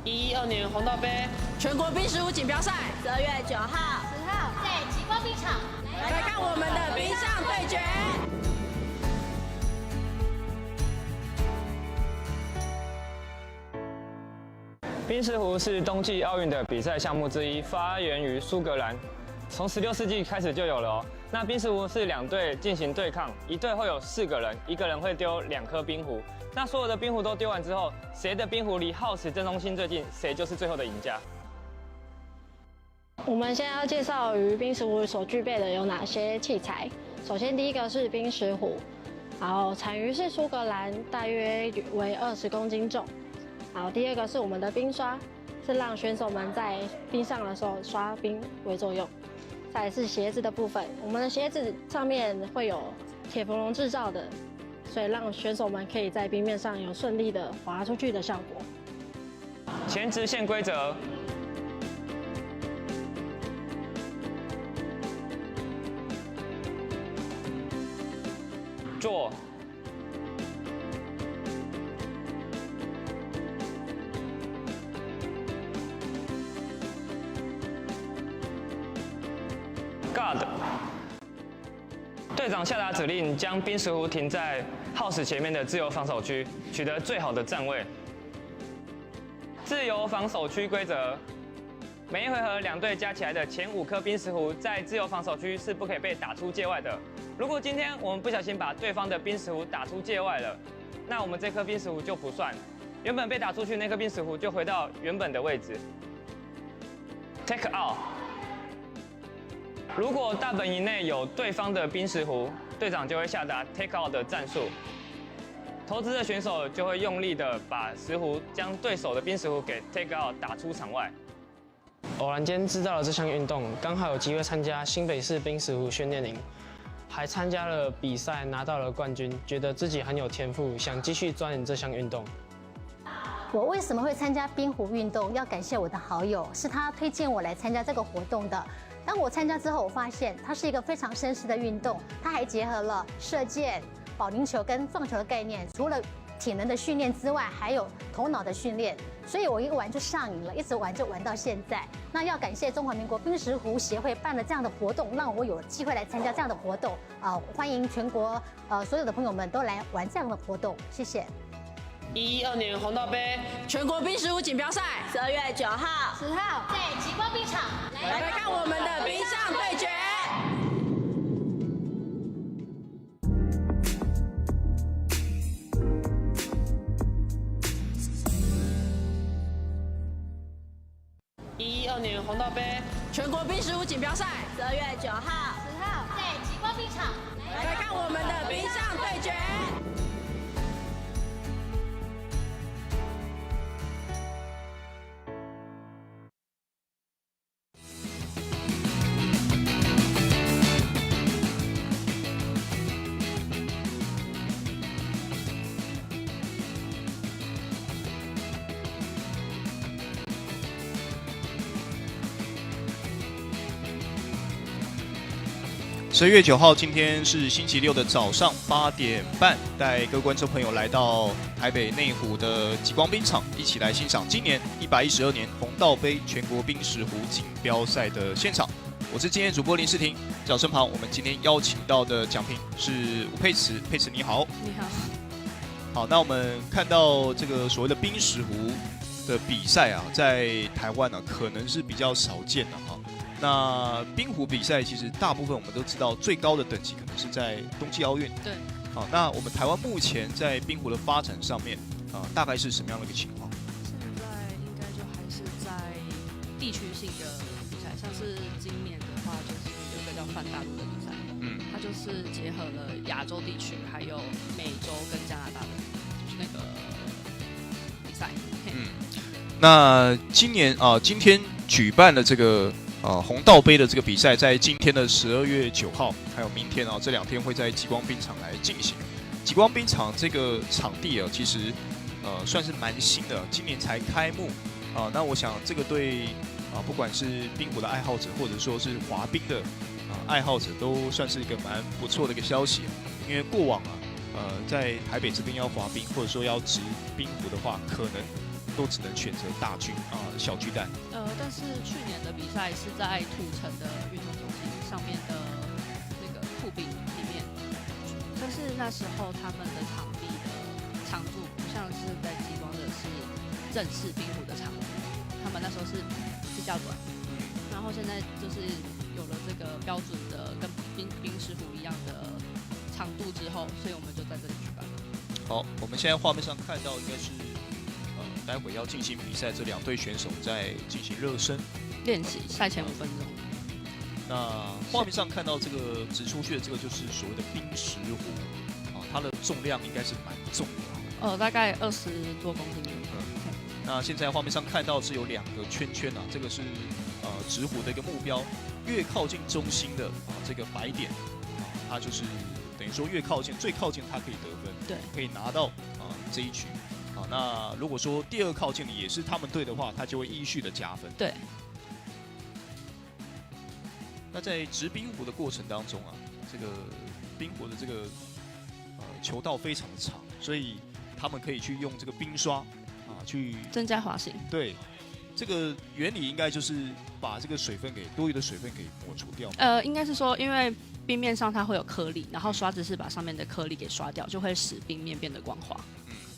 112年红道杯全国冰食舞锦标赛12月9号、10号在极光冰场来看我们的冰上对决。冰石壶是冬季奥运的比赛项目之一，发源于苏格兰，从16世纪开始就有了哦。那冰石壶是2队进行对抗，一队会有4个人，一个人会丢2颗冰壶。那所有的冰壶都丢完之后，谁的冰壶离耗时正中心最近，谁就是最后的赢家。我们现在要介绍于冰石壶所具备的有哪些器材。首先，第一个是冰石壶，然后产于是苏格兰，大约为20公斤重。好，第二个是我们的冰刷，是让选手们在冰上的时候刷冰为作用。再来是鞋子的部分，我们的鞋子上面会有铁氟龙制造的，所以让选手们可以在冰面上有顺利的滑出去的效果。前直线规则。坐。Guard， 队长下达指令，将冰石壶停在耗时前面的自由防守区，取得最好的站位。自由防守区规则：每一回合2队加起来的前5颗冰石壶在自由防守区是不可以被打出界外的。如果今天我们不小心把对方的冰石壶打出界外了，那我们这颗冰石壶就不算，原本被打出去那颗冰石壶就回到原本的位置。Take out。如果大本营内有对方的冰石壶，队长就会下达 take out 的战术。投掷的选手就会用力的把石壶将对手的冰石壶给 take out 打出场外。偶然间知道了这项运动，刚好有机会参加新北市冰石壶训练营，还参加了比赛拿到了冠军，觉得自己很有天赋，想继续钻研这项运动。我为什么会参加冰壶运动？要感谢我的好友，是他推荐我来参加这个活动的。当我参加之后，我发现它是一个非常绅士的运动，它还结合了射箭、保龄球跟撞球的概念。除了体能的训练之外，还有头脑的训练，所以我一玩就上瘾了，一直玩就玩到现在。那要感谢中华民国冰石壶协会办了这样的活动，让我有机会来参加这样的活动。欢迎全国所有的朋友们都来玩这样的活动，谢谢。112年红道杯全国冰食舞锦标赛12月9号、10号在极光冰场来看我们的冰上对决。112年红道杯全国冰食舞锦标赛12月9号、10号在极光冰场来看我们的冰上对决。12月9号，今天是星期六的早上8点半，带各位观众朋友来到台北内湖的极光冰场，一起来欣赏今年112年红道杯全国冰石壶锦标赛的现场。我是今天主播林世廷，在我身旁，我们今天邀请到的奖评是吴佩慈，佩慈你好。你好。好，那我们看到这个所谓的冰石壶的比赛啊，在台湾呢、可能是比较少见的哈。那冰壶比赛其实大部分我们都知道，最高的等级可能是在冬季奥运。对。好，那我们台湾目前在冰壶的发展上面，大概是什么样的一个情况？现在应该就还是在地区性的比赛，像是今年的话，就是有一个叫泛大陆的比赛，它就是结合了亚洲地区还有美洲跟加拿大的，就是那个比赛。那今天举办了这个红道杯的这个比赛，在今天的12月9号，还有明天这2天会在极光冰场来进行。极光冰场这个场地其实算是蛮新的，今年才开幕那我想这个对不管是冰壶的爱好者，或者说是滑冰的爱好者，都算是一个蛮不错的一个消息。因为过往在台北这边要滑冰，或者说要执冰壶的话，可能都只能选择大巨小巨蛋。但是去年的比赛是在土城的运动中心上面的那个酷冰里面，但是那时候他们的场地的长度不像是在极光的是正式冰壶的长度，他们那时候是比较短，然后现在就是有了这个标准的跟冰石壶一样的长度之后，所以我们就在这里举办。好，我们现在画面上看到应该是待会要进行比赛，这2队选手在进行热身练习，赛前5分钟。那画面上看到这个指出去的这个就是所谓的冰石壶它的重量应该是蛮重的大概20多公斤。那现在画面上看到是有2个圈圈这个是直壶的一个目标，越靠近中心的这个白点它就是等于说越靠近，最靠近它可以得分，对，可以拿到这一局。那如果说第2靠近的也是他们队的话，它就会依序的加分。对。那在掷冰壶的过程当中这个冰壶的这个球道非常的长，所以他们可以去用这个冰刷去增加滑行。对，这个原理应该就是把这个多余的水分给抹除掉。应该是说，因为冰面上它会有颗粒，然后刷子是把上面的颗粒给刷掉，就会使冰面变得光滑。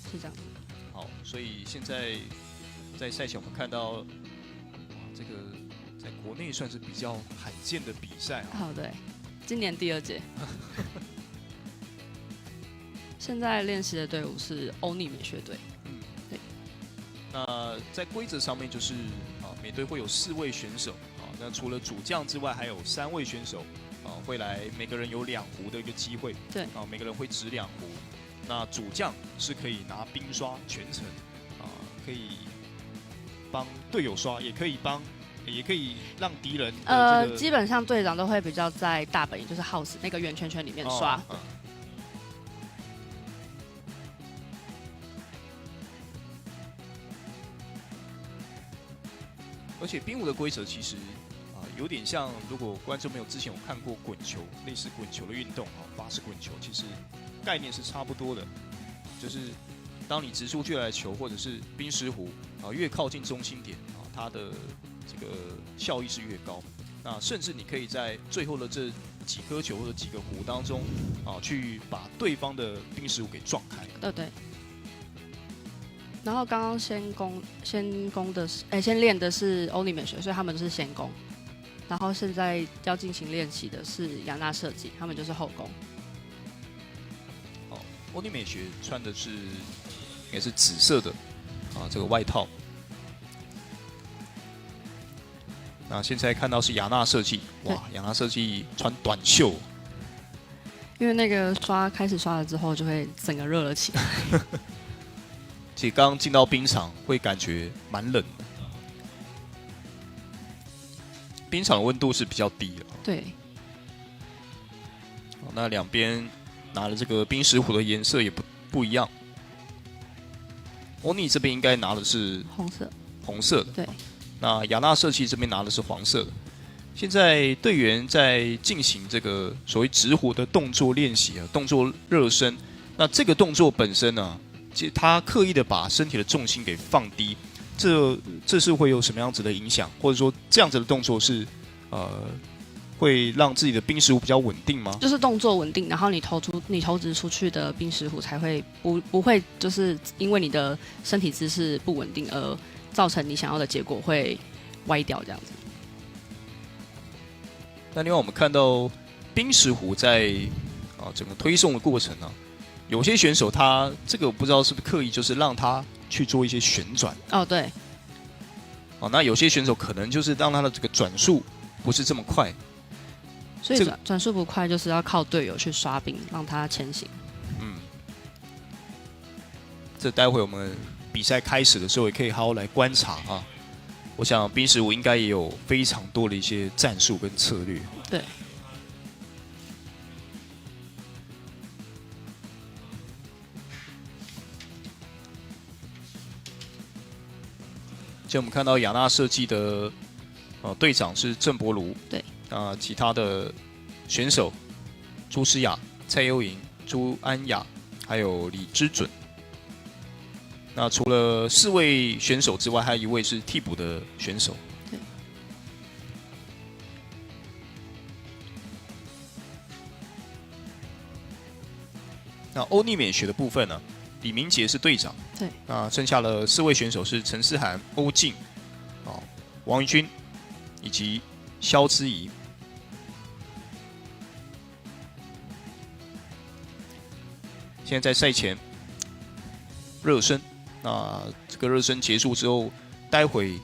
是这样子。好，所以现在在赛前我们看到，这个在国内算是比较罕见的比赛对，今年第2届。现在练习的队伍是欧尼美学队。对。那在规则上面就是每队会有4位选手那除了主将之外，还有3位选手会来，每个人有2壶的一个机会。对。每个人会掷2壶。那主将是可以拿冰刷全程可以帮队友刷，也可以让敌人基本上队长都会比较在大本营，就是 house 那个圆圈圈里面刷。而且冰壶的规则其实有点像，如果观众没有之前有看过滚球，类似滚球的运动法式滚球，其实概念是差不多的，就是当你掷出去的球或者是冰石壶越靠近中心点它的这个效益是越高。那甚至你可以在最后的这几颗球或者几个壶当中去把对方的冰石壶给撞开。对。然后刚刚先练的是欧尼美学，所以他们是先攻。然后现在要进行练习的是雅纳设计，他们就是后攻。欧尼美学穿的是应该是紫色的这个外套。那现在看到是雅纳设计，哇，雅纳设计穿短袖。因为那个开始刷了之后，就会整个热了起来。其实刚刚进到冰场会感觉蛮冷的。冰场的温度是比较低的。对。那2边拿的这个冰石壶的颜色也不一样。欧尼这边应该拿的是红色的。对。那雅纳设计这边拿的是黄色的。现在队员在进行这个所谓掷壶的动作练习动作热身。那这个动作本身其实他刻意的把身体的重心给放低，这是会有什么样子的影响？或者说这样子的动作是会让自己的冰石壶比较稳定吗？就是动作稳定，然后你投掷出去的冰石壶才会不会就是因为你的身体姿势不稳定而造成你想要的结果会歪掉这样子。那另外我们看到冰石壶在整个推送的过程有些选手他这个我不知道是不是刻意，就是让他去做一些旋转。对。那有些选手可能就是让他的这个转速不是这么快。所以转速不快，就是要靠队友去刷冰，让他前行。这待会我们比赛开始的时候也可以好好来观察我想冰石壶应该也有非常多的一些战术跟策略。对。现在我们看到雅纳设计的队长是郑伯如。对。其他的选手朱诗雅、蔡优莹、朱安雅，还有李之准。那除了4位选手之外，还有1位是替补的选手。对。那欧尼美学的部分呢，李明杰是队长。对。那剩下了4位选手是陈思涵、欧静、王于君以及肖之怡。现在在赛前热身，那这个热身结束之后，待会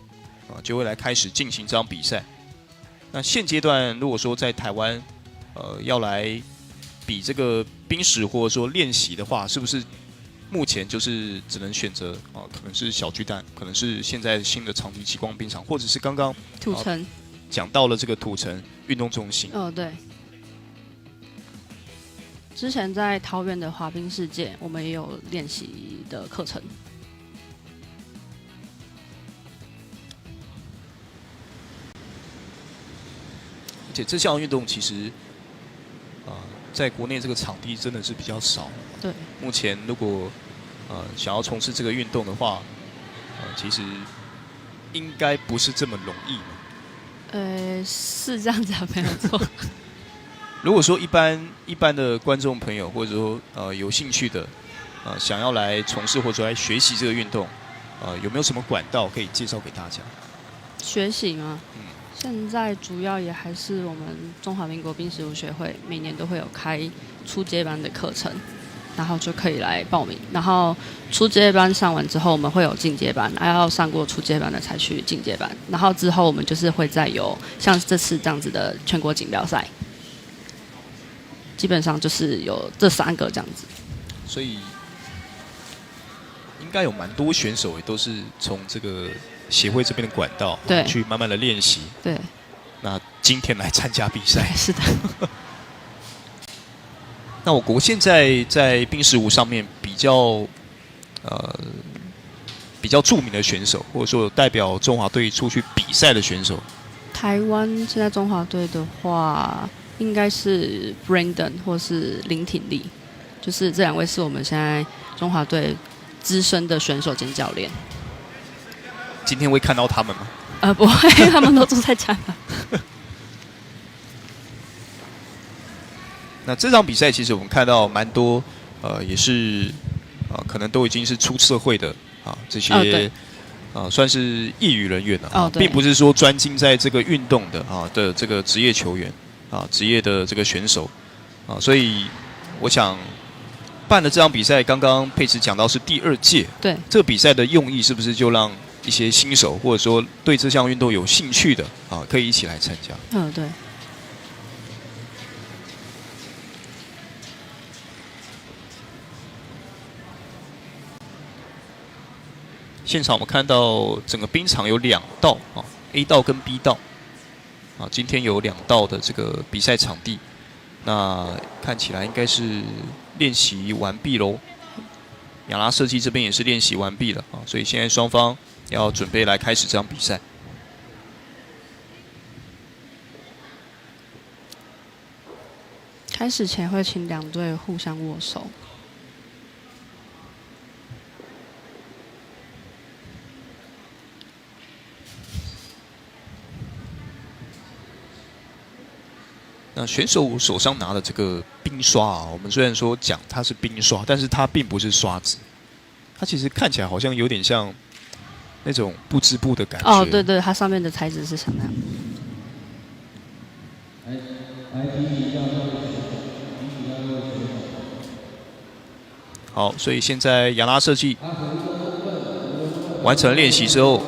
就会来开始进行这场比赛。那现阶段如果说在台湾要来比这个冰石或者说练习的话，是不是目前就是只能选择可能是小巨蛋，可能是现在新的场地极光冰场，或者是刚刚土城讲到了这个土城运动中心。对。之前在桃园的滑冰世界，我们也有练习的课程。而且这项运动其实，在国内这个场地真的是比较少。对。目前如果想要从事这个运动的话，其实应该不是这么容易。是这样讲没有错。如果说一般的观众朋友，或者说有兴趣的，想要来从事或者说来学习这个运动，有没有什么管道可以介绍给大家？学习吗？现在主要也还是我们中华民国冰石舞学会每年都会有开初阶班的课程，然后就可以来报名。然后初阶班上完之后，我们会有进阶班，要上过初阶班的才去进阶班。然后之后我们就是会再有像这次这样子的全国锦标赛。基本上就是有这3个这样子，所以应该有蛮多选手也都是从这个协会这边的管道去慢慢的练习。对，那今天来参加比赛。是的。那我国现在在冰石舞上面比较著名的选手，或者说代表中华队出去比赛的选手，台湾现在中华队的话，应该是 Brandon 或是林挺利，就是这2位是我们现在中华队资深的选手兼教练。今天会看到他们吗？不会，他们都住在家。那这场比赛其实我们看到蛮多，也是可能都已经是出社会的这些算是业余人员了并不是说专精在这个运动的这个职业球员。职业的这个选手所以我想办了这场比赛，刚刚佩慈讲到是第2届，对，这个比赛的用意是不是就让一些新手或者说对这项运动有兴趣的可以一起来参加？对。现场我们看到整个冰场有2道A 道跟 B 道。今天有2道的这个比赛场地，那看起来应该是练习完毕喽。亚拉设计这边也是练习完毕了所以现在双方要准备来开始这场比赛。开始前会请2队互相握手。那选手手上拿的这个冰刷我们虽然说讲它是冰刷，但是它并不是刷子，它其实看起来好像有点像那种不织布的感觉。对，它上面的材质是像那样。好，所以现在亚拉设计完成练习之后，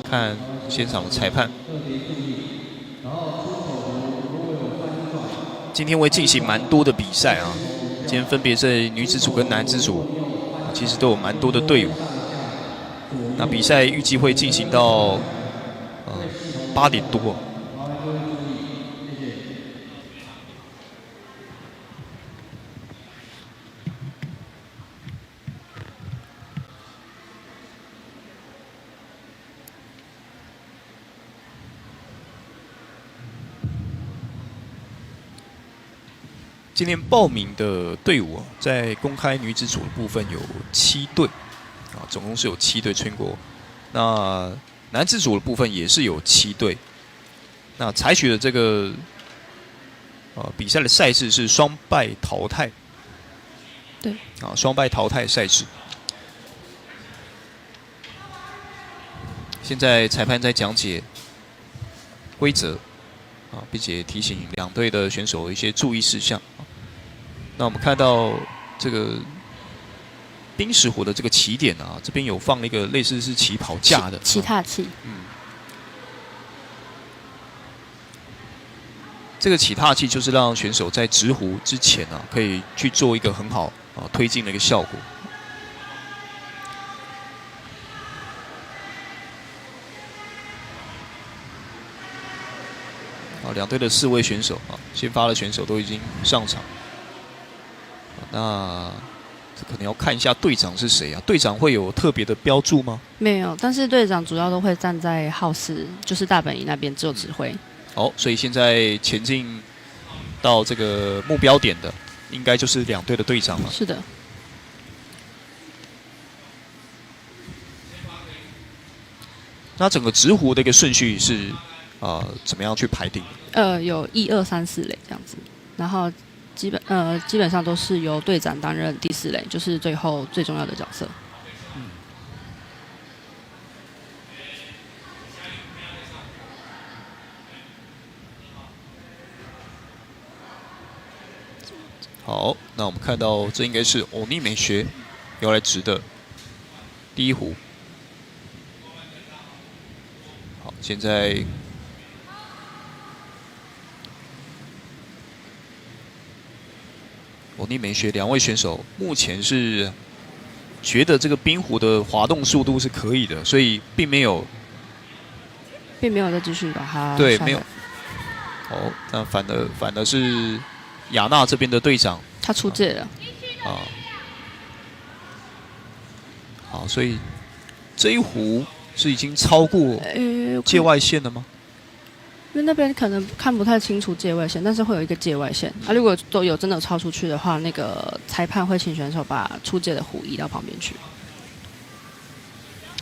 看现场的裁判。今天会进行蛮多的比赛今天分别是女子组跟男子组，其实都有蛮多的队伍。那比赛预计会进行到8点多。今天报名的队伍在公开女子组的部分有7队，总共是有7队全国。那男子组的部分也是有7队。那采取的这个比赛的赛制是双败淘汰。对。双败淘汰赛制。现在裁判在讲解规则并且提醒2队的选手一些注意事项。那我们看到这个冰石湖的这个起点这边有放了一个类似是起跑架的起踏器。这个起踏器就是让选手在直湖之前可以去做一个很好推进的一个效果。2队的4位选手先发的选手都已经上场。那这可能要看一下队长是谁队长会有特别的标注吗？没有，但是队长主要都会站在号室，就是大本营那边做指挥。所以现在前进到这个目标点的，应该就是2队的队长了。是的。那整个直湖的一个顺序是怎么样去排定？有1、2、3、4垒这样子，然后基本上都是由队长担任第4垒，就是最后最重要的角色。好，那我们看到这应该是欧尼美学要来执的第1壶。好，现在欧尼美学2位选手目前是觉得这个冰壶的滑动速度是可以的，所以并没有再继续把它对没有。那反而是亚纳这边的队长他出界了。好，所以这一壶是已经超过界外线了吗？因为那边可能看不太清楚界外线，但是会有一个界外线。如果都有真的超出去的话，那个裁判会请选手把出界的壶移到旁边去。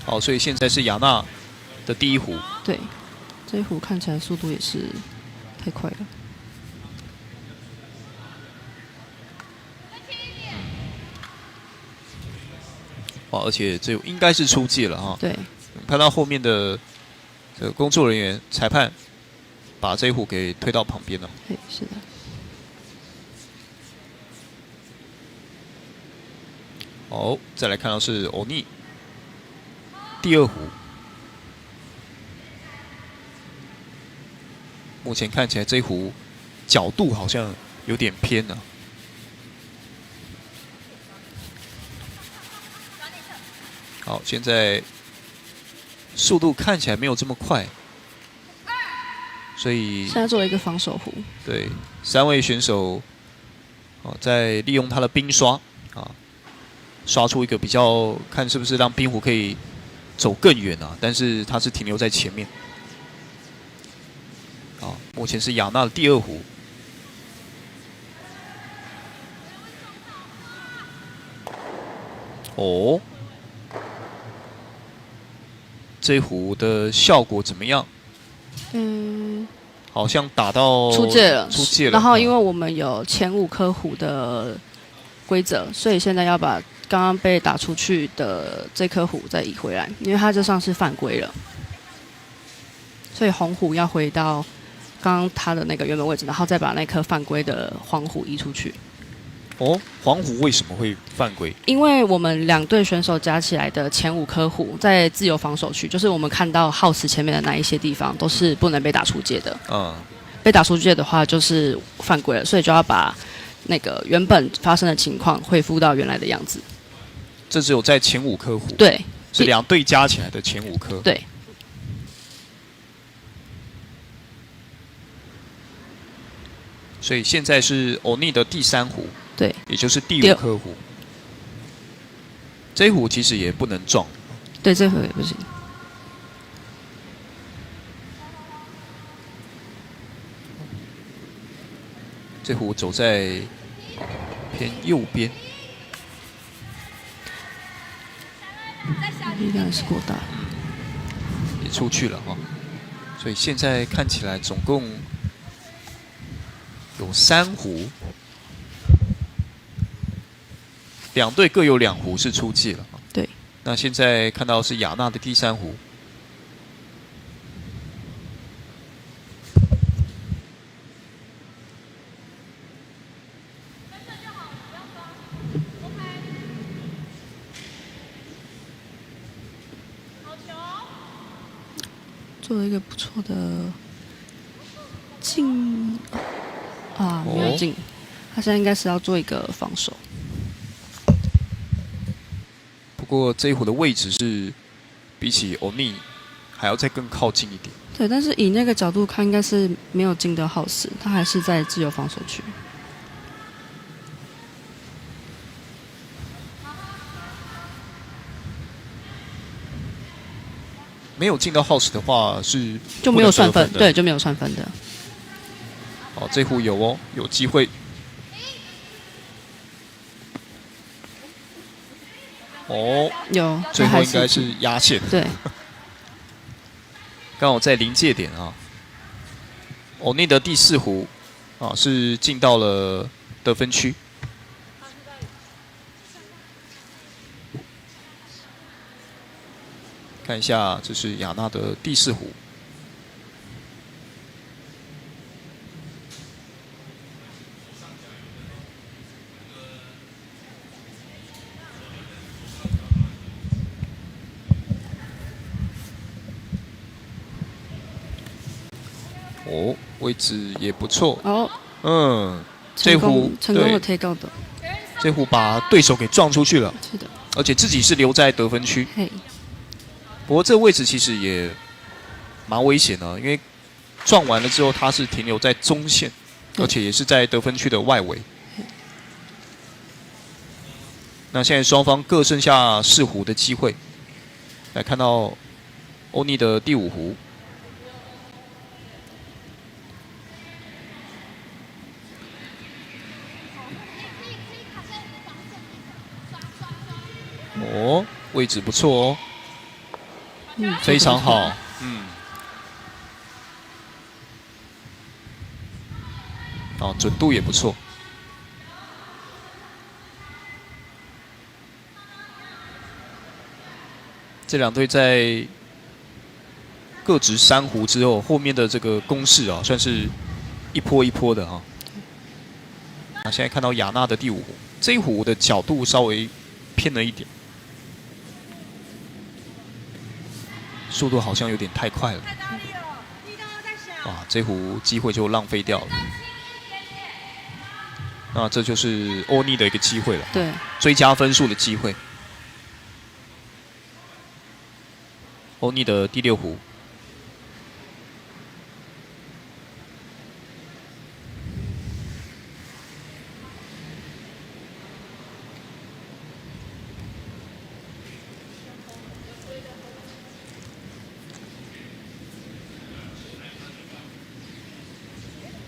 好，所以现在是亚纳的第1壶。对，这一壶看起来速度也是太快了。而且这应该是出界了对，看到后面的这个工作人员、裁判把这一壶给推到旁边了。对，是的。好，再来看到是欧尼第2壶，目前看起来这一壶角度好像有点偏了。好，现在速度看起来没有这么快，所以现在做了一个防守壶。对，3位选手在利用他的冰刷刷出一个比较，看是不是让冰壶可以走更远但是他是停留在前面。目前是亚纳的第2壶。这壶的效果怎么样？好像打到出界了。然后因为为我们有前5颗壶的规则，所以现在要把刚刚被打出去的这颗壶再移回来，因为它这算是犯规了，所以红壶要回到刚刚它的那个原本位置，然后再把那颗犯规的黄壶移出去。黄壶为什么会犯规？因为我们2队选手加起来的前5颗壶在自由防守区，就是我们看到house前面的那一些地方都是不能被打出界的。被打出界的话就是犯规了，所以就要把那个原本发生的情况恢复到原来的样子。这只有在前5颗壶。对，是2队加起来的前5颗。对。所以现在是欧尼的第3壶。对，也就是第5颗壶。这一壶其实也不能撞。对，这壶也不行。这壶走在偏右边。应该是过大，也出去了哈。所以现在看起来总共有3壶，2队各有2壶是出界了。对。那现在看到是雅娜的第3壶。做了一个不错的进啊，没有进。他现在应该是要做一个防守。不过这一壶的位置是比起欧尼还要再更靠近一点。对，但是以那个角度看，应该是没有进的耗时，他还是在自由防守区。没有进到 house 的话是就没有算分，对，就没有算分的。哦，这壶有哦，有机会。哦，有，最后应该是压线。对，刚好在临界点啊。欧尼的第4壶啊是进到了得分区。看一下，这是雅娜的第4壶。哦，位置也不错。哦，嗯，这壶成功的推高的，这壶把对手给撞出去了。是的，而且自己是留在得分区。嘿。不过这个位置其实也蛮危险的，因为撞完了之后，他是停留在中线，而且也是在得分区的外围。那现在双方各剩下4壶的机会，来看到欧尼的第5壶。哦，位置不错哦。非常好，哦，准度也不错。这2队在各执3壶之后，后面的这个攻势啊，算是一波一波的哈。那现在看到雅娜的第5壶，这一壶的角度稍微偏了一点。速度好像有点太快了，哇！这壶机会就浪费掉了。那这就是欧尼的一个机会了，对，追加分数的机会。欧尼的第6壶，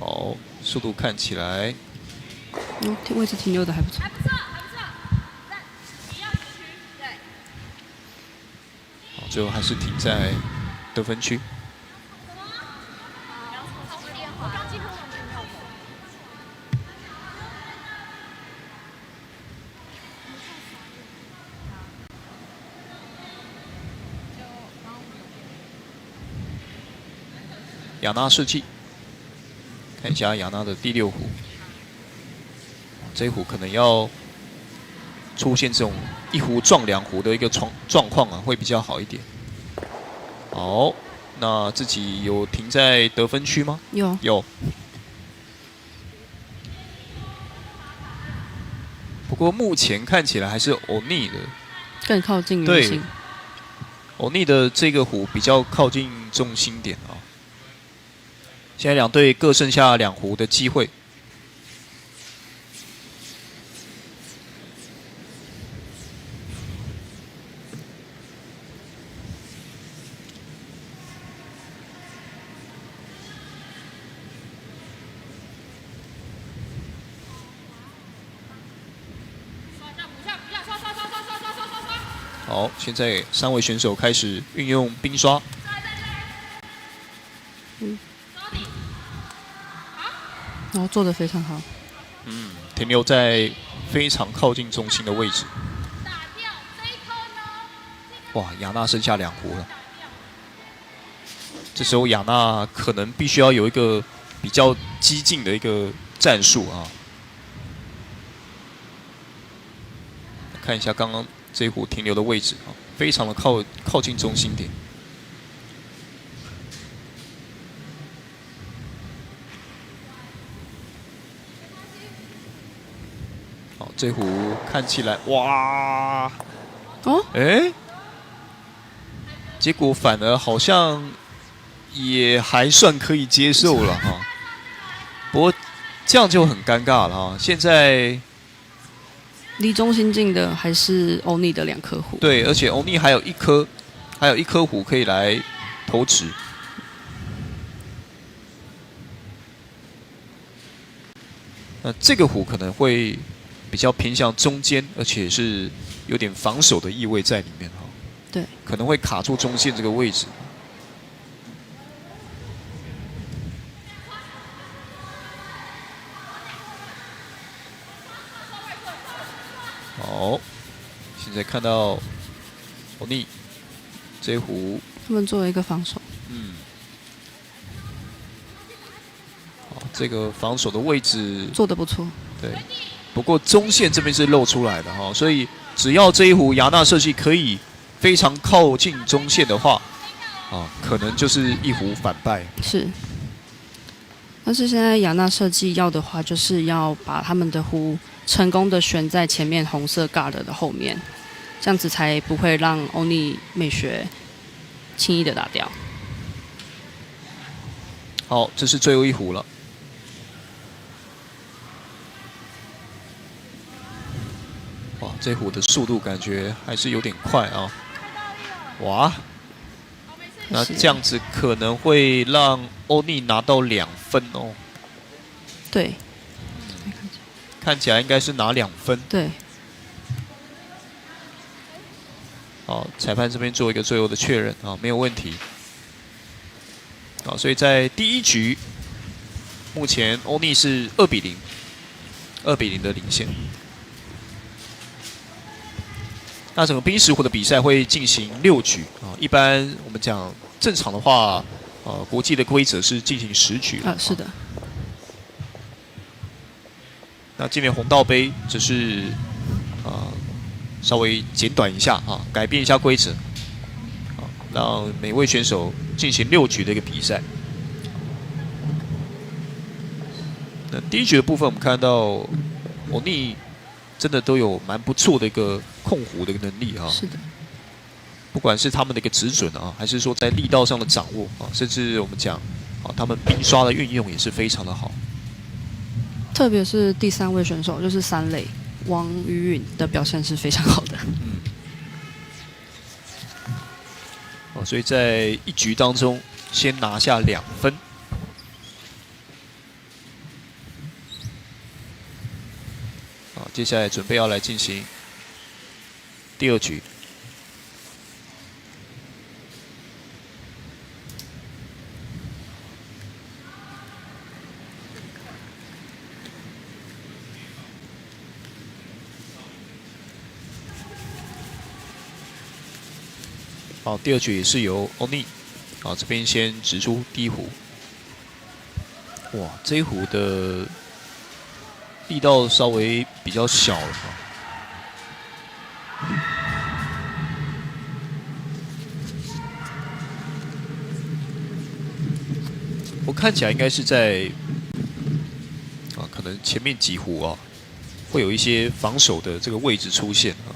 好，速度看起来，位置停留的还不错。好，最后还是停在得分区。雅娜士气，看一下雅娜的第6壶，这一壶可能要出现这种1壶撞2壶的一个状况啊，会比较好一点。好，那自己有停在得分区吗？有。有。不过目前看起来还是欧尼的更靠近圆心。对，欧尼的这个壶比较靠近中心点啊。现在2队各剩下2壶的机会。好，现在3位选手开始运用冰刷。然后做得非常好。停留在非常靠近中心的位置。哇，雅娜剩下2壶了。这时候雅娜可能必须要有一个比较激进的一个战术啊。看一下刚刚这一壶停留的位置啊，非常的靠近中心点。好，这壶看起来哇，哦，哎，结果反而好像也还算可以接受了哈。不过这样就很尴尬了哈。现在离中心近的还是欧尼的2颗壶。对，而且欧尼还有一颗壶可以来投掷。那这个壶可能会比较偏向中间，而且是有点防守的意味在里面哈。对，可能会卡住中线这个位置。好，现在看到欧尼这一壶，他们做了一个防守。好，这个防守的位置做得不错。对，不过中线这边是露出来的哈，所以只要这一壶雅纳设计可以非常靠近中线的话，啊，可能就是一壶反败。是。但是现在雅纳设计要的话，就是要把他们的壶成功的悬在前面红色 guard 的后面，这样子才不会让欧尼美学轻易的打掉。好，这是最后一壶了。哇，这壶的速度感觉还是有点快啊！哇，那这样子可能会让欧尼拿到2分哦。对，看起来应该是拿2分。对。好，裁判这边做一个最后的确认啊，没有问题。好，所以在第1局，目前欧尼是2比0，2比0的领先。那整个冰石壶的比赛会进行6局啊，一般我们讲正常的话，国际的规则是进行10局。是的。那今年红道杯只是稍微简短一下啊，改变一下规则，让每位选手进行6局的一个比赛。那第1局的部分，我们看到欧尼真的都有蛮不错的一个控壶的一个能力啊。是的。不管是他们的一个指准啊，还是说在力道上的掌握啊，甚至我们讲他们冰刷的运用也是非常的好。特别是第3位选手，就是3垒王于允的表现是非常好的。所以在1局当中先拿下2分。好，接下来准备要来进行第2局。好，第2局也是由欧尼，好，这边先直出第1壶。哇，这一壶的力道稍微比较小了哈。我看起来应该是在可能前面几壶啊，会有一些防守的这个位置出现啊。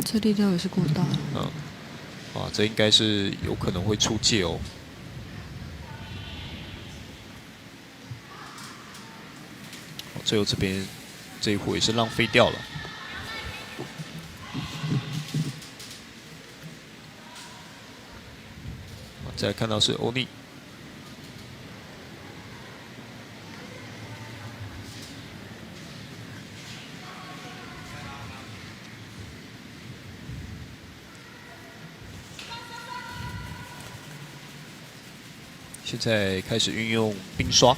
这力道也是过大了。哇，这应该是有可能会出界哦。最后这边这一壶也是浪费掉了。再来看到是欧尼。现在开始运用冰刷，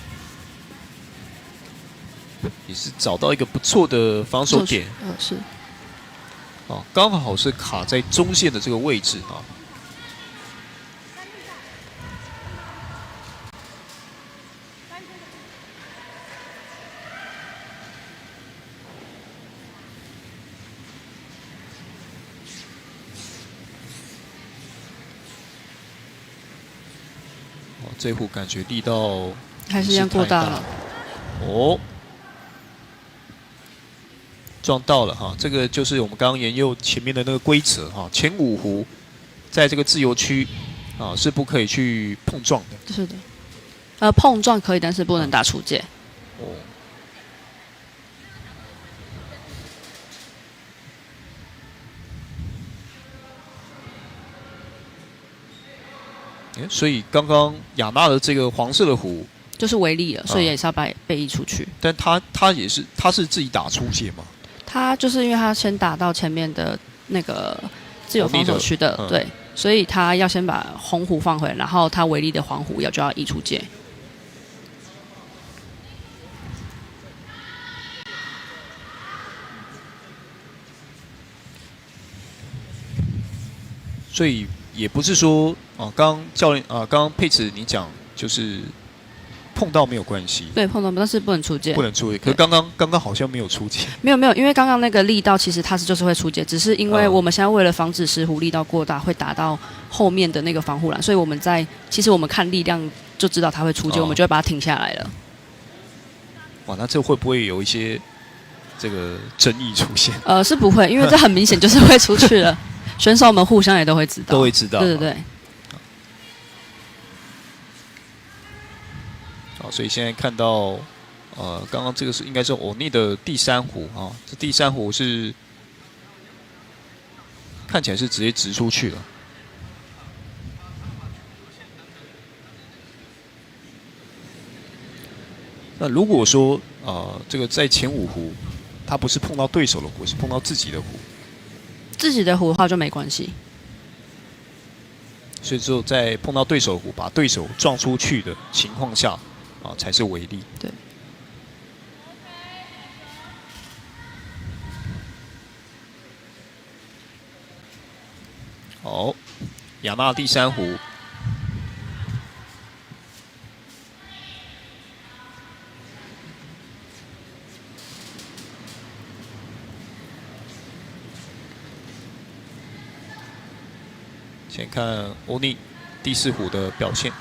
也是找到一个不错的防守点。是。啊，刚好是卡在中线的这个位置啊。这壶感觉力道还是一样过大了。哦，撞到了哈，这个就是我们刚刚研究前面的那个规则哈，前5壶在这个自由区啊是不可以去碰撞的。是的，碰撞可以，但是不能打出界。哦。所以刚刚雅娜的这个黄色的壶就是违例了，所以也是要被移出去。但他是自己打出界吗？他就是因为他先打到前面的那个自由防守区的，对，所以他要先把红壶放回来，然后他违例的黄壶就要移出界。所以也不是说啊，刚教练啊，刚刚佩子你讲就是碰到没有关系，对，碰到但是不能出界，不能出界。可是刚刚好像没有出界，没有，因为刚刚那个力道其实它就是会出界，只是因为我们现在为了防止石虎力道过大会打到后面的那个防护栏，所以我们其实我们看力量就知道它会出界，我们就会把它停下来了。哇，那这会不会有一些这个争议出现？是不会，因为这很明显就是会出去了。选手们互相也都会知道，都会知道，对。好，所以现在看到，刚刚这个是应该是欧尼的第3壶啊，这第3壶是看起来是直接直出去了。那如果说这个在前5壶，他不是碰到对手的壶，是碰到自己的壶。自己的壶的话就没关系，所以只有在碰到对手壶，把对手撞出去的情况下，才是违例。对。好，雅娜第3壶。先看欧尼第4壶的表现。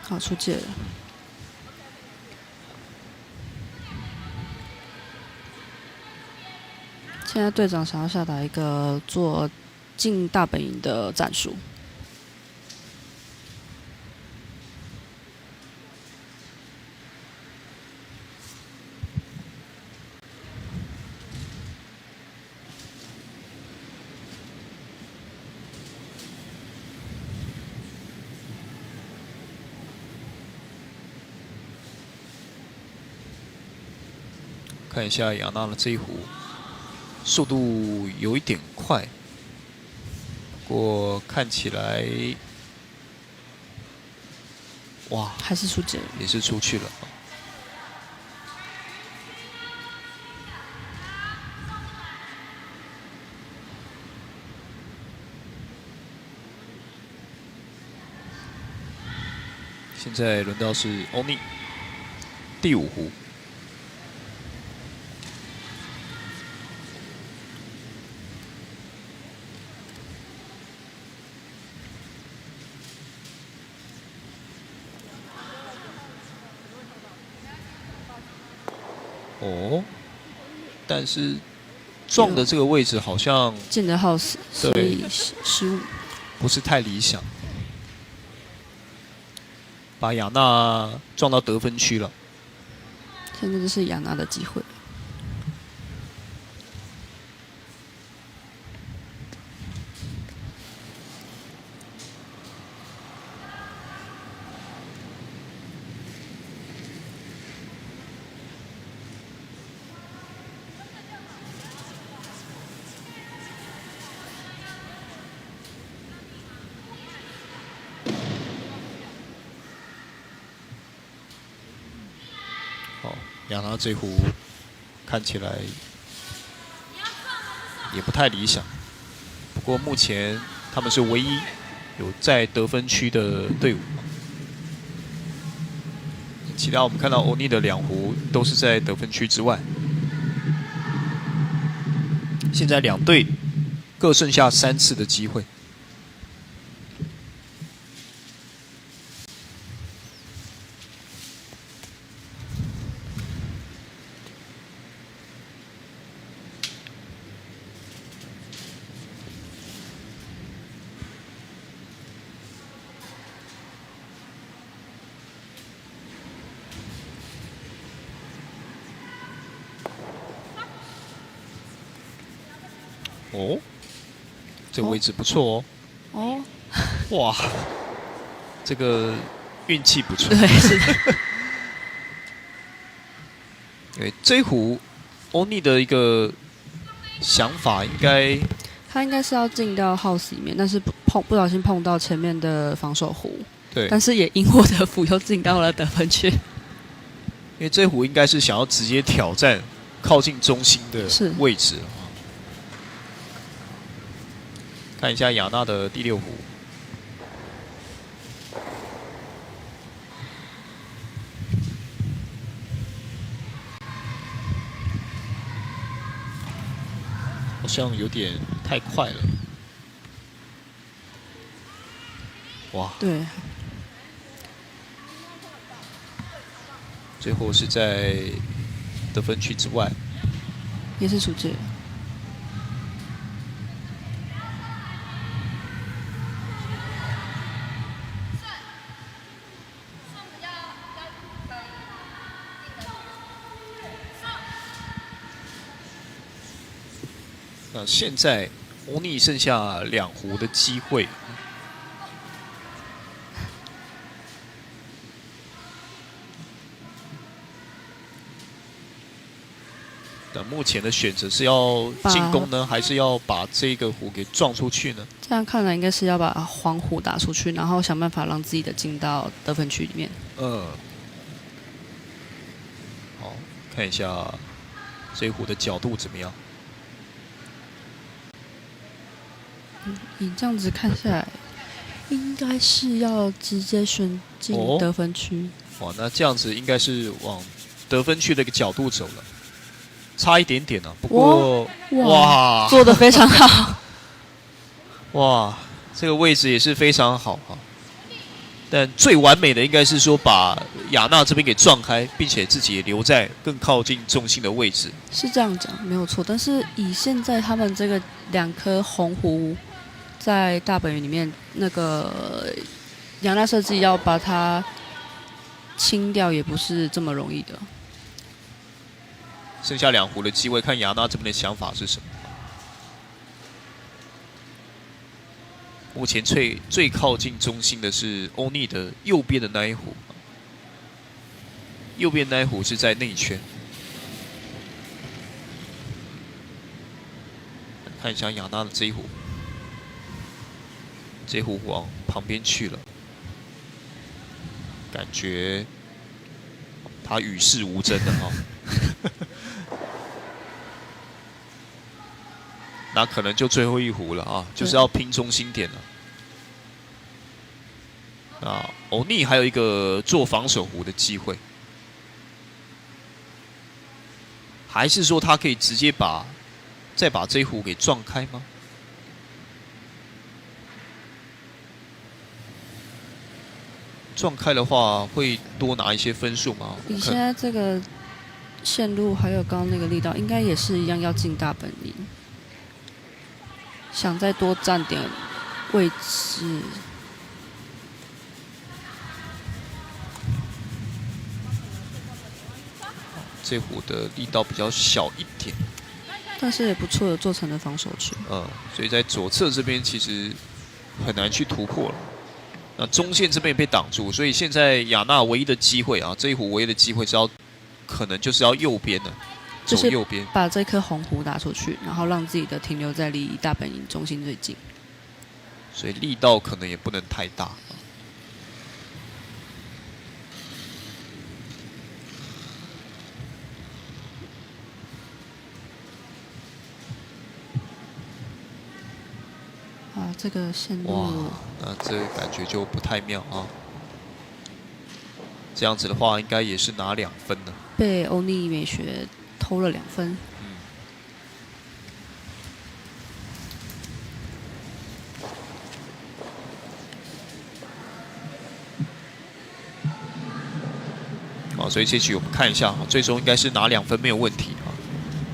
好，出界了。现在队长想要下达一个做进大本营的战术。看一下雅娜的这一壶，速度有一点快，不过看起来，哇，还是出界了，也是出去了。现在轮到是欧尼第5壶。哦，但是撞的这个位置好像进的 house， 所以失误，不是太理想，把雅娜撞到得分区了。现在就是雅娜的机会。亚娜这壶看起来也不太理想。不过目前他们是唯一有在得分区的队伍，其他我们看到欧尼的2壶都是在得分区之外。现在2队各剩下3次的机会。哦，这个位置不错哦。哦，哇，这个运气不错。对，是的。对，这一壶欧尼的一个想法应该，他应该是要进到 house 里面，但是不小心碰到前面的防守壶。对，但是也因祸得福，又进到了得分区。因为这壶应该是想要直接挑战靠近中心的位置。看一下亚娜的第6壶。好像有点太快了。哇！对。最后是在得分区之外。也是出界。那现在欧尼剩下2壶的机会，那目前的选择是要进攻呢，还是要把这个壶给撞出去呢？这样看来应该是要把黄壶打出去，然后想办法让自己的进到得分区里面。好，看一下这一壶的角度怎么样。你这样子看下来，应该是要直接选进得分区。哇，那这样子应该是往得分区的一个角度走了，差一点点呢。不过，哇，做得非常好。哇，这个位置也是非常好哈。但最完美的应该是说把亚娜这边给撞开，并且自己也留在更靠近中心的位置。是这样讲没有错，但是以现在他们这个2颗红壶在大本营里面，那个亚娜设计要把它清掉也不是这么容易的。剩下2壶的机会，看亚娜这边的想法是什么。目前最靠近中心的是欧尼的右边的那一壶，右边那一壶是在内圈。看一下亚娜的这一壶，这壶往旁边去了，感觉他与世无争的哈。那可能就最后一壶了啊，就是要拼中心点了。啊，欧尼还有一个做防守壶的机会，还是说他可以直接再把这一壶给撞开吗？撞开的话会多拿一些分数吗？你现在这个线路还有刚刚那个力道，应该也是一样要进大本营。想再多占点位置，这壶的力道比较小一点，但是也不错的做成了防守区。所以在左侧这边其实很难去突破了。那中线这边也被挡住，所以现在亚娜唯一的机会啊，这一壶唯一的机会是可能就是要右边的。走右边，把这颗红壶打出去，然后让自己的停留在离大本营中心最近，所以力道可能也不能太大。这个线哇路，那这个感觉就不太妙啊。这样子的话，应该也是拿2分呢。被欧尼美学偷了2分。所以这局我们看一下最终应该是拿2分没有问题啊。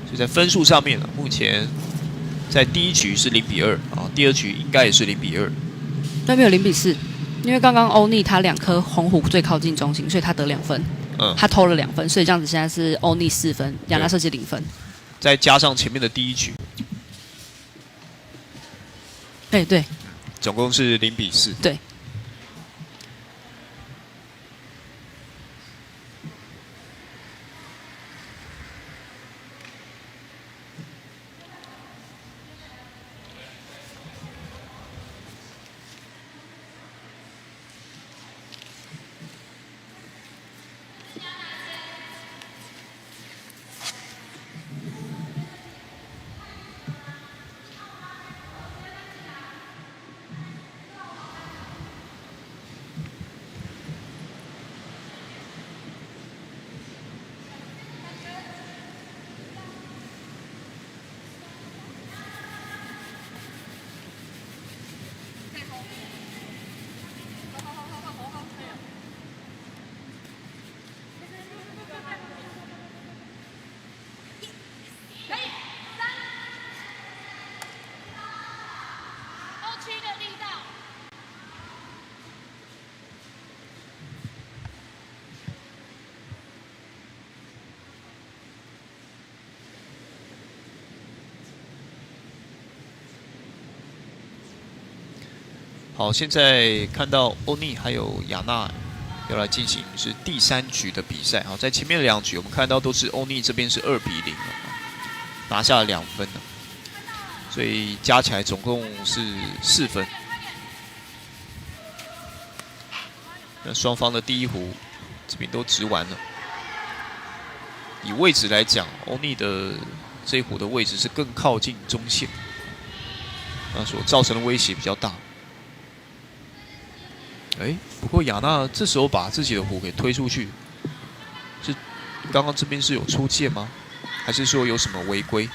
所以在分数上面目前在第1局是0比2啊，第2局应该也是0比2。那边有0比4，因为刚刚欧尼他2颗红虎最靠近中心，所以他得2分。他偷了2分，所以这样子现在是欧尼4分，亚纳设计0分。再加上前面的第1局，对，总共是0比4。对。好，现在看到欧尼还有亚娜要来进行是第3局的比赛。好，在前面的2局我们看到都是欧尼这边是2比0拿下了2分了，所以加起来总共是4分。那双方的第1壶这边都掷完了。以位置来讲，欧尼的这一壶的位置是更靠近中线，那所造成的威胁比较大。不过亚娜这时候把自己的壶给推出去，是刚刚这边是有出界吗？还是说有什么违规？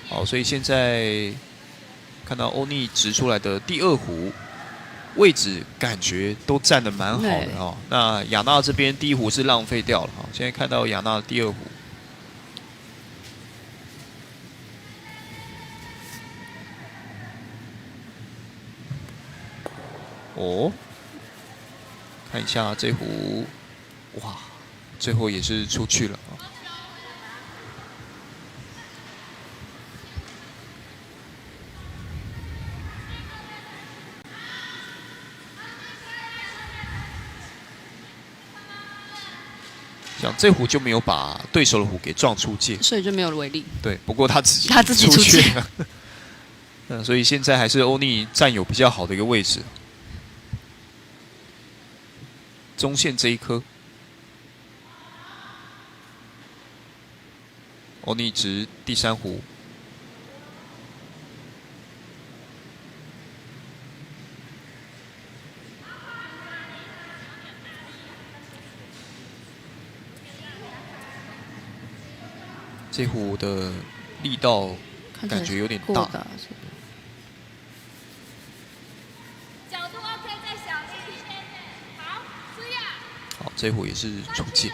好，所以现在看到欧尼掷出来的第2壶位置，感觉都站得蛮好的哦。那亚娜这边第1壶是浪费掉了哈，现在看到亚娜的第2壶。看一下这壶，哇，最后也是出去了啊。像这壶就没有把对手的壶给撞出界，所以就没有违例。对，不过他自己出界了。所以现在还是欧尼占有比较好的一个位置。中线这一颗，欧尼掷第3壶。这壶的力道感觉有点大。角度 OK， 再小一些。好，思雅。好，这壶也是出界。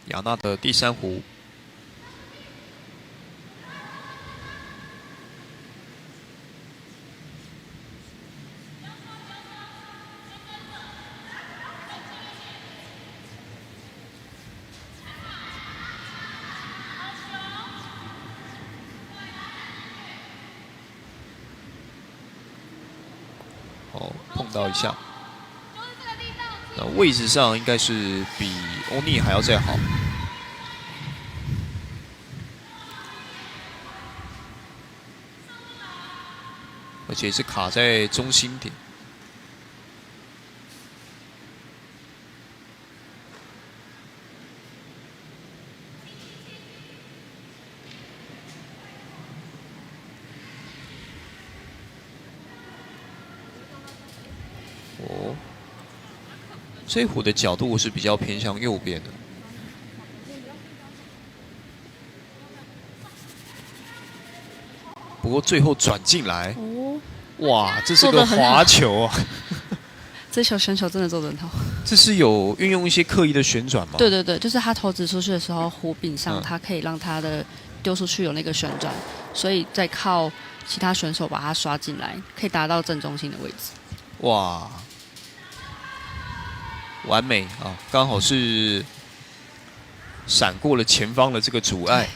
雅娜的第3壶。哦，碰到一下。那位置上应该是比欧尼还要再好。而且是卡在中心点。哦，这壶的角度是比较偏向右边的。不过最后转进来，哦，哇，这是个滑球啊！这球选手真的做得很好。这是有运用一些刻意的旋转吗？对对对，就是他投掷出去的时候，壶柄上它可以让它的丢出去有那个旋转，所以再靠其他选手把它刷进来，可以达到正中心的位置。哇，完美啊！刚好是闪过了前方的这个阻碍。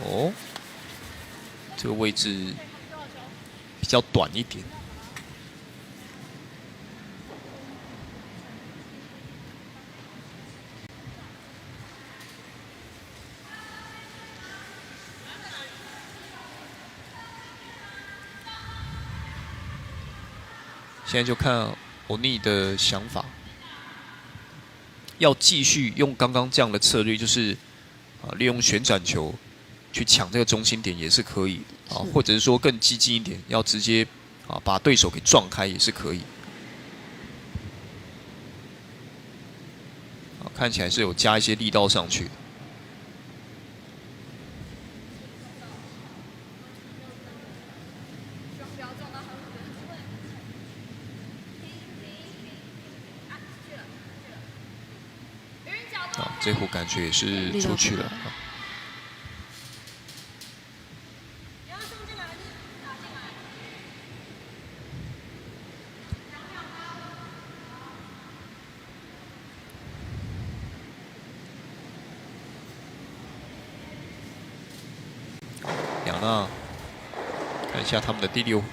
哦，这个位置比较短一点。现在就看欧尼的想法，要继续用刚刚这样的策略，就是利用旋转球去抢这个中心点也是可以啊，或者是说更激进一点，要直接把对手给撞开也是可以。看起来是有加一些力道上去的。这壶感觉也是出去了。雅娜，看一下他们的第6壶，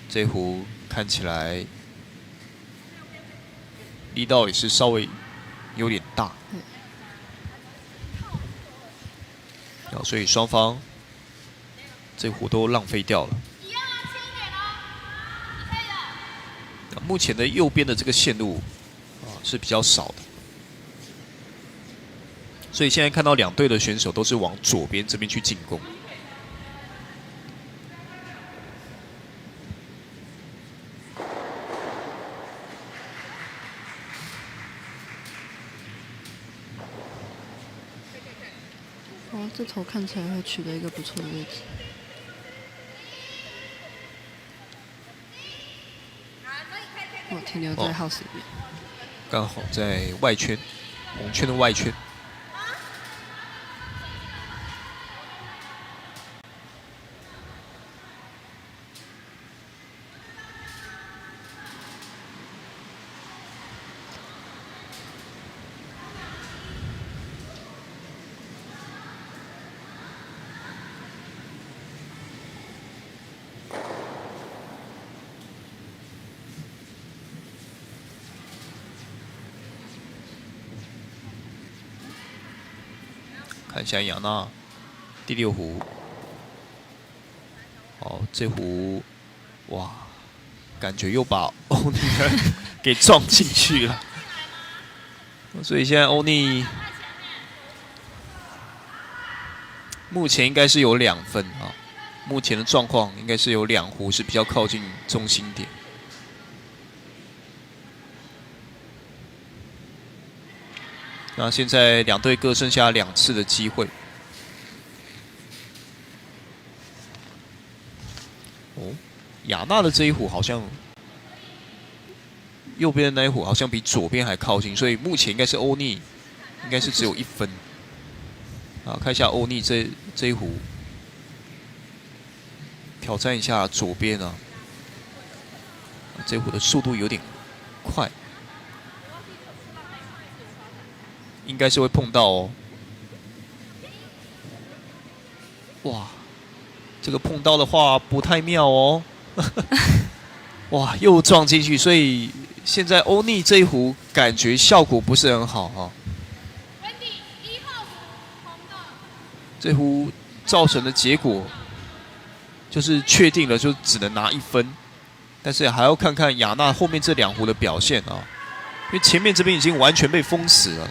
这壶看起来力道也是稍微有点大，所以双方这壶都浪费掉了。目前的右边的这个线路是比较少的，所以现在看到2队的选手都是往左边这边去进攻。哇，这头看起来会取得一个不错的位置。我停留在 house 里面，刚好在外圈，红圈的外圈。看一下雅娜第6壶，这壶哇，感觉又把欧尼给撞进去了，所以现在欧尼目前应该是有2分啊，目前的状况应该是有2壶是比较靠近中心点。那现在2队各剩下2次的机会。哦，雅娜的这一壶好像右边的那一壶好像比左边还靠近，所以目前应该是欧尼，应该是只有1分。啊，看一下欧尼这一壶，挑战一下左边啊，这一壶的速度有点快。 应该是会碰到哦。哇，这个碰到的话不太妙哦。哇，又撞进去，所以现在欧尼这一壶感觉效果不是很好哈、这壶造成的结果就是确定了，就只能拿1分，但是还要看看雅娜后面这2壶的表现啊，因为前面这边已经完全被封死了。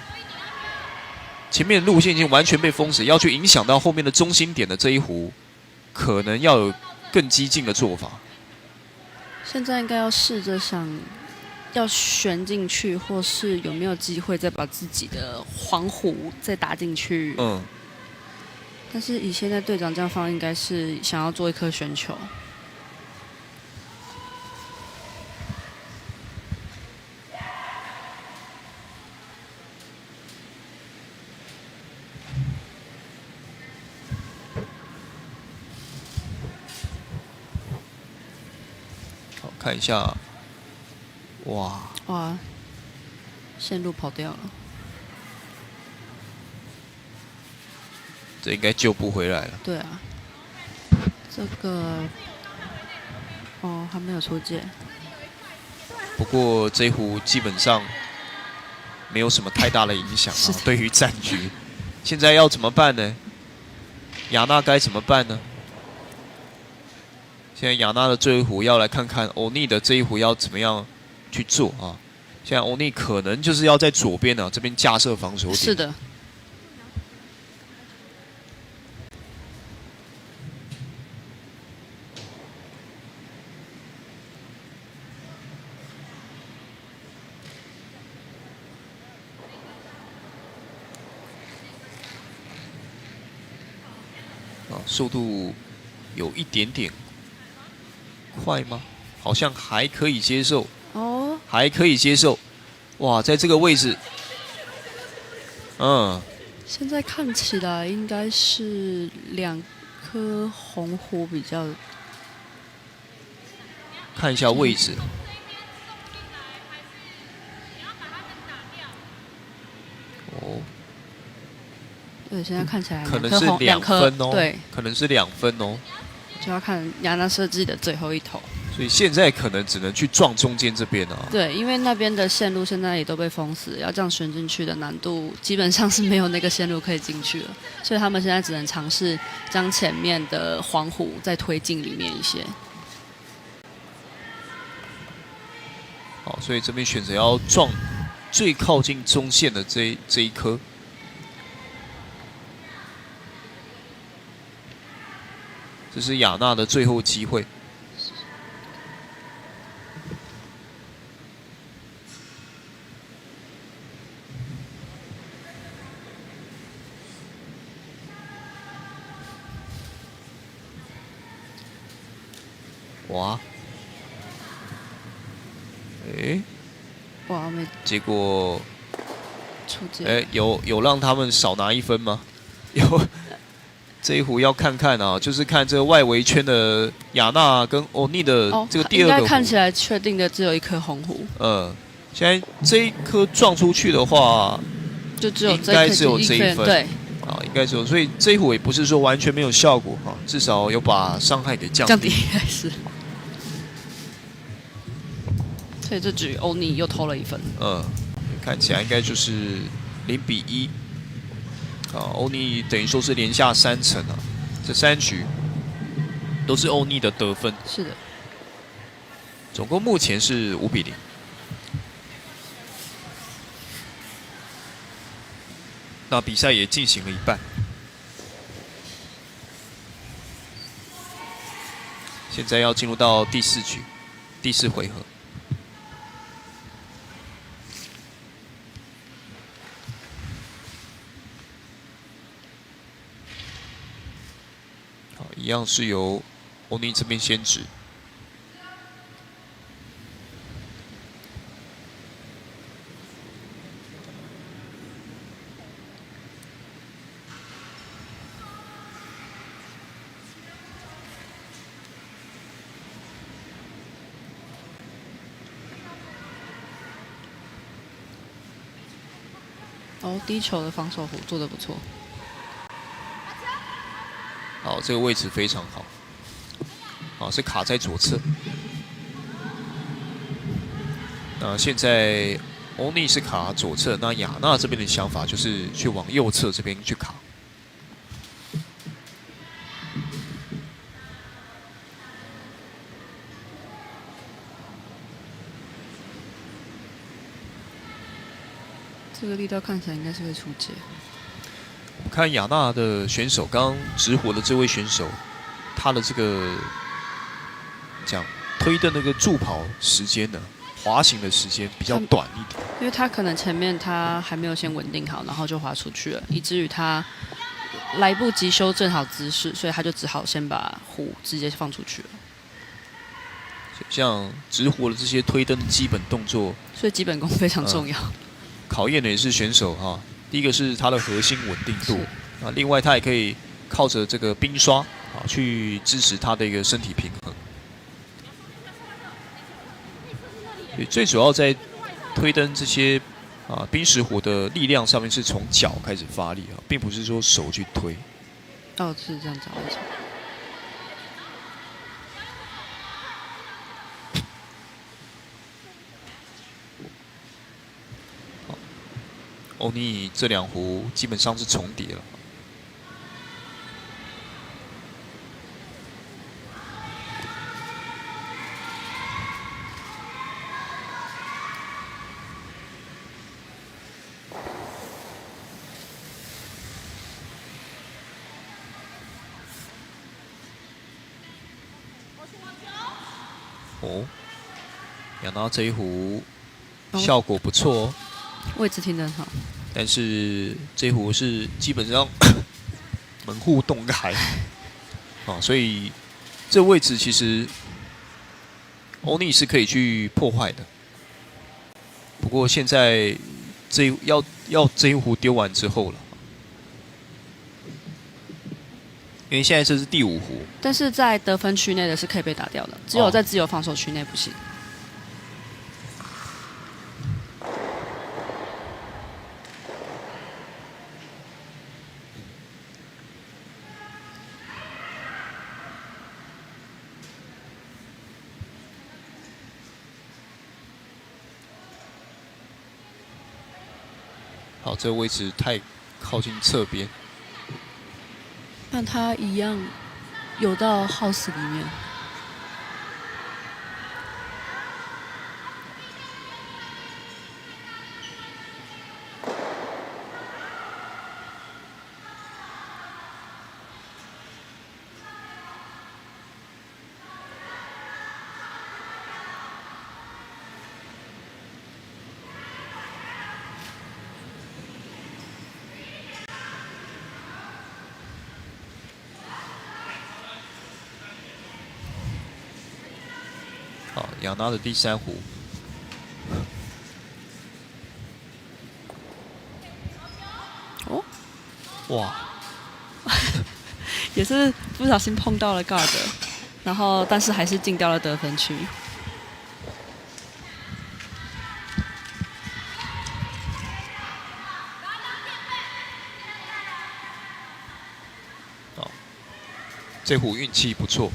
前面的路线已经完全被封死，要去影响到后面的中心点的这一壶，可能要有更激进的做法。现在应该要试着想要旋进去，或是有没有机会再把自己的黄壶再打进去。嗯。但是以现在队长这样放，应该是想要做一颗旋球。 看一下，哇，线路跑掉了，这应该救不回来了。对啊，这个还没有出界。不过这一壶基本上没有什么太大的影响啊，对于战局。现在要怎么办呢？雅娜该怎么办呢？ 现在雅娜的这一壶要来看看欧尼的这一壶要怎么样去做啊？现在欧尼可能就是要在左边啊，这边架设防守点。是的。速度有一点点。 快吗？好像还可以接受哦，还可以接受。哇，在这个位置，现在看起来应该是2颗红壶比较。看一下位置。哦。对，现在看起来可能是2分哦，对，可能是2分哦。 就要看雅娜设计的最后一头，所以现在可能只能去撞中间这边啊。对，因为那边的线路现在也都被封死，要这样旋进去的难度基本上是没有那个线路可以进去了，所以他们现在只能尝试将前面的黄壶再推进里面一些。好，所以这边选择要撞最靠近中线的这一颗。 这是雅娜的最后机会。哇！哎，哇，没。结果出界。哎，有让他们少拿1分吗？有。 这一壶要看看啊，就是看这个外围圈的雅娜跟欧尼的这个第2个壶。应该看起来确定的只有1颗红壶。现在这一颗撞出去的话，就只有应该只有这一分。对。啊，应该只有，所以这一壶也不是说完全没有效果啊，至少有把伤害给降低。降低还是。所以这局欧尼又偷了1分。看起来应该就是0比1。 欧尼等于说是连下3城啊，这3局都是欧尼的得分。是的，总共目前是5比0。那比赛也进行了一半。现在要进入到第4局，第4回合。好，一样是由欧尼这边先指。哦，低球的防守弧做得不错。好，这个位置非常好。好，是卡在左侧。那现在欧尼是卡左侧，那亚娜这边的想法就是去往右侧这边去卡。这个力道看起来应该是会出界。我看亚娜的选手，刚刚直火的这位选手，他的这个讲推的那个助跑时间呢，滑行的时间比较短一点。因为他可能前面他还没有先稳定好，然后就滑出去了，以至于他来不及修正好姿势，所以他就只好先把弧直接放出去了。像直火的这些推灯的基本动作，所以基本功非常重要。考验的也是选手哈。第一个是他的核心稳定度啊，另外他也可以靠着这个冰刷啊去支持他的一个身体平衡。所以最主要在推灯这些啊冰石火的力量上面是从脚开始发力啊，并不是说手去推。哦，是这样子，没错。欧尼这2弧基本上是重叠了。哦，亚娜这一弧效果不错哦。位置听得很好，但是这壶是基本上门户洞开啊，所以这位置其实欧尼是可以去破坏的。不过现在要这一壶丢完之后了，因为现在这是第5壶，但是在得分区内的是可以被打掉的，只有在自由防守区内不行。好，这个位置太靠近侧边，但他一样有到 house 里面。好，亚娜的第3壶。哦，哇，也是不小心碰到了 guard， 然后但是还是进掉了得分区。哦，这壶运气不错。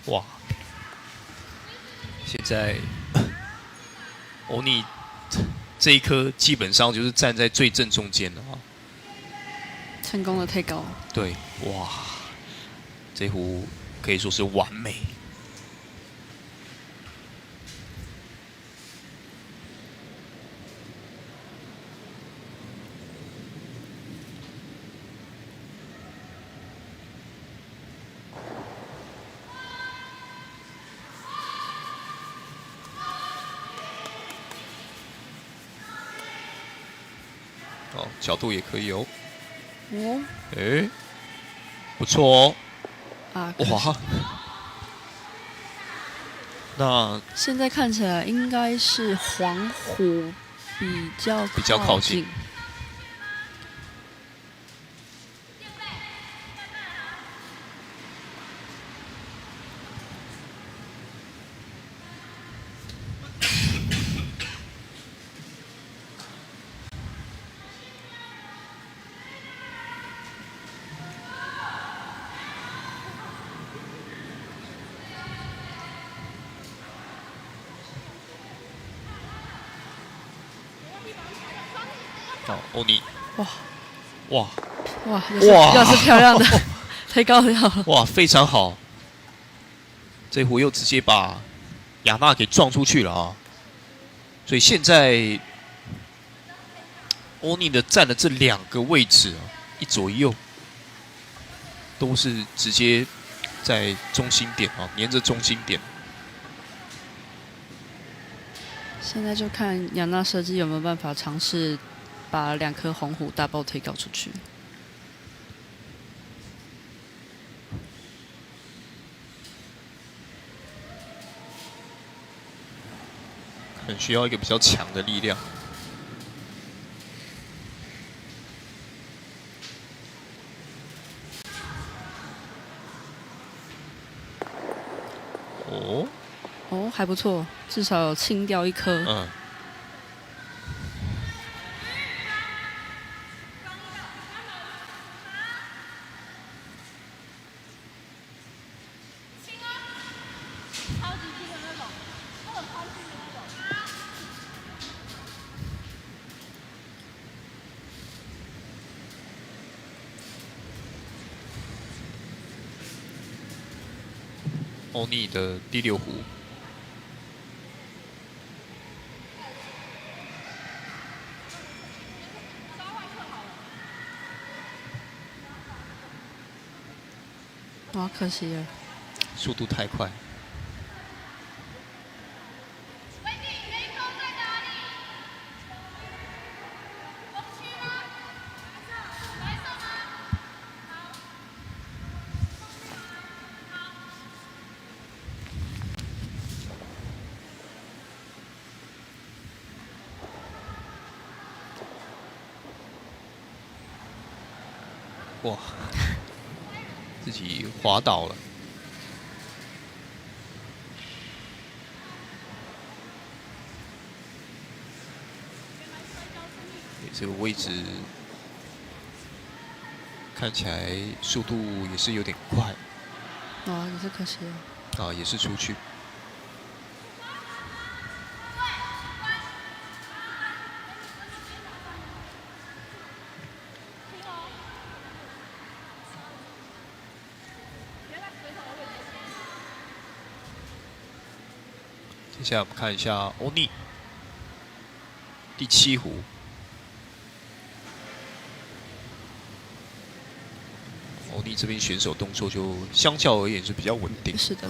哇！现在欧尼这一颗基本上就是站在最正中间的啊。成功的太高。对，哇，这壶可以说是完美。哦，角度也可以哦。哦，哎，不错哦。啊，哇，那现在看起来应该是黄虎比较靠近。好，欧尼，哇，哇，哇，又是漂亮的，太高了。哇，非常好，这壶又直接把雅娜给撞出去了啊！所以现在欧尼的站的这2个位置啊，一左一右，都是直接在中心点啊，沿着中心点。现在就看雅娜设计有没有办法尝试把2颗红虎大爆推高出去。可能需要一个比较强的力量。哦，哦，还不错，至少有清掉1颗。嗯。欧尼的第6壶，哇，可惜了，速度太快。哇，自己滑倒了。这个位置看起来速度也是有点快。哇，也是可惜了。啊，也是出去。接下来我们看一下欧尼第7壶。欧尼这边选手动作就相较而言是比较稳定。是的。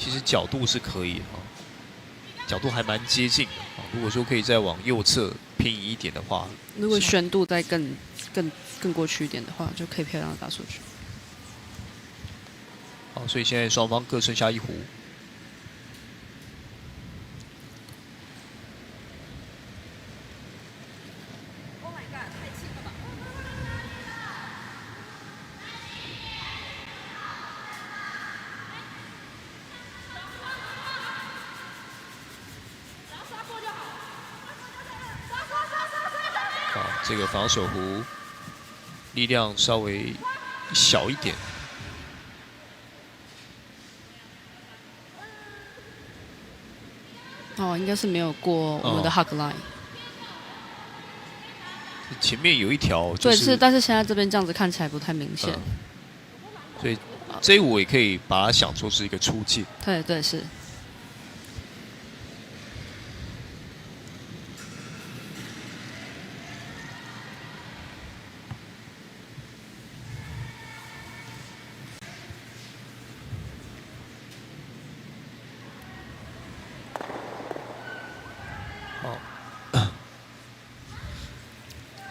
其实角度是可以的啊，角度还蛮接近的啊。如果说可以再往右侧偏移一点的话，如果悬度再更过去一点的话，就可以漂亮的打出去。好，所以现在双方各剩下1壶。这个防守壶力量稍微小一点。哦，应该是没有过我们的 hug line。前面有一条，对，是，但是现在这边这样子看起来不太明显。所以这一壶也可以把它想作是一个出界。对对是。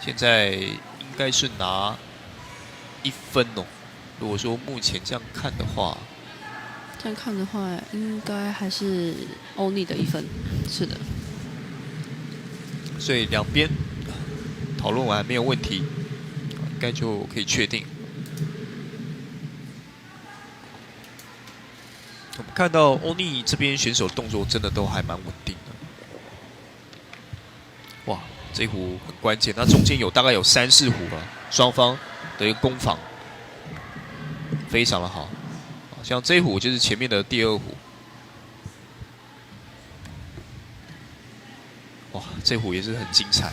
现在应该是拿1分哦。如果说目前这样看的话，应该还是欧尼的1分，是的。所以两边讨论完没有问题，应该就可以确定。我们看到欧尼这边选手动作真的都还蛮稳定的。哇！这壶很关键，那中间大概有3、4壶了，双方的一个攻防非常的好。像这壶就是前面的第2壶，哇，这壶也是很精彩。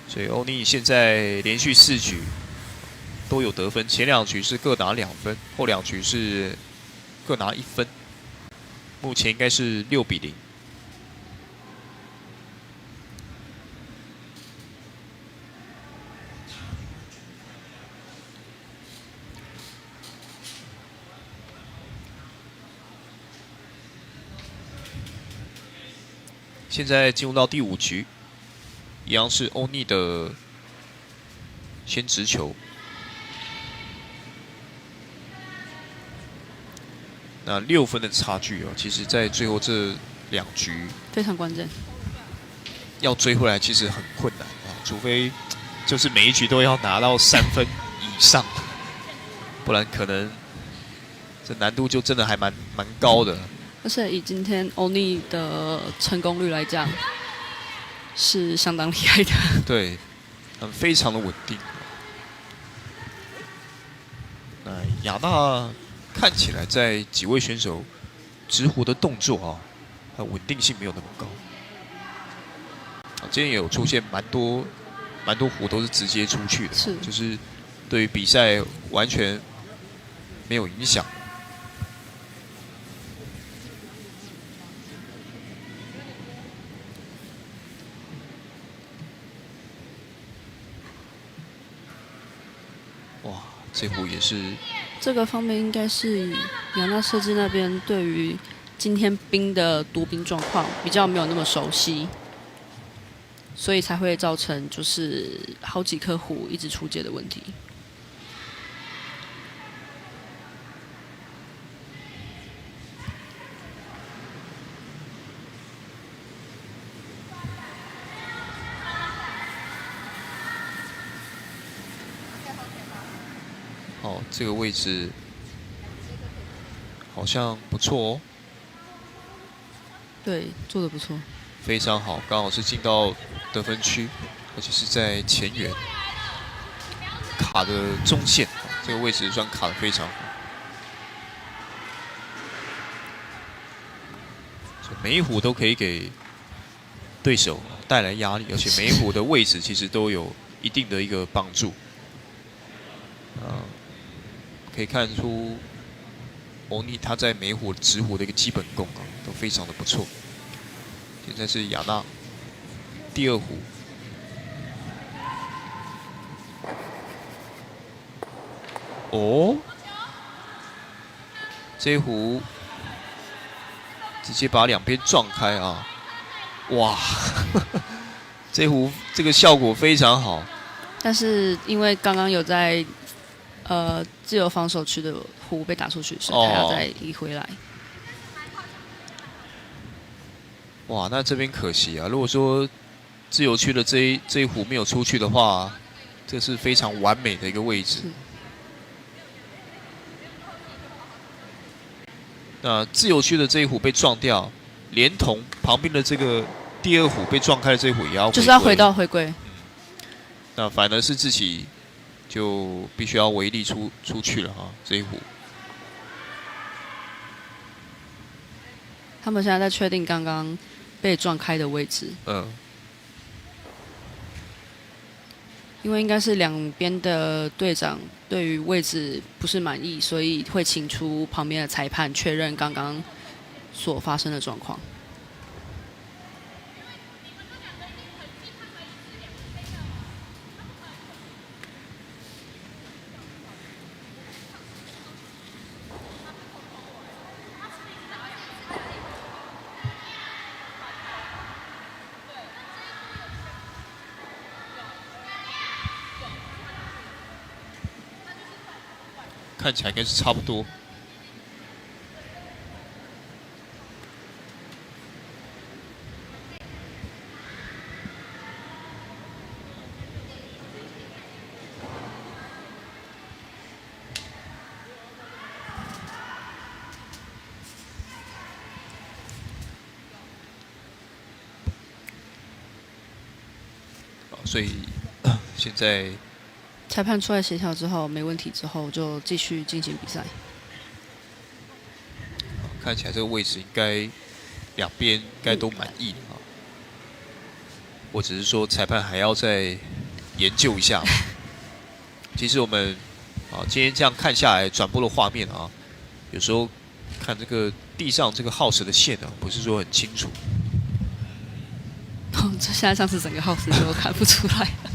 所以欧尼现在连续4局都有得分，前2局是各拿2分，后2局是各拿1分，目前应该是6比0。现在进入到第5局，一样是欧尼的先直球。那6分的差距其实在最后这2局非常关键，要追回来其实很困难啊，除非就是每一局都要拿到3分以上，不然可能这难度就真的还蛮高的。而且以今天欧尼的成功率来讲，是相当厉害的。对，非常的稳定。那雅娜看起来在几位选手直壶的动作它稳定性没有那么高。今天也有出现蛮多壶都是直接出去的，就是对于比赛完全没有影响。哇，这壶也是。这个方面应该是雅娜设计那边对于今天冰的多冰状况比较没有那么熟悉，所以才会造成就是好几颗壶一直出界的问题。哦，这个位置好像不错哦。对，做得不错，非常好，刚好是进到得分区，而且是在前缘，卡的中线，这个位置算卡的非常好。每一壶都可以给对手带来压力，而且每一壶的位置其实都有一定的一个帮助。可以看出欧尼他在每一壶直壶的一个基本功都非常的不错。现在是雅娜第2壶，这一壶直接把两边撞开啊！哇，这壶这个效果非常好。但是因为刚刚有在自由防守区的壶被打出去，所以还要再移回来。哇，那这边可惜啊！如果说自由区的这一壶没有出去的话，这是非常完美的一个位置。那自由区的这一壶被撞掉，连同旁边的这个第二壶被撞开的这一壶也要就是要回归。那反而是自己就必须要违例出去了哈，这一壶。他们现在在确定刚刚被撞开的位置。因为应该是两边的队长对于位置不是满意，所以会请出旁边的裁判确认刚刚所发生的状况。看起来应该是差不多。所以现在裁判出来协调之后没问题之后，就继续进行比赛。看起来这个位置应该两边应该都满意啊。我只是说裁判还要再研究一下。其实我们今天这样看下来转播的画面啊，有时候看这个地上这个耗时的线啊，不是说很清楚。这现在像是整个耗时都看不出来了。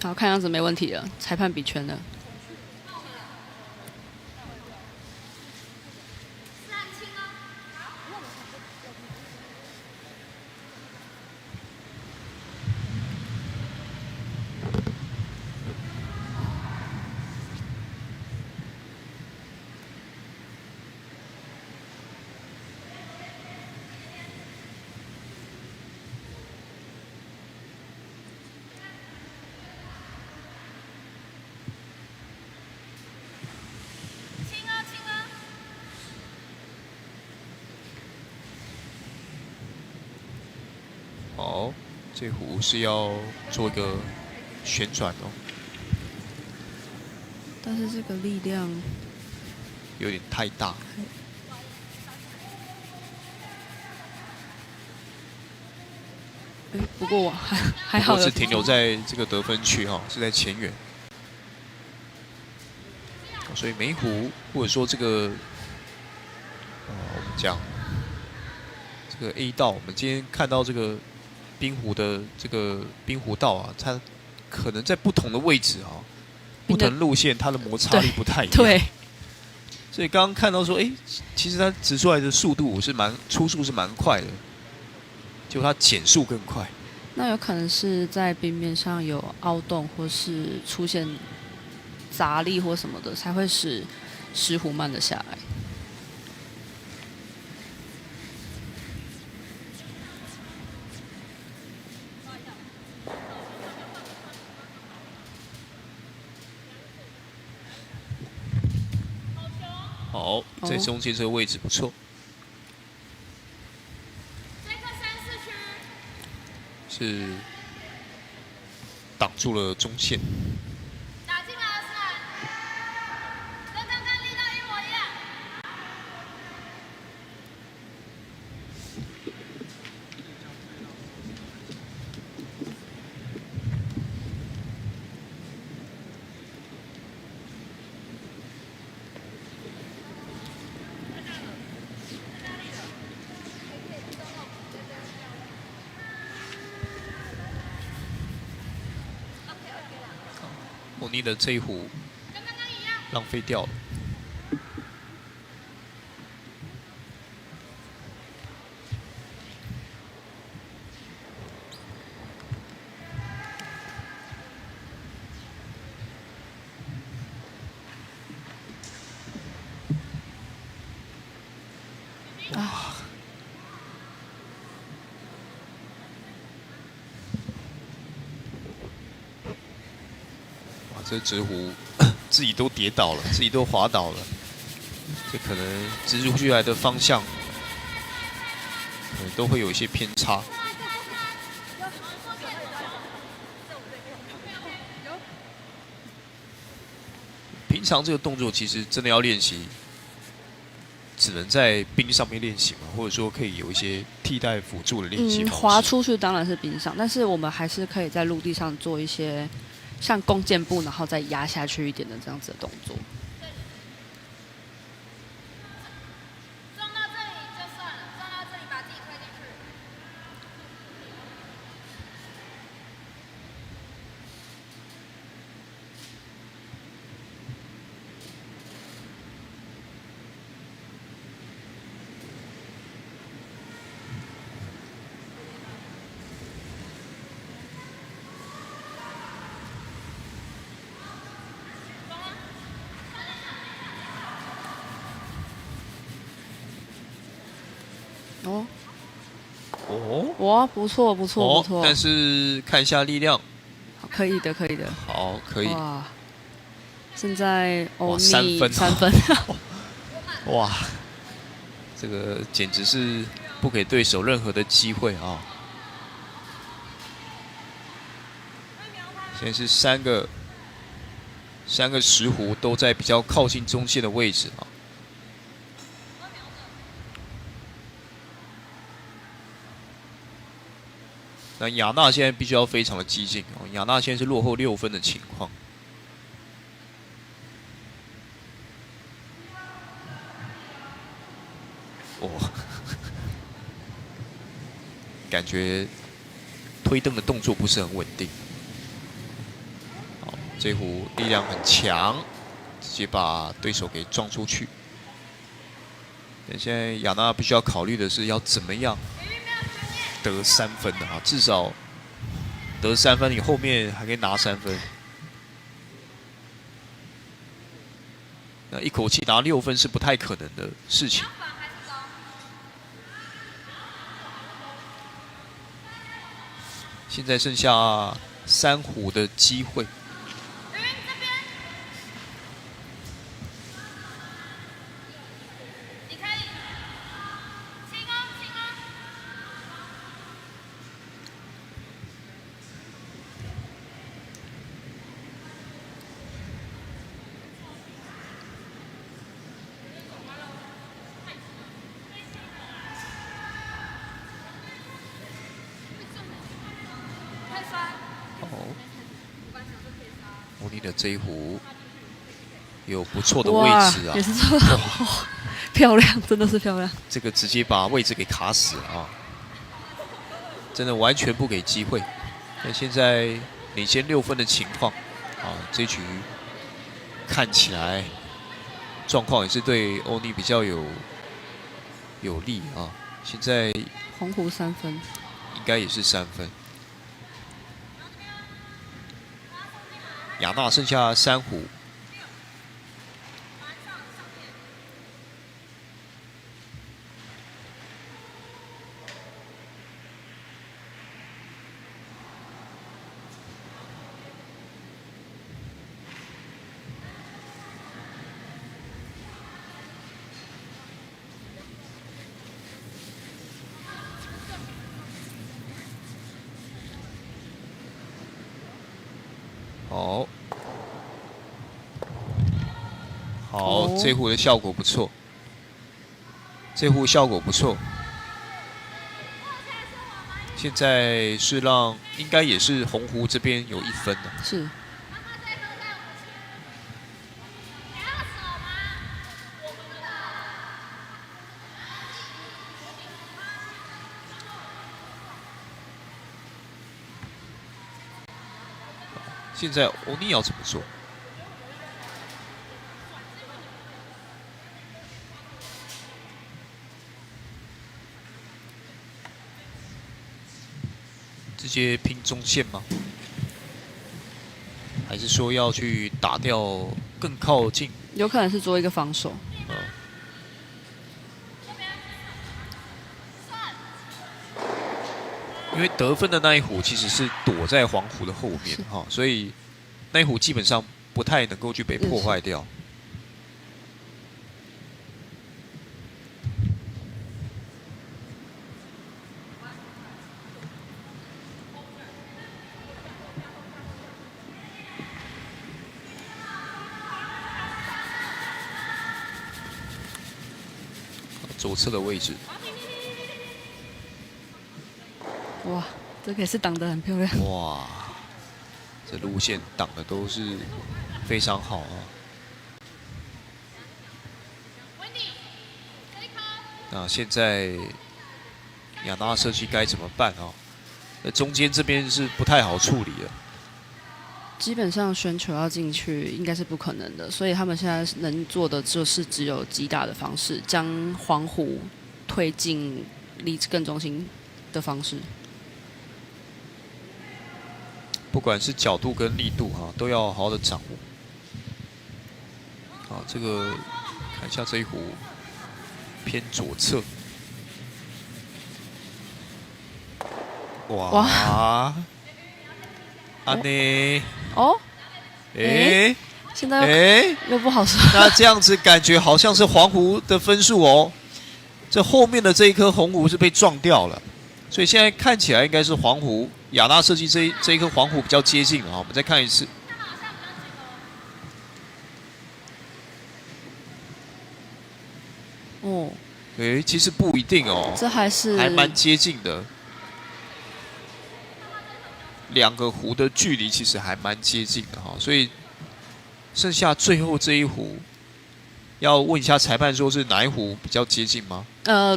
好，看样子没问题了，裁判比圈了。好，这壶是要做一个旋转哦，但是这个力量有点太大。不过我还好，是停留在这个得分区哈，是在前缘，所以每一壶或者说这个我们讲这个 A 道，我们今天看到这个冰壶的这个冰壶道啊，它可能在不同的位置啊，不同路线它的摩擦力不太一样。对。所以刚刚看到说，其实它直出来的速度初速是蛮快的，结果它减速更快。那有可能是在冰面上有凹洞，或是出现杂力或什么的，才会使石壶慢了下来。好，在中间这个位置不错。是挡住了中线。打进来是，跟刚刚力道一模一样。欧尼的这一壶浪费掉了。这直壶自己都跌倒了，自己都滑倒了，这可能直出去来的方向，可能都会有一些偏差。平常这个动作其实真的要练习，只能在冰上面练习嘛，或者说可以有一些替代辅助的练习方式。滑出去当然是冰上，但是我们还是可以在陆地上做一些。像弓箭步，然后再压下去一点的这样子的动作。撞到这里就算了，撞到这里把自己推进去。哇，不错不错不错。但是看一下力量，可以的可以的。好，可以。哇，现在欧尼3分。哇，这个简直是不给对手任何的机会啊！现在是三个石壶都在比较靠近中线的位置啊。那雅娜现在必须要非常的激进哦，雅娜现在是落后6分的情况。哦，感觉推蹬的动作不是很稳定。好，这壶力量很强，直接把对手给撞出去。那现在雅娜必须要考虑的是要怎么样得3分的啊，至少得3分，你后面还可以拿3分。那一口气拿6分是不太可能的事情。现在剩下3壶的机会。欧尼的这一壶有不错的位置啊，也是做得好漂亮，真的是漂亮。这个直接把位置给卡死了啊，真的完全不给机会。那现在领先6分的情况啊，这局看起来状况也是对欧尼比较有利啊。现在红壶3分，应该也是3分。雅娜剩下3壶。好，这壶的效果不错，这壶效果不错。现在是让应该也是红壶这边有1分的。是。现在欧尼要怎么做？直接拼中线吗？还是说要去打掉更靠近？有可能是做一个防守。因为得分的那一壶其实是躲在黄壶的后面哈，所以那一壶基本上不太能够去被破坏掉。左侧的位置。哇，这个也是挡得很漂亮。哇，这路线挡的都是非常好啊。那现在亚纳设计该怎么办啊？那中间这边是不太好处理的。基本上旋球要进去应该是不可能的，所以他们现在能做的就是只有击打的方式，将黄虎推进离更中心的方式。不管是角度跟力度哈，都要好好的掌握。好，这个看一下这一壶偏左侧。哇！安内哦，哎，现在又不好说。那这样子感觉好像是黄壶的分数哦。这后面的这一颗红壶是被撞掉了，所以现在看起来应该是黄壶亚纳设计这一颗黄壶比较接近了。我们再看一次。哦，哎，其实不一定哦，这还蛮接近的。两个壶的距离其实还蛮接近的哈，所以剩下最后这一壶，要问一下裁判说是哪一壶比较接近吗？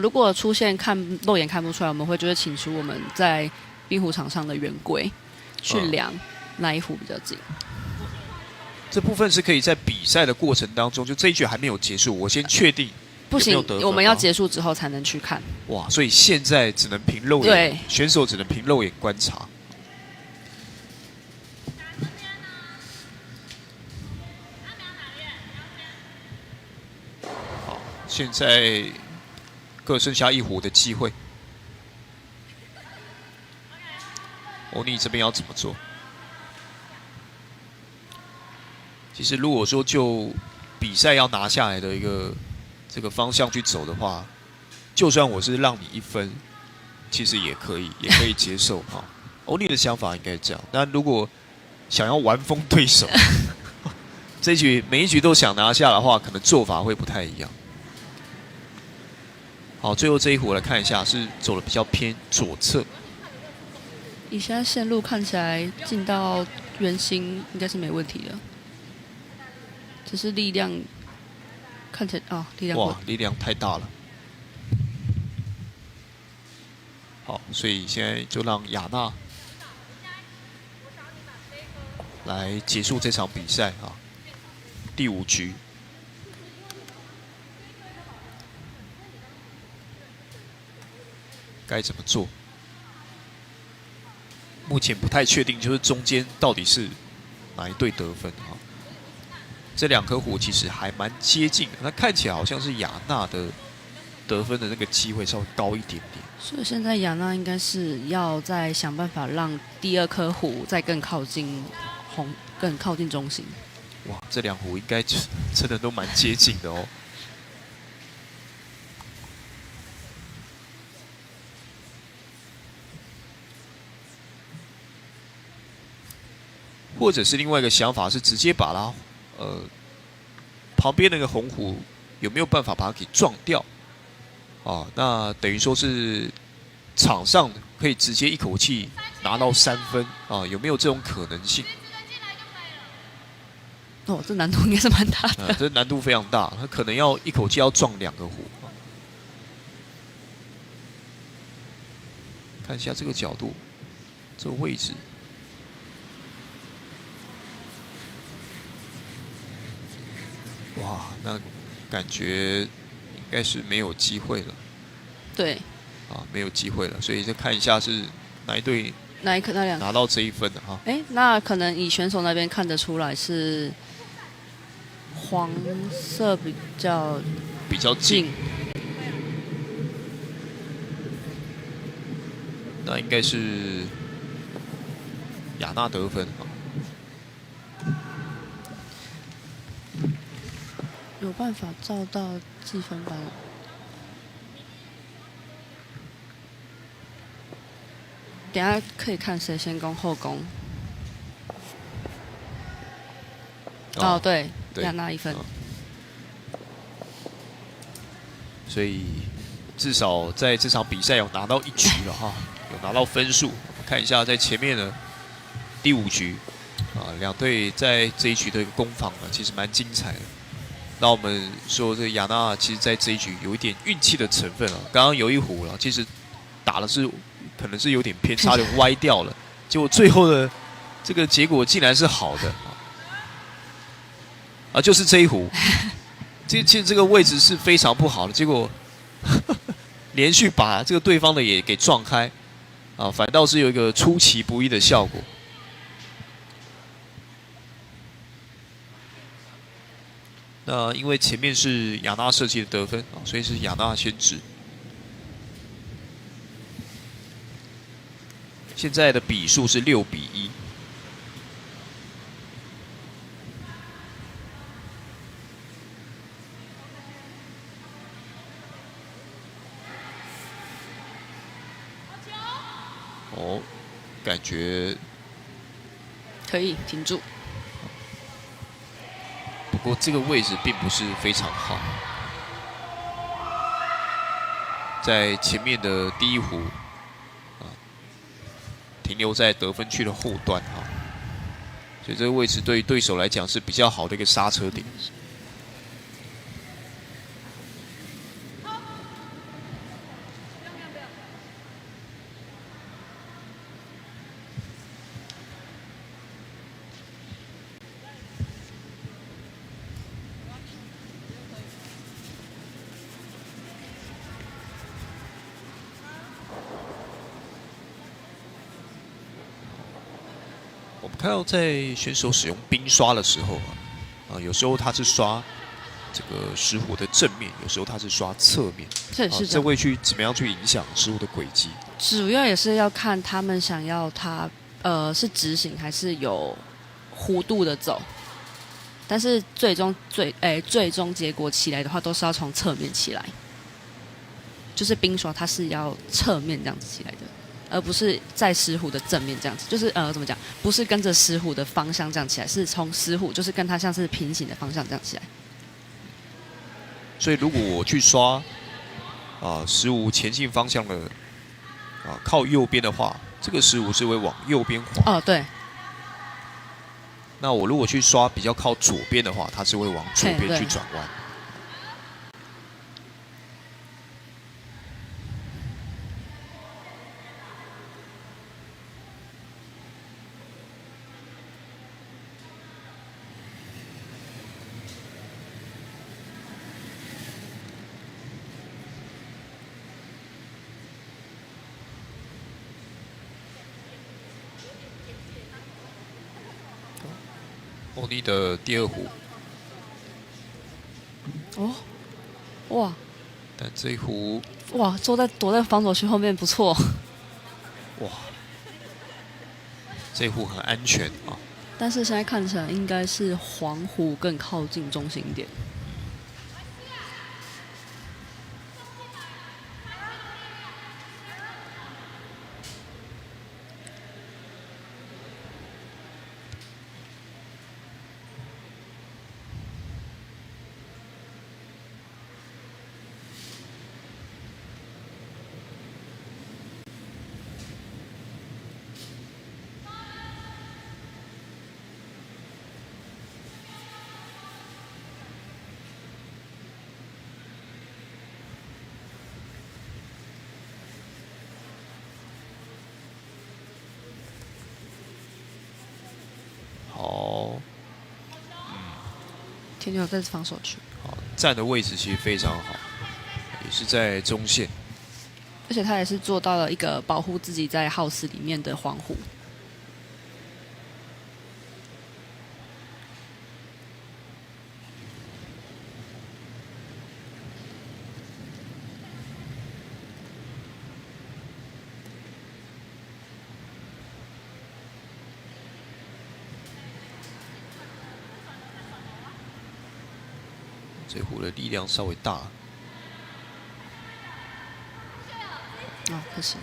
如果出现肉眼看不出来，我们会就是请出我们在冰壶场上的圆规去量哪一壶比较近。这部分是可以在比赛的过程当中，就这一局还没有结束，我先确定。不行，我们要结束之后才能去看。哇，所以现在只能凭肉眼，对，选手只能凭肉眼观察。好，现在各剩下一壶的机会。欧尼这边要怎么做？其实如果说就比赛要拿下来的一个这个方向去走的话，就算我是让你1分，其实也可以接受哈。欧尼的想法应该这样，但如果想要玩疯对手，这一局每一局都想拿下的话，可能做法会不太一样。好，最后这一壶来看一下，是走的比较偏左侧。以现在线路看起来进到圆心应该是没问题的，只是力量看起来力量哇，力量太大了。好，所以现在就让亚娜来结束这场比赛啊，第5局。该怎么做？目前不太确定，就是中间到底是哪一队得分啊？这2颗壶其实还蛮接近的，那看起来好像是亚娜的得分的那个机会稍微高一点点。所以现在亚娜应该是要再想办法让第2颗壶再更靠近更靠近中心。哇，这2壶应该真的都蛮接近的哦。或者是另外一个想法是直接把它，旁边那个红壶有没有办法把它给撞掉？啊，那等于说是场上可以直接一口气拿到3分啊，有没有这种可能性？哦，这难度应该是蛮大的。这难度非常大，他可能要一口气要撞2个壶。看一下这个角度，这个位置。哇，那感觉应该是没有机会了。对，啊，没有机会了，所以再看一下是哪一队那两拿到这一分的哈。哎，那可能以选手那边看得出来是黄色比较近。那应该是亚娜得分啊。有办法照到计分板？等下可以看谁先攻后攻。哦，对，亚娜1分。所以至少在这场比赛有拿到1局了哈，有拿到分数。我们看一下在前面的第5局啊，两队在这一局的一个攻防呢，其实蛮精彩的。那我们说这个亚娜其实在这一局有一点运气的成分啊，刚刚有一壶了，其实打的是可能是有点偏差，点歪掉了，结果最后的这个结果竟然是好的啊，就是这一壶，其实这个位置是非常不好的，结果连续把这个对方的也给撞开啊，反倒是有一个出其不意的效果。那因为前面是亚娜设计的得分啊，所以是亚娜先指。现在的比数是6比1。哦，感觉可以停住。不过这个位置并不是非常好，在前面的第一壶啊，停留在得分区的后段哈，所以这个位置对于对手来讲是比较好的一个刹车点。我们看到在选手使用冰刷的时候有时候他是刷这个石虎的正面，有时候他是刷侧面，这会去怎么样去影响石虎的轨迹？主要也是要看他们想要他是直行还是有弧度的走，但是最终结果起来的话，都是要从侧面起来，就是冰刷它是要侧面这样子起来的。而不是在石虎的正面这样子，就是怎么讲？不是跟着石虎的方向这样起来，是从石虎就是跟它像是平行的方向这样起来。所以如果我去刷石虎前进方向的靠右边的话，这个石虎是会往右边滑。哦，对。那我如果去刷比较靠左边的话，它是会往左边去转弯。欧尼的第2壶，哦，哇！但这一壶，哇，躲在防守区后面不错。哇，这一壶很安全啊。但是现在看起来应该是黄虎更靠近中心一点。停留在防守区。好，站的位置其实非常好，也是在中线，而且他也是做到了一个保护自己在 house 里面的黄虎。这壶的力量稍微大。哦，可惜。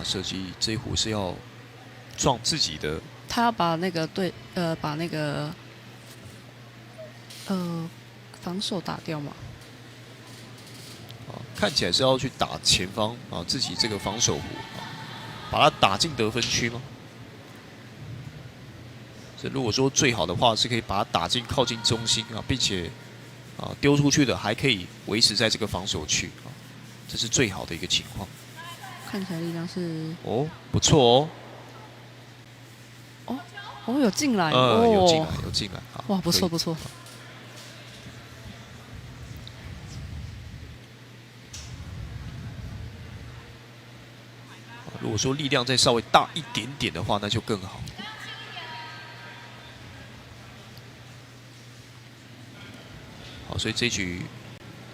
设计这一壶是要撞自己的，他要把那个把那个防守打掉嘛。看起来是要去打前方啊，自己这个防守壶啊，把它打进得分区吗？这如果说最好的话，是可以把它打进靠近中心啊，并且啊丢出去的还可以维持在这个防守区啊，这是最好的一个情况。看起来力量是不错有进来，有进来啊，哇，不错不错。如果说力量再稍微大一点点的话，那就更好。好，所以这局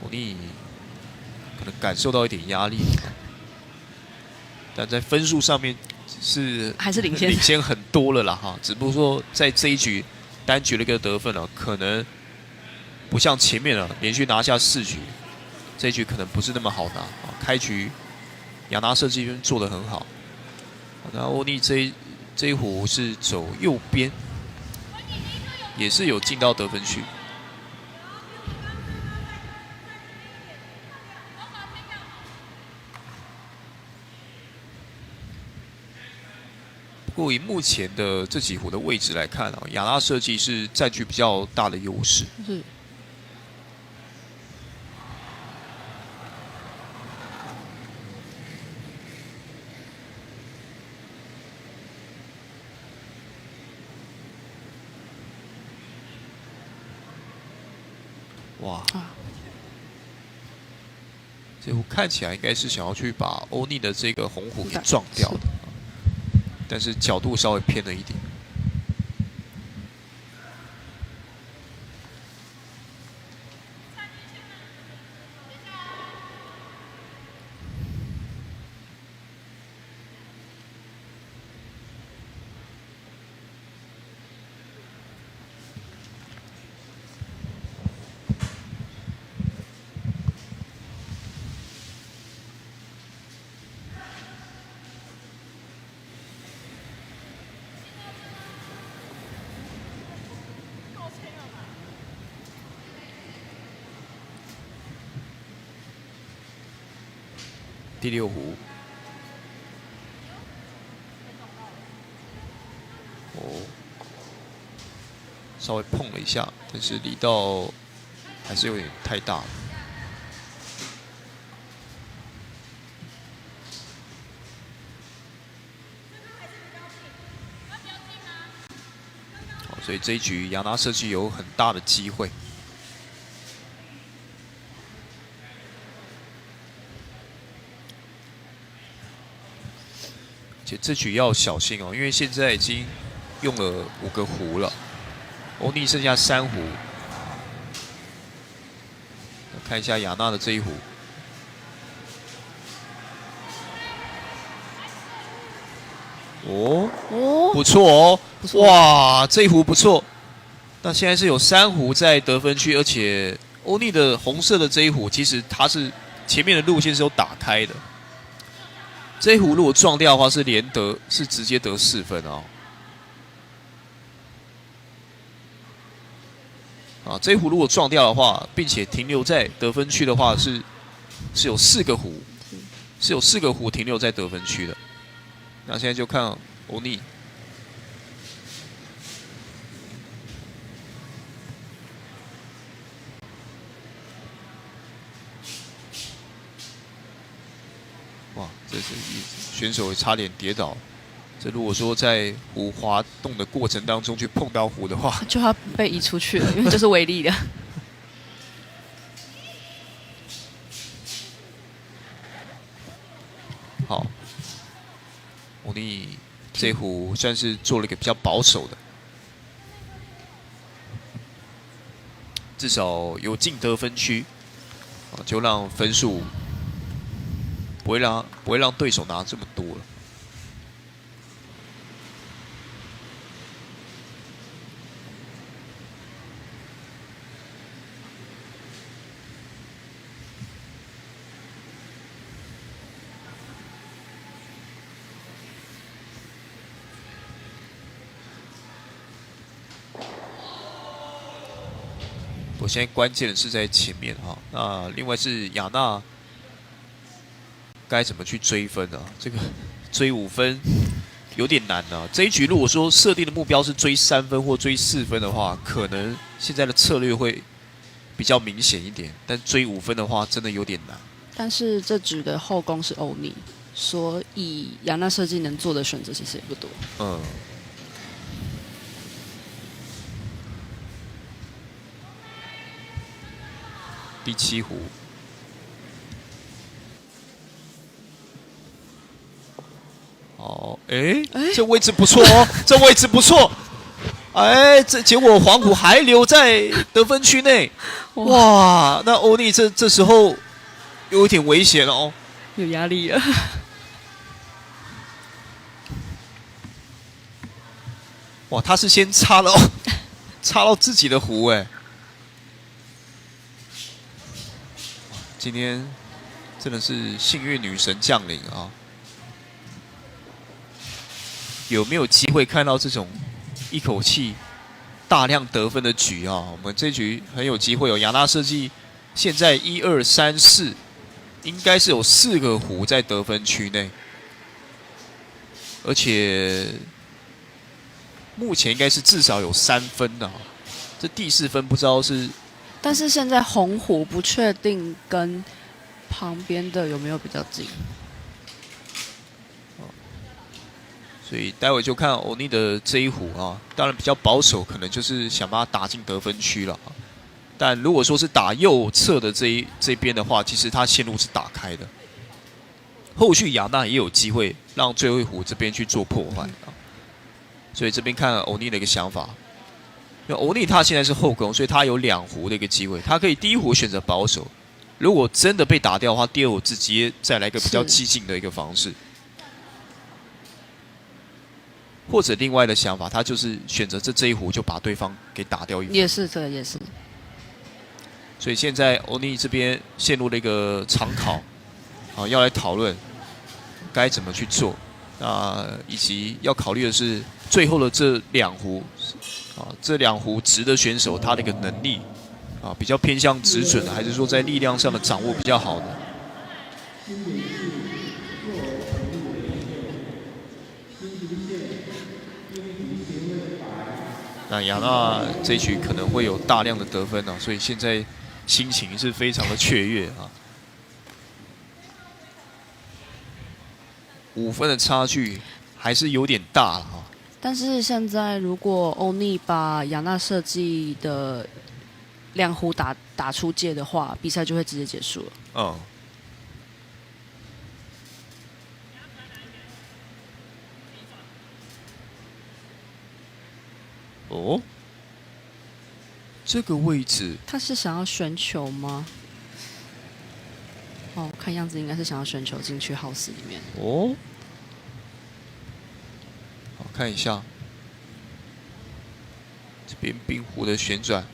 欧尼可能感受到一点压力，但在分数上面还是领先很多了啦哈。只不过说在这一局单局的一个得分可能不像前面连续拿下4局，这一局可能不是那么好拿啊。开局亚拿设计做得很好，那欧尼这一壶是走右边，也是有进到得分区。不过以目前的这几壶的位置来看亚拿设计是占据比较大的优势。是。哇！这壶看起来应该是想要去把欧尼的这个红壶给撞掉的，但是角度稍微偏了一点。第6壶，稍微碰了一下，但是力道还是有点太大了。好，所以这一局亚拿设计有很大的机会。这局要小心因为现在已经用了5个壶了，欧尼剩下3壶。看一下亚纳的这一壶，不错哇，这一壶不错。那现在是有3壶在得分区，而且欧尼的红色的这一壶，其实它是前面的路线是有打开的。这一壶如果撞掉的话，是直接得4分这一壶如果撞掉的话，并且停留在得分区的话，是有4个壶，是有4个壶停留在得分区的。那现在就看欧尼。哇，这是选手差点跌倒。这如果说在湖滑动的过程当中去碰到湖的话，就要被移出去了，因为这是违例的。好，欧尼这壶算是做了一个比较保守的，至少有进得分区，就让分数不会让对手拿这么多了。我现在关键的是在前面哈，那另外是亚娜该怎么去追分啊？这个追5分有点难啊。这一局如果说设定的目标是追3分或追4分的话，可能现在的策略会比较明显一点，但追5分的话真的有点难。但是这局的后攻是欧尼，所以亚娜设计能做的选择其实也不多。嗯。第7壶，哦，这位置不错哦，这位置不错，这结果黄虎还留在得分区内，哇，那欧尼这时候有一点危险哦，有压力了。哇，他是先插到自己的壶今天真的是幸运女神降临啊！有没有机会看到这种一口气大量得分的局啊？我们这局很有机会哦。亚娜设计现在1、2、3、4，应该是有4个壶在得分区内，而且目前应该是至少有3分啊。这第4分不知道是。但是现在红虎不确定跟旁边的有没有比较近，所以待会就看欧尼的这一壶啊，当然比较保守，可能就是想把它打进得分区了。但如果说是打右侧的这边的话，其实它线路是打开的，后续亚娜也有机会让最后一壶这边去做破坏啊。所以这边看欧尼的一个想法。因为欧尼他现在是后攻，所以他有2壶的一个机会，他可以第1壶选择保守，如果真的被打掉的话，第2壶直接再来一个比较激进的一个方式，或者另外的想法，他就是选择这一壶就把对方给打掉一壶。也是这也是。所以现在欧尼这边陷入了一个长考，要来讨论该怎么去做，以及要考虑的是最后的这2壶。这2壶直的选手，他的一个能力比较偏向直准的，还是说在力量上的掌握比较好的？那亚娜这一局可能会有大量的得分所以现在心情是非常的雀跃5分的差距还是有点大了但是现在如果欧尼把亚娜设计的2壶打出界的话，比赛就会直接结束了。这个位置他是想要旋球吗？看样子应该是想要旋球进去 house 里面。好，看一下这边冰壶的旋转，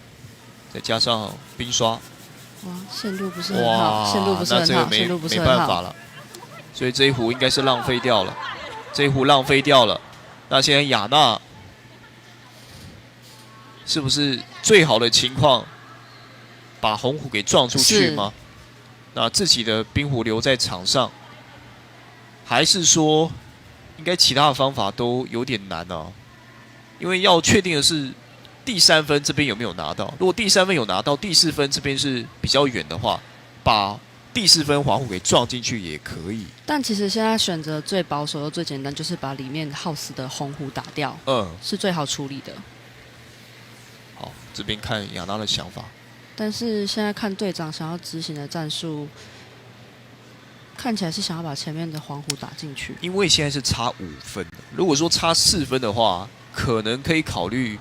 再加上冰刷，哇，线路不是很好，线路不是很好，线路不是很好，没办法了。所以这一壶应该是浪费掉了，这一壶浪费掉了。那现在亚娜是不是最好的情况把红壶给撞出去吗？那自己的冰壶留在场上，还是说应该其他的方法都有点难因为要确定的是第3分这边有没有拿到。如果第3分有拿到，第4分这边是比较远的话，把第4分黄虎给撞进去也可以。但其实现在选择最保守又最简单，就是把里面耗死的红虎打掉，是最好处理的。好，这边看亚当的想法。但是现在看队长想要执行的战术，看起来是想要把前面的黄虎打进去。因为现在是差5分，如果说差4分的话，可能可以考虑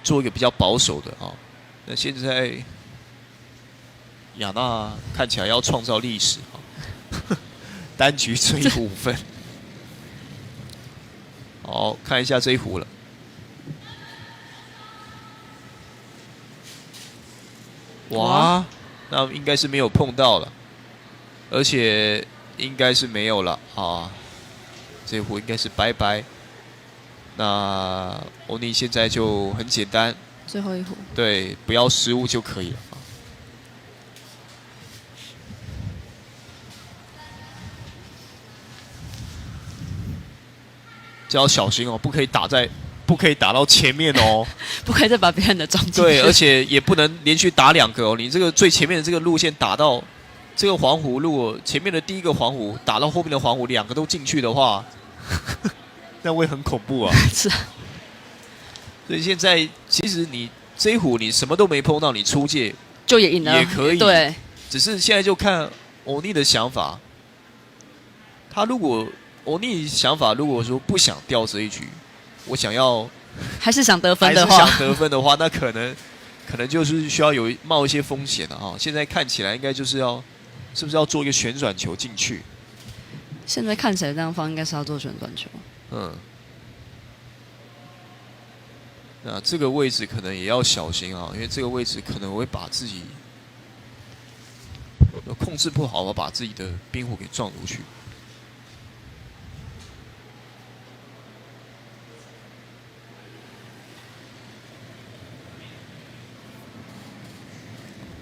做一个比较保守的啊。那现在亚娜看起来要创造历史啊，单局追5分。好，看一下这一壶了。哇，那应该是没有碰到了，而且应该是没有了啊，这壶应该是拜拜。那欧尼现在就很简单，最后一壶，对，不要失误就可以了。这要小心哦，不可以打到前面哦，不可以再把别人的撞进去。对，而且也不能连续打2个哦。你这个最前面的这个路线打到这个黄虎，如果前面的第一个黄虎打到后面的黄虎，2个都进去的话，那会很恐怖啊。是。所以现在其实你这一壶你什么都没碰到，你出界就也赢了，也可以。对，只是现在就看欧尼的想法。他如果欧尼想法如果说不想掉这一局，我想要还是想得分的话，还是想得分的话，那可能就是需要冒一些风险的啊。现在看起来应该就是是不是要做一个旋转球进去？现在看起来这样方应该是要做旋转球。那这个位置可能也要小心啊，因为这个位置可能会把自己控制不好，把自己的冰壶给撞出去。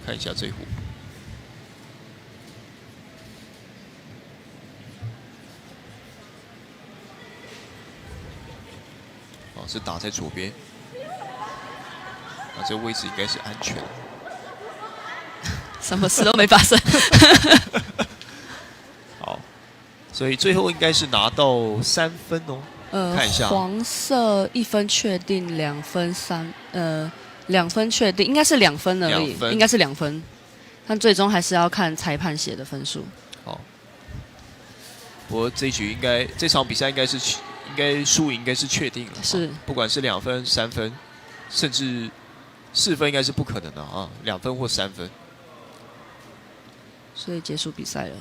看一下这壶，是打在左边。这个位置应该是安全，什么事都没发生。好，所以最后应该是拿到3分哦。看一下，黄色1分确定，2分2分确定，应该是2分而已，应该是2分。但最终还是要看裁判写的分数。好，不过这局这场比赛应该输赢应该是确定了，是，不管是2分、3分，甚至4分应该是不可能的啊，2分或3分。所以结束比赛了。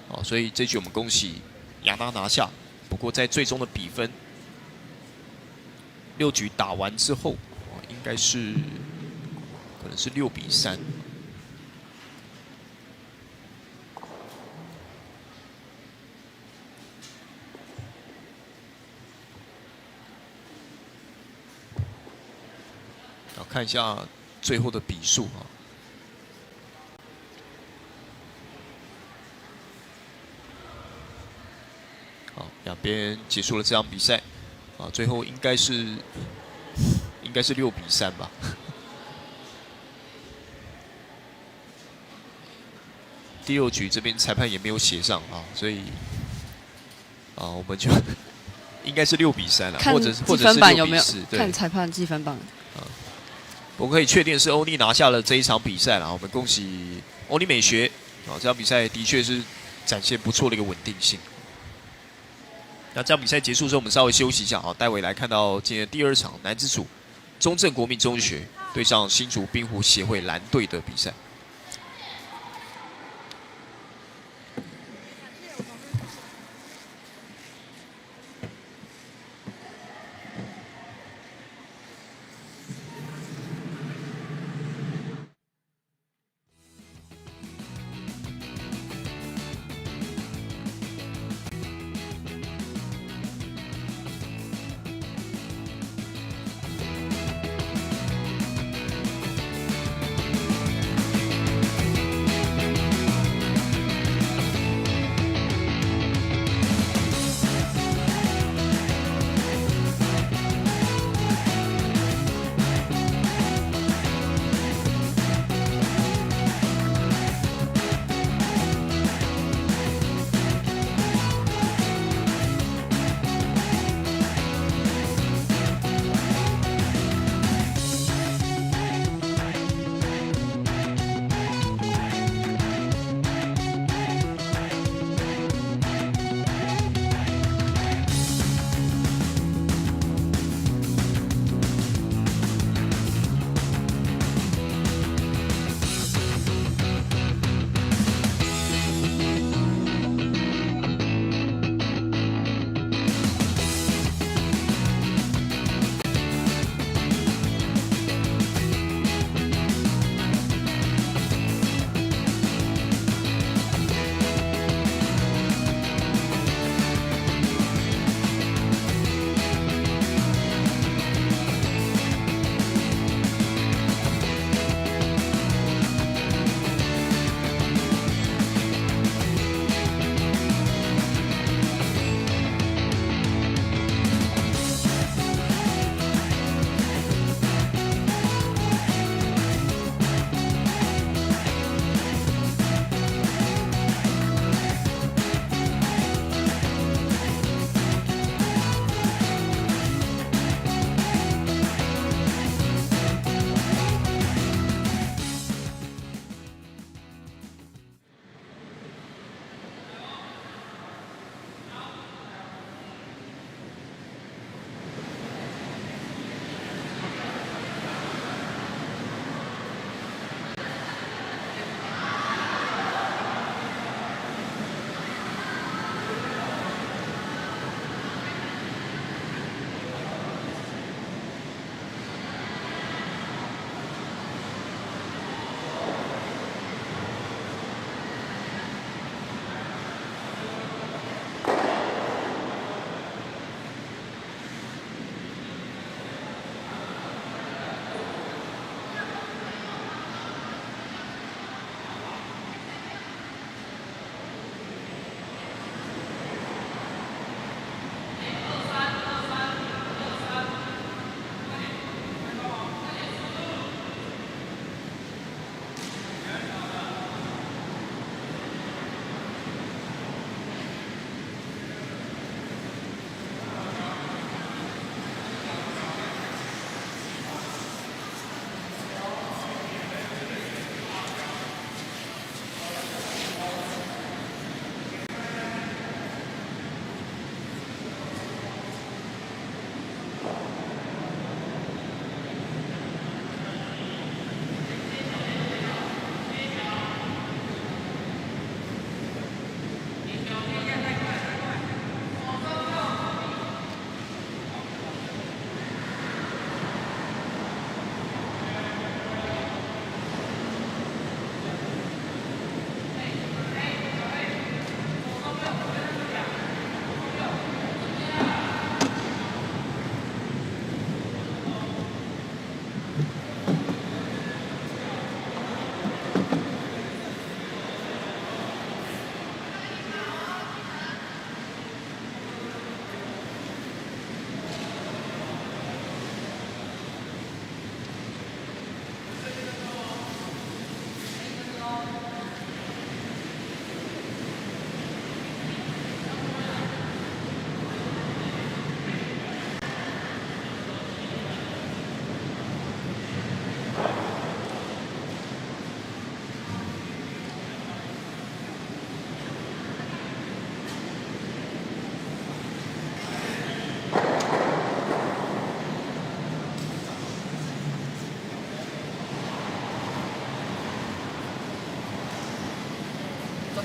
好，所以这局我们恭喜亚当拿下。不过在最终的比分，6局打完之后，应该是可能是6比3。看一下最后的比数啊。好，两边结束了这场比赛，啊，最后应该是6比3吧。第6局这边裁判也没有写上啊，所以啊，我们就应该是6比3了，或者是6比4。看裁判计分榜。我可以确定是欧尼拿下了这一场比赛了，我们恭喜欧尼美学啊！这场比赛的确是展现不错的一个稳定性。那这场比赛结束之后，我们稍微休息一下啊，待会来看到今天第2场男子组中正国民中学对上新竹冰湖协会蓝队的比赛。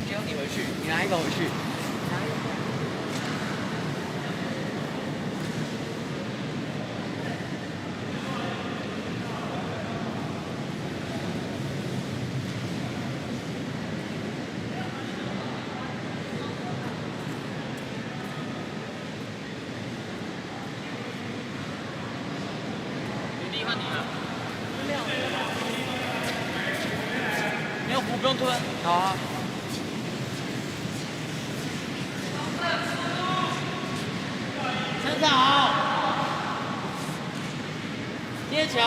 就你回去，你拿一个回去。换你了。没有壶不用吞。好啊。身上好。贴桥。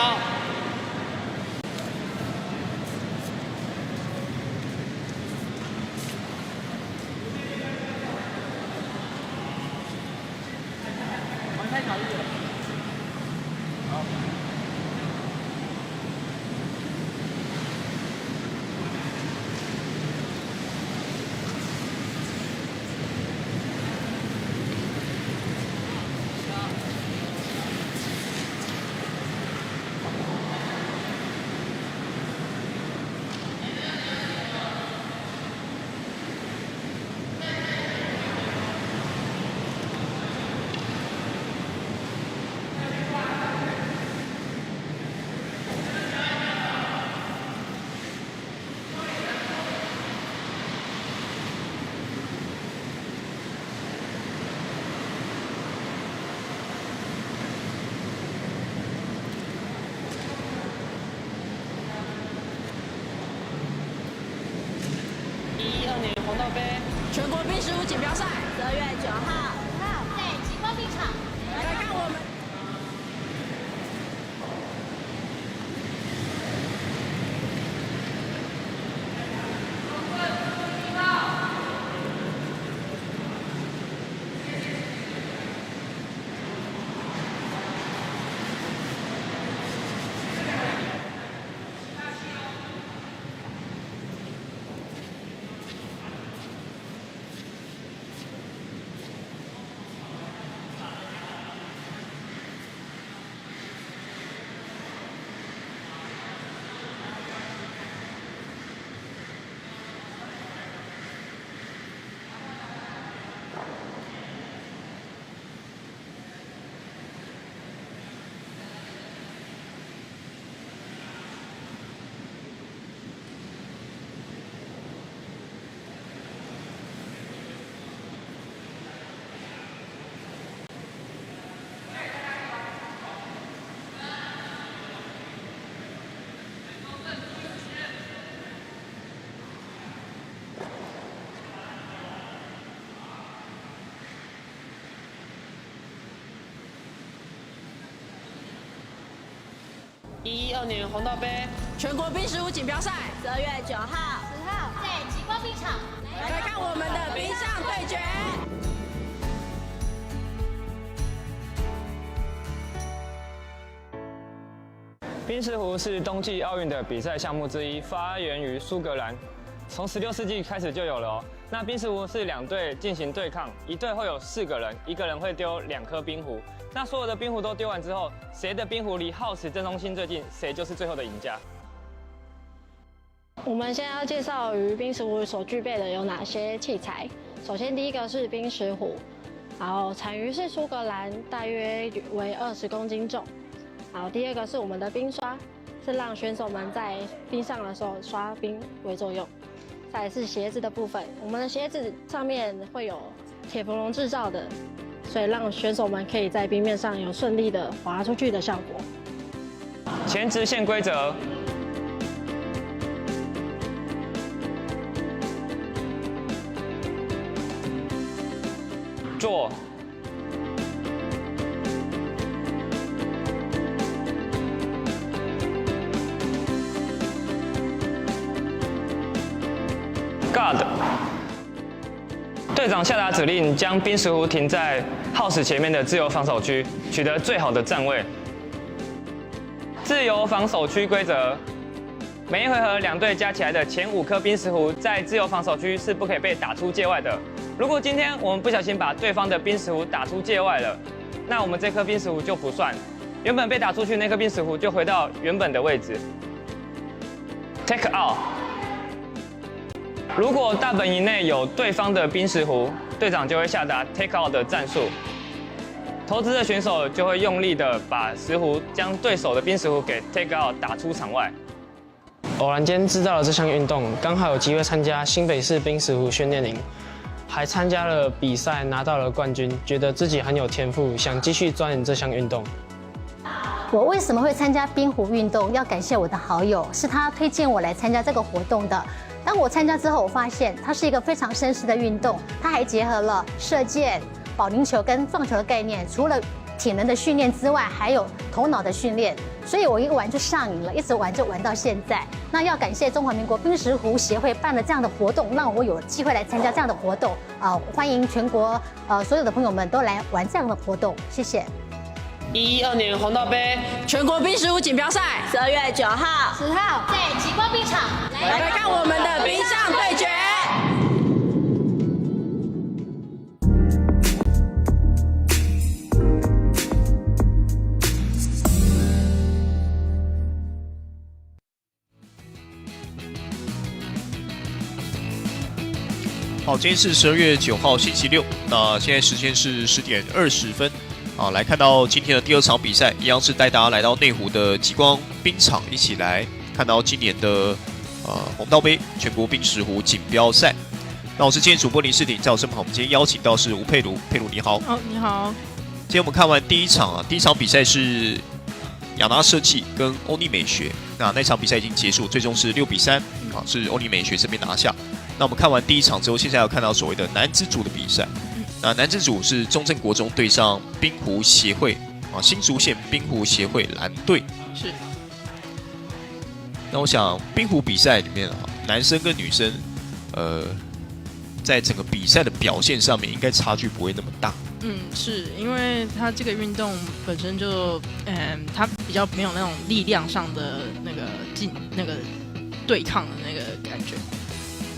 玩太考虑了。好。2012年红道杯全国冰石舞锦标赛12月9号在极光冰场来看我们。2012年红道杯全国冰石舞锦标赛12月9号10号在极光冰场来看我们的冰上对决。冰石壶是冬季奥运的比赛项目之一，发源于苏格兰，从16世纪开始就有了哦。那冰石壶是2队进行对抗，一队会有4个人，一个人会丢2颗冰壶。那所有的冰壶都丢完之后，谁的冰壶离耗时正中心最近，谁就是最后的赢家。我们现在要介绍于冰石壶所具备的有哪些器材。首先，第一个是冰石壶，然后产于是苏格兰，大约为20公斤重。然后第二个是我们的冰刷，是让选手们在冰上的时候刷冰为作用。再来是鞋子的部分，我们的鞋子上面会有铁氟龙制造的，所以让选手们可以在冰面上有顺利的滑出去的效果。前直线规则。坐。Guard， 队长下达指令，将冰石壶停在耗时前面的自由防守区，取得最好的站位。自由防守区规则：每一回合2队加起来的前5颗冰石壶在自由防守区是不可以被打出界外的。如果今天我们不小心把对方的冰石壶打出界外了，那我们这颗冰石壶就不算，原本被打出去那颗冰石壶就回到原本的位置。Take out。如果大本营内有对方的冰石壶，队长就会下达 take out 的战术，投掷的选手就会用力的把石壶将对手的冰石壶给 take out 打出场外。偶然间知道了这项运动，刚好有机会参加新北市冰石壶训练营，还参加了比赛拿到了冠军，觉得自己很有天赋，想继续钻研这项运动。我为什么会参加冰壶运动？要感谢我的好友，是他推荐我来参加这个活动的。当我参加之后，我发现它是一个非常绅士的运动，它还结合了射箭、保龄球跟撞球的概念。除了体能的训练之外，还有头脑的训练，所以我一玩就上瘾了，一直玩就玩到现在。那要感谢中华民国冰石壶协会办了这样的活动，让我有机会来参加这样的活动。欢迎全国所有的朋友们都来玩这样的活动，谢谢。112年红道杯全国冰石壶锦标赛12月9号、10号在极光冰场来看我们的冰上对决。好，今天是12月9号星期六，那现在时间是10点20分。来看到今天的第2场比赛，一样是带大家来到内湖的极光冰场，一起来看到今年的红道杯全国冰石壶锦标赛。那我是今天主播林世鼎，在我身旁，我们今天邀请到是吴佩如，佩如你好。你好。今天我们看完第一场第一场比赛是雅纳设计跟欧尼美学，那场比赛已经结束，最终是6比3，是欧尼美学这边拿下。那我们看完第一场之后，现在要看到所谓的男子组的比赛。那男子组是中正国中对上冰壶协会新竹县冰壶协会蓝队。是。那我想冰壶比赛里面男生跟女生，在整个比赛的表现上面，应该差距不会那么大。是因为它这个运动本身就，它比较没有那种力量上的那个对抗的那个感觉，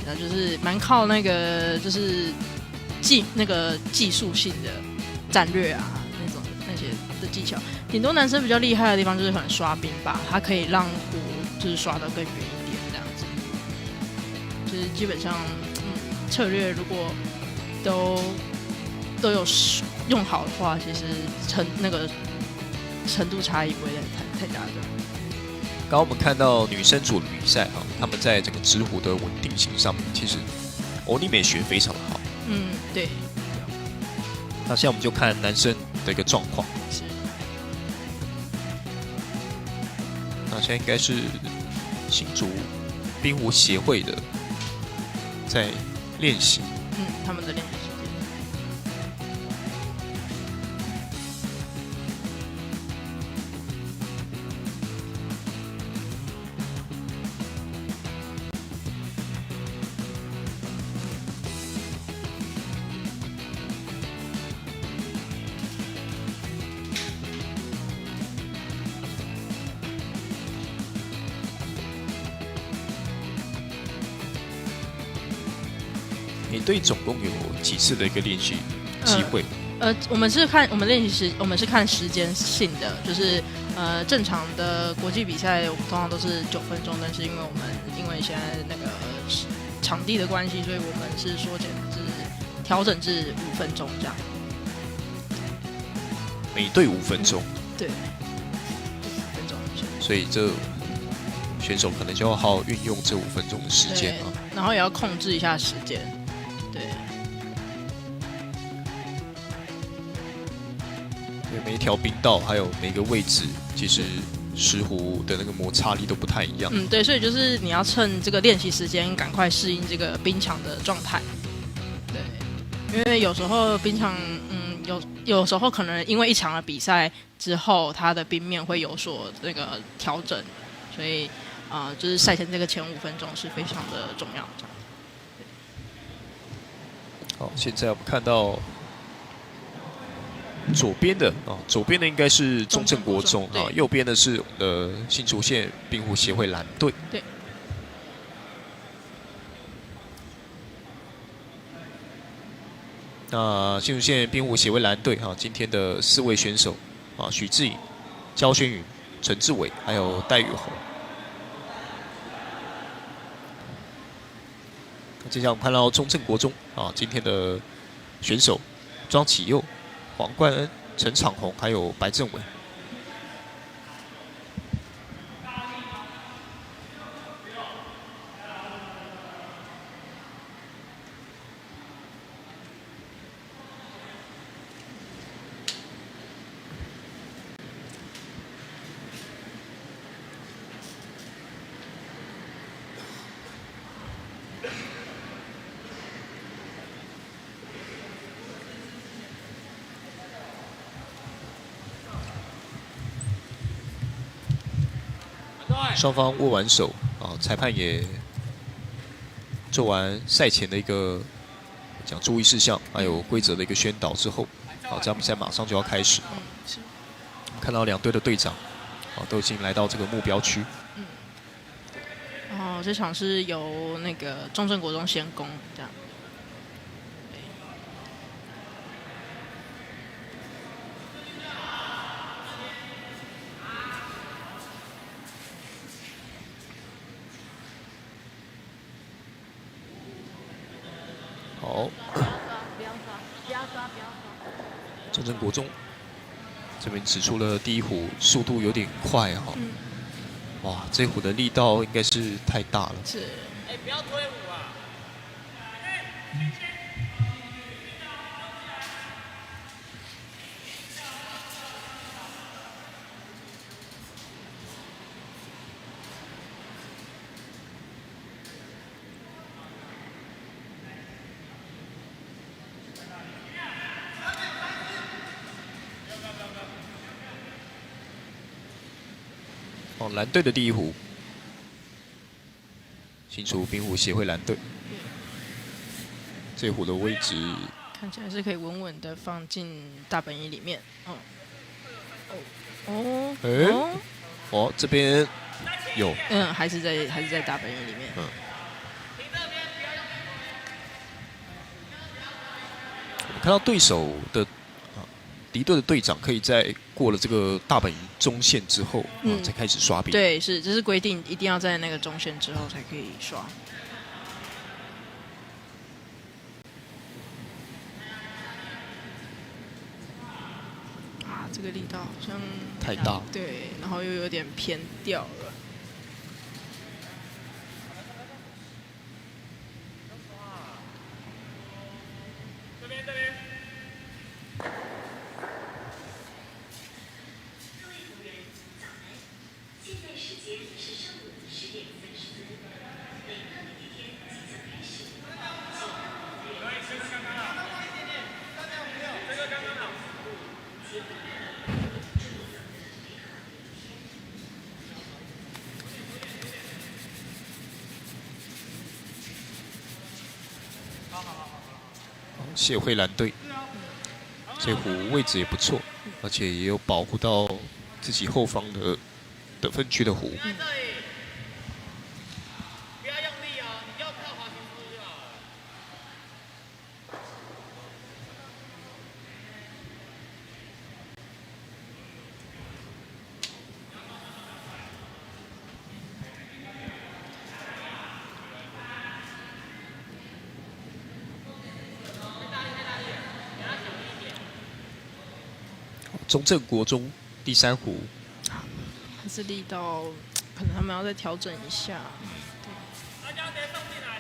然后就是蛮靠那个就是技术性的战略啊，那些的技巧。顶多男生比较厉害的地方就是可能刷冰吧，它可以让壶就是刷得更远一点这样子。就是基本上，策略如果都有用好的话，其实程度差异不会太大的。刚刚我们看到女生组的比赛他们在整个直壶的稳定性上面，其实欧尼美学非常的好。对。那现在我们就看男生的一个状况。是。那现在应该是新竹冰壶协会的在练习。他们的练习。每队总共有几次的一个练习机会？我们是看时间性的，就是正常的国际比赛通常都是9分钟，但是因为现在那个场地的关系，所以我们是调整至5分钟这样。每队5分钟。对。5分钟。所以这选手可能就要好好运用这5分钟的时间然后也要控制一下时间。对，每一条冰道还有每个位置，其实石壶的那个摩擦力都不太一样。对，所以就是你要趁这个练习时间，赶快适应这个冰场的状态。对，因为有时候冰场，有时候可能因为一场的比赛之后，它的冰面会有所这个调整，所以就是赛前这个前5分钟是非常的重要。好，现在我们看到左边的应该是中正国中右边的是新竹县冰壶协会蓝队。对。那新竹县冰壶协会蓝队今天的4位选手许志颖、焦轩宇、陈志伟还有戴宇宏。接下来我们看到中正国中啊，今天的选手庄启佑、黄冠恩、陈昶宏还有白正伟。双方握完手啊，裁判也做完赛前的一个讲注意事项，还有规则的一个宣导之后，好，这场比赛马上就要开始。我们看到两队的队长啊都已经来到这个目标区。然后这场是由那个中正国中先攻这样。好，中正国中这边指出了第一壶速度有点快哈、哇，这壶的力道应该是太大了。是。哎，不要推舞啊！哦，蓝队的第一壶，新竹冰壶协会蓝队，这壶的位置看起来是可以稳稳的放进大本营里面。哦，这边有，还是在大本营里面。我们看到对手的敌对的队长可以在过了这个大本营中线之后，才开始刷冰。对，这是规定，一定要在那个中线之后才可以刷。这个力道好像太大，对，然后又有点偏掉了。这边。协会蓝队，这壶位置也不错，而且也有保护到自己后方的得分区的壶。不要用力哦，你就靠滑行出就好了。中正国中第三壶，还是力道，可能他们要再调整一下。大家直接送进来，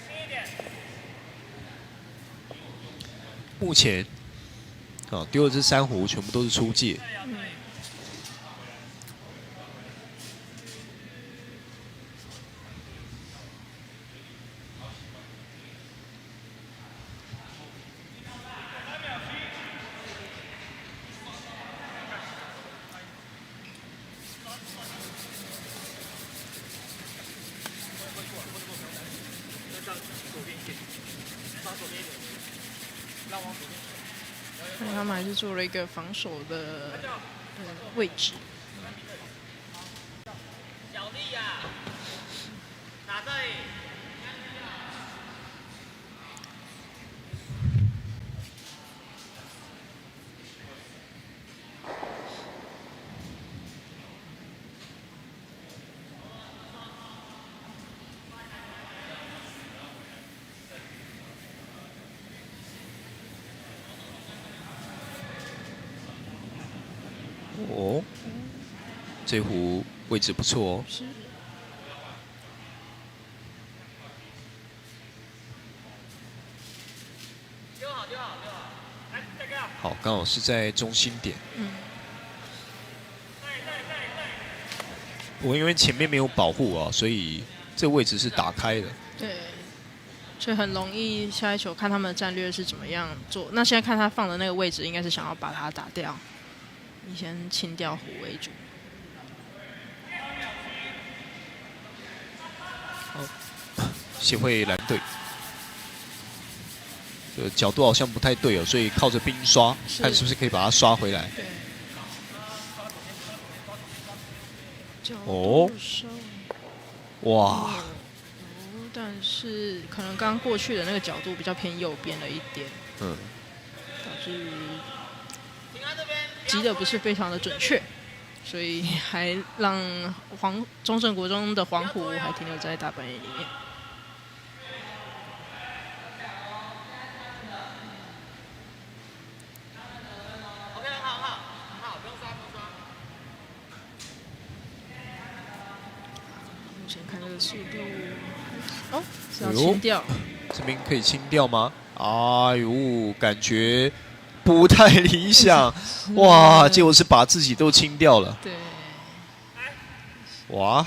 轻一点。目前丢的这三壶全部都是出界。他们还是做了一个防守的位置。小力呀，打这里。哦，这壶位置不错哦。是。好，刚好是在中心点。我因为前面没有保护啊，所以这位置是打开的。对，所以很容易下一球看他们的战略是怎么样做。那现在看他放的那个位置，应该是想要把它打掉，以先清掉胡为主。协会蓝队，这角度好像不太对哦，所以靠着冰刷，看是不是可以把它刷回来。哦，哇！但是可能刚过去的那个角度比较偏右边了一点，导致击的不是非常的准确，所以还让中正国中的黄虎还停留在大本营里面。先看这个速度，哦，是要清掉。这边可以清掉吗？哎呦，感觉不太理想。哇，结果是把自己都清掉了。对。哇。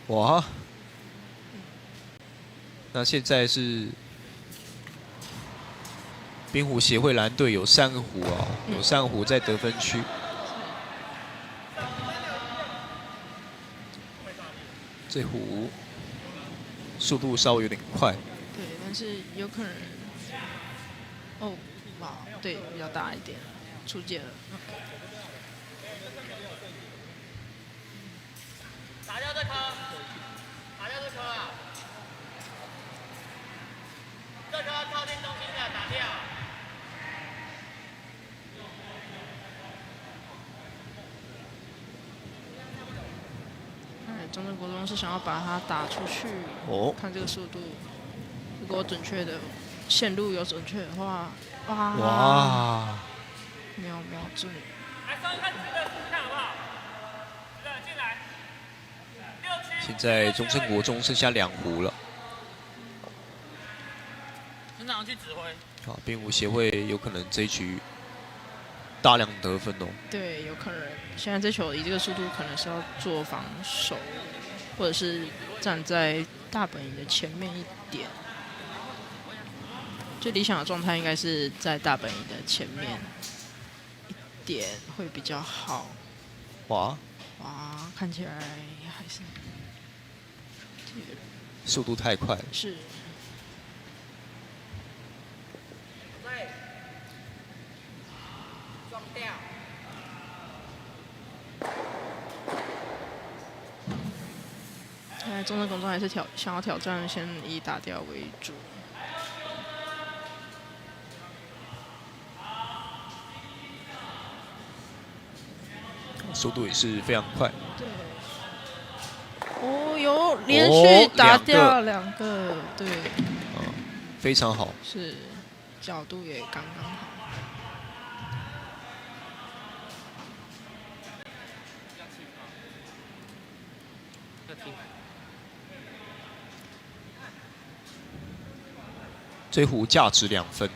哇。那现在是冰湖协会蓝队有3个壶啊，有3个壶在得分区。这壶速度稍微有点快。对，但是有可能，哦，哇，对，比较大一点，出界了。打掉这颗，打掉这颗啊！这颗靠近中心的打掉。中正国中是想要把它打出去，看这个速度，如果准确的线路有准确的话，哇，瞄准。来，稍微看直的看好不好？直的进来。现在中正国中剩下2壶了。村长去指挥。好，冰湖协会有可能这一局大量得分哦。对，有可能。现在这球以这个速度，可能是要做防守，或者是站在大本营的前面一点。最理想的状态应该是在大本营的前面一点会比较好。哇，看起来还是速度太快了。是。撞掉。中正国中还是想要挑战，先以打掉为主。速度也是非常快。对。哦，有连续打掉2个，对。非常好。是，角度也刚刚好。这壶价值2分，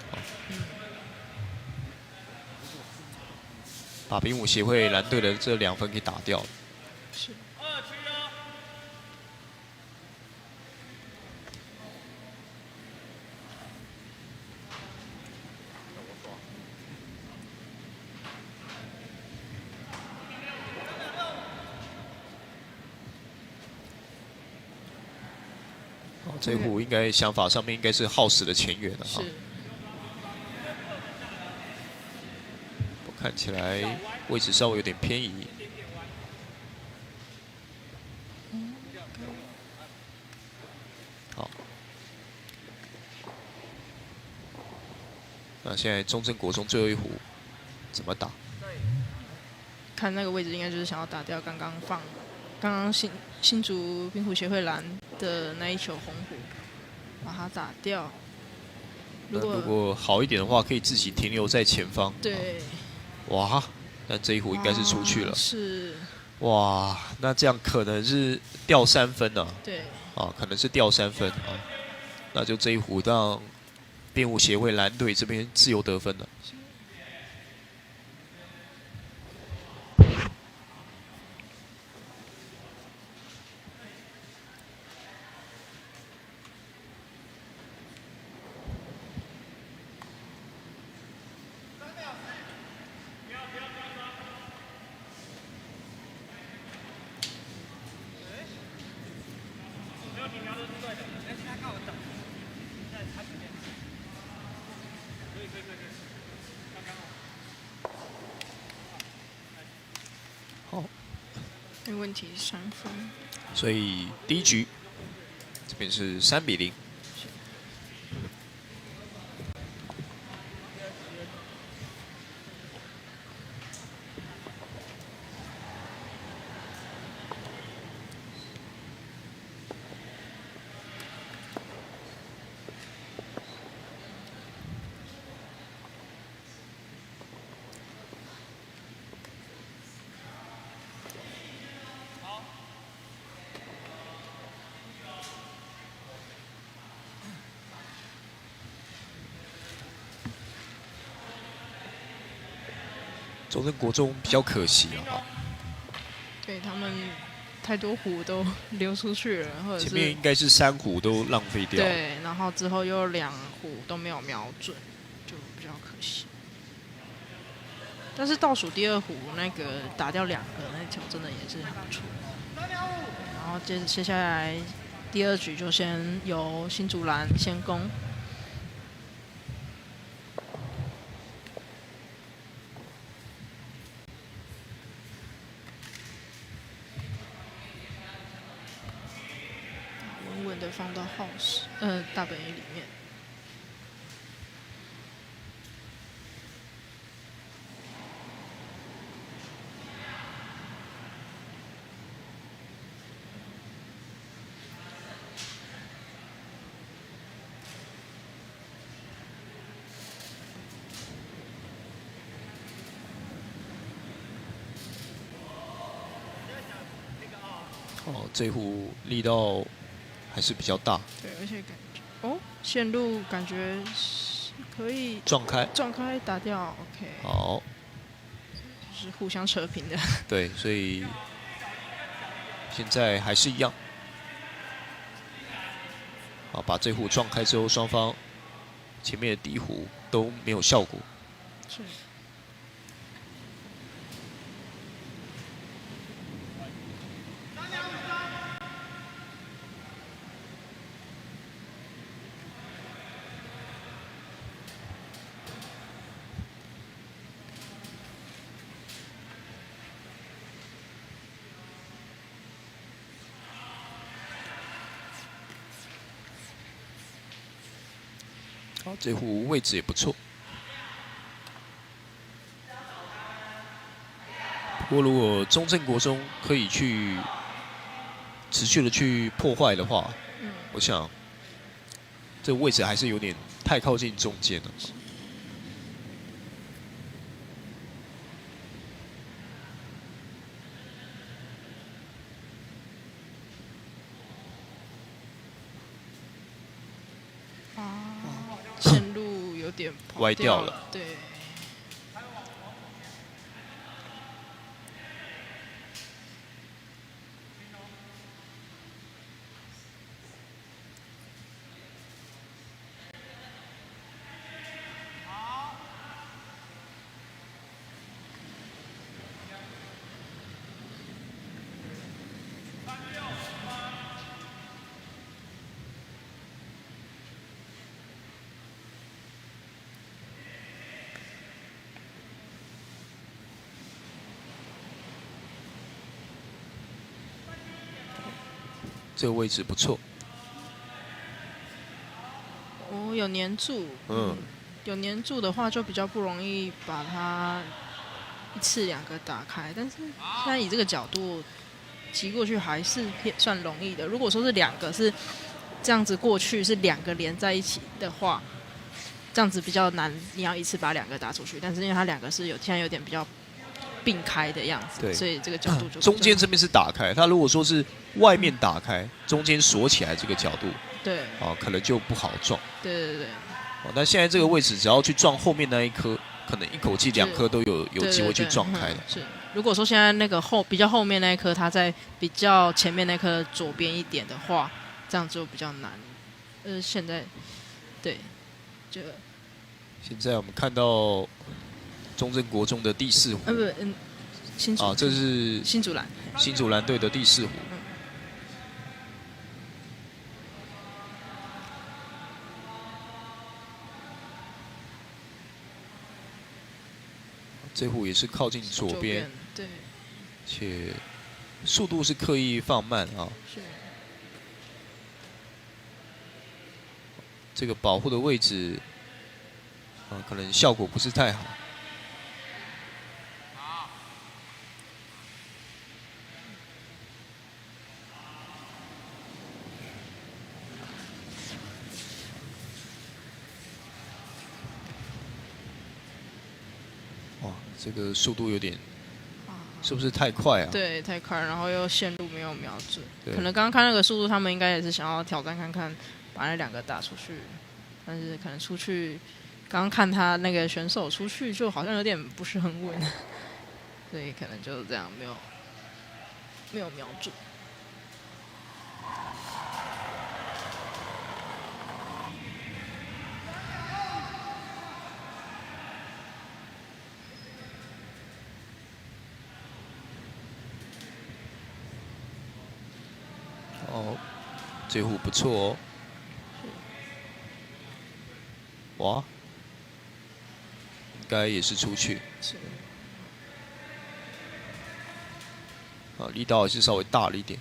把冰湖协会蓝队的这2分给打掉了。是。这壶应该想法上面应该是耗时的前缘了哈。我看起来位置稍微有点偏移。好，那现在中正国中最后一壶怎么打？看那个位置，应该就是想要打掉刚刚新竹冰湖协会蓝的那一球红虎，把它打掉。如果好一点的话，可以自己停留在前方。对。哇，但这一壶应该是出去了。是。哇，那这样可能是掉3分了。对。可能是掉3分啊。那就这一壶让编舞协会蓝队这边自由得分了。没问题，3分。所以第一局这边是3比0。中正国中比较可惜啊，对他们太多壶都流出去了，或者是前面应该是3壶都浪费掉。对，然后之后又2壶都没有瞄准，就比较可惜。但是倒数第2壶那个打掉2个那球真的也是很不错。然后接下来第2局就先由新竹蓝先攻。放到house大本营里面。这壶力道还是比较大。对，而且感觉线路感觉是可以撞开打掉 ，OK。好，就是互相扯平的。对，所以现在还是一样。好，把这壶撞开之后，双方前面的第1壶都没有效果。是。好，这壶位置也不错。不过，如果中正国中可以去持续的去破坏的话，我想这个位置还是有点太靠近中间了。线路有点歪掉了，对。这个位置不错。有黏住。有黏住的话，就比较不容易把它1次2个打开。但是现在以这个角度骑过去还是算容易的。如果说是2个是这样子过去，是2个连在一起的话，这样子比较难，你要一次把两个打出去。但是因为它两个是现在有点比较并开的样子，对，所以这个角度就中间这边是打开，它如果说是外面打开，中间锁起来这个角度，对，可能就不好撞。对。但现在这个位置，只要去撞后面那一颗，可能一口气2颗都有机会去撞开的。是，如果说现在那个比较后面那一颗，它在比较前面那颗左边一点的话，这样就比较难。现在，对，这个。现在我们看到中正国中的第4壶，新竹这是新竹蓝队的第4壶。这壶也是靠近左边，对，且速度是刻意放慢啊。是。这个保护的位置，可能效果不是太好。这个速度有点，是不是太快啊？对，太快，然后又线路没有瞄准。可能刚刚看那个速度，他们应该也是想要挑战看看，把那2个打出去。但是可能出去，刚刚看他那个选手出去，就好像有点不是很稳，所以可能就这样没有瞄准。这壶不错哦。哇，应该也是出去。是。力道还是稍微大了一点。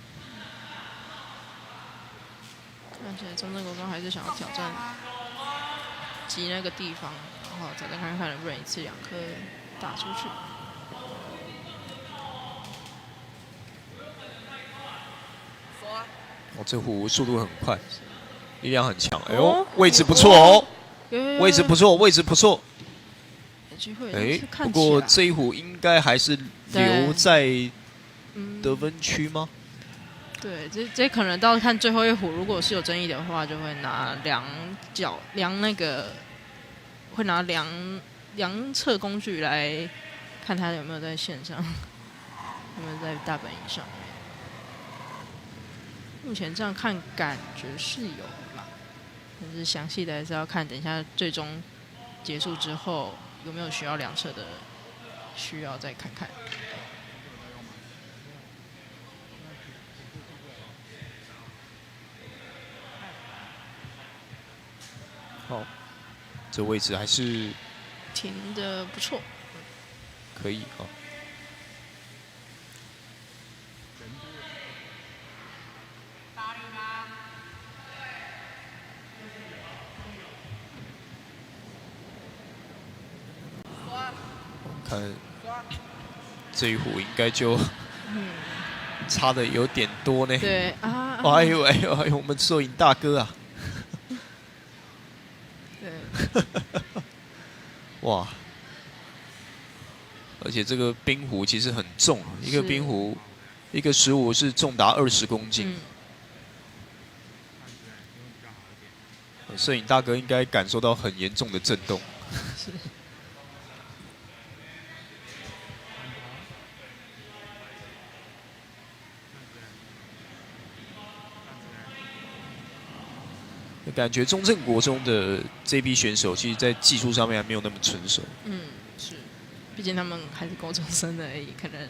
看起来中正国中还是想要挑战击那个地方，然后挑战看看能不能一次2颗打出去。这壶速度很快，力量很强。哎呦，位置不错哦，位置不错，位置不错。有机会。不过这一壶应该还是留在得分区吗？对，这可能到看最后一壶，如果是有争议的话，就会拿量那个，会拿量测工具来看他有没有在线上，有没有在大本营上。目前这样看，感觉是有啦，但是详细的还是要看等一下最终结束之后有没有需要量测的，需要再看看。好，这位置还是停的不错，可以啊。看这一壶应该就差的有点多呢。对啊。哎呦哎呦哎呦，我们摄影大哥啊！对。哇！而且这个冰壶其实很重，一个冰壶，一个15是重达20公斤。摄影大哥应该感受到很严重的震动。是。感觉中正国中的这批选手，其实在技术上面还没有那么成熟。是，毕竟他们还是高中生而已，可能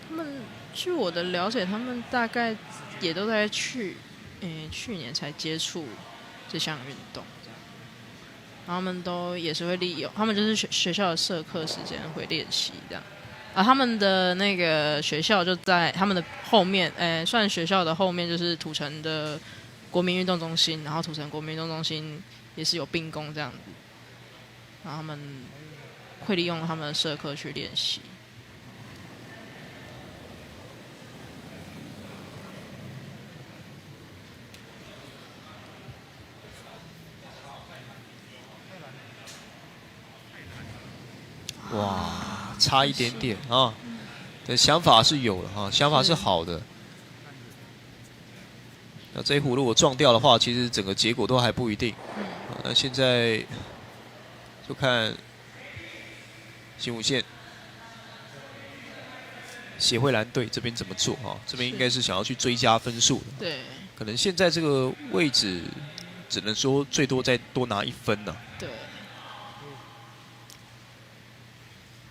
他们据我的了解，他们大概也都在去年才接触这项运动，然后他们都也是会利用，他们就是学校的社课时间会练习这样。他们的那个学校就在他们的后面，算学校的后面就是土城的国民运动中心，然后土城国民运动中心也是有兵工这样子，然后他们会利用他们的社课去练习。哇，差一点点啊。的想法是有了哈，想法是好的。那这一壶如果撞掉的话，其实整个结果都还不一定。那现在就看新武线协会蓝队这边怎么做哈，这边应该是想要去追加分数的。对，可能现在这个位置只能说最多再多拿1分呢。对。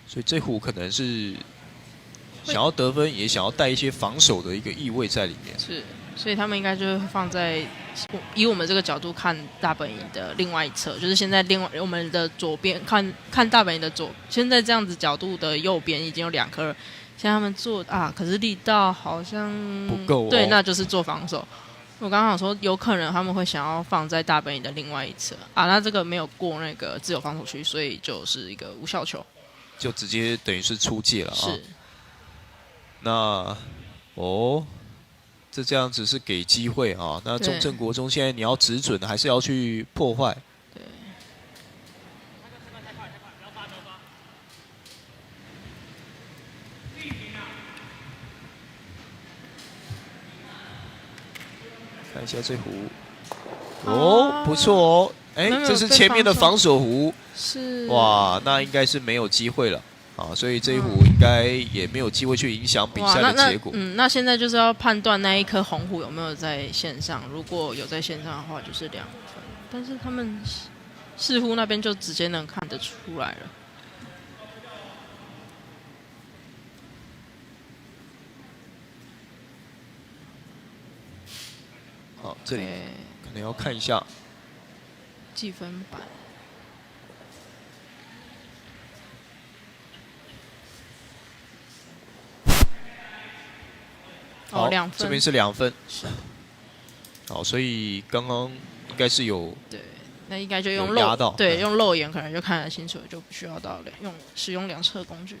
所以这壶可能是想要得分，也想要带一些防守的一个意味在里面。是，所以他们应该就会放在以我们这个角度看大本营的另外一侧，就是现在我们的左边看大本营的现在这样子角度的右边已经有2颗了，现在他们做可是力道好像不够、哦。对，那就是做防守。我刚刚想说，有可能他们会想要放在大本营的另外一侧那这个没有过那个自由防守区，所以就是一个无效球。就直接等于是出界了啊！是。那这样子是给机会啊。那中正国中现在你要只准，还是要去破坏？对。看一下这壶，不错哦。这是前面的防守壶。是。哇，那应该是没有机会了。所以这一壶应该也没有机会去影响比赛的结果。那现在就是要判断那一颗红虎有没有在线上，如果有在线上的话，就是2分。但是他们似乎那边就直接能看得出来了。好，这里可能要看一下计分板。2分，这边是2分。是。好，所以刚刚应该是有。对，那应该就用用肉眼可能就看得清楚，就不需要使用2侧工具。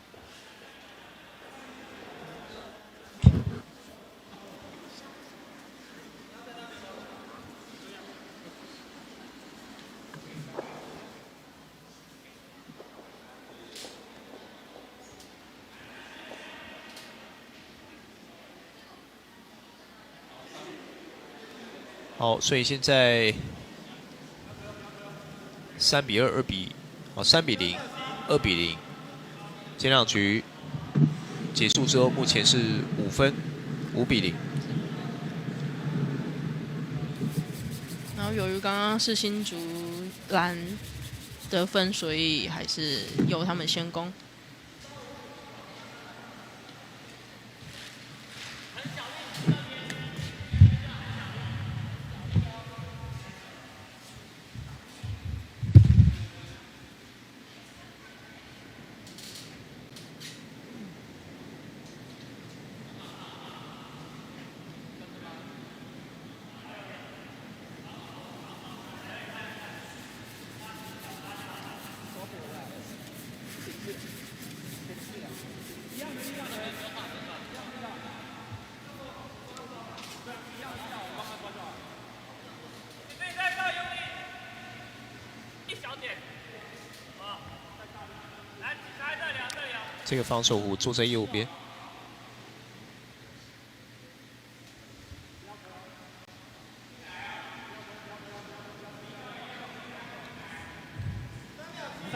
好，所以现在3比2，3比0，2比0。前2局结束之后，目前是5分，5比0。然后由于刚刚是新竹蓝得分，所以还是由他们先攻。这个防守虎坐在右边。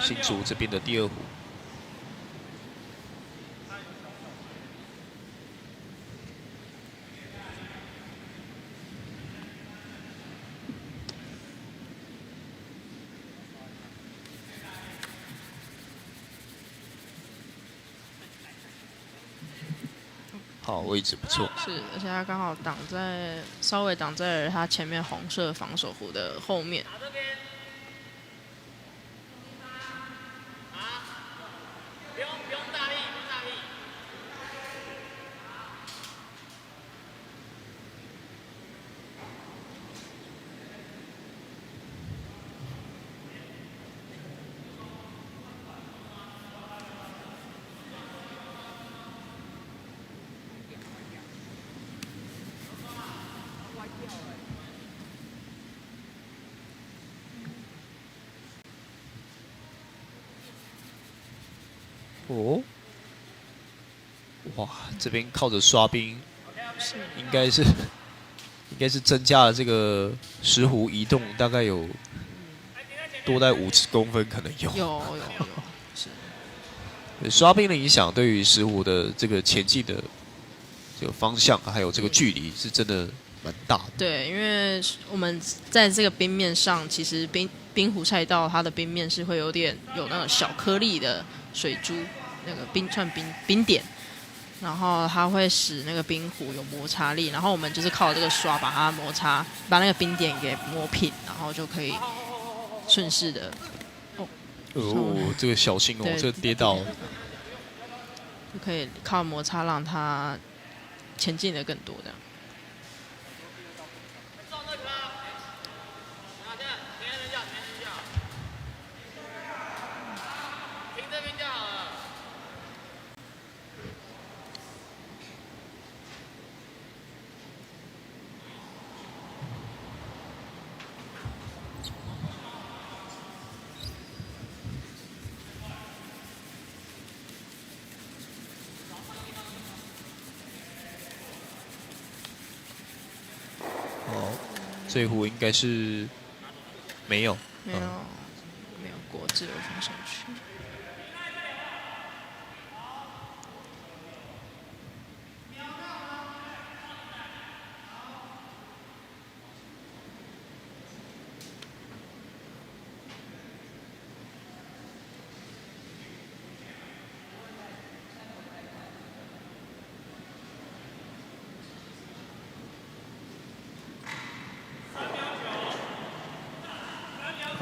新竹这边的第2壶。好，位置不错。是，而且他刚好稍微挡在了他前面红色防守弧的后面。不用大力，不大力。哦，哇，这边靠着刷冰，应该是增加了这个石斛移动，大概有多在50公分，可能有。有，是。刷冰的影响对于石斛的这个前进的这个方向，还有这个距离，是真的蛮大的。对，因为我们在这个冰面上，其实冰湖赛道它的冰面是会有那种小颗粒的水珠，那个冰点，然后它会使那个冰湖有摩擦力，然后我们就是靠这个刷把它摩擦，把那个冰点给磨平，然后就可以顺势的。这个小心哦，这个跌倒就可以靠摩擦让它前进的更多这样。这一壶应该是没有过自由防守区。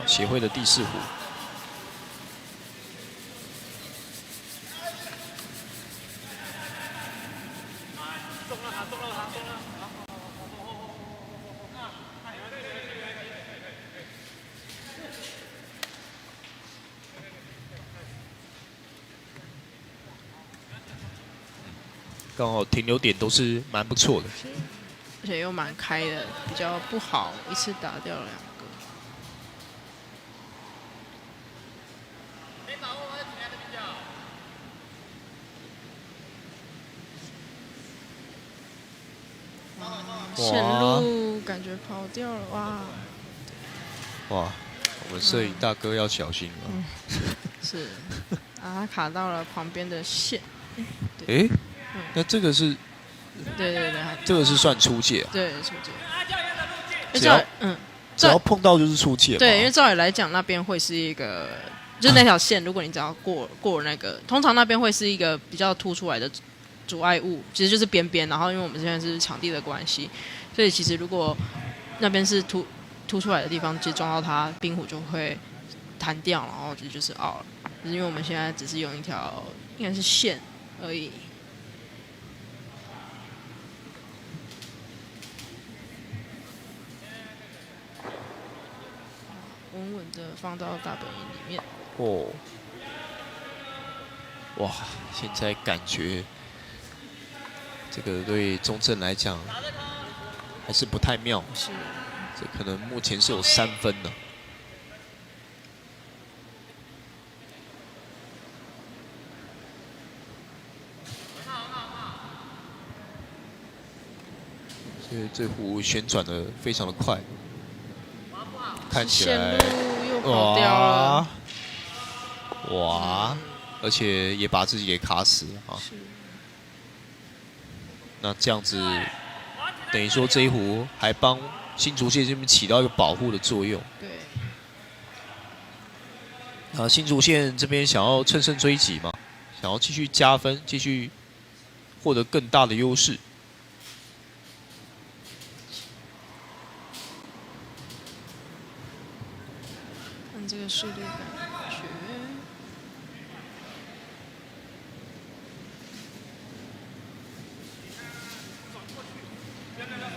协会的第4壶。刚好停留点都是蛮不错的，而且又蛮开的，比较不好一次打掉2个。线路感觉跑掉了，哇！哇，我们摄影大哥要小心了。是，他卡到了旁边的线。哎，那这个是？对，这个是算出界啊？对，出界。只要碰到就是出界。对，因为照理来讲，那边会是一个，就是那条线，如果你只要过那个，通常那边会是一个比较凸出来的阻碍物，其实就是边边。然后，因为我们现在是场地的关系，所以其实如果那边是凸出来的地方，其实撞到它，冰壶就会弹掉，然后就是 out 了。就是因为我们现在只是用一条应该是线而已。稳稳的放到大本营里面。哦，哇！现在感觉这个对中正来讲还是不太妙。是，这可能目前是有3分呢。所以这壶旋转的非常的快。看起来又跑掉了，哇！而且也把自己给卡死了啊。那这样子，等于说这一壶还帮新竹县这边起到一个保护的作用。对。啊，新竹县这边想要乘胜追击嘛，想要继续加分，继续获得更大的优势。这个速度感觉，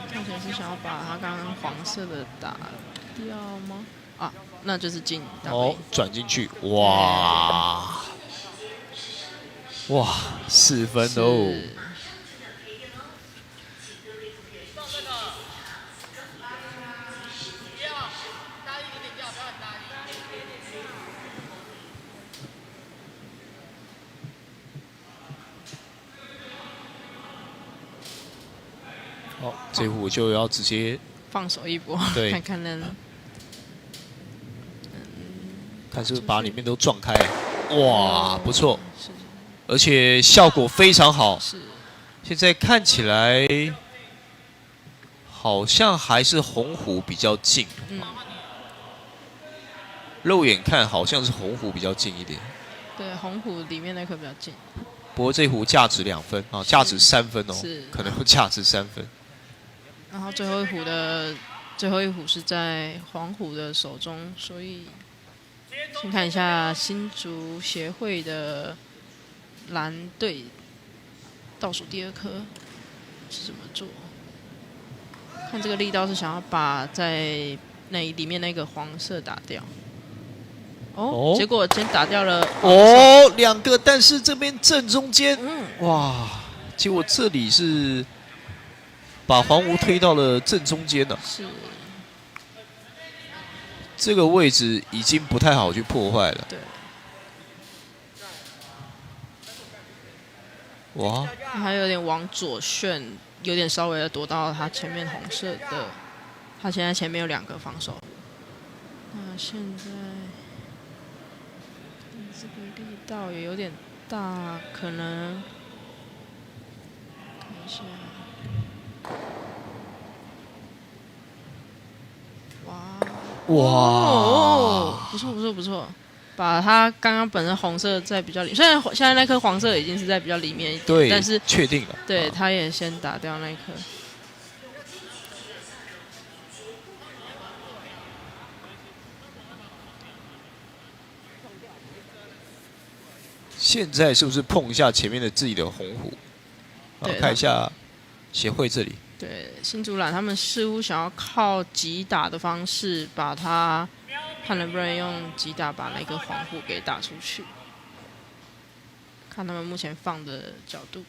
看起来是想要把他刚刚黄色的打掉吗？啊，那就是进。哦，转进去，哇，4分哦。好，这壶就要直接放手一搏，对看看能，看是不是把里面都撞开。哇，不错，而且效果非常好。是，现在看起来好像还是红虎比较近。肉眼看好像是红虎比较近一点。对，红虎里面那颗比较近。不过这壶价值2分啊，价值3分哦，是可能价值3分。然后最后一壶是在黄虎的手中，所以先看一下新竹协会的蓝队倒数第2颗是怎么做。看这个力道是想要把在里面那个黄色打掉。哦，结果先打掉了。哦，2个，但是这边正中间，哇，结果这里是把黄吴推到了正中间了。是。这个位置已经不太好去破坏了。对。哇。还有点往左旋，有点稍微的躲到他前面红色的。他现在前面有2个防守。那现在这个力道也有点大，可能看一下。哇！不错不错不错，把它刚刚本身红色在比较里，虽然现在那颗黄色已经是在比较里面一点，对，但是确定了。对，他也先打掉那颗。现在是不是碰一下前面的自己的红虎？看一下协会这里。对，新竹篮他们似乎想要靠击打的方式把它，看能不能用击打把那个黄虎给打出去。看他们目前放的角度。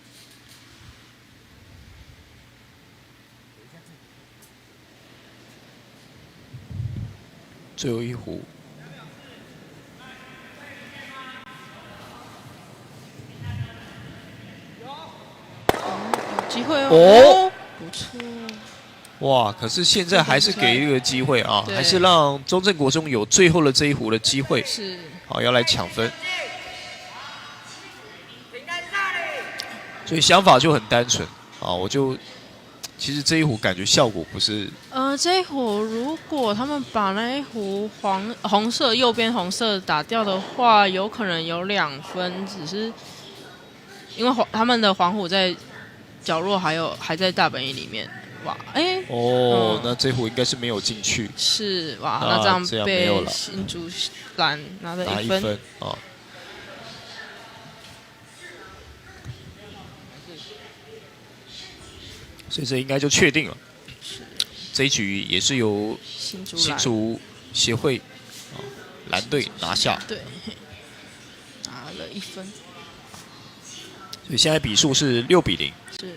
最后一壶。机会哦，不错。哇！可是现在还是给一个机会啊，还是让中正国中有最后的这一壶的机会。是。好，要来抢分。所以想法就很单纯啊，其实这一壶感觉效果不是。这一壶如果他们把那一壶红色右边红色打掉的话，有可能有2分，只是因为他们的黄虎在角落还在大本营里面，哇，那这壶应该是没有进去。是哇，那这样被新竹篮拿了1分啊。所以这应该就确定了。这一局也是由新竹协会蓝队拿下。对，拿了1分。所以现在比数是6-0。是。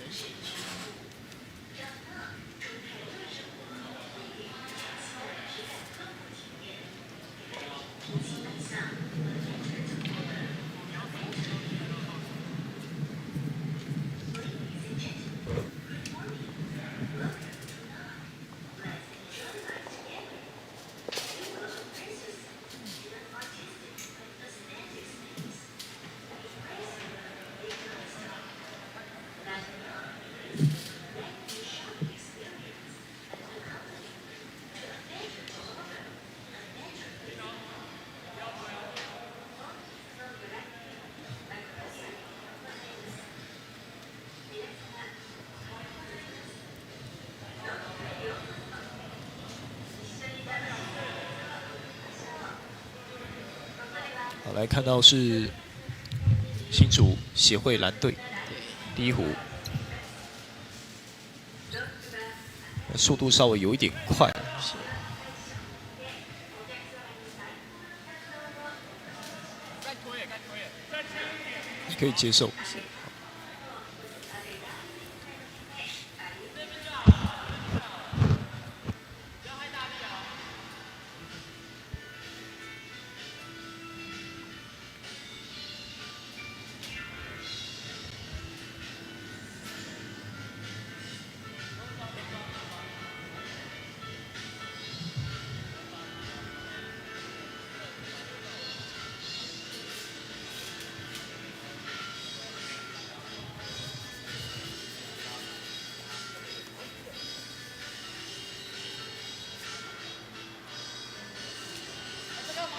好，来看到是新竹协会蓝队第一壶，速度稍微有一点快。可以接受。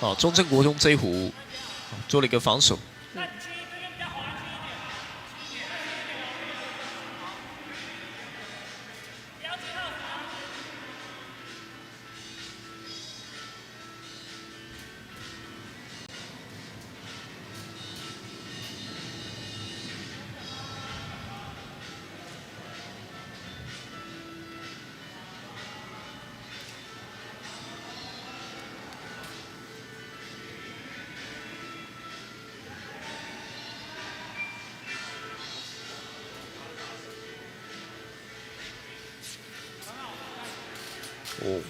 哦，中正国中这一壶做了一个防守。哦，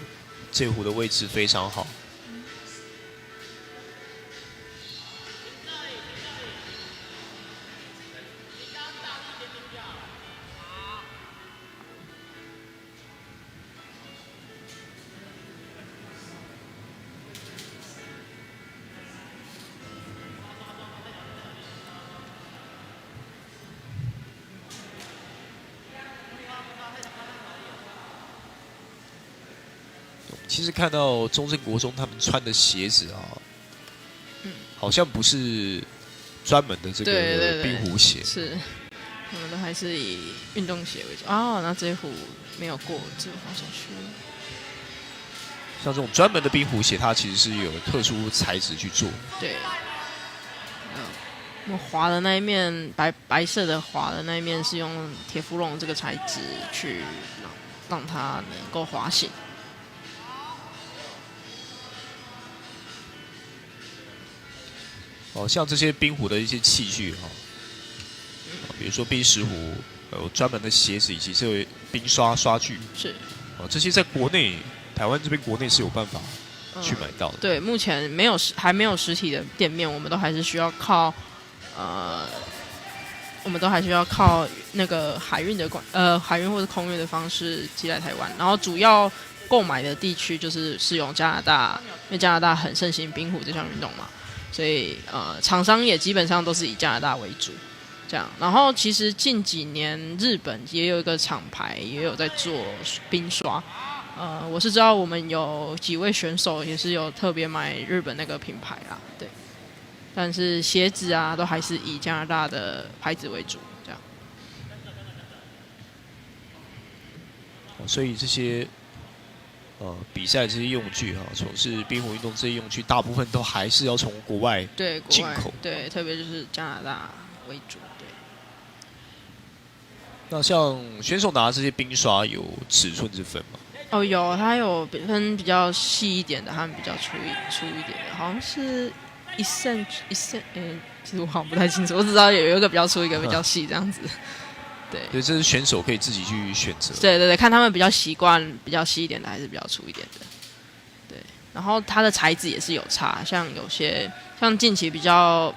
这壶的位置非常好。其实看到中正国中他们穿的鞋子啊，好像不是专门的这个冰壶鞋，是，我们都还是以运动鞋为主。哦，那这一壶没有过自由防守区。像这种专门的冰壶鞋，它其实是有特殊材质去做。对，我们滑的那一面白色的滑的那一面是用铁氟龙这个材质去让它能够滑行。哦，像这些冰壶的一些器具哈，比如说冰石壶，有专门的鞋子以及这个冰刷具。是。哦，这些在国内台湾这边国内是有办法去买到的。对，目前还没有实体的店面，我们都还是需要靠那个海运或者空运的方式寄来台湾，然后主要购买的地区就是使用加拿大，因为加拿大很盛行冰壶这项运动嘛。所以厂商也基本上都是以加拿大为主，这样。然后其实近几年日本也有一个厂牌也有在做冰刷，我是知道我们有几位选手也是有特别买日本那个品牌啦，对。但是鞋子啊都还是以加拿大的牌子为主，这样。所以这些比赛这些用具哈，从事冰壶运动这些用具，大部分都还是要从国外进口。对，特别就是加拿大为主。对。那像选手拿这些冰刷有尺寸之分吗？哦，有，它有分比较细一点的，和比较粗一点的，好像是1 cm，其实我好像不太清楚，我只知道有一个比较粗，一个比较细这样子。对，所以这是选手可以自己去选择。对，看他们比较习惯比较细一点的，还是比较粗一点的。对，然后它的材质也是有差，像有些近期比较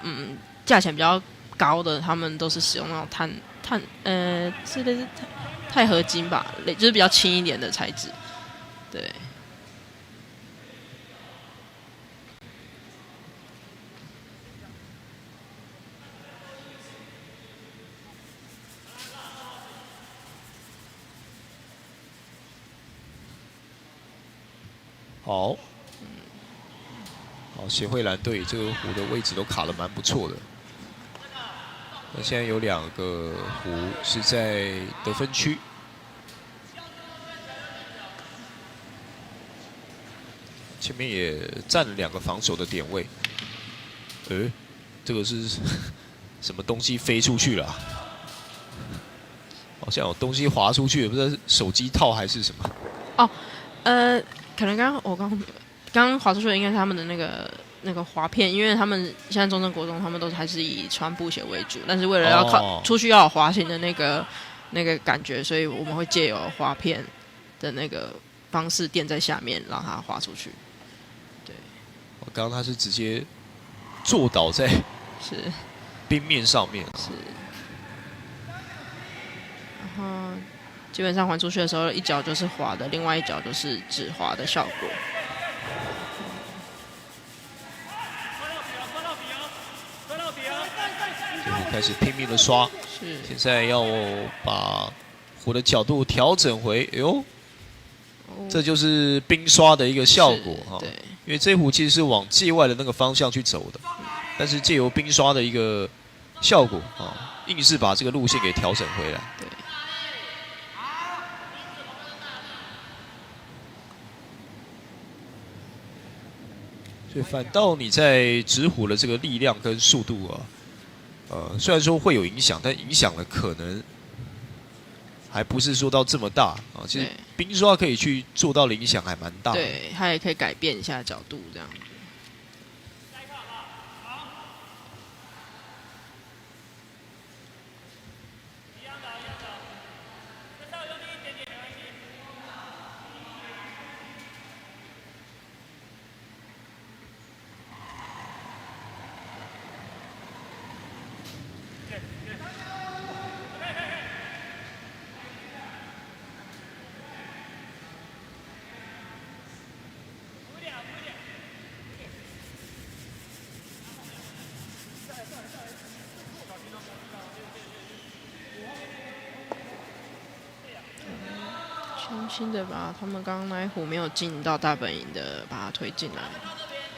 价钱比较高的，他们都是使用那种是类似钛合金吧，就是比较轻一点的材质。对。好，协会蓝队这个壶的位置都卡得蛮不错的。那现在有2个壶是在得分区，前面也占了2个防守的点位。这个是什么东西飞出去了？好像有东西滑出去，不知道是手机套还是什么。哦，可能刚刚滑出去的应该是他们的那个滑片，因为他们现在中正国中他们都还是以穿布鞋为主，但是为了要出去要有滑行的那个感觉，所以我们会借由滑片的那个方式垫在下面，让它滑出去。对，刚刚他是直接坐倒在冰面上面。是。然后基本上滑出去的时候，一脚就是滑的，另外一脚就是止滑的效果。开始拼命的刷，现在要把壶的角度调整回，这就是冰刷的一个效果哈。因因为这一壶其实是往界外的那个方向去走的，但是借由冰刷的一个效果啊，硬是把这个路线给调整回来。对。所以反倒你在直壶的这个力量跟速度啊，虽然说会有影响，但影响了可能还不是说到这么大啊。其实冰刷可以去做到的影响还蛮大的。对，它也可以改变一下角度这样。轻轻的把他们刚刚那一壶没有进到大本营的，把它推进来，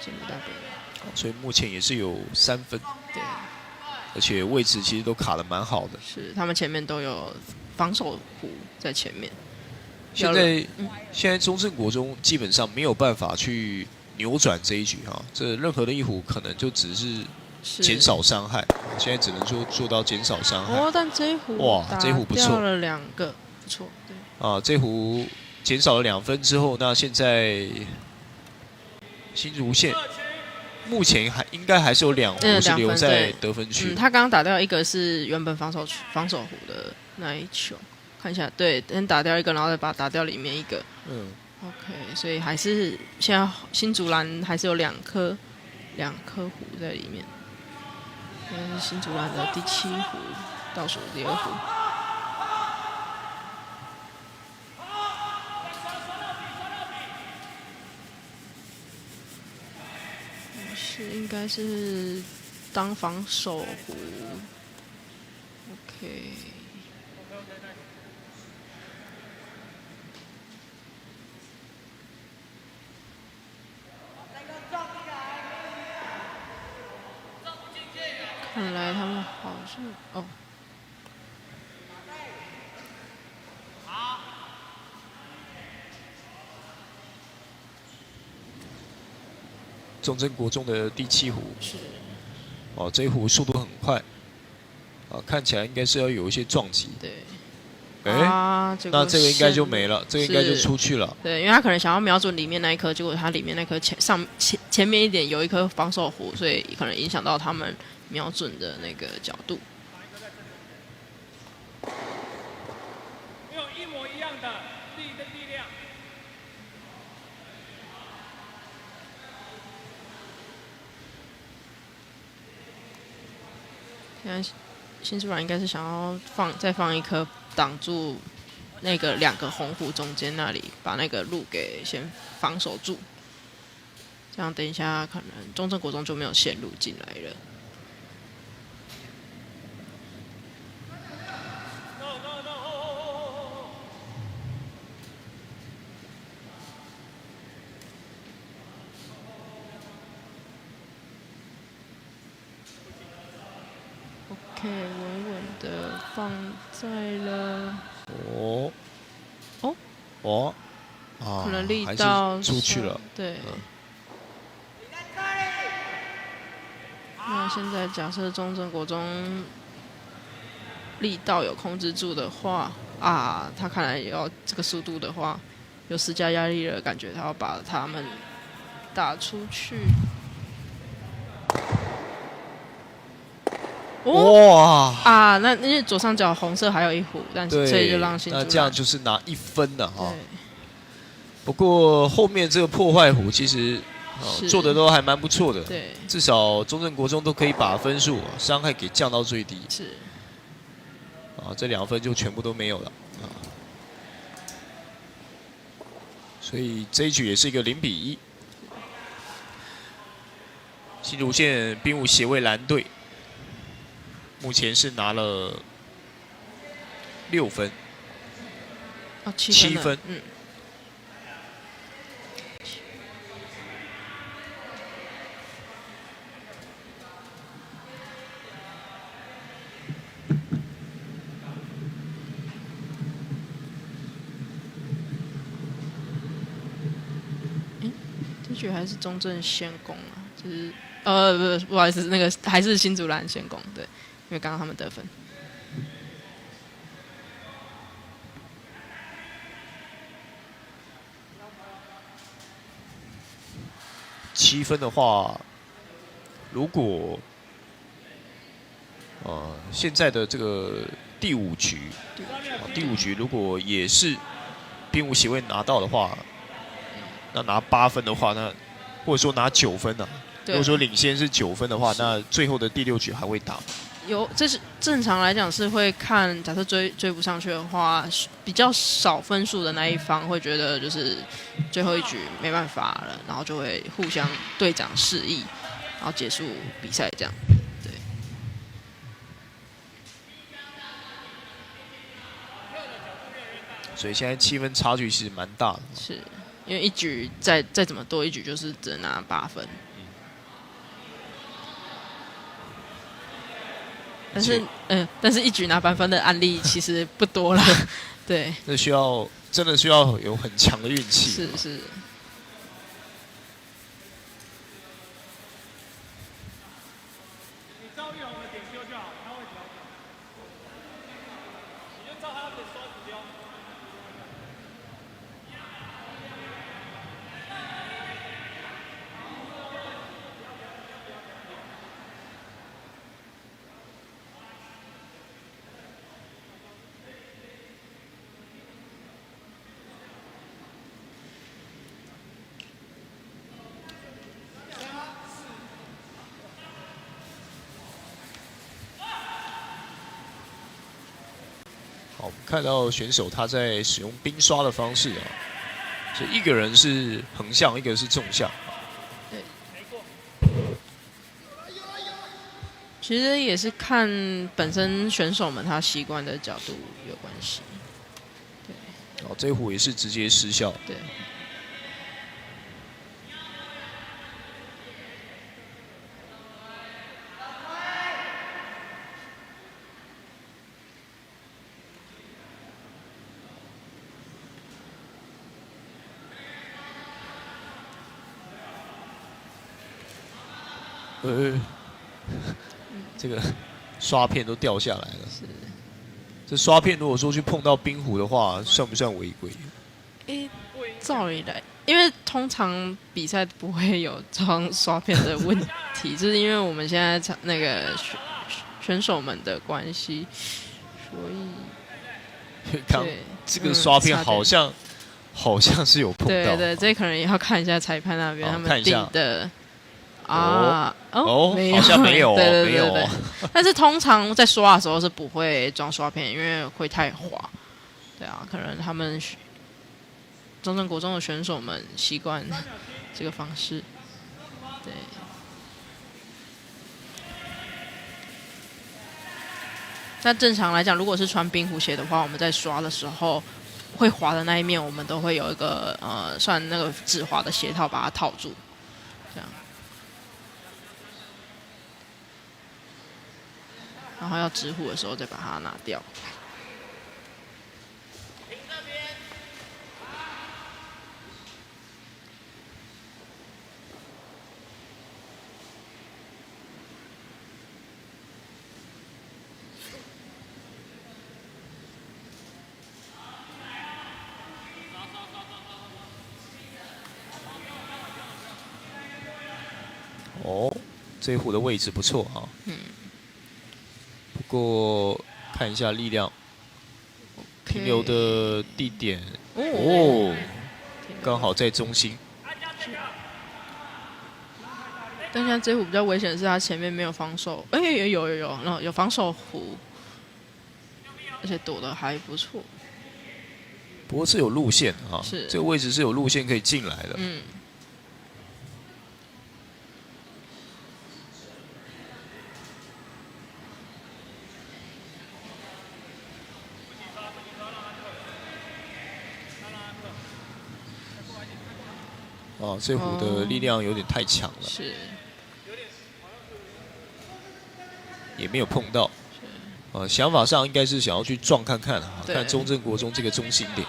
进入大本营。所以目前也是有3分。对，而且位置其实都卡得蛮好的。是，他们前面都有防守壶在前面。现在中正国中基本上没有办法去扭转这一局哈，这任何的一壶可能就只是减少伤害，现在只能说做到减少伤害。哦，但这一壶哇，这一壶不错，掉了2个，不错。对。啊，这壶减少了2分之后，那现在新竹县目前应该还是有2壶是留在得分区。他刚刚打掉一个是原本防守壶的那一球，看一下，对，先打掉一个，然后再把它打掉里面一个。OK， 所以还是现在新竹篮还是有2颗壶在里面。现在是新竹篮的第7壶，倒数第2壶。应该是当防守壶 ，OK。看来他们好像哦。中正国中的第7壶是，哦，这一壶速度很快，啊，看起来应该是要有一些撞击。对。那这个应该就没了，这个应该就出去了。对，因为他可能想要瞄准里面那一颗，结果他里面那颗前面一点有一颗防守壶，所以可能影响到他们瞄准的那个角度。没有一模一样的力量。现在新竹软应该是想要再放一颗挡住那个2个红壶中间那里，把那个路给先防守住，这样等一下可能中正国中就没有线路进来了。OK， 稳稳的放在了。可能力道出去了。对。那现在假设中正国中力道有控制住的话，他看来也要这个速度的话，有施加压力了，感觉他要把他们打出去。哇！那因为左上角红色还有1壶，但是所以就让新竹那这样就是拿1分了哈。不过后面这个破坏壶其实做的都还蛮不错的，对，至少中正国中都可以把分数伤害给降到最低。是。这2分就全部都没有了所以这一局也是一个0比1。新竹县兵务协会蓝队目前是拿了6分，7分。局还是中正先攻啊，就是不好意思，那个还是新竹蓝先攻，对，因为刚刚他们得分。7分的话，如果现在的这个第5局如果也是兵务协会拿到的话，那拿8分的话，那或者说拿9分呢、如果说领先是9分的话，那最后的第6局还会打。这是正常来讲是会看，假设追不上去的话，比较少分数的那一方会觉得就是最后一局没办法了，然后就会互相队长示意，然后结束比赛这样。对。所以现在7分差距其实蛮大的。是因为一局再怎么多，一局就是只能拿8分。但是一局拿8分的案例其实不多啦，对。那真的需要有很强的运气。是。你照玉红的点丢就好，他会调整。你就照他的刷子丢。好，我们看到选手他在使用冰刷的方式啊，所以一个人是横向，一个是纵向。对。其实也是看本身选手们他习惯的角度有关系。对。哦，这一壶也是直接失效。对。这个刷片都掉下来了。是。这刷片如果说去碰到冰壶的话，算不算违规？照理来，因为通常比赛不会有装刷片的问题，就是因为我们现在那个选手们的关系，所以刚这个刷片好像是有碰到。对，这可能也要看一下裁判那边他们定的。没有，好像没有，没有。但是通常在刷的时候是不会装刷片，因为会太滑。对啊，可能他们中正国中的选手们习惯这个方式。对。那正常来讲，如果是穿冰壶鞋的话，我们在刷的时候会滑的那一面，我们都会有一个算那个止滑的鞋套把它套住，这样。然后要止壶的时候再把它拿掉。哦，这一壶的位置不错哈。不过看一下力量，停留的地点刚好在中心。但现在这壶比较危险的是，它前面没有防守，有防守壶，而且躲得还不错。不过是有路线啊，是这个位置是有路线可以进来的。哦，这壶的力量有点太强了，是，也没有碰到。想法上应该是想要去撞看看啊，看中正国中这个中心点。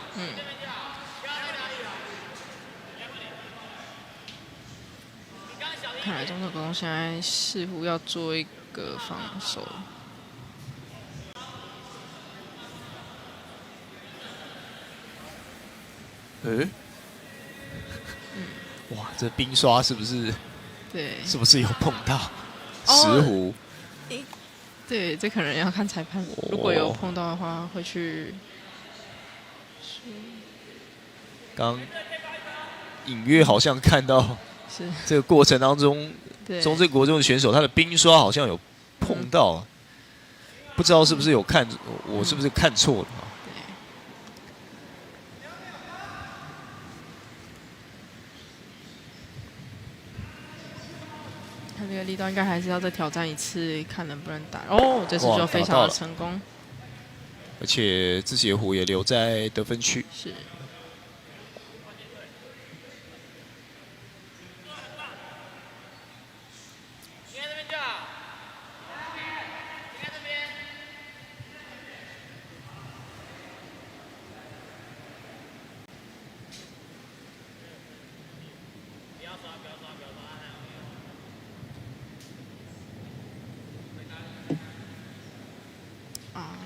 中现在似乎要做一个防守。哇，这冰刷是不是？对，是不是有碰到石虎？对，这可能要看裁判。如果有碰到的话，会去。刚隐约好像看到，是这个过程当中，中正国中的选手他的冰刷好像有碰到，不知道是不是有看，我是不是看错了？他这个力道应该还是要再挑战一次，看能不能打。哦，这次就非常的成功，而且自己的虎也留在得分区。是。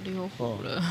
溜虎了。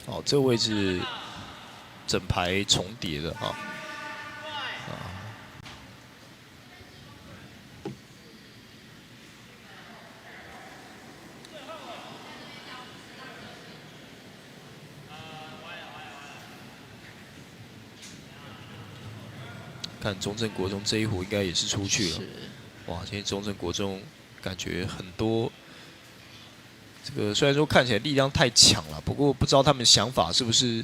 哦，这个位置整排重叠的哈。看中正国中这一壶应该也是出去了。哇，今天中正国中感觉很多。这个虽然说看起来力量太强了，不过不知道他们想法是不是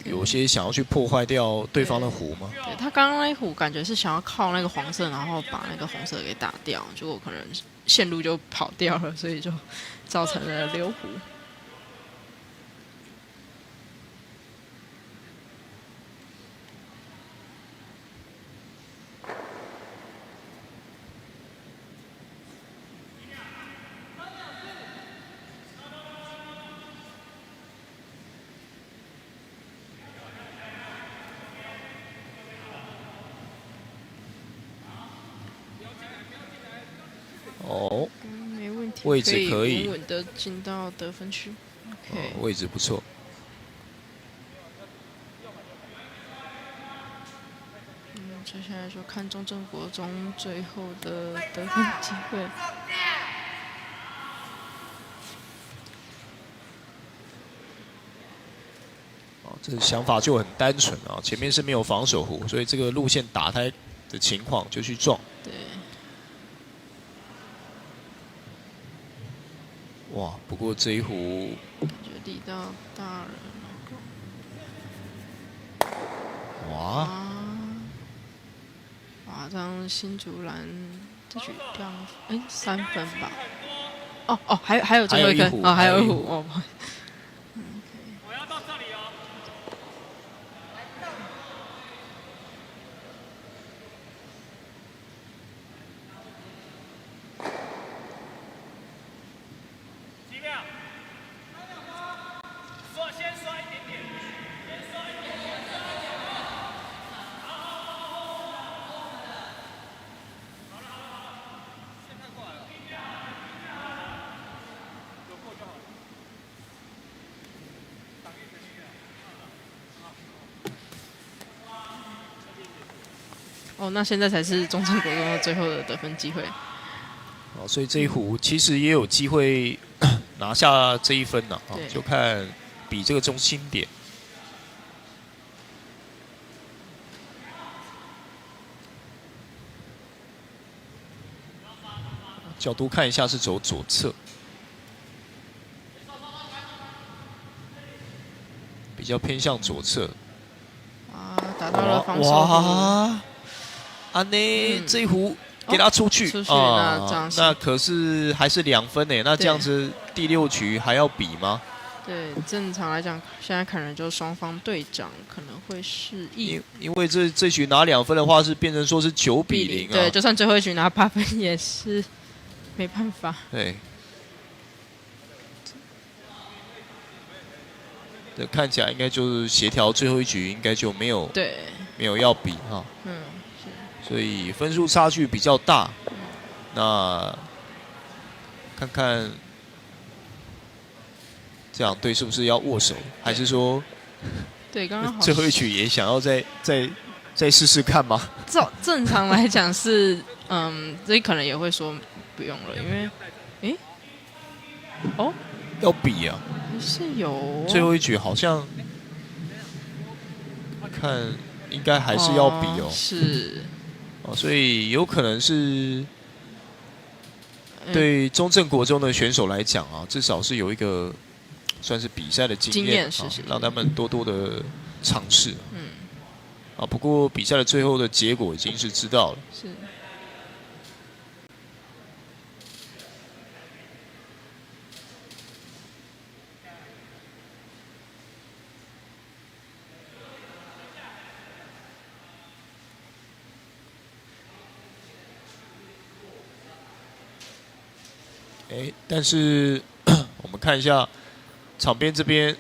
有些想要去破坏掉对方的壶吗？对，他刚刚那壶感觉是想要靠那个黄色，然后把那个红色给打掉，结果可能线路就跑掉了，所以就造成了溜壶。哦，没问题，位置可以稳稳的进到得分区。OK，位置不错。接下来就看中正国中最后的得分机会。这个想法就很单纯啊，前面是没有防守壶，所以这个路线打开的情况就去撞。对。哇，不过这一壶感觉力道大了。哇！哇，这样新竹篮这局3分吧？哦，还有最后一分哦，还有一壶哦。我要到这里哦。几秒？先刷一点点，先刷一点点。现在过来了。有过就好了。挡一点哦，那现在才是中正国中的最后的得分机会。哦，所以这一壶其实也有机会拿下这一分呢，就看比这个中心点。角度看一下是走左侧，比较偏向左侧。啊，打到了防守。哇！安内这一壶给他出去啊，这样那可是还是2分呢。那这样子第6局还要比吗？对，正常来讲，现在可能就双方队长可能会示意，因为这局拿2分的话，是变成说是9比0啊。对，就算最后一局拿8分也是没办法。对。这看起来应该就是协调最后一局，应该就没有要比哈。所以分数差距比较大。那看看这两队是不是要握手，还是说对刚刚最后一局也想要再试试看吗？正常来讲是，这可能也会说不用了，因为，要比啊，是有最后一局好像看应该还是要比哦，是所以有可能是对中正国中的选手来讲啊，至少是有一个算是比赛的经验，让他们多多的尝试。不过比赛的最后的结果已经是知道了。是。但是我们看一下场边这边。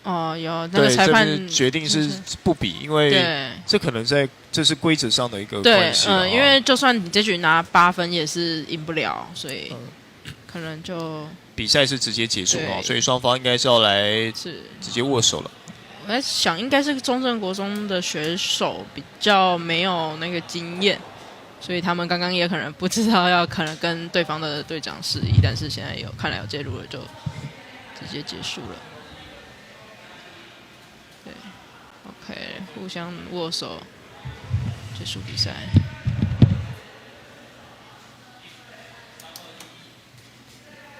有那个裁判决定是不比，因为这可能这是规则上的一个关系。因为就算你这局拿8分也是赢不了，所以可能就比赛是直接结束所以双方应该是要来直接握手了。我在想，应该是中正国中的选手比较没有那个经验，所以他们刚刚也可能不知道可能跟对方的队长示意，但是现在看来有介入了，就直接结束了。对 ，OK， 互相握手，结束比赛。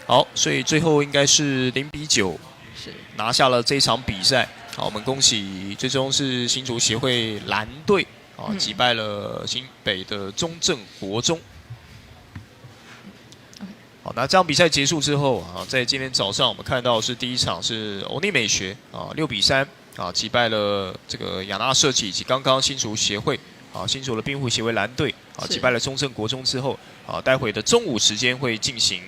好，所以最后应该是0比9，拿下了这一场比赛。好，我们恭喜最终是新竹协会蓝队击败了新北的中正国中。好，那这场比赛结束之后在今天早上我们看到是第一场是欧尼美学6比3击败了这个亚纳设计以及刚刚新竹协会新竹的冰壶协会蓝队击败了中正国中之后待会的中午时间会进行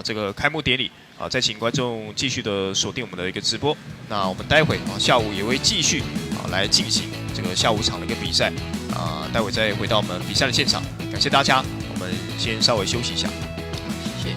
这个开幕典礼再请观众继续的锁定我们的一个直播。那我们待会下午也会继续来进行这个下午场的一个比赛待会再回到我们比赛的现场。感谢大家，我们先稍微休息一下。谢谢。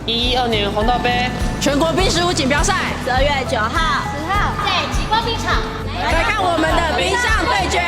112年红道杯全国冰食舞锦标赛12月9号、10号在极光冰场来看我们的冰上对决。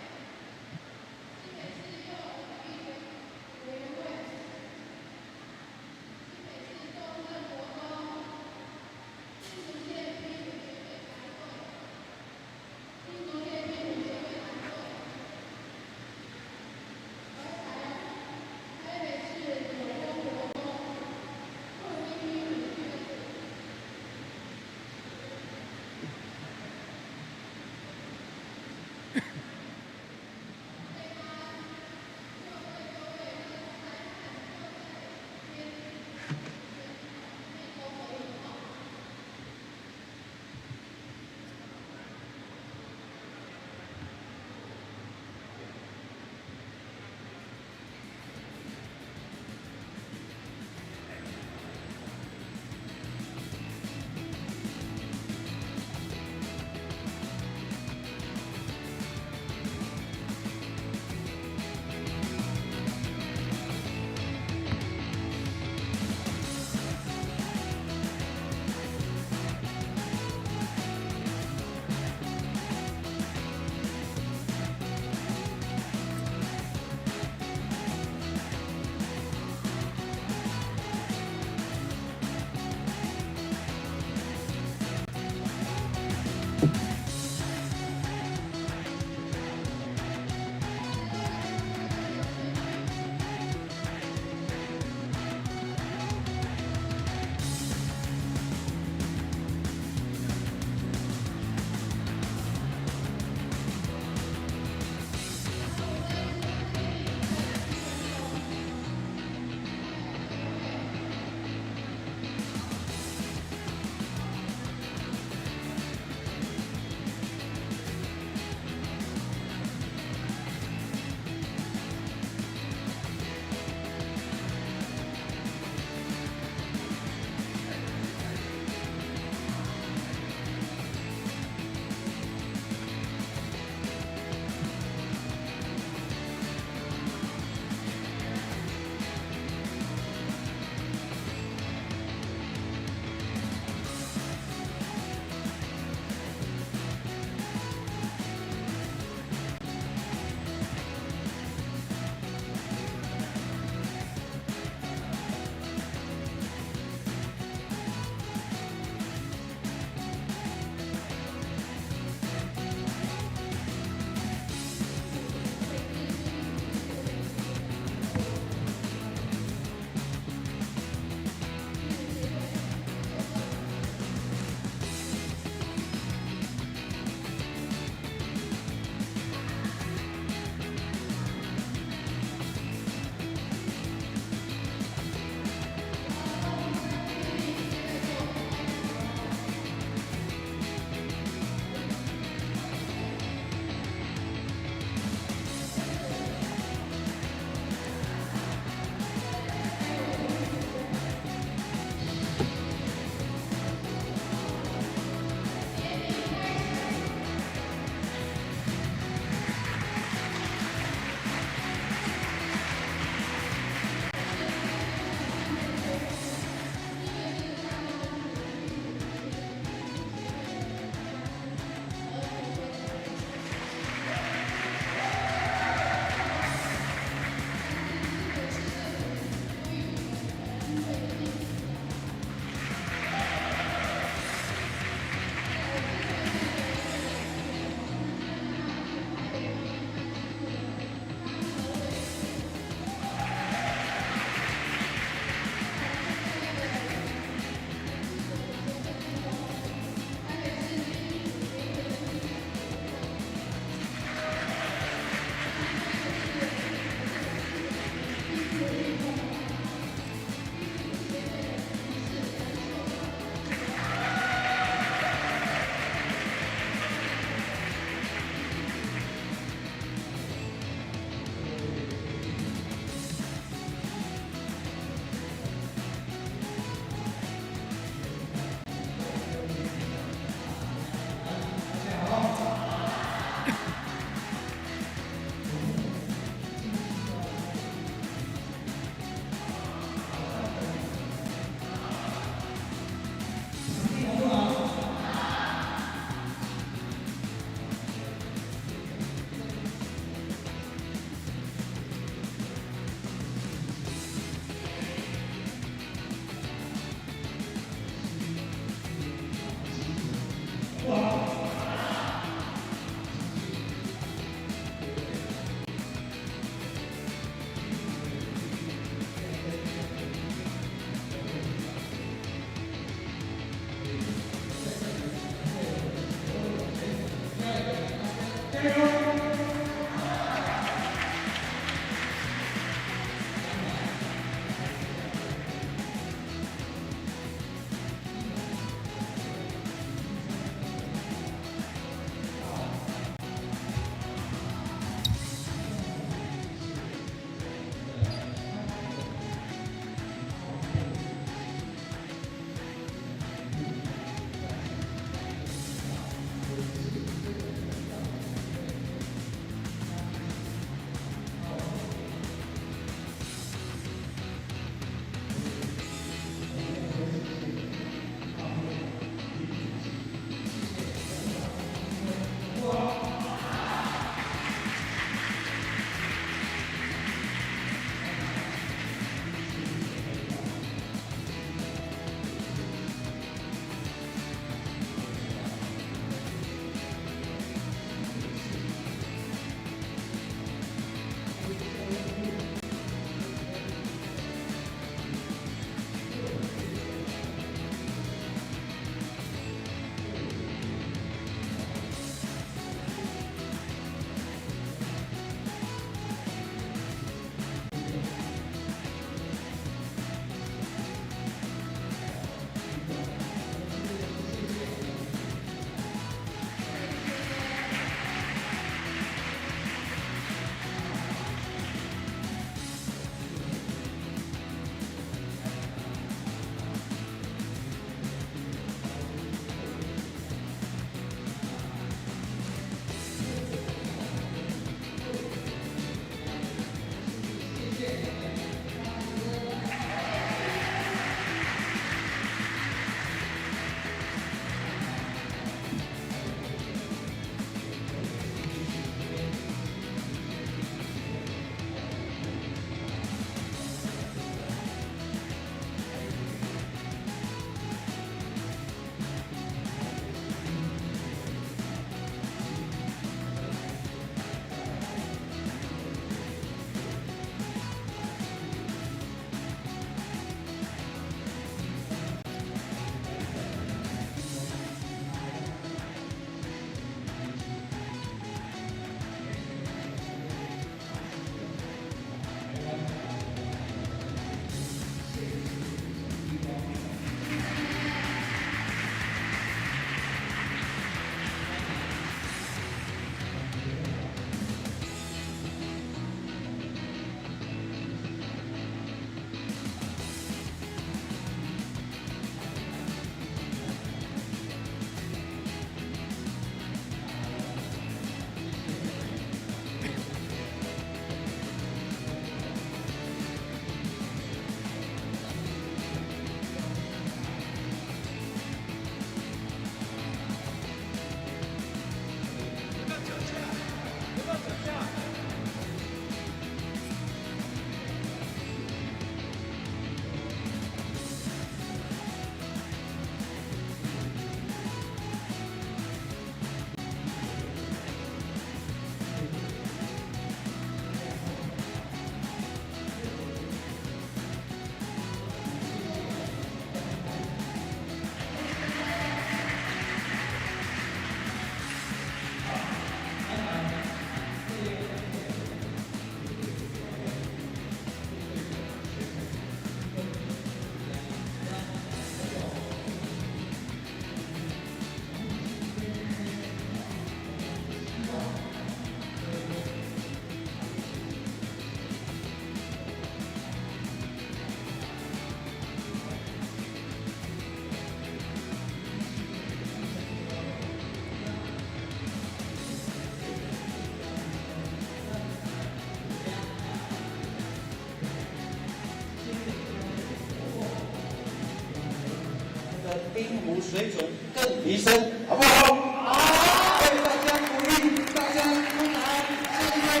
冰壶水准更提升，好不好？好，为大家鼓励，大家通常谢谢各位，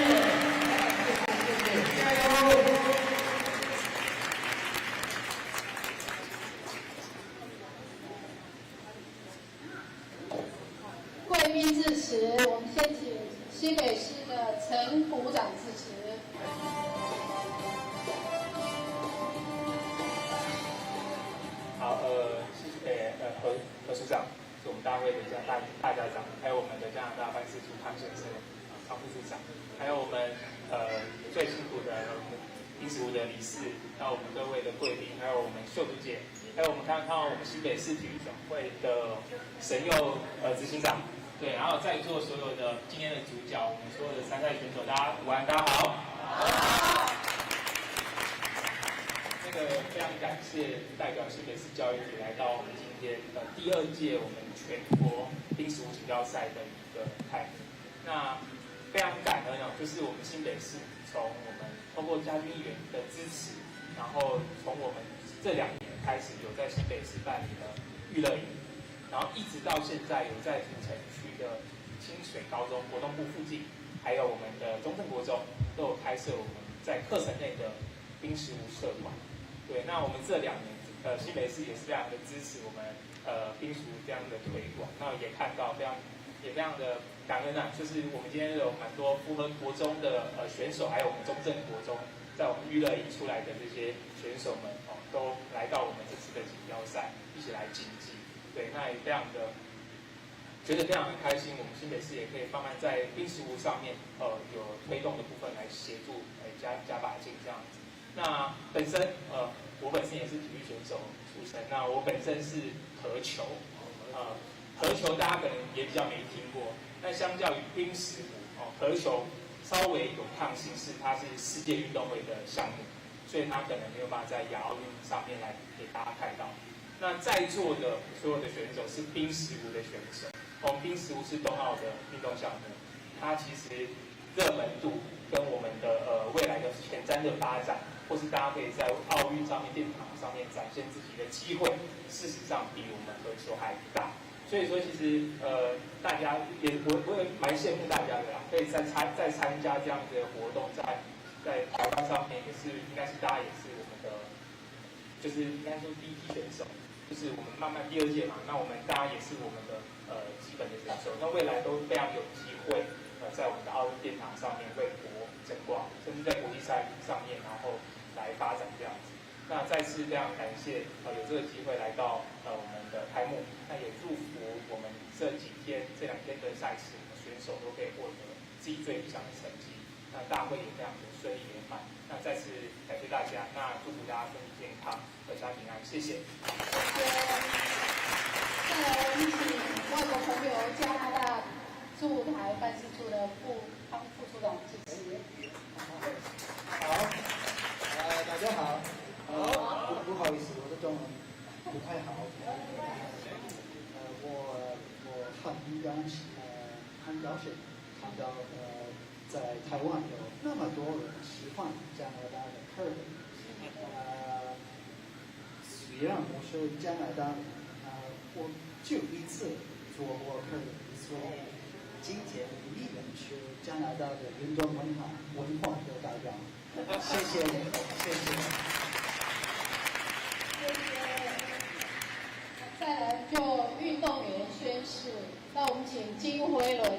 谢谢，加油！贵宾致辞，我们先请新北市的陈股长致辞。好，谢谢何署长，是我们大会的大家长，还有我们的加拿大办事处汤先生、汤副处长，还有我们最辛苦的宾食屋的理事，还有我们各位的贵宾，还有我们秀珠姐，还有我们看到我们新北市体育总会的神佑执行长，对，然后在座所有的今天的主角，我们所有的参赛选手，大家午安，大家好。非常感谢代表新北市教育局来到我们今天第2届我们全国冰食物锦标赛的一个开幕。那非常感恩就是我们新北市从我们通过嘉宾议员的支持，然后从我们这2年开始有在新北市办理了娱乐营，然后一直到现在有在土城区的清水高中活动部附近，还有我们的中正国中都有开设我们在课程内的冰食物社团。对，那我们这2年，新北市也是非常的支持我们冰食这样的推广，那也看到非常的感恩啊，就是我们今天有蛮多符合国中的选手，还有我们中正国中，在我们娱乐营出来的这些选手们都来到我们这次的锦标赛，一起来竞技。对，那也非常的觉得非常的开心，我们新北市也可以慢慢在冰食物上面有推动的部分来协助加把劲这样子。那本身我本身也是体育选手出身，那我本身是合球，合球大家可能也比较没听过，但相较于冰食物合球稍微有抗性，是它是世界运动会的项目，所以它可能没有办法在亚奥运上面来给大家看到。那在座的所有的选手是冰食物的选手，我们冰食物是冬奥的运动项目，它其实热门度跟我们的未来的前瞻的发展，或是大家可以在奥运上面、殿堂上面展现自己的机会，事实上比我们合球还大。所以说，其实大家我也蛮羡慕大家的啦，可以再参加这样子的活动，在台湾上面也是应该是大家也是我们的，就是应该说第一批选手，就是我们慢慢第2届嘛，那我们大家也是我们的基本的选手，那未来都非常有机会。在我们的奥运殿堂上面为国争光，甚至在国际赛上面，然后来发展这样子。那再次非常感谢有这个机会来到我们的开幕，那也祝福我们这2天的赛事，选手都可以获得自己最理想的成绩。那大会也非常的顺利圆满。那再次感谢大家，那祝福大家身体健康，阖家平安，谢谢。谢谢。再来，我们请外国朋友加拿大驻台办事处的汤副处长致辞。好，大家好。不好意思，我的中文不太好。我很高兴看到在台湾有那么多人喜欢加拿大的客人。虽然我是加拿大人，我就一次做过客人，所以今天你们是加拿大的运动文化的代表，谢谢你，谢谢。谢谢。再来就运动员宣誓，那我们请金辉伦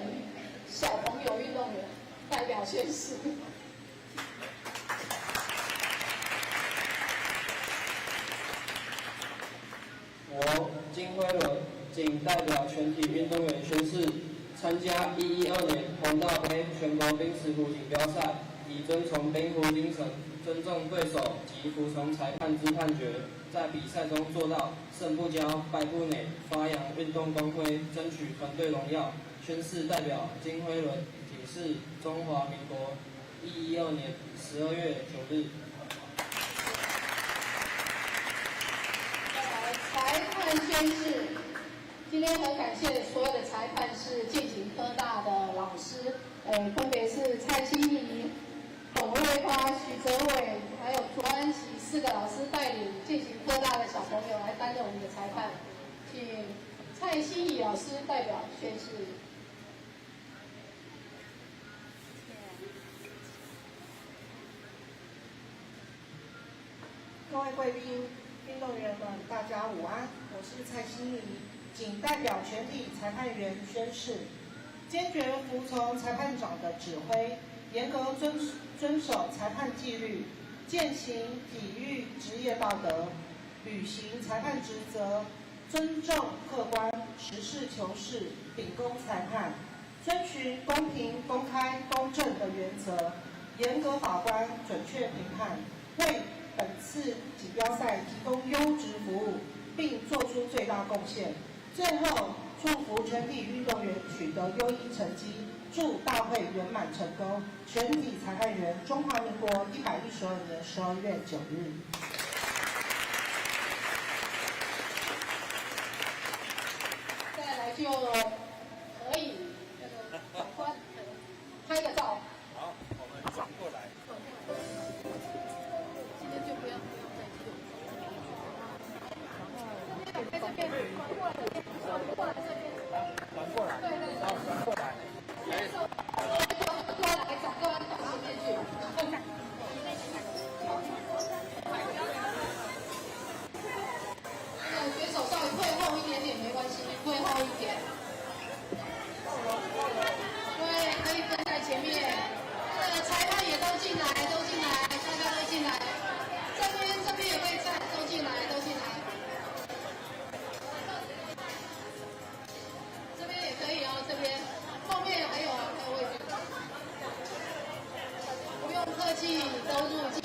小朋友运动员代表宣誓。我金辉伦仅代表全体运动员宣誓，参加112年红道杯全国冰食壶锦标赛，以遵从冰壶精神，尊重对手及服从裁判之判决，在比赛中做到胜不骄，败不馁，发扬运动光辉，争取团队荣耀。宣誓代表金辉伦，体示中华民国112年12月9日。裁判宣誓，今天很感谢所有的裁判是进行科大的老师，分别是蔡心怡、董瑞发、许哲伟，还有卓安琪4个老师带领进行科大的小朋友来担任我们的裁判。请蔡欣怡老师代表宣誓。各位贵宾、运动员们，大家午安，我是蔡欣怡，仅代表全体裁判员宣誓，坚决服从裁判长的指挥，严格遵守裁判纪律，践行体育职业道德，履行裁判职责，尊重客观、实事求是，秉公裁判，遵循公平、公开、公正的原则，严格把关、准确评判，为本次锦标赛提供优质服务，并做出最大贡献。最后，祝福全体运动员取得优异成绩，祝大会圆满成功。全体裁判员，中华民国112年12月9日。再来就可以那个长官拍个照。好，我们转过来。今天就不要再记录。这边转过来这边，转过来这边。转过来。对对对。转过来。过来，转过来到前面去。选手稍微退后一点点没关系，退后一点。对，可以跟在前面。裁判也都进来，都进来，大家都进来。这边也可以站，都进来，都进来。这边也可以哦，这边后面还有位置。不用客气，都入境。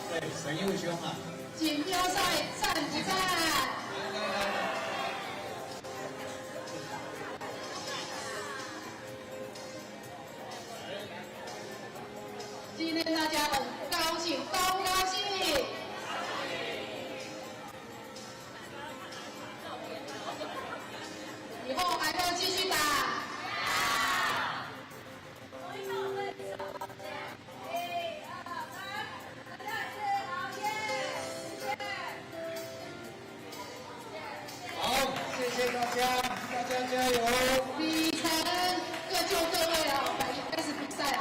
对，神佑兄啊！锦标赛赞不赞？今天大家很高兴，高不高兴？以后还要继续打。好，谢谢大家，大家加油！李晨，各就各位啊，我们开始比赛了。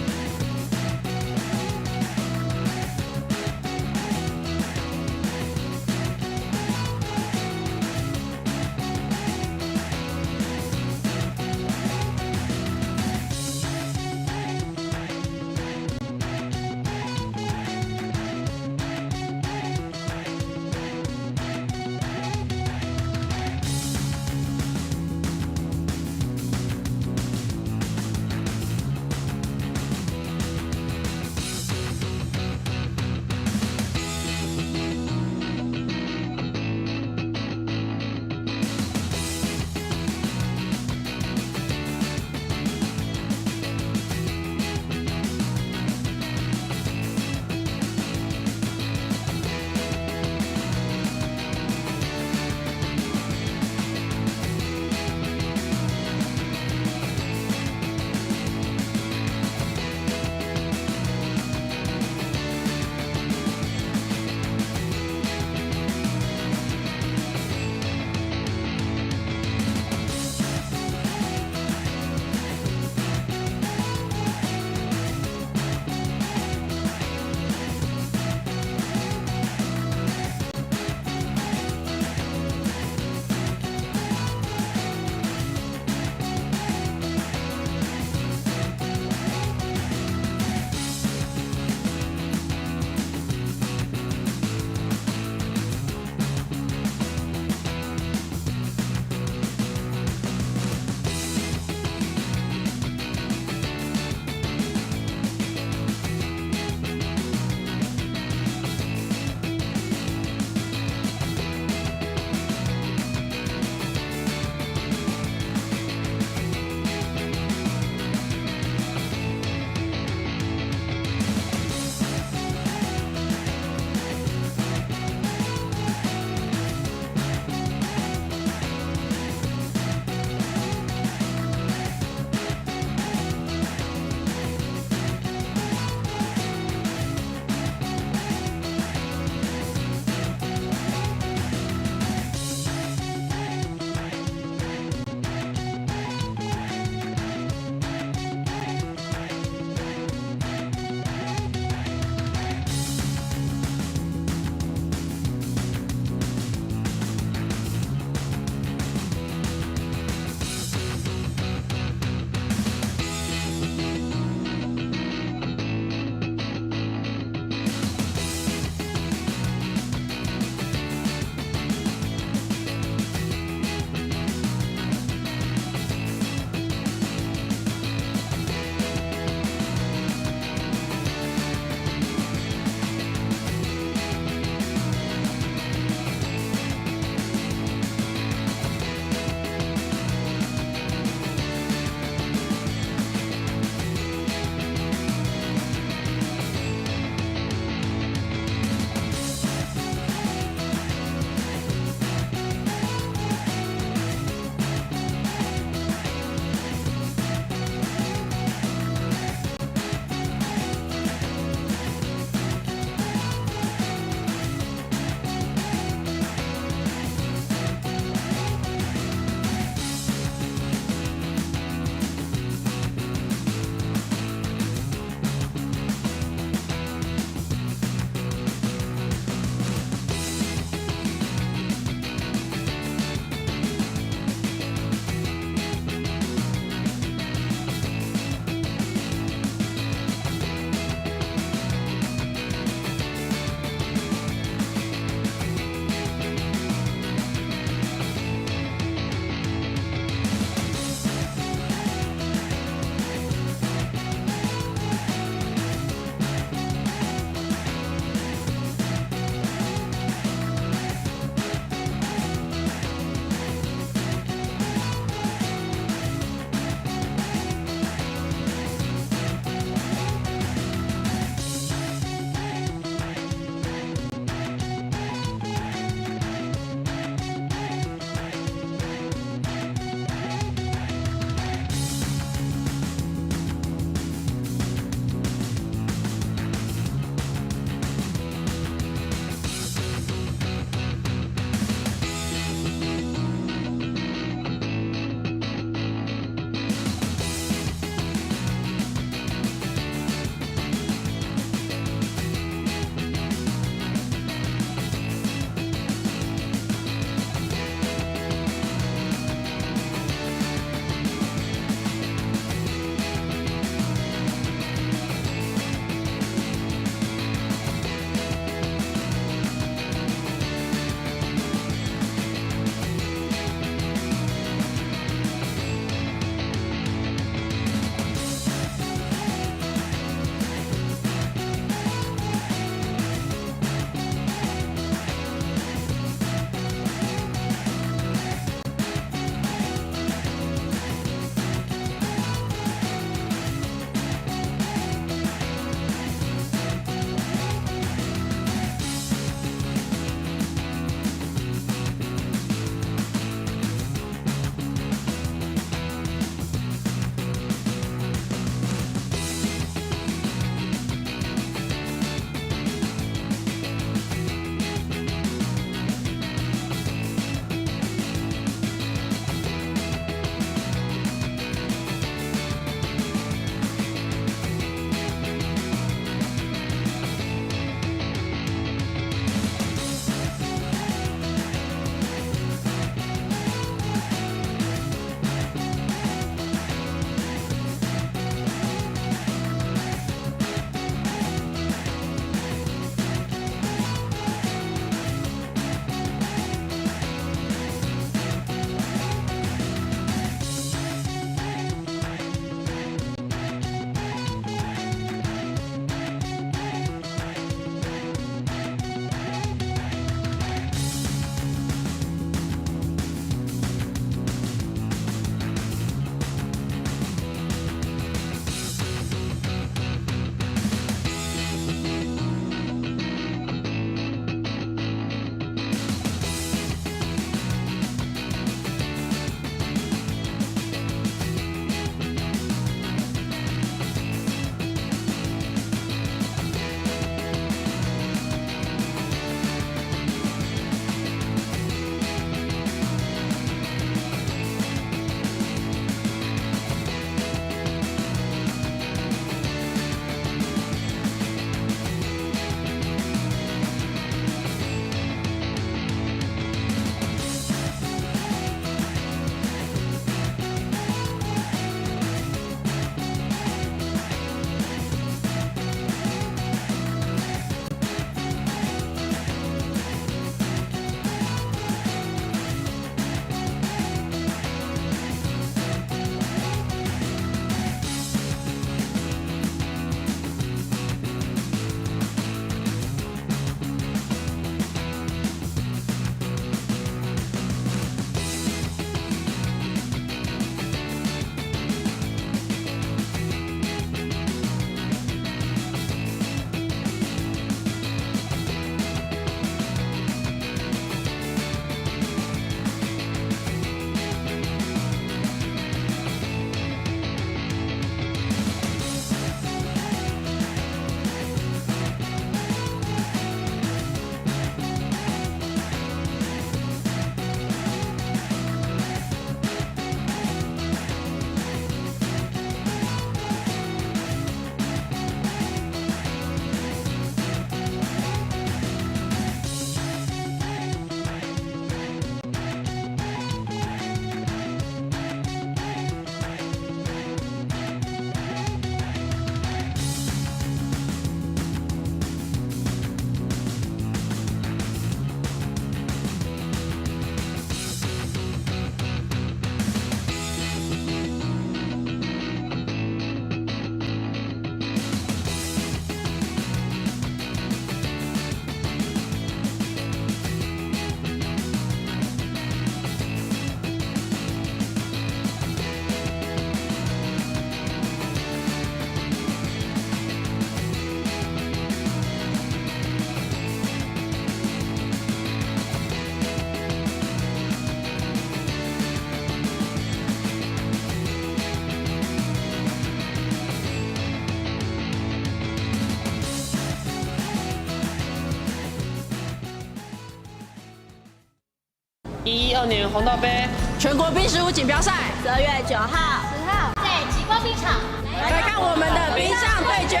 112年红道杯全国冰石壶锦标赛12月9号、10号在极光冰场来看我们的冰上对决。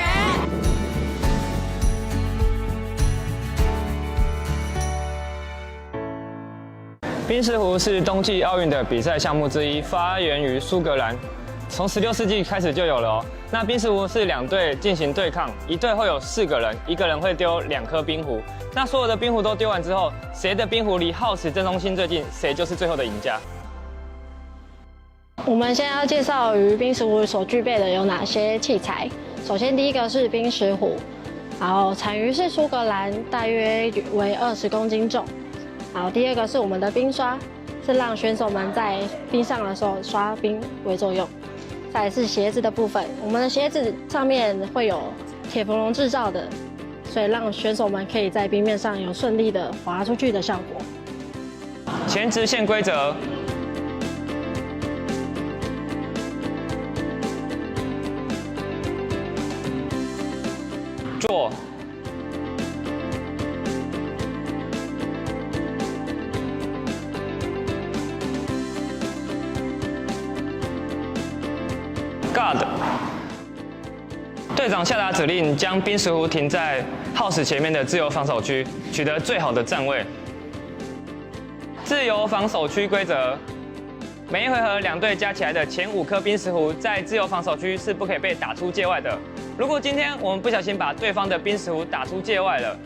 冰石壶是冬季奥运的比赛项目之一，发源于苏格兰，从16世纪开始就有了哦。那冰石壶是2队进行对抗，一队会有4个人，一个人会丢2颗冰壶。那所有的冰壶都丢完之后，谁的冰壶离耗时正中心最近，谁就是最后的赢家。我们现在要介绍于冰石壶所具备的有哪些器材。首先，第一个是冰石壶，然后产于是苏格兰，大约为20公斤重。然后第二个是我们的冰刷，是让选手们在冰上的时候刷冰为作用。再来是鞋子的部分，我们的鞋子上面会有铁氟龙制造的，所以让选手们可以在冰面上有顺利的滑出去的效果。前直线规则。坐。Guard。队长下达指令，将冰石壶停在耗时前面的自由防守区，取得最好的站位。自由防守区规则：每一回合2队加起来的前5颗冰石壶在自由防守区是不可以被打出界外的。如果今天我们不小心把对方的冰石壶打出界外了，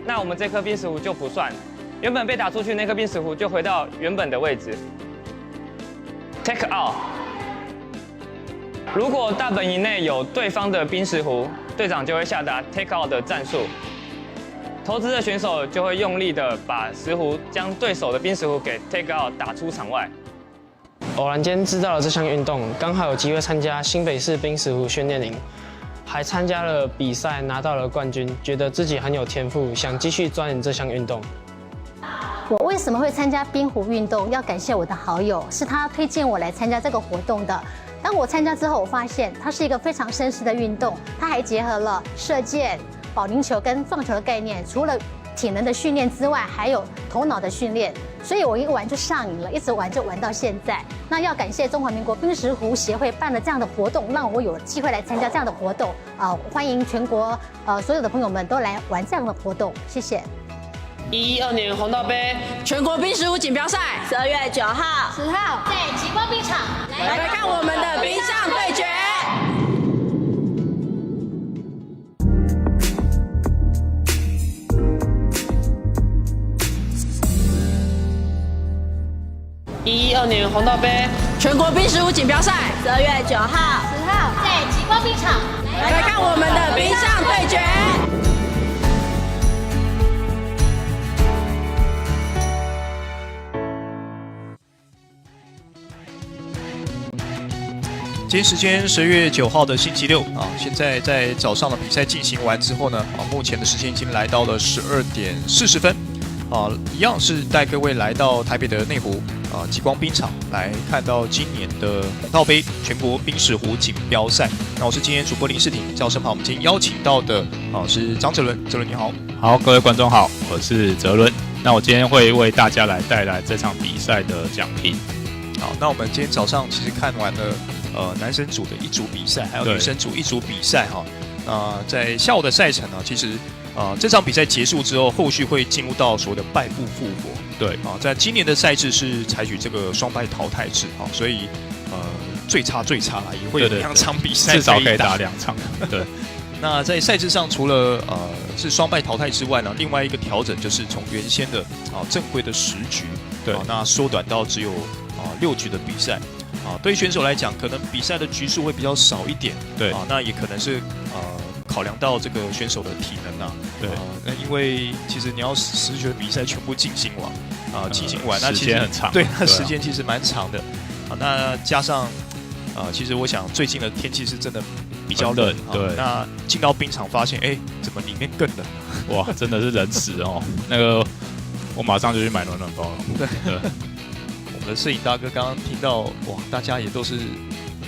那我们这颗冰石壶就不算，原本被打出去那颗冰石壶就回到原本的位置。Take out。如果大本营内有对方的冰石壶，队长就会下达 take out 的战术，投掷的选手就会用力的把石壶将对手的冰石壶给 take out 打出场外。偶然间知道了这项运动，刚好有机会参加新北市冰石壶训练营，还参加了比赛拿到了冠军，觉得自己很有天赋，想继续钻研这项运动。我为什么会参加冰壶运动？要感谢我的好友，是他推荐我来参加这个活动的。当我参加之后，我发现它是一个非常绅士的运动，它还结合了射箭、保龄球跟撞球的概念。除了体能的训练之外，还有头脑的训练，所以我一玩就上瘾了，一直玩就玩到现在。那要感谢中华民国冰石壶协会办了这样的活动，让我有机会来参加这样的活动。欢迎全国所有的朋友们都来玩这样的活动，谢谢。112年红道杯全国冰石壶锦标赛12月9号、10号在极光冰场来看我们的冰上对决。112年红道杯全国冰石壶锦标赛12月9号、10号在极光冰场来看我们的冰上对决。今天时间12月9号的星期六啊，现在在早上的比赛进行完之后呢，目前的时间已经来到了12点40分，一样是带各位来到台北的内湖极光冰场来看到今年的红道杯全国冰石壶锦标赛。那我是今天主播林世廷，在我身旁我们今天邀请到的是张哲伦，哲伦你好。好，各位观众好，我是哲伦。那我今天会为大家来带来这场比赛的奖品。好，那我们今天早上其实看完了男生组的一组比赛，还有女生组一组比赛哈。在下午的赛程呢，其实这场比赛结束之后，后续会进入到所谓的败部复活。对在今年的赛制是采取这个双败淘汰制所以最差也会有2场比赛，至少可以打2场。对。那在赛制上，除了是双败淘汰之外呢，另外一个调整就是从原先的正规的10局，对，那缩短到只有6局的比赛。对于选手来讲，可能比赛的局数会比较少一点，对那也可能是考量到这个选手的体能对，那因为其实你要10局的比赛全部进行完那时间很长，对，那时间其实蛮长的那加上其实我想最近的天气是真的比较冷，对，那进到冰场发现，怎么里面更冷？哇，真的是冷死哦！那个我马上就去买暖包了。对。我们的摄影大哥刚刚听到，哇，大家也都是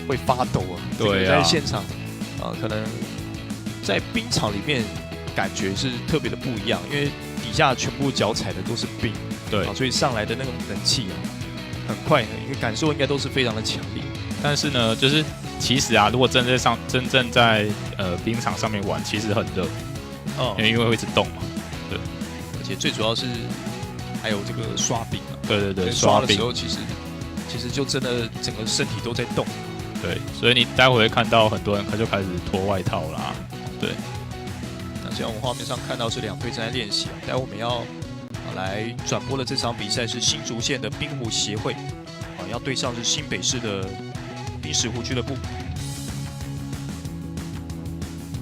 会发抖对在现场可能在冰场里面感觉是特别的不一样，因为底下全部脚踩的都是冰，对，所以上来的那种冷气啊，很快，一个感受应该都是非常的强烈。但是呢，就是其实啊，如果真正在冰场上面玩，其实很热，因为会一直动嘛，对，而且最主要是还有这个刷冰啊，对，刷的时候其实就真的整个身体都在动，对，所以你待会会看到很多人他就开始脱外套啦，对。那像我们画面上看到是两队正在练习，待会我们要来转播的这场比赛是新竹县的冰壶协会要对上是新北市的冰石湖俱乐部。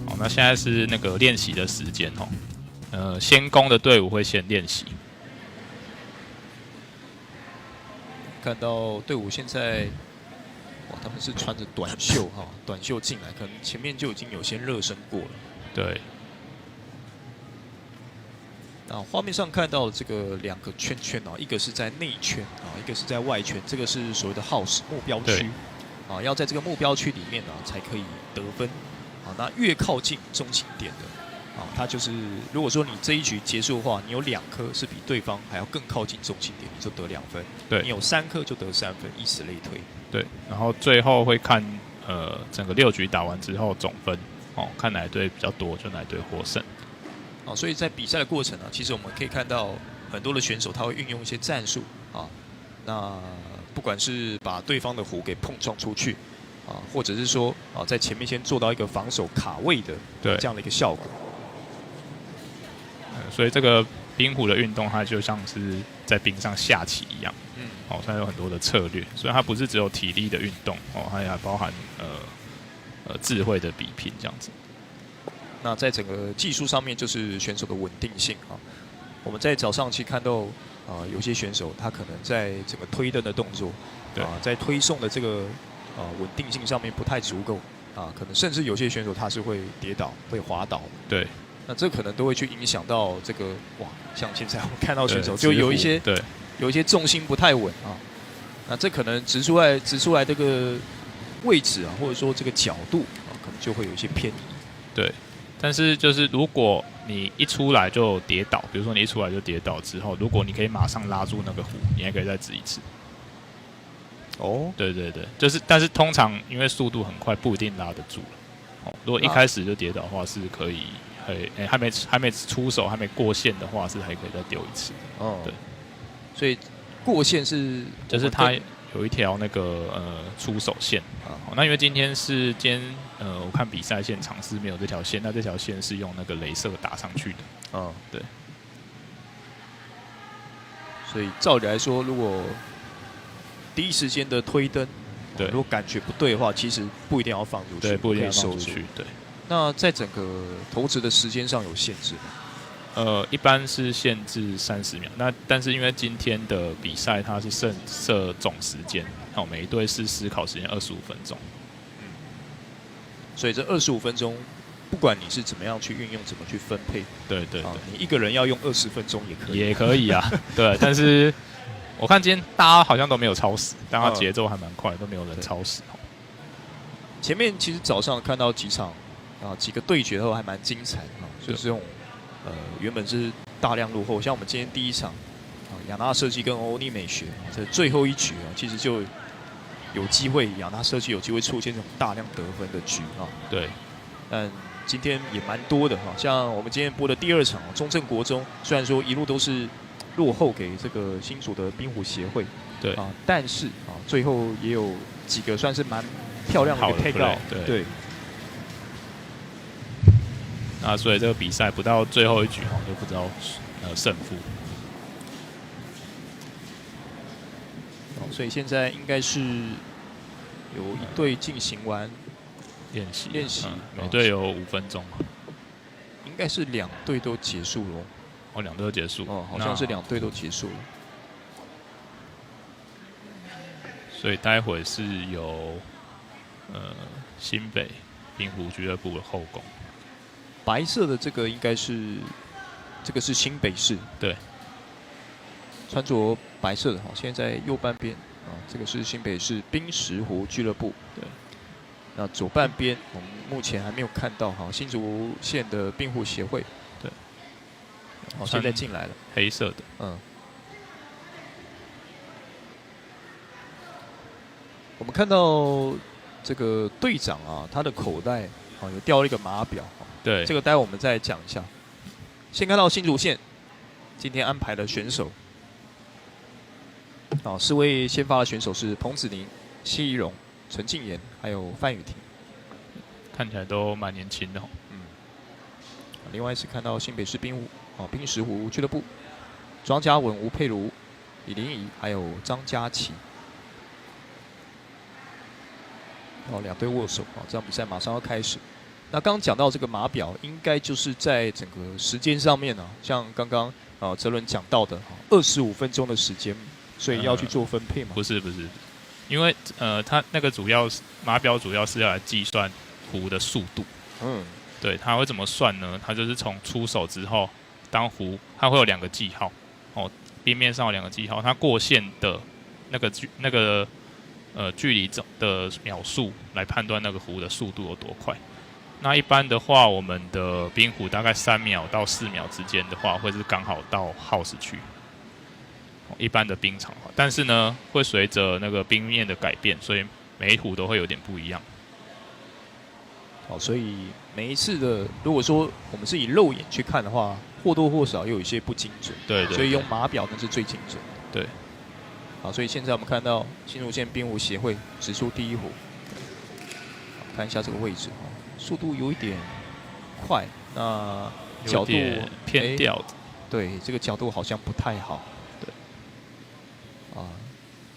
好，那现在是那个练习的时间先攻的队伍会先练习。看到队伍现在，他们是穿着短袖短袖进来，可能前面就已经有先热身过了。对。那画面上看到这个2个圈圈一个是在内圈一个是在外圈，这个是所谓的 house 目标区要在这个目标区里面才可以得分那越靠近中心点的它就是如果说你这一局结束的话，你有2颗是比对方还要更靠近中心点，你就得2分。对，你有3颗就得3分，以此类推。对，然后最后会看整个6局打完之后总分看哪一队比较多，就哪一队获胜。所以在比赛的过程其实我们可以看到很多的选手他会运用一些战术那不管是把对方的壶给碰撞出去或者是说在前面先做到一个防守卡位的这样的一个效果。所以这个冰壶的运动，它就像是在冰上下棋一样，它有很多的策略，所以它不是只有体力的运动它也还包含智慧的比拼这样子。那在整个技术上面，就是选手的稳定性我们在早上期看到有些选手他可能在整个推蹬的动作，在推送的这个稳定性上面不太足够可能甚至有些选手他是会跌倒、会滑倒。对，那这可能都会去影响到这个像现在我们看到选手就有一些重心不太稳那这可能直出来这个位置或者说这个角度可能就会有一些偏移。对。但是就是如果你一出来就跌倒，比如说你一出来就跌倒之后，如果你可以马上拉住那个壶，你还可以再指一次。对，就是但是通常因为速度很快，不一定拉得住了。如果一开始就跌倒的话，是可以还没出手还没过线的话，是还可以再丢一次。对，所以过线是就是它有一条那个出手线那因为今天我看比赛现场是没有这条线，那这条线是用那个雷射打上去的。对。所以照理来说，如果第一时间的推蹬，如果感觉不对的话，其实不一定要放出去，对，不一定要放出去。对。那在整个投掷的时间上有限制吗？一般是限制30秒。那但是因为今天的比赛它是设总时间，每一队是思考时间25分钟。所以这25分钟，不管你是怎么样去运用，怎么去分配，对，你一个人要用20分钟也可以啊。对，但是我看今天大家好像都没有超时，大家节奏还蛮快，都没有人超时。前面其实早上看到几场几个对决都还蛮精彩就是这种原本是大量落后，像我们今天第一场雅纳设计跟欧尼美学这最后一局其实就有机会，雅纳设计有机会出现这种大量得分的局对，但今天也蛮多的像我们今天播的第2场中正国中，虽然说一路都是落后给这个新竹的冰壶协会，对但是最后也有几个算是蛮漂亮的一个 take out， 对。那所以这个比赛不到最后一局就不知道胜负。所以现在应该是有一队进行完练习，每队有5分钟，应该是2队都结束了。2队都结束，好像是2队都结束了。所以待会是由新北冰壶俱乐部的后攻。白色的这个应该是新北市，对，穿着白色的现在在右半边这个是新北市冰石湖俱乐部，对。那左半边我们目前还没有看到新竹县的冰壶协会，对。现在进来了，黑色的，我们看到这个队长啊，他的口袋有掉了一个码表。对，这个待会我们再讲一下。先看到新竹县今天安排的选手。4位先发的选手是彭子宁、谢宜荣、陈静妍，还有范雨婷，看起来都蛮年轻的。另外是看到新北市冰石湖俱乐部，庄嘉文、吴佩如、李玲仪，还有张佳琪。2队握手这场比赛马上要开始。那刚刚讲到这个码表，应该就是在整个时间上面像刚刚哲伦讲到的25分钟的时间。所以要去做分配吗？不是，因为它那个码表主要是要来计算壶的速度。对，它会怎么算呢？它就是从出手之后，当壶它会有2个记号，冰面上有2个记号，它过线的那个距离的秒数来判断那个壶的速度有多快。那一般的话，我们的冰壶大概3秒到4秒之间的话，会是刚好到耗时区。一般的冰场，但是呢，会随着那个冰面的改变，所以每一壶都会有点不一样。所以每一次的，如果说我们是以肉眼去看的话，或多或少又有一些不精准。对，所以用码表那是最精准的。对。所以现在我们看到新竹县冰壶协会指出第1壶，看一下这个位置速度有一点快，那角度偏掉。对，这个角度好像不太好。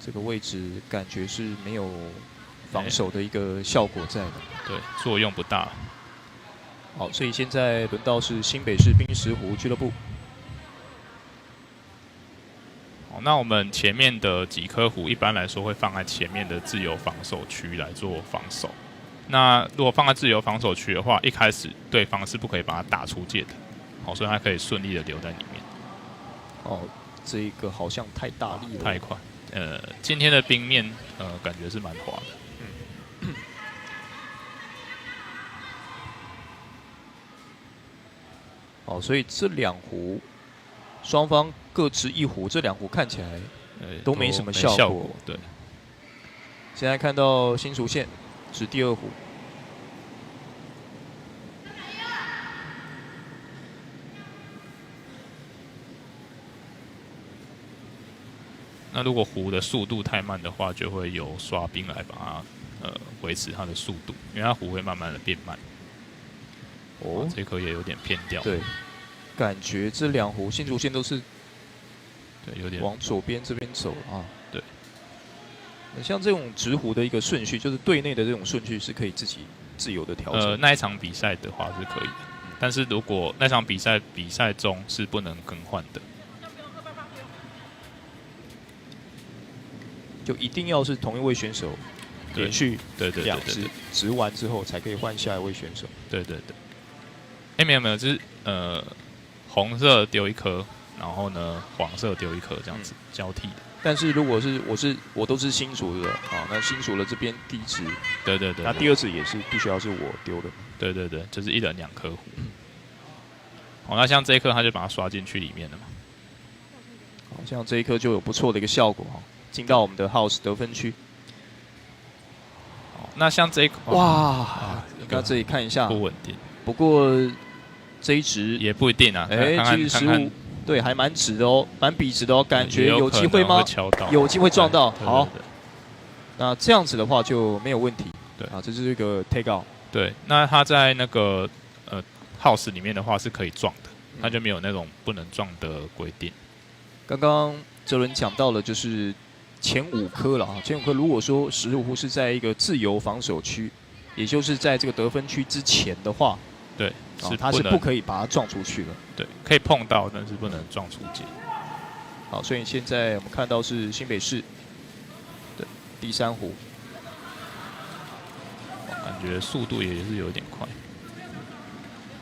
这个位置感觉是没有防守的一个效果在的，对，作用不大。所以现在轮到是新北市冰石湖俱乐部。那我们前面的几颗壶一般来说会放在前面的自由防守区来做防守。那如果放在自由防守区的话，一开始对方是不可以把它打出界的，所以它可以顺利的留在里面。这个好像太大力了，太快。今天的冰面感觉是蛮滑的。所以这2壶双方各持1壶，这2壶看起来都没什么效果。对。现在看到新竹县是第2壶。那如果壶的速度太慢的话，就会由刷冰来把它维持它的速度，因为它壶会慢慢的变慢。这颗也有点偏掉。对，感觉这2壶新竹县都是有点往左边这边走对。像这种直壶的一个顺序，就是队内的这种顺序是可以自己自由的调整。那一场比赛的话是可以的，但是如果那场比赛中是不能更换的。就一定要是同一位选手连续2支直完之后，才可以换下一位选手。对。没有，就是红色丢1颗，然后呢黄色丢1颗，这样子交替的。但是如果是我都是新竹的那新竹的这边第1支，对，那第2支也是必须要是我丢的。对，就是1人2颗壶。那像这一颗他就把它刷进去里面了嘛。像这一颗就有不错的一个效果进到我们的 house 得分区。那像这一颗刚这里看一下不稳定，不过这一直也不一定啊。其实15，对，还蛮直的蛮笔直的感觉有机会吗？有机会撞到。好，那这样子的话就没有问题。对这是一个 take out。对，那他在那个house 里面的话是可以撞的，他就没有那种不能撞的规定。刚刚哲伦讲到了，就是前5颗了前5颗如果说15壶是在一个自由防守区，也就是在这个得分区之前的话，对，他是不可以把它撞出去的。对，可以碰到，但是不能撞出界。所以现在我们看到是新北市的第3壶，感觉速度也是有点快，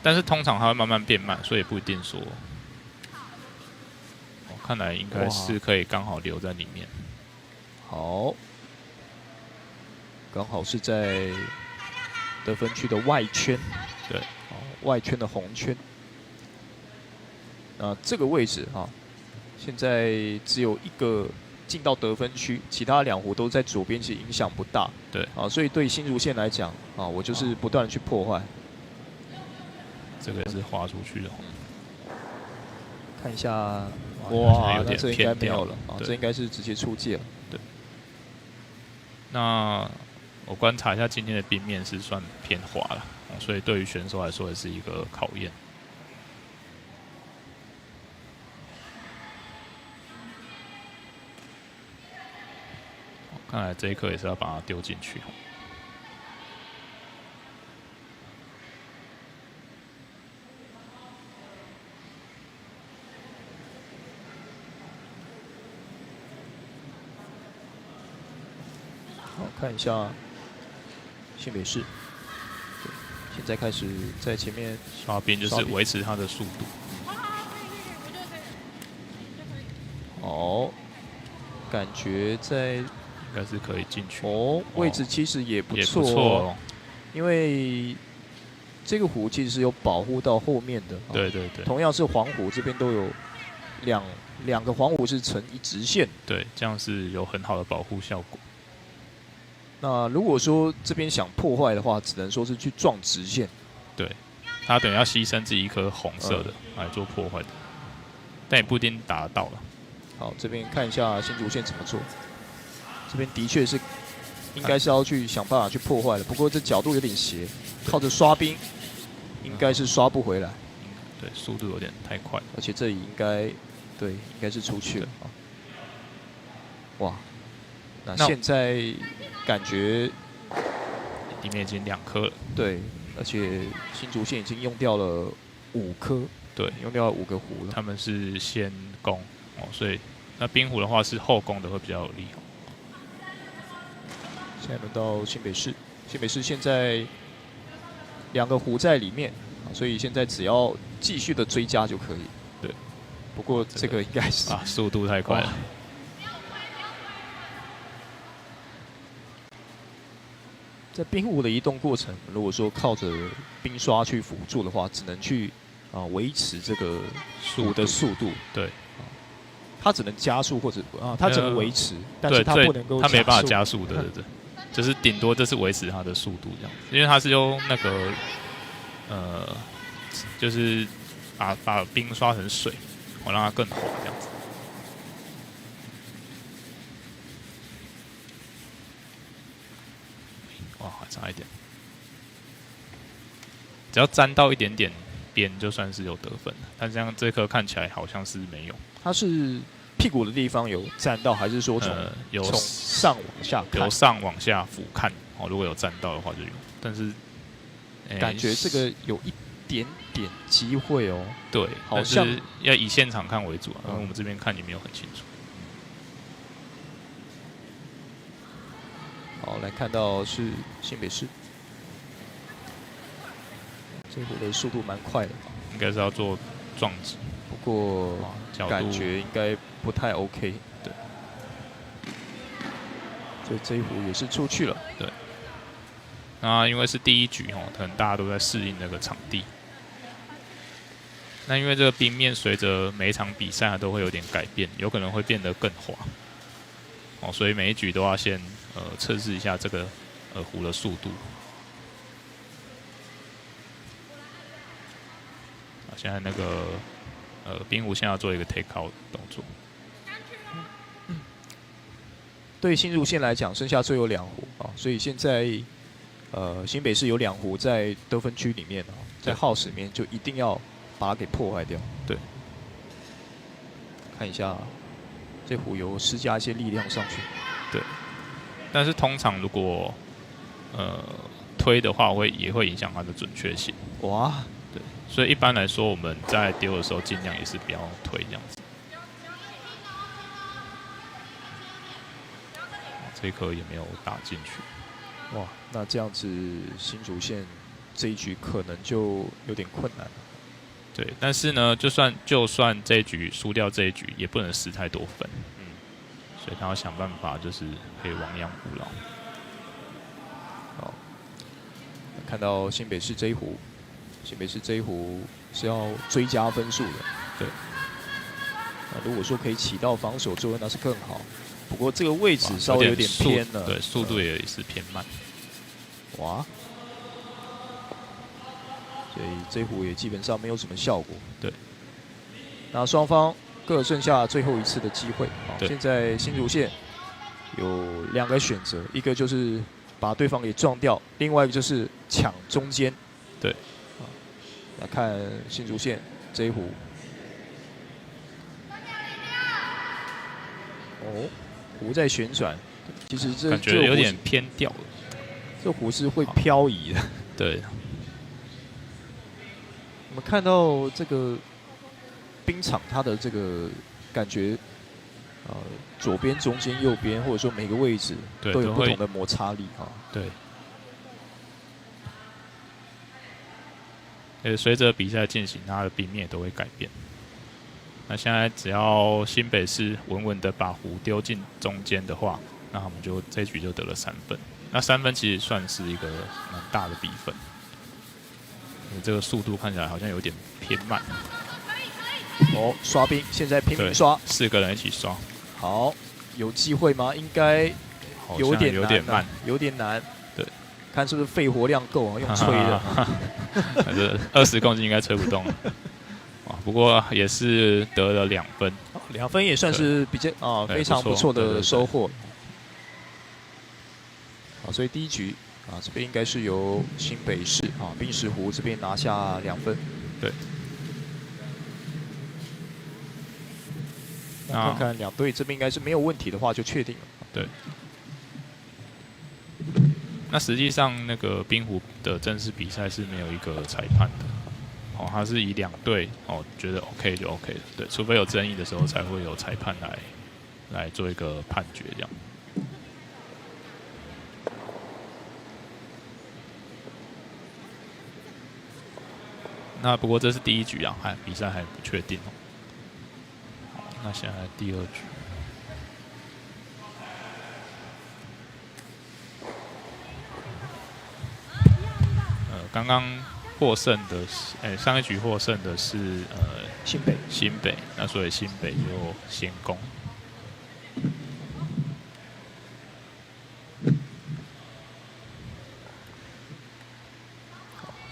但是通常它会慢慢变慢，所以不一定说。看来应该是可以刚好留在里面。好，刚好是在得分区的外圈，对，外圈的红圈。这个位置现在只有1个进到得分区，其他2壶都在左边，其实影响不大。对啊，所以对新竹县来讲啊，我就是不断的去破坏。这个也是滑出去的。看一下，哇，那这应该没有了啊，对这应该是直接出界了。对。那我观察一下今天的冰面是算偏滑了，所以对于选手来说也是一个考验。看来这一颗也是要把它丢进去。好，看一下新北市，现在开始在前面刷冰，就是维持它的速度。哦，感觉在应该是可以进去。哦，位置其实也不错，也不错哦。因为这个湖其实是有保护到后面的。对对对。同样是黄湖这边都有两个黄湖是呈一直线。对，这样是有很好的保护效果。那如果说这边想破坏的话，只能说是去撞直线。对，他等于要牺牲自己一颗红色的来做破坏的，但也不一定打得到了。好，这边看一下新竹县怎么做。这边的确是应该是要去想办法去破坏的，不过这角度有点斜，靠着刷冰应该是刷不回来。对，速度有点太快，而且这里应该是出去了啊。哇，那现在感觉里面已经2颗了。对，而且新竹县已经用掉了5颗，对，用掉了5个壶了。他们是先攻哦，所以那冰壶的话是后攻的会比较有利。现在轮到新北市，新北市现在2个壶在里面，所以现在只要继续的追加就可以。对，不过这个应该是速度太快了。在冰壶的移动过程，如果说靠着冰刷去辅助的话，只能去维持这个壶的速度。对，它只能加速或者它只能维持，但是它不能够，它没办法加速。对对对，就是顶多就是维持它的速度这样，因为它是用那个就是把冰刷成水，我让它更滑这样子。哇，还差一点，只要沾到一点点边，就算是有得分了。但这样这颗看起来好像是没有。它是屁股的地方有沾到，还是说从上往下看？由上往下俯瞰哦，如果有沾到的话就有，但是感觉这个有一点点机会哦。对，好像要以现场看为主因为我们这边看也没有很清楚。好，来看到是新北市，这壶的速度蛮快的，应该是要做撞击，不过感觉应该不太 OK。对，所以这一壶也是出去了。对，那因为是第一局可能大家都在适应那个场地。那因为这个冰面随着每一场比赛它都会有点改变，有可能会变得更滑。所以每一局都要先测试一下这个壶的速度。现在那个冰壶现在要做一个 take out 动作。对新竹县来讲，剩下最后2壶所以现在新北市有2壶在得分区里面在耗时里面就一定要把它给破坏掉。对，看一下这壶有施加一些力量上去。对，但是通常如果推的话，也会影响它的准确性。哇，对，所以一般来说我们在丢的时候尽量也是不要推这样子。这一颗也没有打进去。哇，那这样子新竹县这一局可能就有点困难了。对，但是呢，就算这一局输掉这一局，也不能失太多分。所以他要想办法，就是可以亡羊补牢。好，看到新北市这一壶，新北市这一壶是要追加分数的。对。那如果说可以起到防守作用，那是更好。不过这个位置稍微有点偏了，对，速度也是偏慢。哇，所以这壶也基本上没有什么效果。对，那双方各剩下最后一次的机会。现在新竹县有2个选择，一个就是把对方给撞掉，另外一个就是抢中间。对，那看新竹县这一壶。哦，壶在旋转，其实这感觉有点偏掉了。这壶是会漂移的。对。我们看到这个冰场，它的这个感觉，左边、中间、右边，或者说每个位置都有不同的摩擦力啊。对。随着比赛进行，它的冰面也都会改变。那现在只要新北市稳稳的把壶丢进中间的话，那他们就这一局就得了3分。那3分其实算是一个蛮大的比分。这个速度看起来好像有点偏慢。哦，刷冰，现在拼命刷，4个人一起刷。好，有机会吗？应该有点慢，有点难。对，看是不是肺活量够啊，用吹的。这20公斤应该吹不动了。不过也是得了2分，2分也算是比较非常不错的收获。所以第一局这边应该是由新北市冰石湖这边拿下2分。对。那看看2队这边应该是没有问题的话，就确定了。对。那实际上那个冰湖的正式比赛是没有一个裁判的。他是以2队觉得 OK 就 OK 了，对，除非有争议的时候才会有裁判来做一个判决这样。那不过这是第1局啊，比赛还不确定哦。那现在第2局。刚刚获胜的上一局获胜的是新北，那所以新北就先攻。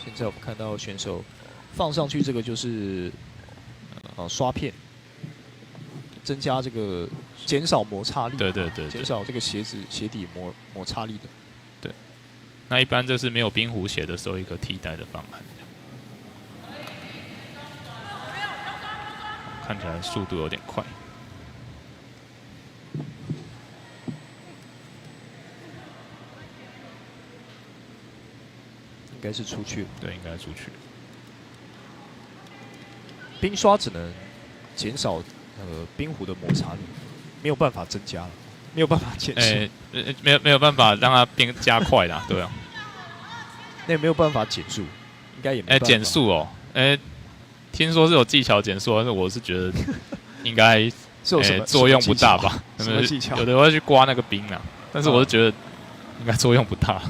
现在我们看到选手放上去，这个就是刷片，增加这个减少摩擦力。对，减少这个鞋底摩擦力的。对。那一般这是没有冰壶鞋的时候一个替代的方案。看起来速度有点快。应该是出去了。对，应该出去了。冰刷只能减少冰壶的摩擦力，没有办法增加了，没有办法减速。没有办法让它变加快啦，对啊。那也没有办法减速，应该也没办法。减速哦，听说是有技巧减速，但是我是觉得应该作用不大吧？什么技巧？有的会去刮那个冰啊，但是我是觉得应该作用不大。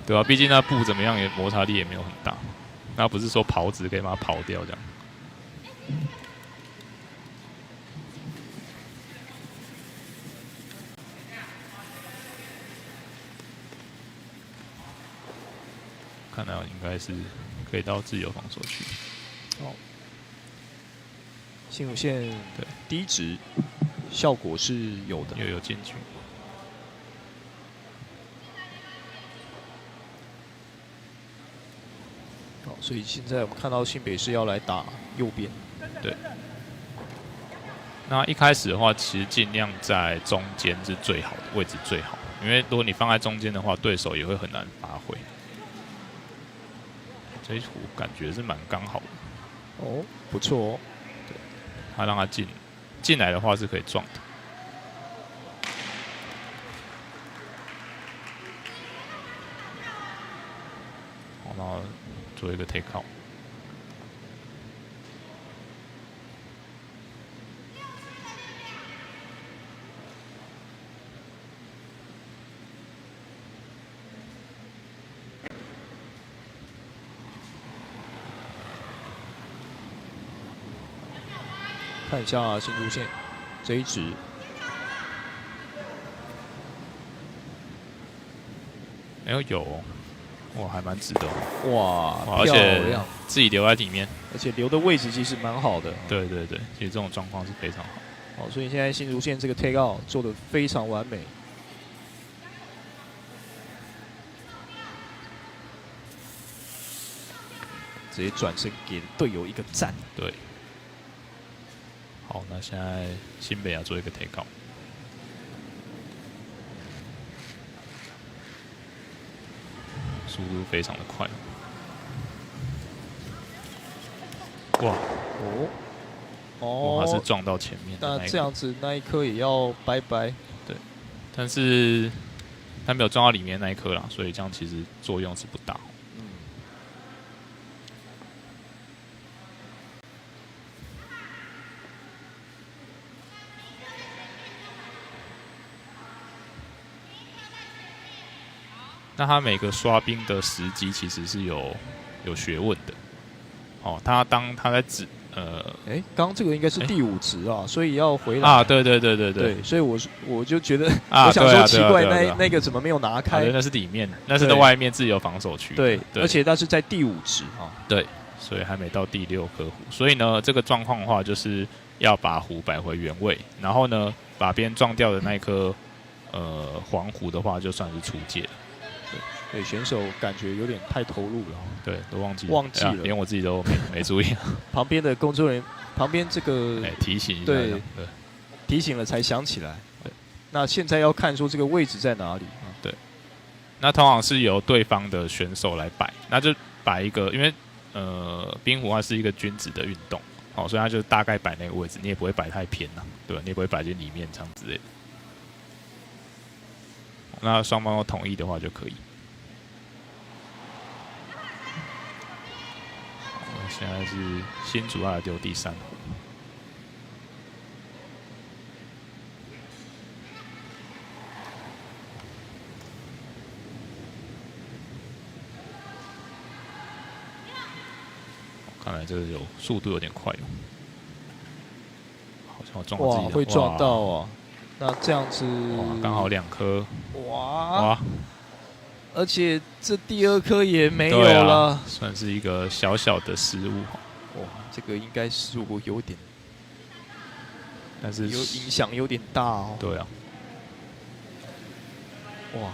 对吧？毕竟那布怎么样也摩擦力也没有很大，那不是说刨子可以把它刨掉这样。看来应该是可以到自由防守区。新竹县对低值效果是有的，又有进去。所以现在我们看到新北市要来打右边。对。那一开始的话，其实尽量在中间是最好的位置最好，因为如果你放在中间的话，对手也会很难发挥。这一壶感觉是蛮刚好的。哦，不错哦。对，他让他进来的话是可以撞的。好，然后做一个 take out。看一下新竹县这一局，没有有、哦，哇，还蛮值的、哦。哇，而且漂亮，自己留在里面，而且留的位置其实蛮好的。对对对，其实这种状况是非常好。好，所以现在新竹县这个 take out 做的非常完美。直接转身给队友一个赞。对。好，那现在新北要做一个 take out。速度非常的快。哇！哦，他是撞到前面的那一颗。那这样子那一颗也要拜拜。对，但是他没有撞到里面那一颗啦，所以这样其实作用是不大。那他每个刷冰的时机其实是有学问的。哦，当他在指刚这个应该是第5值啊，所以要回来啊，对，所以我就觉得，啊，我想说奇怪，对那个怎么没有拿开？那是里面，那是在外面自由防守区。对，而且那是在第5值啊。对，所以还没到第6颗弧，所以呢，这个状况的话，就是要把弧摆回原位，然后呢，把边撞掉的那一颗黄弧的话，就算是出界了。对，选手感觉有点太投入了，对，都忘记了，连我自己都没注意。旁边的工作人员，旁边这个提醒一下，对，提醒了才想起来。那现在要看说这个位置在哪里啊？对，那通常是由对方的选手来摆，那就摆一个，因为冰壶它是一个均值的运动，所以它就大概摆那个位置，你也不会摆太偏呐，对吧？你也不会摆进里面这样之类的。那双方都同意的话就可以。现在是新竹要丢第3壶，看来这个速度有点快哦，好像我撞到自己的，会撞到啊！那这样子刚好2颗，哇！而且这第2颗也没有了，算是一个小小的失误。哇，这个应该失误有点，但是影响有点大哦。对啊。哇！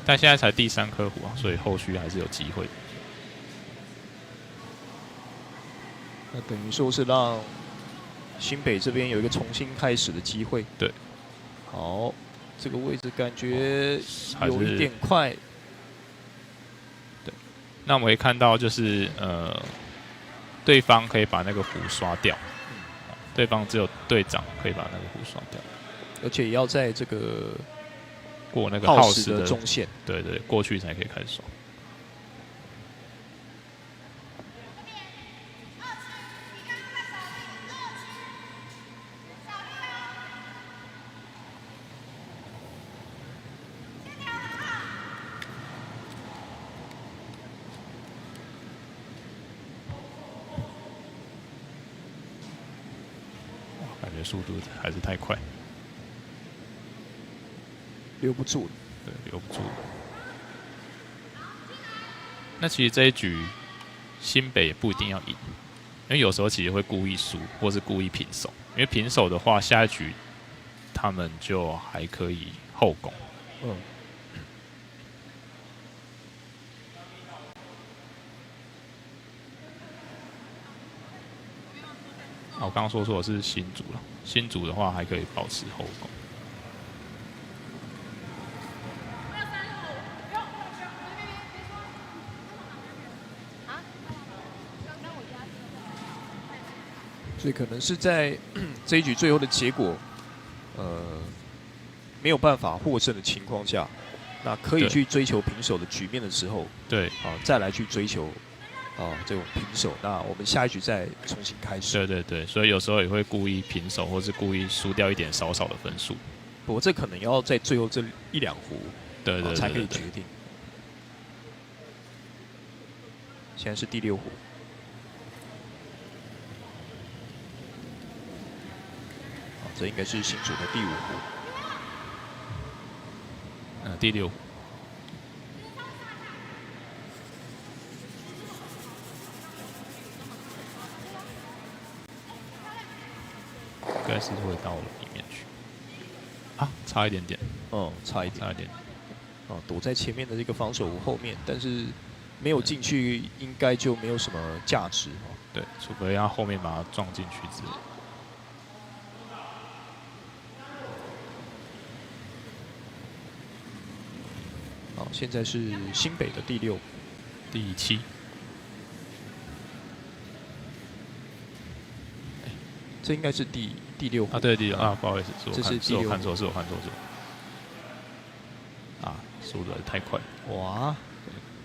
但现在才第3颗弧啊，所以后续还是有机会。那等于说是让新北这边有一个重新开始的机会。对。好。这个位置感觉有一点快，对。那我们可以看到，就是对方可以把那个弧刷掉，对方只有队长可以把那个弧刷掉，而且也要在这个过那个耗时的中线，对，过去才可以开始刷。速度还是太快，留不住了。对，留不住了。那其实这一局新北也不一定要赢，因为有时候其实会故意输，或是故意平手。因为平手的话，下一局他们就还可以后攻。我刚刚说错的是新竹了，新竹的话还可以保持后攻。所以可能是在这一局最后的结果，没有办法获胜的情况下，那可以去追求平手的局面的时候，对，再来去追求。这种平手，那我们下一局再重新开始。对，所以有时候也会故意平手，或是故意输掉一点少的分数。不过这可能要在最后这1、2壶，对才可以决定。现在是第6壶。这应该是新竹的第5壶。第6壶。应该是会到里面去。啊，差一点点。哦，差一点。差一点。哦，躲在前面的这个防守后面，但是没有进去，应该就没有什么价值哦。对，除非他后面把它撞进去之类。好，现在是新北的第6、第7。这应该是第6啊，对，第6啊，不好意思，这是第6，我看错，是我看错。啊，速度太快。哇！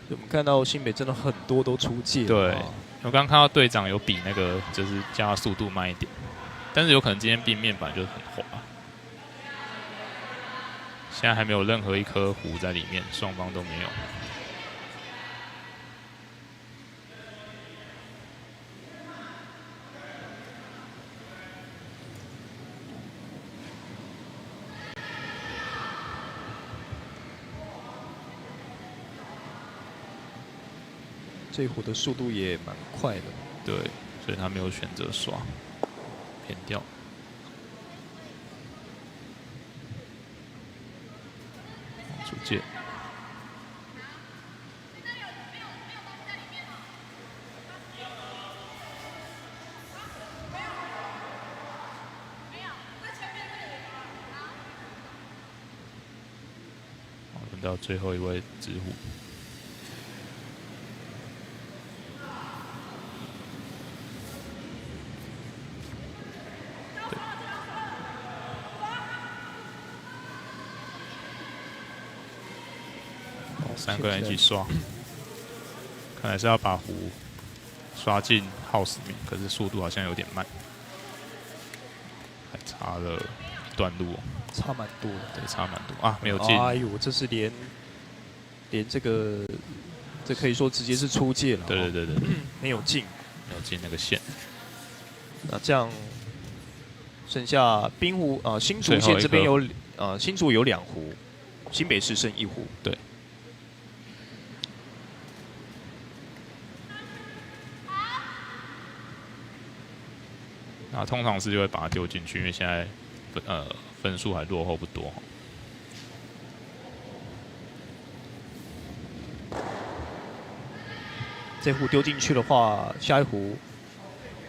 我们看到新北真的很多都出界。对，我刚刚看到队长有比那个，就是叫他速度慢一点，但是有可能今天冰面本来就很滑。现在还没有任何一颗壶在里面，双方都没有。这一壶的速度也蛮快的，对，所以他没有选择刷，偏掉。出界。轮到最后一位直虎。3个人一起刷，看来是要把壶刷进 house 里面，可是速度好像有点慢，还差了一段路哦，差蛮多的，对，差蛮多啊，没有进。哎呦，这是连这个，这可以说直接是出界了。对，没有进，没有进那个线。那这样剩下滨湖新竹县这边有新竹有2壶，新北市剩1壶。对。那通常是就会把它丢进去，因为现在分数还落后不多。这壶丢进去的话，下一壶，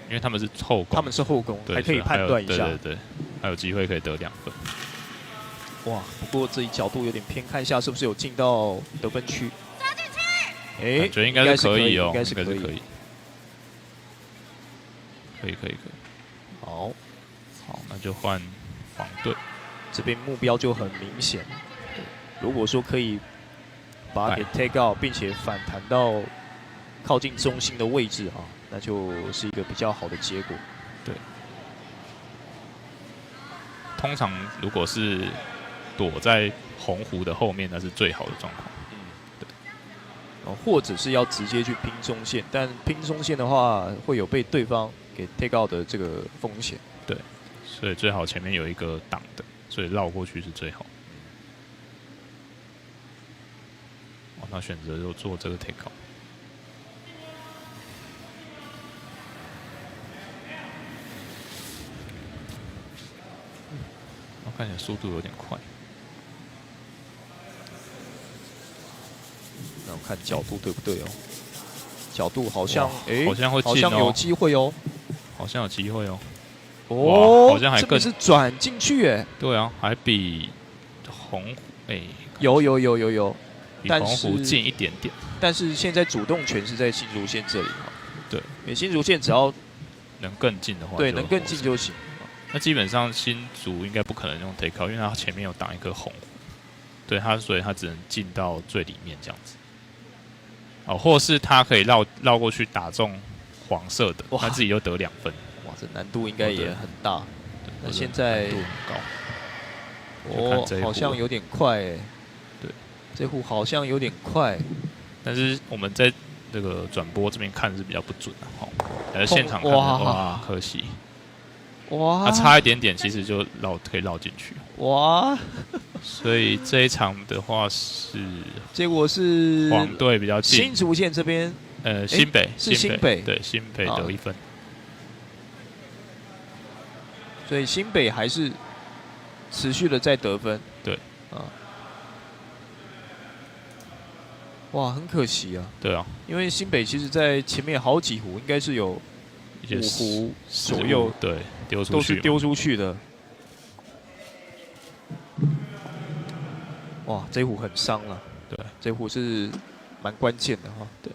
因为他们是后攻，他们是后攻，还可以判断一下。对，还有机会可以得2分。哇，不过这一角度有点偏，看一下是不是有进到得分区。抓进去！哎，觉得应该是可以哦，应该是可以。可以。好，那就换黄队。这边目标就很明显。如果说可以把它给 take out， 并且反弹到靠近中心的位置啊，那就是一个比较好的结果。对。通常如果是躲在红湖的后面，那是最好的状况。对。或者是要直接去拼中线，但拼中线的话，会有被对方给 take out 的这个风险。对，所以最好前面有一个挡的，所以绕过去是最好。他选择就做这个 take out。我看起来速度有点快。那我看角度对不对哦？角度好像好像会进哦，好像有机会哦，好像有机会哦。哦，好像还更是转进去哎。对啊，还比红有，比红湖近一点点。但是现在主动权是在新竹县这里哈。对，因为新竹县只要能更近的话，对，能更近就行。那基本上新竹应该不可能用 take out， 因为它前面有挡一颗红湖，对它，所以它只能进到最里面这样子。哦，或是他可以绕过去打中黄色的，他自己又得2分。哇，这难度应该也很大。那现在难度很高。好像有点快哎。对，这壶好像有点快，但是我们在这个转播这边看是比较不准的哈。现场看哇，可惜。哇，他差一点点，其实就可以绕进去。哇，所以这一场的话是结果是黄队比较近，新竹县这边新北是新北对新北得1分，所以新北还是持续的在得分。对啊，哇，很可惜啊。对啊，因为新北其实在前面好几壶应该是有5壶左右，对，丢出去都是丢出去的。哇，这壶很伤啊。对，这壶是蛮关键的哈。对。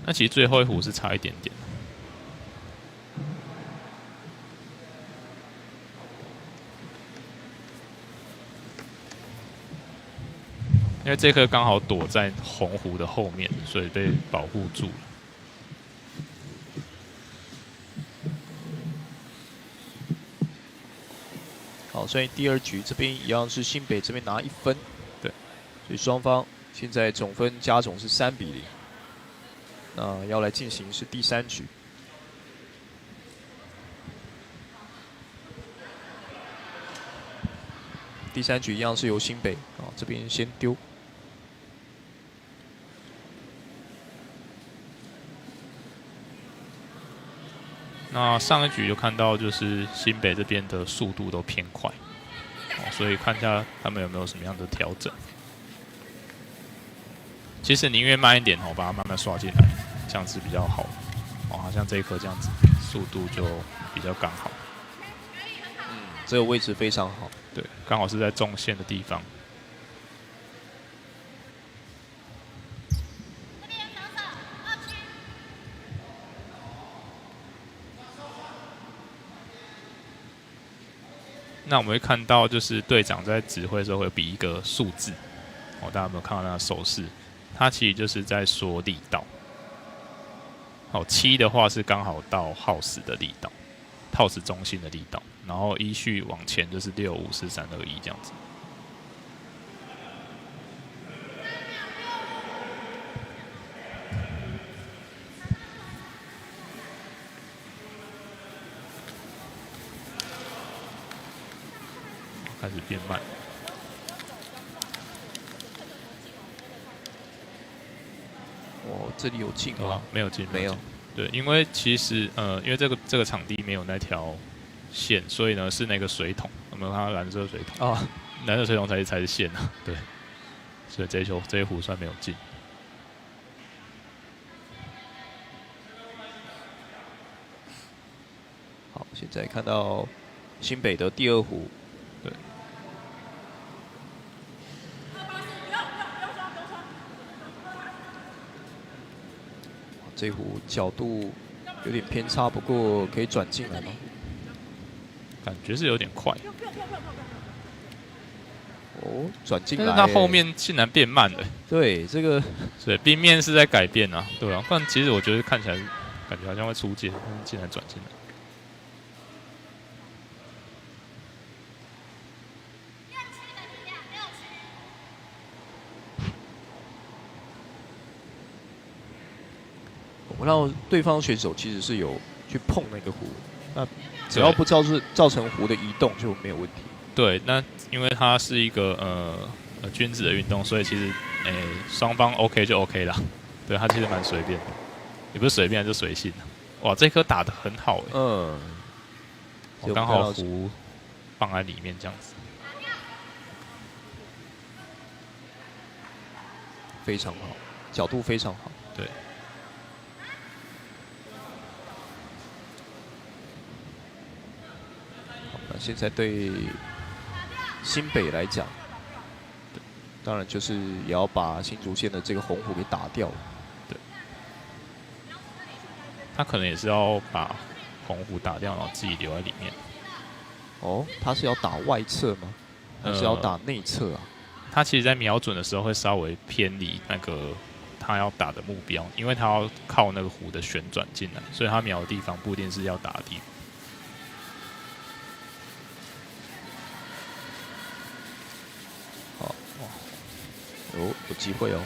那其实最后一壶是差一点点。因为这颗刚好躲在红湖的后面，所以被保护住了。好，所以第2局这边一样是新北这边拿1分，对，所以双方现在总分加总是3比0。那要来进行是第3局。第3局一样是由新北啊这边先丢。那上一局就看到，就是新北这边的速度都偏快，所以看一下他们有没有什么样的调整。其实宁愿慢一点把它慢慢刷进来，这样子比较好。好像这一颗这样子，速度就比较刚好。这个位置非常好，对，刚好是在中线的地方。那我们会看到，就是队长在指挥的时候会比一个数字，大家有没有看到那个手势？它其实就是在说力道。7的话是刚好到耗时的力道，耗时中心的力道，然后依序往前就是6、5、4、3、2、1这样子。开始变慢。哦，这里有进吗？没有进，没有。对，因为其实因为这个场地没有那条线，所以呢是那个水桶，有没有看到蓝色水桶？啊，蓝色水桶才是线啊。对，所以这一壶算没有进。好，现在看到新北的第2壶。对。这壶角度有点偏差，不过可以转进来吗？感觉是有点快。哦，转进来。但是它后面竟然变慢了。对，这个对冰面是在改变啊，对啊。不然其实我觉得看起来感觉好像会出界，但是竟然转进来。我让对方选手其实是有去碰那个壶，那只要不造成壶的移动就没有问题。对，那因为它是一个君子的运动，所以其实双方 OK 就 OK 啦。对，它其实蛮随便的，也不是随便，就随性。哇，这颗打得很好我刚好壶放在里面这样子，非常好，角度非常好。对。现在对新北来讲，当然就是也要把新竹县的这个红虎给打掉。对，他可能也是要把红虎打掉，然后自己留在里面。哦，他是要打外侧吗？还是要打内侧啊？他其实在瞄准的时候会稍微偏离那个他要打的目标，因为他要靠那个虎的旋转进来，所以他瞄的地方不一定是要打的地方。有机会哦！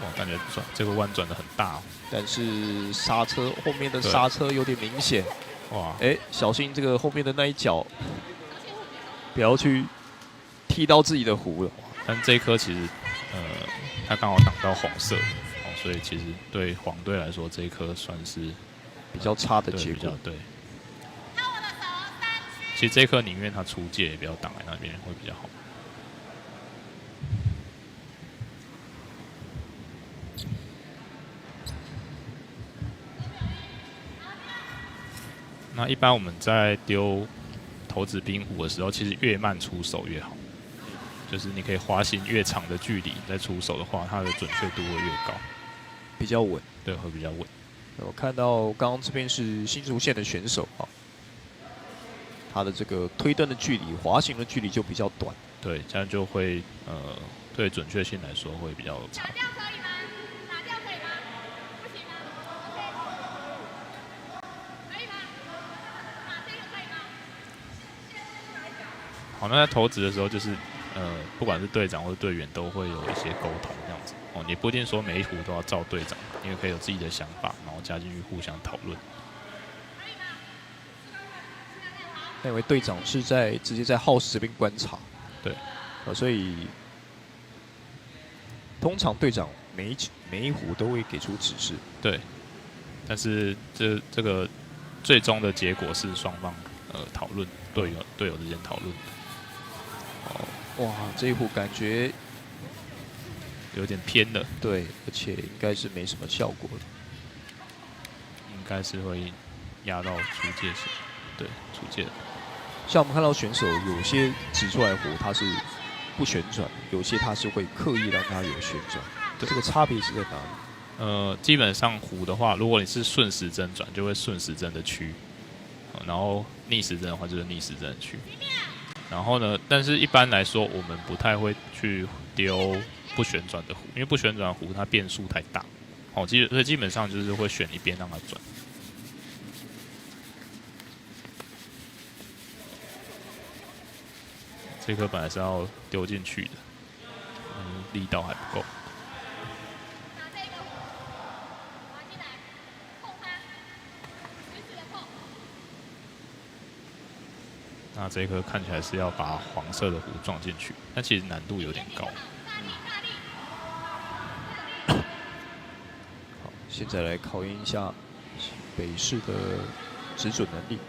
哇，感觉转这个弯转的很大但是刹车后面的刹车有点明显。哇！小心这个后面的那一脚。不要去踢到自己的弧了。但这一颗其实，它刚好挡到红色，所以其实对黄队来说，这一颗算是比较差的结果。对。其实这一颗宁愿他出界，也不要挡在那边，会比较好。那一般我们在丢骰子冰壶的时候，其实越慢出手越好。就是你可以滑行越长的距离再出手的话，它的准确度会越高，比较稳。对，会比较稳。我看到刚刚这边是新竹县的选手啊，他的这个推蹬的距离、滑行的距离就比较短。对，这样就会对准确性来说会比较差。好，那在投掷的时候，就是不管是队长或者队员，都会有一些沟通这样子。哦，你不一定说每一壶都要照队长，你也可以有自己的想法，然后加进去互相讨论。那位队长是直接在house这边观察，对，所以通常队长每一壶都会给出指示，对。但是这个最终的结果是双方讨论，队友之间讨论。哇，这一壶感觉有点偏了，对，而且应该是没什么效果的，应该是会压到出界线，对，出界。像我们看到选手有些指出来的壶它是不旋转，有些它是会刻意让它有旋转，这个差别是在哪里？基本上壶的话，如果你是顺时针转，就会顺时针的区，然后逆时针的话就是逆时针的区。然后呢，但是一般来说，我们不太会去丢不旋转的壶，因为不旋转的壶它变数太大，所以基本上就是会选一边让它转。这颗本来是要丢进去的，力道还不够。那这一颗看起来是要把黄色的壶撞进去，但其实难度有点高。好，现在来考验一下北市的指准能力。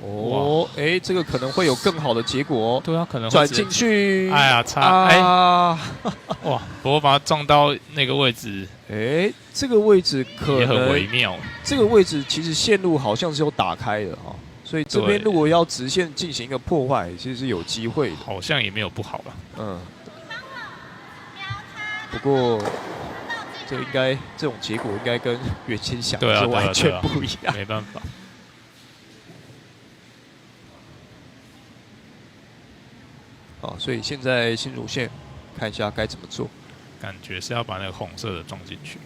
哦，哎，这个可能会有更好的结果哦。对啊，可能转进去。哎呀，差哎！哇，不过把它撞到那个位置，哎，这个位置可能也很微妙。这个位置其实线路好像是有打开的哈，所以这边如果要直线进行一个破坏，其实是有机会的。好像也没有不好了。嗯。不过，这种结果应该跟原先想的是完全不一样。没办法。好，所以现在新竹县看一下该怎么做。感觉是要把那个红色的撞进去。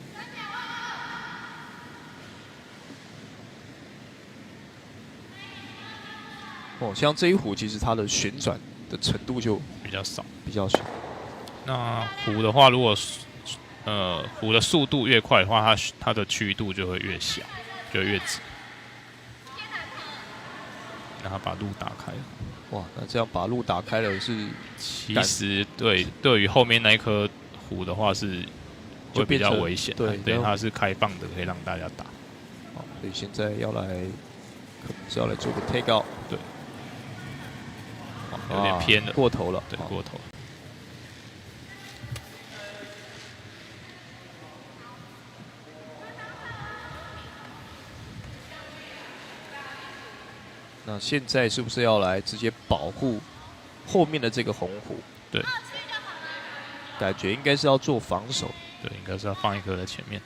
哦，像这一壶其实它的旋转的程度就比较少，比较少。那壶的话，如果壶的速度越快的话，它的曲度就会越小，就会越直。然后把路打开了。哇，那这样把路打开了是，其实对于后面那一颗壶的话是会比较危险，对，它是开放的，可以让大家打。好，所以现在可能是要来做个 take out， 对，有点偏了，过头了，对，过头。那现在是不是要来直接保护后面的这个红壶？对，感觉应该是要做防守。对，应该是要放一颗在前面。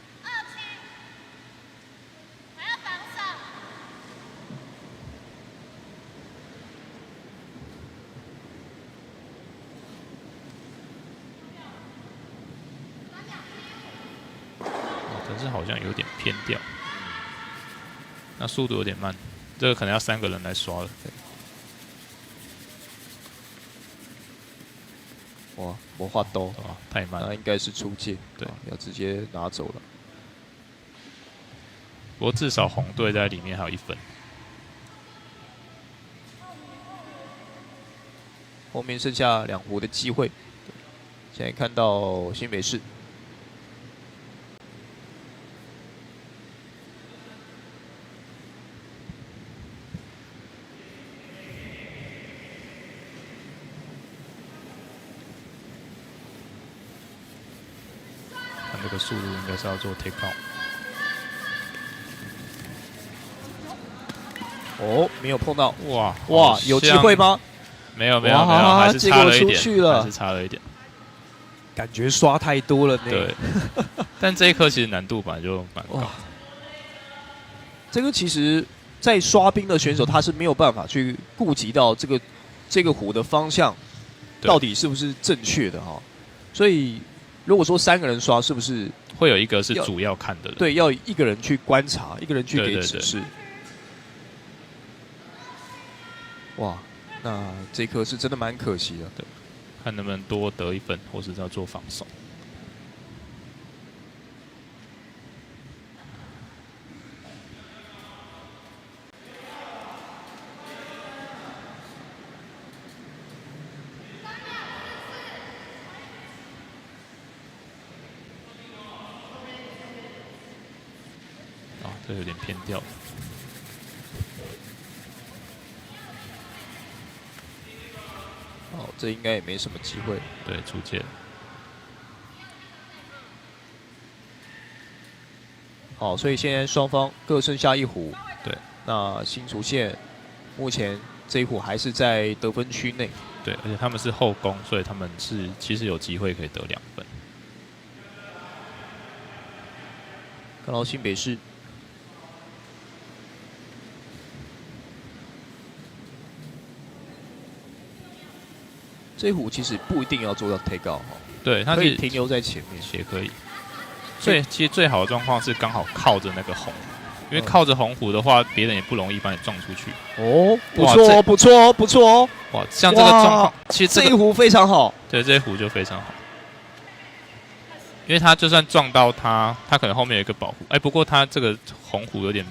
可是好像有点偏掉，那速度有点慢。这个可能要3个人来刷了。哇，魔法刀太慢了，那应该是出界，对，要直接拿走了。不过至少红队在里面还有1分。后面剩下2壶的机会。现在看到新北市。看这个速度应该是要做 take out。哦，没有碰到。哇哇，有机会吗？没有，还是差了一点，还是差了一点。感觉刷太多了呢。对，但这一颗其实难度本来就蛮高。这个其实，在刷冰的选手他是没有办法去顾及到这个壶的方向到底是不是正确的哈。所以如果说3个人刷，是不是会有一个是主要看的人？对，要一个人去观察，一个人去给指示。哇，那这颗是真的蛮可惜的。对，看能不能多得1分，或是要做防守。啊，这有点偏掉。哦，这应该也没什么机会。对，出界。好，所以现在双方各剩下1壶。对，那新竹县目前这一壶还是在得分区内。对，而且他们是后攻，所以他们是其实有机会可以得2分。看到新北市。这一壶其实不一定要做到 take out 哈，对，它可以停留在前面也可以。其实最好的状况是刚好靠着那个红，因为靠着红壶的话，别人也不容易把你撞出去。哦，不错哦，不错哦，不错哦。哇，像这个状况，其实这一壶非常好。对，这一壶就非常好，因为他就算撞到他可能后面有一个保护。哎，不过他这个红壶有点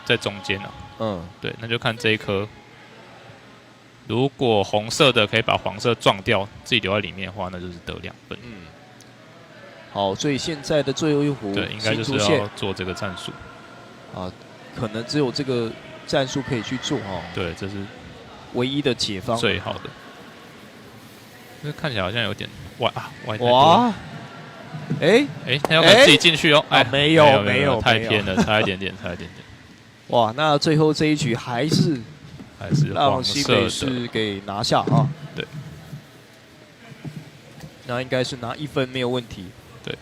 在中间啊。嗯，对，那就看这一颗。如果红色的可以把黄色撞掉，自己留在里面的话，那就是得2分。嗯，好，所以现在的最后一壶，对，应该就是要做这个战术。啊，可能只有这个战术可以去做哦。对，这是唯一的解方，最好的。这看起来好像有点歪太多。哇！哎，他要自己进去哦。哎，没有，太偏了，差一点点。哇，那最后这一局还是让新北市给拿下啊。对，那应该是拿1分没有问题。对，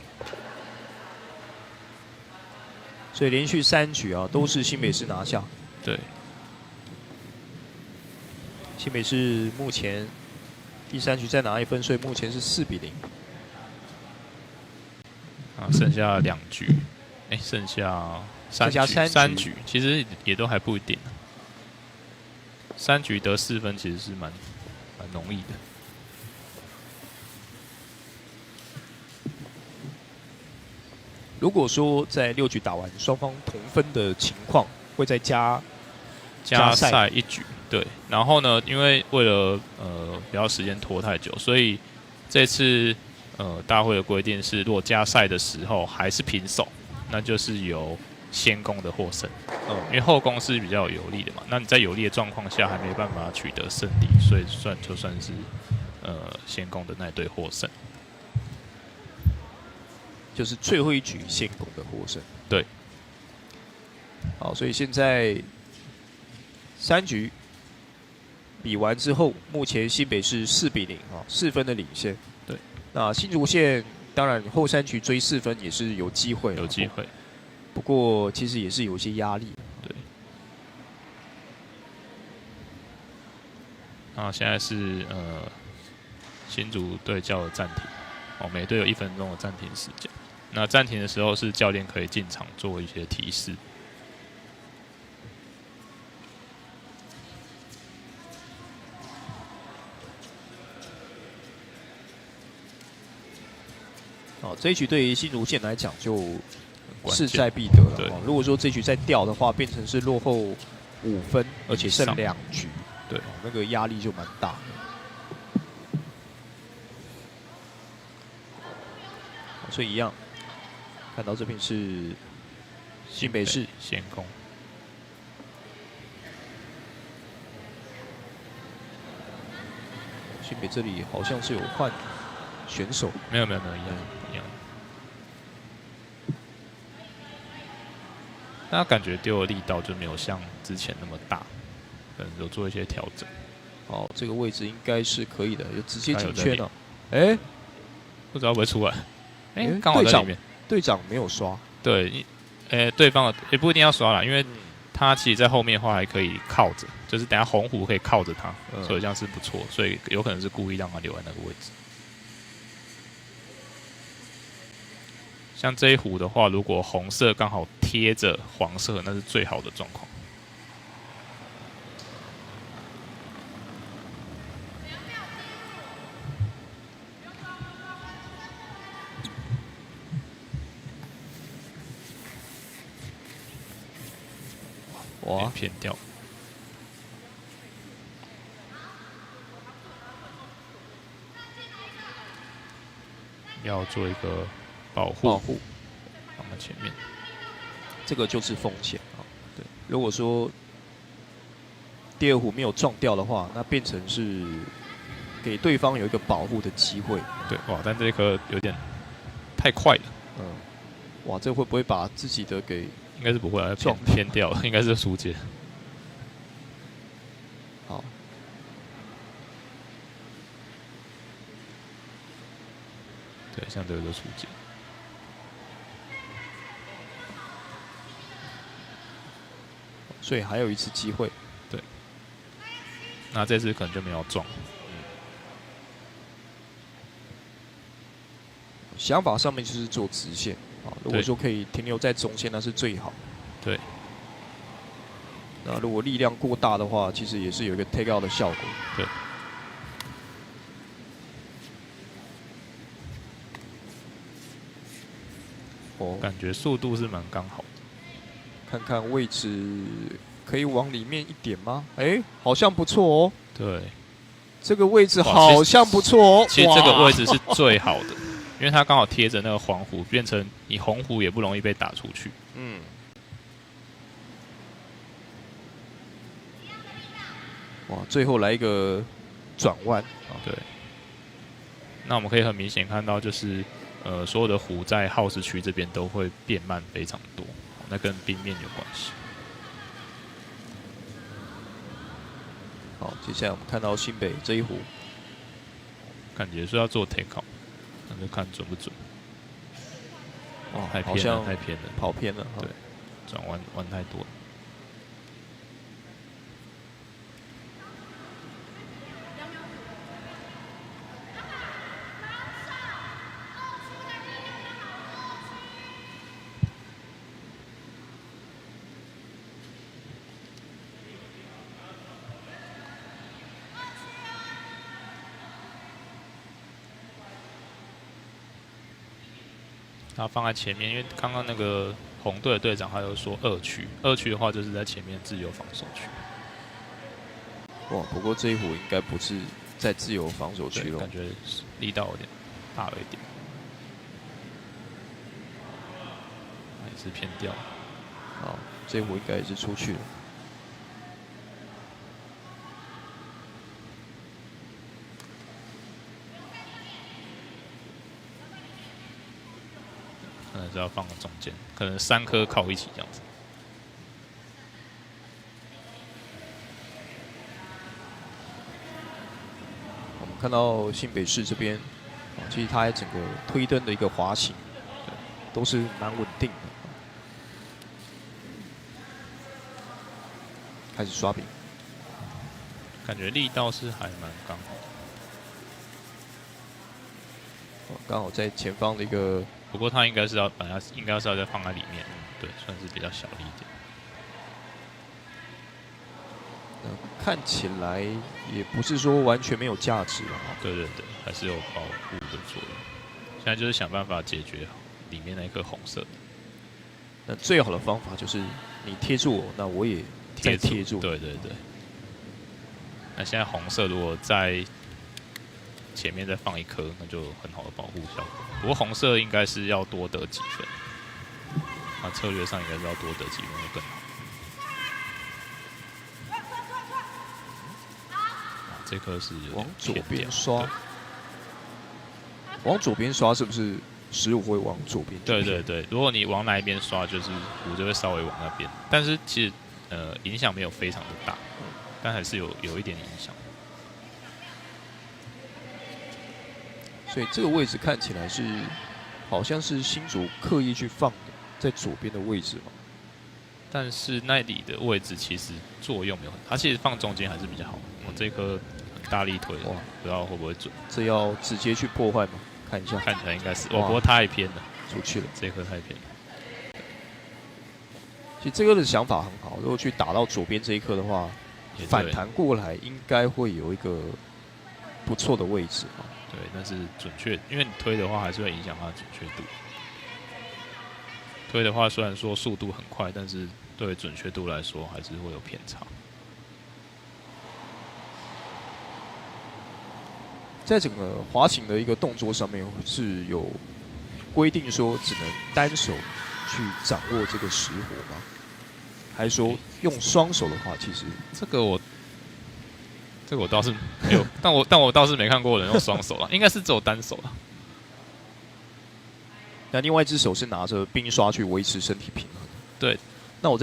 所以连续3局啊都是新北市拿下。对，新北市目前第3局再拿1分，所以目前是4比0。啊，剩下2局，剩下3局，其实也都还不一定。3局得4分其实是蛮容易的。如果说在6局打完双方同分的情况，会再加赛1局。对，然后呢，因为为了不要时间拖太久，所以这次大会的规定是，如果加赛的时候还是平手，那就是由先攻的获胜。因为后攻是比较有利的嘛，那你在有利的状况下还没办法取得胜利，所以就算是先攻的那队获胜，就是最后1局先攻的获胜。对，好，所以现在3局比完之后，目前新北市4比0啊，4分的领先。对，那新竹县当然后3局追4分也是有机会，有机会。不过其实也是有一些压力。对。那现在是新竹队叫了暂停，每队有1分钟的暂停时间。那暂停的时候是教练可以进场做一些提示。这一局对于新竹县来讲就关键，势在必得了。对，如果说这局再掉的话，变成是落后5分，而且剩2局，对，那个压力就蛮大的。所以一样，看到这边是新北市先攻。新北这里好像是有换选手，没有一样。但他感觉丢的力道就没有像之前那么大，可能有做一些调整。哦，这个位置应该是可以的，就直接进圈了。哎，不知道会不会出来？哎，刚好在里面。队长没有刷。对，对方的也不一定要刷啦，因为他其实在后面的话还可以靠着，就是等下红虎可以靠着他，所以这样是不错，所以有可能是故意让他留在那个位置。像这一壶的话，如果红色刚好贴着黄色，那是最好的状况。哇，偏掉。要做一个保护，放在前面，这个就是风险啊。对，如果说第2壶没有撞掉的话，那变成是给对方有一个保护的机会。对，哇，但这颗有点太快了。哇，这会不会把自己的给？应该是不会啊，偏掉了，应该是疏解。好。对，像这个就疏解。所以还有一次机会。对。那这次可能就没有撞。想法上面就是做直线啊，如果说可以停留在中线，那是最好。对。那如果力量过大的话，其实也是有一个 take out 的效果。对。感觉速度是蛮刚好的。看看位置可以往里面一点吗？哎，好像不错哦。对。这个位置好像不错哦。其实这个位置是最好的。因为它刚好贴着那个黄壶，变成你红壶也不容易被打出去。哇，最后来一个转弯。对。那我们可以很明显看到，就是所有的壶在耗时区这边都会变慢非常多，那跟冰面有关系。好，接下来我们看到新北这一壶，感觉是要做 take out。那就看准不准。哦，太偏了，太偏了，跑偏了。对，转弯太多了。他放在前面，因为刚刚那个红队的队长他有说2区，2区的话就是在前面自由防守区。哇，不过这一壶应该不是在自由防守区了，感觉力道有点大了一点，还是偏掉。好，这一壶应该也是出去了。可能是要放个中间，可能3颗靠一起这样子。我们看到新北市这边，其实它整个推灯的一个滑行，都是蛮稳定的。开始刷饼，感觉力道是还蛮刚好。刚好在前方的一个。不过它应该是要把它应该是要再放在里面，对，算是比较小力一点。看起来也不是说完全没有价值了。对对对，还是有保护的作用。现在就是想办法解决里面那颗红色的。那最好的方法就是你贴住我，那我也再贴住。对对对。那现在红色如果在前面再放一颗，那就很好的保护效果。不过红色应该是要多得几分，那策略上应该是要多得几分会更好。这颗是往左边刷，往左边刷是不是15会往左边？对对对，如果你往哪一边刷，就是5就会稍微往那边，但是其实影响没有非常的大，但还是有一点影响。所以这个位置看起来是好像是新竹刻意去放的，在左边的位置嘛。但是那里的位置其实作用没有很大，它其实放中间还是比较好。我这颗很大力推，不知道会不会准。这要直接去破坏吗？看一下，看起来应该是。不过太偏了，出去了。这颗太偏了。其实这个的想法很好，如果去打到左边这一颗的话，反弹过来应该会有一个不错的位置啊。对，但是准确，因为你推的话还是会影响它的准确度。推的话虽然说速度很快，但是对准确度来说还是会有偏差。在整个滑行的一个动作上面是有规定说只能单手去掌握这个石火吗？还是说用双手的话，其实这个我倒是没有，但我倒是没看过有人用双手了，应该是只有单手了。那另外一只手是拿着冰刷去维持身体平衡。对，那我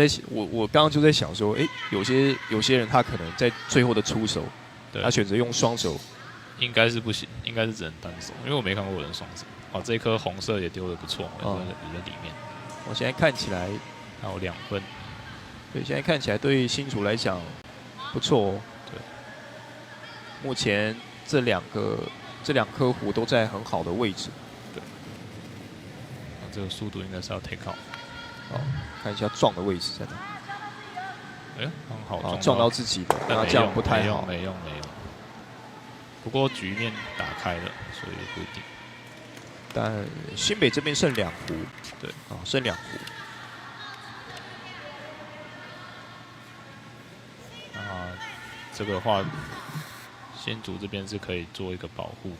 刚刚就在想说，有些人他可能在最后的出手，他选择用双手。应该是不行，应该是只能单手，因为我没看过有人双手。哦，这颗红色也丢得不错，也在里面。我现在看起来还有2分。对，现在看起来对新竹来讲不错哦。对，目前这两颗壶都在很好的位置。对，那这个速度应该是要 take out。好，看一下撞的位置在哪。哎，很好，撞到自己的，那这样不太好。没用。不过局面打开了，所以不一定。但新北这边剩2壶，对，剩2壶。这个话，新竹这边是可以做一个保护，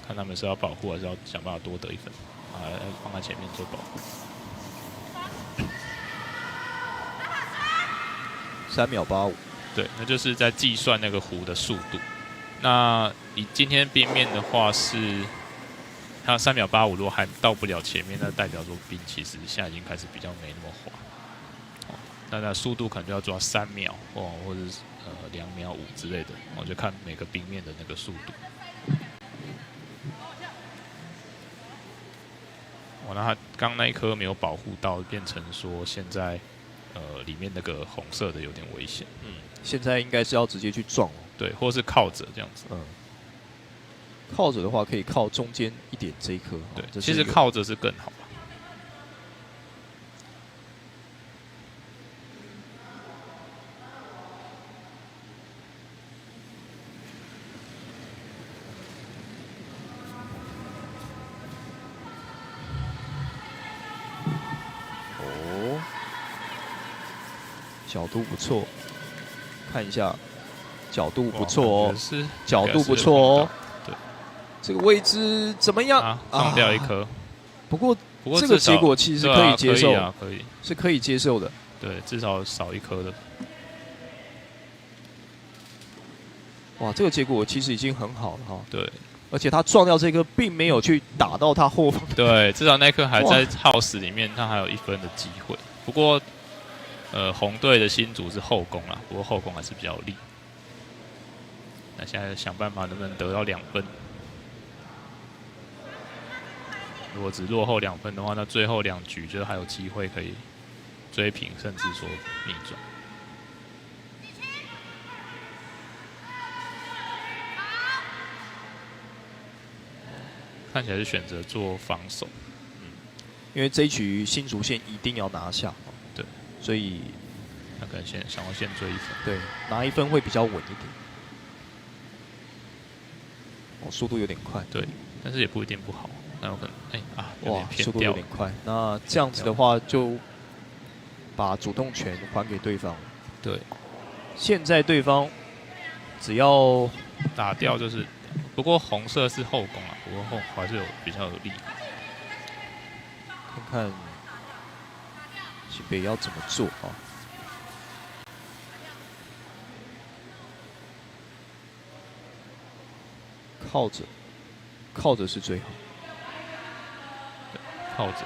看他们是要保护还是要想办法多得1分，放在前面做保护。3秒85，对，那就是在计算那个壶的速度。那以今天冰面的话是，它3秒85，如果还到不了前面，那代表说冰其实现在已经开始比较没那么滑。那速度可能就要抓3秒或者是2秒5之类的，我就看每个冰面的那个速度。那它刚那一颗没有保护到，变成说现在里面那个红色的有点危险。现在应该是要直接去撞。对，或是靠着这样子。靠着的话可以靠中间一点这一颗。对，其实靠着是更好。角度不错，看一下，角度不错哦，角度不错哦。对，这个位置怎么样？放掉1颗。不过这个结果其实可以接受，可以，是可以接受的。对，至少少1颗的。哇，这个结果其实已经很好了哈。对，而且他撞掉这颗，并没有去打到他后方。对，至少那颗还在house里面，他还有1分的机会。不过。红队的新竹是后攻啦，不过后攻还是比较有利。那现在想办法能不能得到2分？如果只落后2分的话，那最后2局就还有机会可以追平，甚至说逆转。看起来是选择做防守，因为这一局新竹县一定要拿下。对。所以，他可能想要先追1分，对，拿1分会比较稳一点。速度有点快，对，但是也不一定不好。那有可能，有点偏掉。速度有点快。那这样子的话，就把主动权还给对方。对，现在对方只要打掉就是，不过红色是后攻啊，不过后还是有比较有利。看看新北要怎么做啊？靠着是最好。靠着。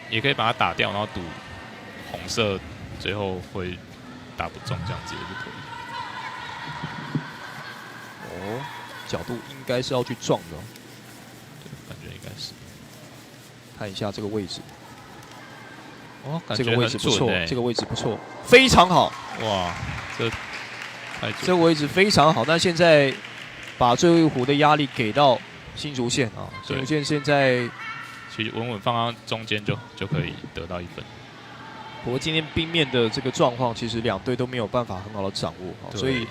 也可以把它打掉，然后赌红色最后会打不中，这样子也是可以。哦，角度应该是要去撞的、哦。对，感觉应该是。看一下这个位置。哦，感这个觉很位置不错，准这个位置不错，非常好。哇，这这个位置非常好。但现在把最后一壶的压力给到新竹县啊，新竹县现在其实稳稳放到中间就可以得到1分。不过今天冰面的这个状况，其实两队都没有办法很好的掌握，所以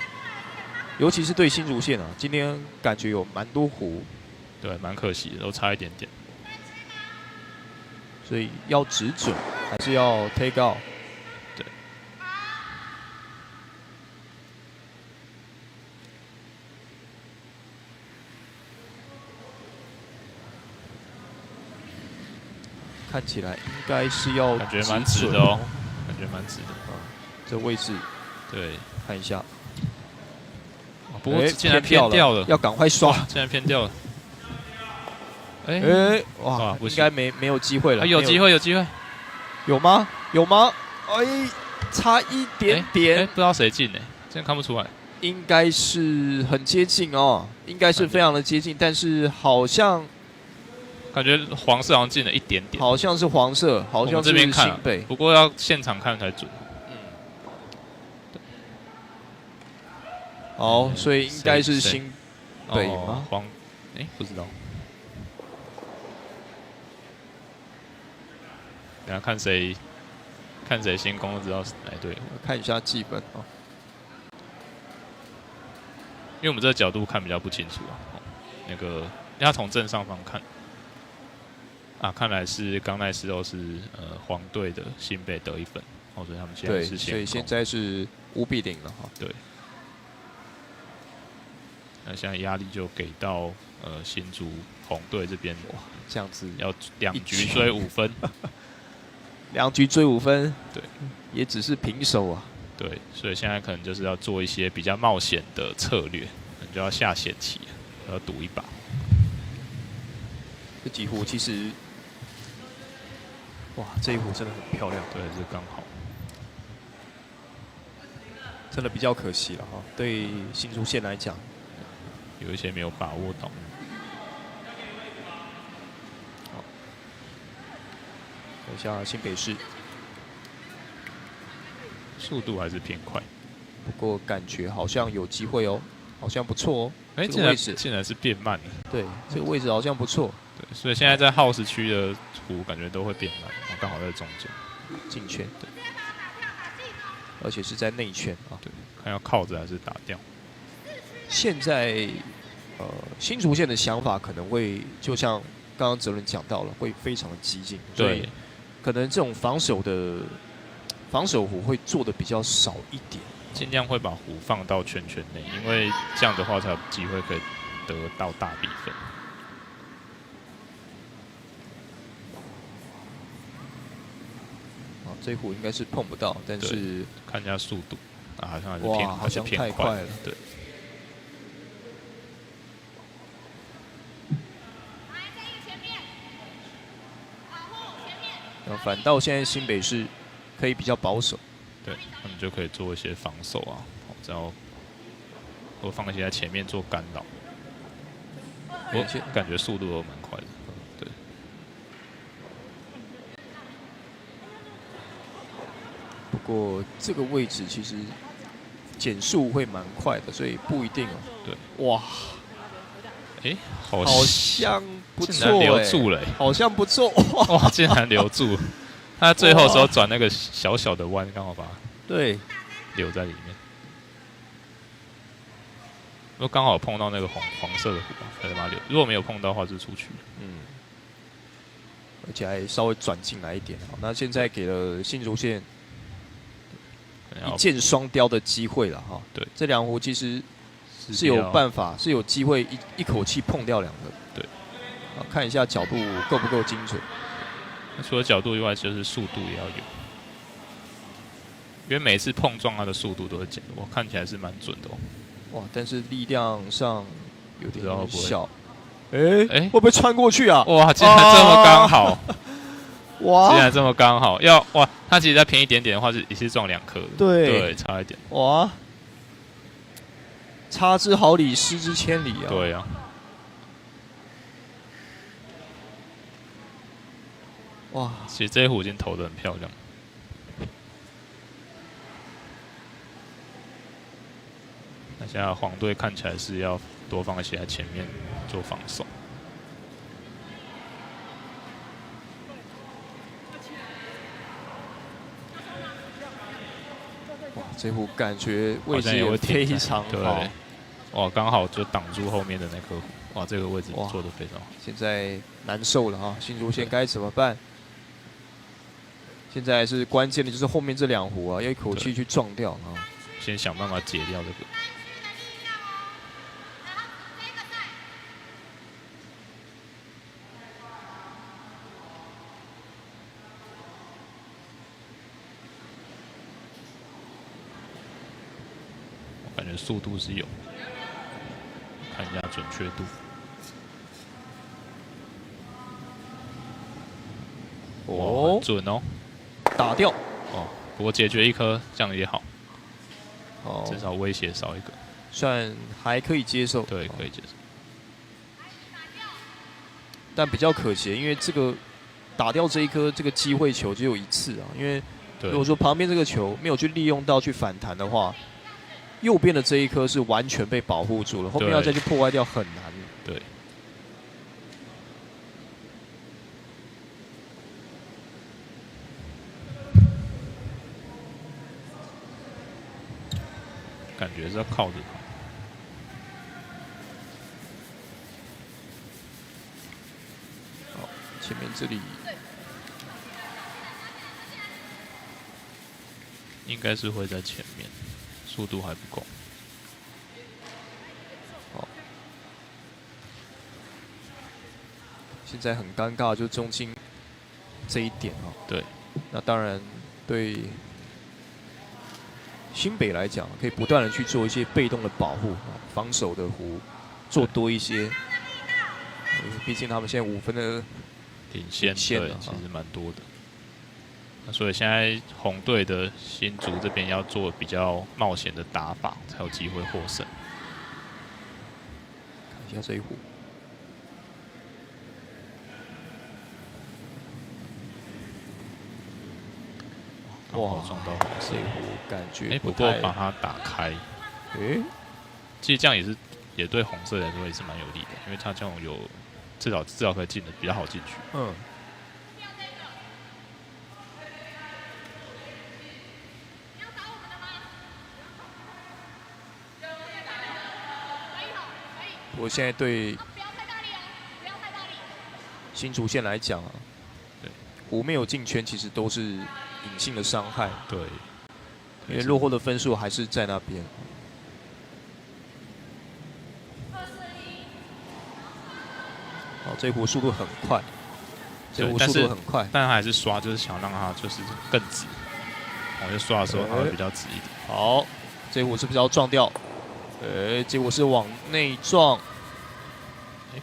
尤其是对新竹县啊，今天感觉有蛮多壶，对，蛮可惜的，都差一点点。所以要只准还是要 take out？ 对。看起来应该是要感觉蛮直的哦，感觉蛮直的。这位置，对，看一下。不过竟然偏掉了，要赶快刷，竟然偏掉了。哇，应该没有机会了。有机会，有机会，有吗？有吗？哎，差一点点，不知道谁进呢，真的看不出来。应该是很接近哦，应该是非常的接近，但是好像感觉黄色好像进了一点点，好像是黄色，好像是新北，不过要现场看才准。好，所以应该是新北吗？黄，不知道。等下看谁先攻就知道是哪队。看一下记本啊，因为我们这个角度看比较不清楚啊。那个要从正上方看啊，看来是刚才时候是黄队的新北得1分，所以他们现在是先攻，所以现在是5-0了哈。对。那现在压力就给到新竹红队这边，哇，这样子要2局追5分。2局追5分，对，也只是平手啊。对，所以现在可能就是要做一些比较冒险的策略，可能就要下险棋，要赌一把。这几壶其实，哇，这一壶真的很漂亮。对，这刚好。真的比较可惜了哈，对新竹县来讲，有一些没有把握到。看一下新北市，速度还是偏快，不过感觉好像有机会哦，好像不错哦。这个位置竟然是变慢了。对，这个位置好像不错。对，所以现在在耗时区的壶感觉都会变慢，刚好在中间，进圈，对，而且是在内圈啊。对，看要靠着还是打掉。现在新竹县的想法可能会就像刚刚泽伦讲到了，会非常的激进，所以可能这种防守壶会做的比较少一点，尽量会把壶放到圈内，因为这样的话才有机会可以得到大比分。这壶应该是碰不到，但是看一下速度啊，好像还是哇，好像太快了，对。反倒现在新北市可以比较保守，对他们就可以做一些防守啊，只要或放一些在前面做干扰，我感觉速度都蛮快的，对。不过这个位置其实减速会蛮快的，所以不一定哦。对，哇，好像不错，竟然留住了，好像不错，哇，竟然留住。他最后的时候转那个小小的弯，刚好把对留在里面。如果刚好碰到那个黄色的胡，才把它留。如果没有碰到的话，就出去。而且还稍微转进来一点。好，那现在给了新竹县一箭双雕的机会了哈。对，这两壶其实是有办法，是有机会一口气碰掉2个。对，看一下角度够不够精准。除了角度以外，就是速度也要有。因为每次碰撞它的速度都是我看起来是蛮准的哦。哇，但是力量上有点小。会哎不会穿过去啊？哇，竟然这么刚好！哇，竟然这么刚好！哇，它其实再偏一点点的话，也是撞2颗的。对，差一点。哇，差之毫厘，失之千里啊！对啊。哇，其实这一壶已经投得很漂亮。那现在黄队看起来是要多放一些在前面做防守。哇，这壶感觉位置也非常好。哇，刚好就挡住后面的那颗壶。哇，这个位置做得非常好。现在难受了啊，新竹县该怎么办？现在是关键的，就是后面这2壶啊，要一口气去撞掉啊。先想办法解掉这个。感觉速度是有，看一下准确度。哦，准哦，打掉。哦，不过解决1颗这样也好。哦，至少威胁少1个，算还可以接受。对，可以接受。但比较可惜，因为这个打掉这一颗这个机会球只有1次啊。因为如果说旁边这个球没有去利用到去反弹的话，右边的这一颗是完全被保护住了，后面要再去破坏掉很难。对。感觉是要靠着它。好，前面这里应该是会在前面，速度还不够。好，现在很尴尬，就中间这一点啊。对，那当然对新北来讲，可以不断的去做一些被动的保护，防守的弧做多一些。毕竟他们现在5分的领先，对，其实蛮多的。那所以现在红队的新竹这边要做比较冒险的打法，才有机会获胜。看一下这一壶。哇，撞到红色，感觉不过把它打开，其实这样也对红色来说也是蛮有利的，因为它这样有至少可以进的比较好进去。嗯。我现在对新竹县来讲啊，对，壶没有进圈，其实都是隐性的伤害。对，因为落后的分数还是在那边。哦，这壶速度很快，这壶速度很快，但他还是刷，就是想让它就是更直。我就刷的时候它会比较直一点。好，这壶是不是要撞掉？结果是往内撞。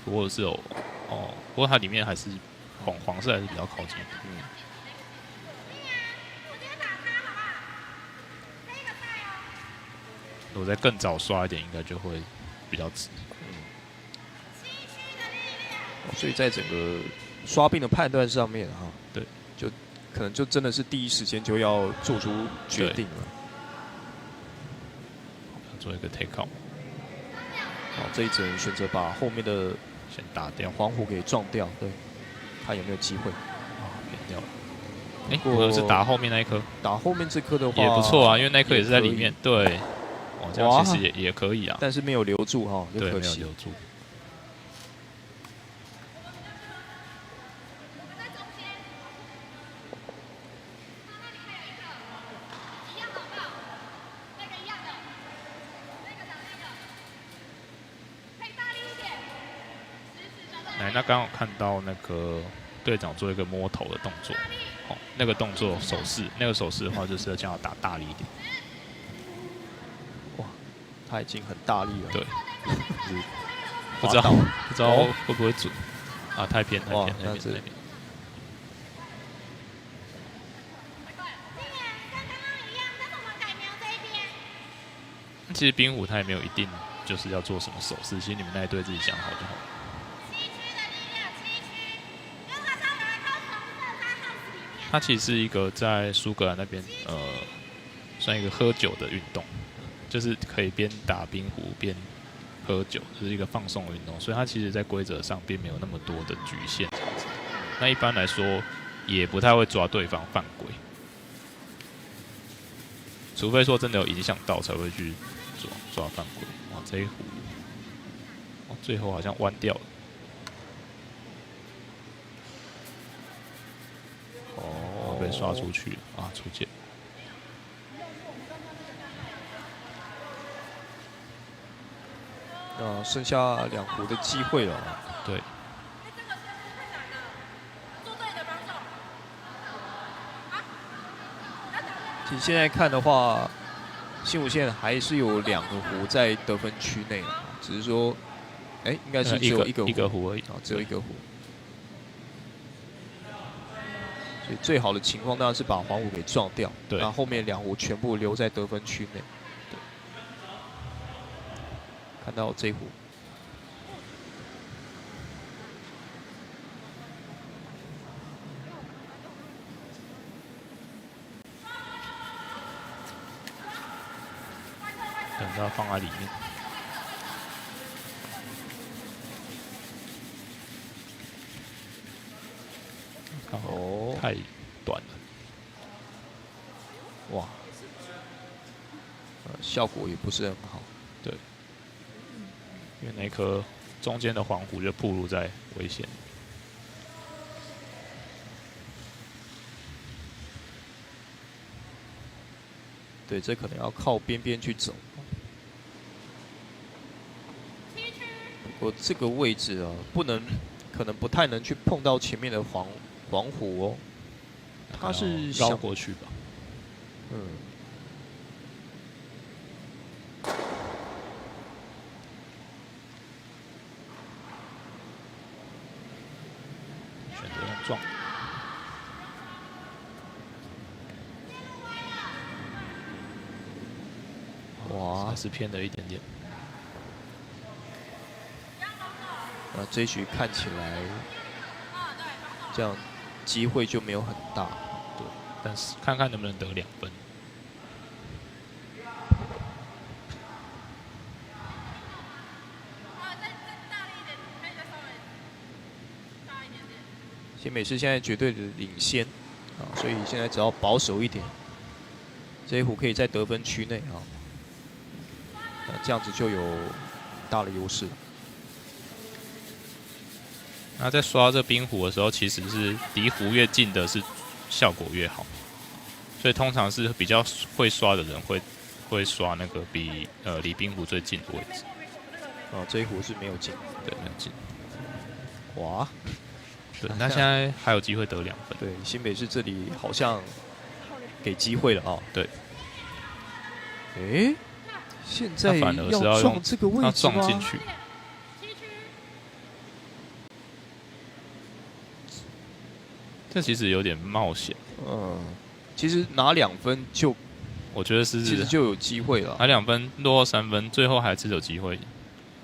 不过是不过它里面还是黄色还是比较靠近的。如果再更早刷一点，应该就会比较直。所以在整个刷柄的判断上面哈，对，就可能就真的是第一时间就要做出决定了。做一个 take out。好，这一只人选择把后面的先打掉，黄虎给撞掉，对，看有没有机会。扁掉了。如果是打后面那一颗，打后面这颗的话也不错啊，因为那颗也是在里面。对，哦，这样其实也可以啊，但是没有留住哈，对，可惜没有留住。那刚好看到那个队长做一个摸头的动作，哦，那个动作手势，那个手势的话就是要叫他打大力一点。哇，他已经很大力了。对，不知道会不会准啊？太偏。其实冰虎他也没有一定就是要做什么手势，其实你们那一队自己讲好就好。它其实是一个在苏格兰那边算一个喝酒的运动，就是可以边打冰壶边喝酒，就是一个放松的运动，所以它其实在规则上并没有那么多的局限。那一般来说也不太会抓对方犯规，除非说真的有影响到才会去抓犯规。哇，这一壶，哦，最后好像弯掉了。哦，被刷出去了啊，出界。那剩下2壶的机会了。对。其实现在看的话，新武线还是有2个壶在得分区内，只是说，应该是只有一个壶而已，只有一个壶。所以最好的情况当然是把黄虎给撞掉，对，那后面2壶全部留在得分区内。对，看到这壶。等它放在里面。哦，太短了。哇，效果也不是很好。对，因为那颗中间的黄虎就暴露在危险。对，这可能要靠边边去走。不过这个位置啊，可能不太能去碰到前面的黄虎哦。他是绕过去吧？选择用撞。哇，还是偏了一点点。那这一局看起来，这样机会就没有很大。对，但是看看能不能得2分。新北市现在绝对的领先啊，所以现在只要保守一点，这一壶可以在得分区内啊，那这样子就有大的优势。那在刷这冰壶的时候，其实是离壶越近的是效果越好，所以通常是比较会刷的人会刷那个比离冰壶最近的位置。哦，这一壶是没有进，对，没有进。哇，对，那现在还有机会得2分。对，新北市这里好像给机会了啊。对。现在反而是要撞这个位置吗？撞进去。这其实有点冒险。其实拿2分就，我觉得是其实就有机会了。拿2分落后3分，最后还是有机会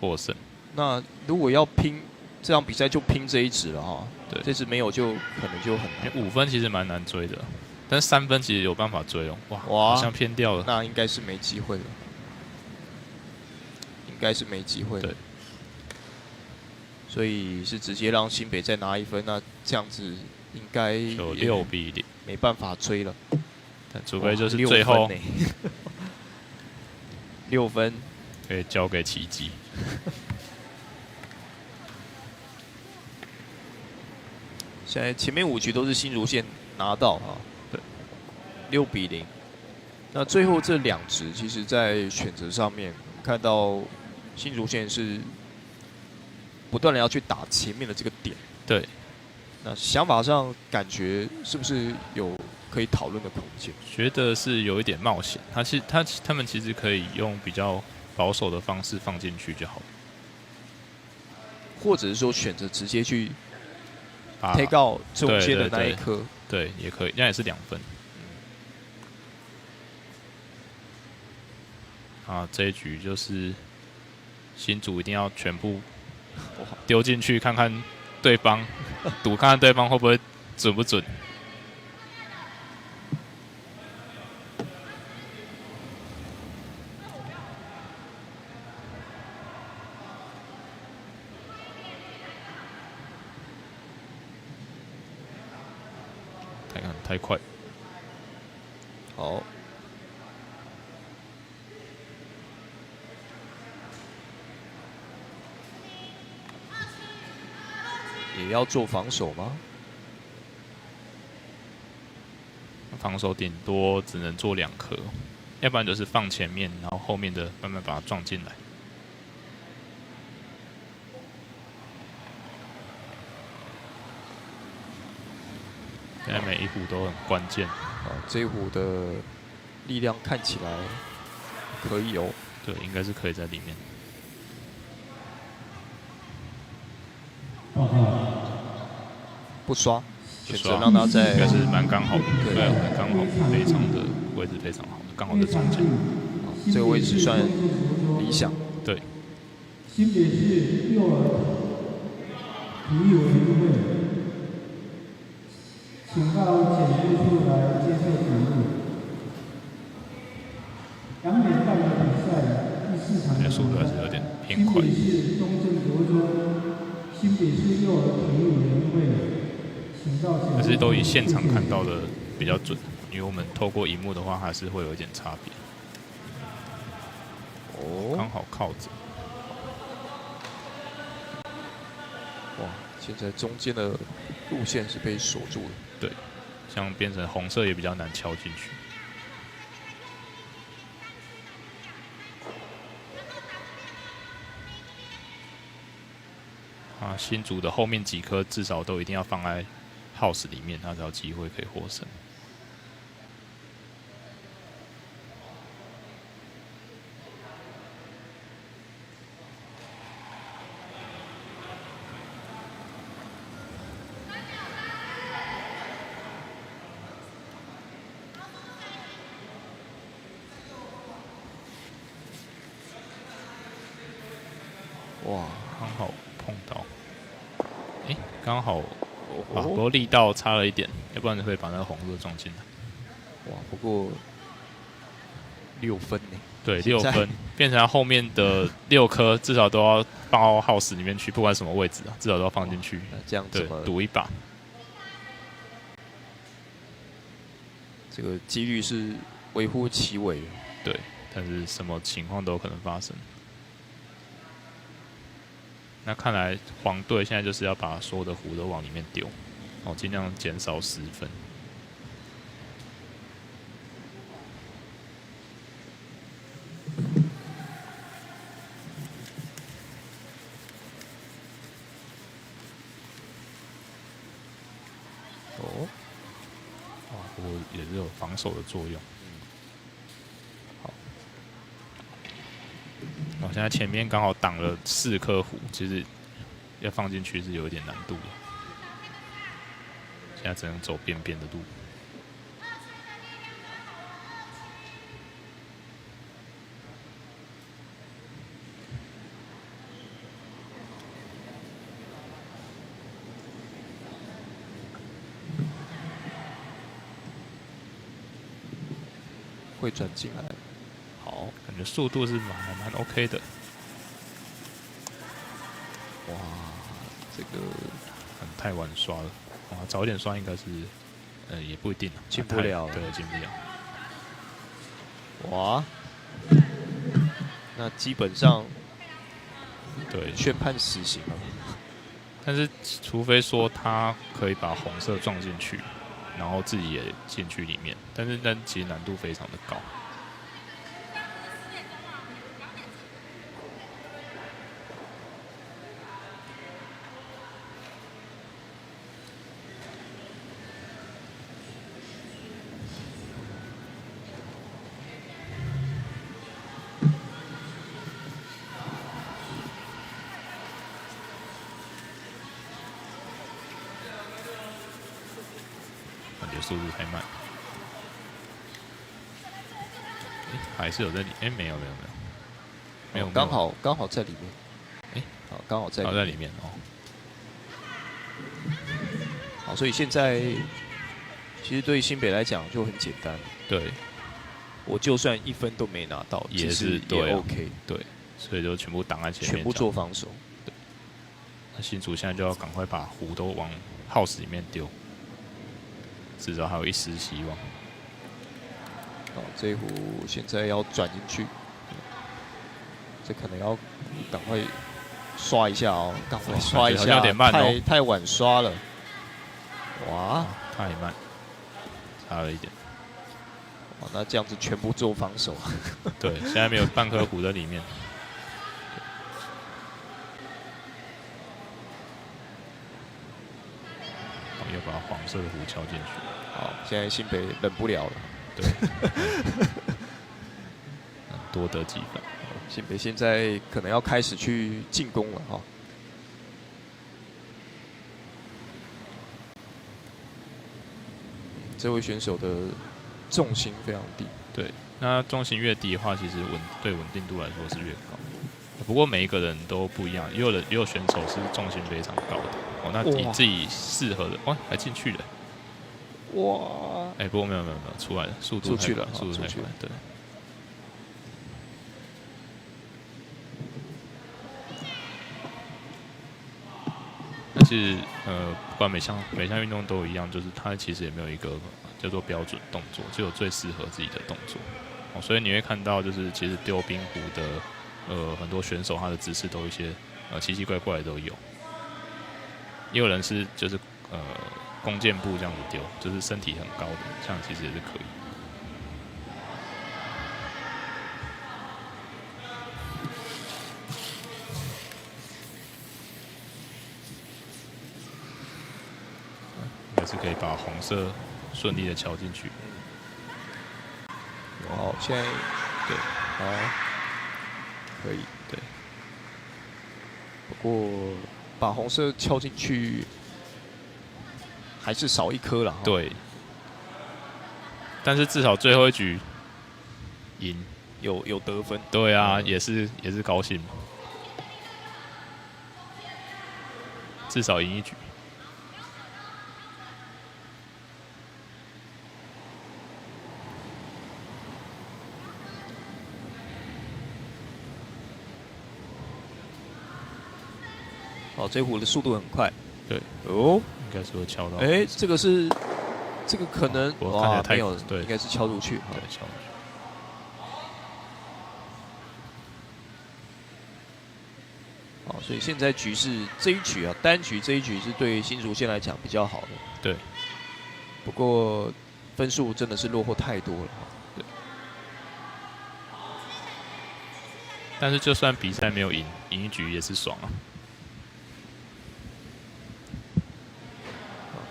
获胜。那如果要拼这场比赛，就拼这一支了哈。对，这支没有就可能就很难。 5分其实蛮难追的，但是3分其实有办法追哦。哇，好像偏掉了。那应该是没机会了，应该是没机会了。对。所以是直接让新北再拿1分，那这样子应该有6比0，没办法追了。但除非就是最后6分，可以交给奇迹。现在前面5局都是新竹县拿到啊，对，6比0。那最后这2局，其实在选择上面看到新竹县是不断的要去打前面的这个点。对。那想法上感觉是不是有可以讨论的空间？觉得是有一点冒险。他们其实可以用比较保守的方式放进去就好了，或者是说选择直接去 take out 中间的那一颗，对，也可以，那也是2分。啊，这一局就是新竹一定要全部丢进去，看看对方赌，看看对方会不会准不准。太快，好，也要做防守吗？防守顶多只能做2颗，要不然就是放前面，然后后面的慢慢把它撞进来。现在每一壶都很关键。这一壶的力量看起来可以哦。对，应该是可以在里面。不刷，选择让他在，应该是蛮刚好的，对，蛮刚好，非常的位置非常好，刚好在中间。这个位置算理想。对。新北市幼儿体育委员会，请到检阅处来接受检录。2点半的比赛，第4场的速度还是有点偏快。新北市中正国中，新北市幼儿体育委员会。可是都以现场看到的比较准，因为我们透过荧幕的话，还是会有一点差别。哦，刚好靠着。哇，现在中间的路线是被锁住了。对，像变成红色也比较难敲进去。啊，新竹的后面几颗至少都一定要放在 house 里面，他才有机会可以获胜。哇，刚好碰到，刚好。啊，不过力道差了一点，要不然会把那个红色撞进来。哇，不过6分呢？对，6分，变成后面的6颗至少都要放到 house 里面去，不管什么位置啊，至少都要放进去。这样子赌一把，这个几率是微乎其微。对，但是什么情况都有可能发生。那看来黄队现在就是要把所有的壶都往里面丢，尽量减少10分。不过也是有防守的作用。现在前面刚好挡了4颗壶，其实要放进去是有一点难度的。现在只能走边边的路。会转进来。好，感觉速度是蛮 OK 的。哇，这个太晚刷了，哇，早一点刷应该是，也不一定，进不了，对，进不了。哇，那基本上对宣判死刑了。但是除非说他可以把红色撞进去，然后自己也进去里面，但是那其实难度非常的高。速度太慢，还是有在里，没有，刚好在里面，好，刚好在里面哦。好，所以现在其实对新北来讲就很简单，对，我就算1分都没拿到，也是也 OK， 对，所以就全部挡在前面，全部做防守。对，那新竹现在就要赶快把壶都往 house 里面丢。至少还有一丝希望。好，这一壶现在要转进去，这可能要赶快刷一下哦，赶快刷一下，有点慢哦，太晚刷了。哇，太慢，差了一点。哇，那这样子全部做防守。对，现在没有半颗壶在里面。又把黄色的壶敲进去。好，现在新北忍不了了。对，多得几分。新北现在可能要开始去进攻了哈。这位选手的重心非常低。对，那重心越低的话，其实对稳定度来说是越高。不过每一个人都不一样，也有选手是重心非常高的。哦，那你自己适合的，哇，还进去了，哇！不过没有，出来了，速度出去了，速度太快，对。但是不管每项运动都一样，就是它其实也没有一个叫做标准动作，就有最适合自己的动作。哦，所以你会看到，就是其实丢冰壶的很多选手他的姿势都有一些奇奇怪怪的都有。也有人是就是弓箭步这样子丢，就是身体很高的，这样其实也是可以。还是可以把红色顺利的敲进去。好，现在对，好，可以，对。不过把红色敲进去，还是少一颗了。对。但是至少最后一局赢，有得分。对啊，也是高兴。至少赢一局。哦，这壶的速度很快。对，哦，应该是会敲到。这个可能我看起来太没有，对，应该是敲出去。对，敲出去。好，所以现在局势这一局啊，单局这一局是对新竹县来讲比较好的。对。不过分数真的是落后太多了。对。但是就算比赛没有赢一局也是爽啊。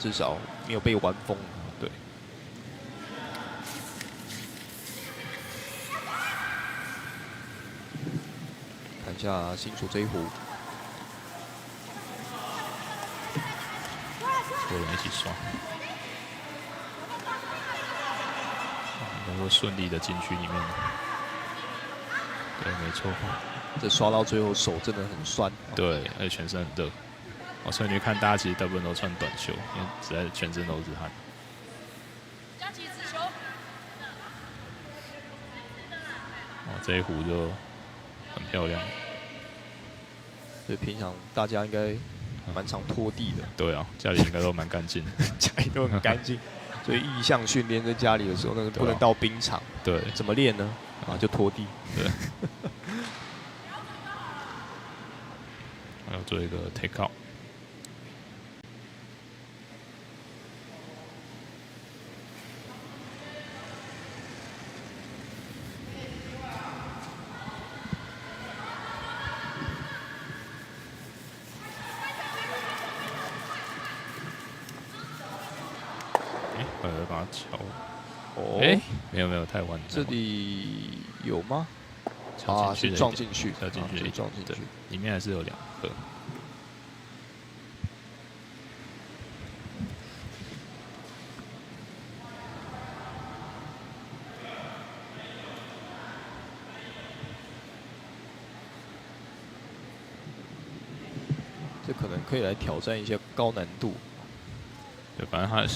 至少没有被玩疯。对。看一下新竹这一壶。多人一起刷，能够顺利的进去里面。对，没错。这刷到最后手真的很酸。对，而且全身很热。哦，所以你看，大家其实大部分都穿短袖，因为实在是全身都是汗。佳琪持球。哦，这一壶就很漂亮。所以平常大家应该蛮常拖地的。对啊，家里应该都蛮干净的，家里都很干净。所以意向训练在家里的时候，那个不能到冰场。对。怎么练呢？啊，就拖地。对。要做一个 take out。把它敲。哦，没有，太晚。这里有吗？是撞进去，撞进去，撞进去，里面还是有2颗。这可能可以来挑战一些高难度。对，反正他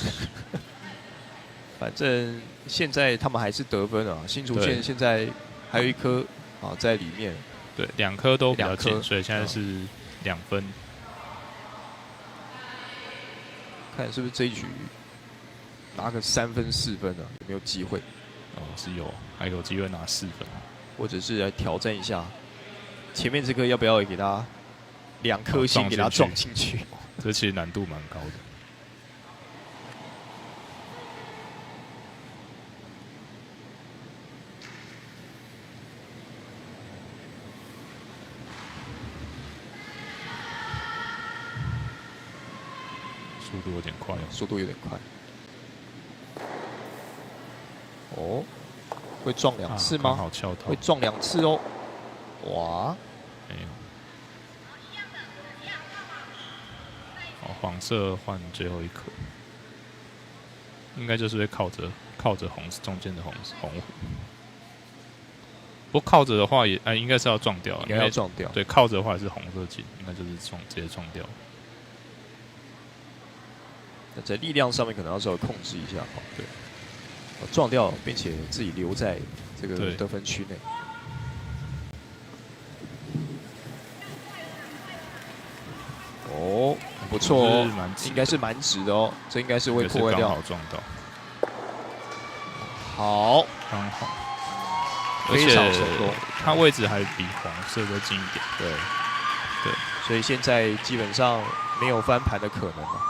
反正现在他们还是得分啊，新竹县现在还有1颗在里面，对，2颗都比较近，所以现在是2分。看是不是这一局拿个3分4分啊？有没有机会？是有，还有机会拿4分，或者是来挑战一下前面这颗要不要也给他2颗星给他撞进去？这其实难度蛮高的。速度有点快，速度有点快。哦，会撞2次吗？好敲到，会撞2次哦。哇，没有。好，黄色换最后1颗，应该就是会靠着中间的红虎。不过靠着的话也应该是要撞掉，应该要撞掉。对，靠着的话是红色进，应该就是直接撞掉。那在力量上面可能要稍微控制一下，对，撞掉，并且自己留在这个得分区内。哦，不错哦，应该是蛮直的哦，这应该是会破坏掉。刚好撞到。好，刚好，非常成功。它位置还比黄色再近一点。对，所以现在基本上没有翻盘的可能了。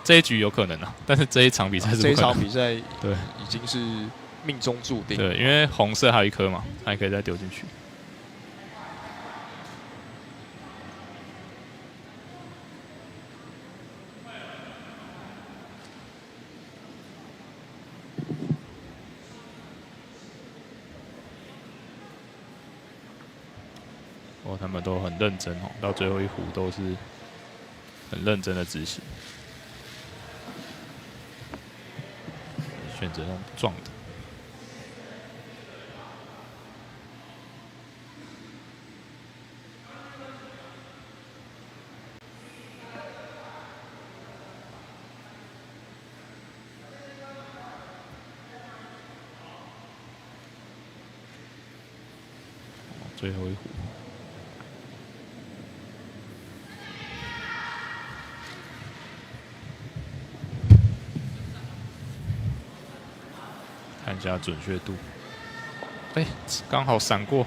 这一局有可能啊，但是这一场比赛是不可能。这一场比赛对已经是命中注定。对，因为红色还有1颗嘛，还可以再丢进去。他们都很认真哦，到最后1壶都是很认真的执行。选择用撞的，最后1壶。看一下准确度，刚好闪过，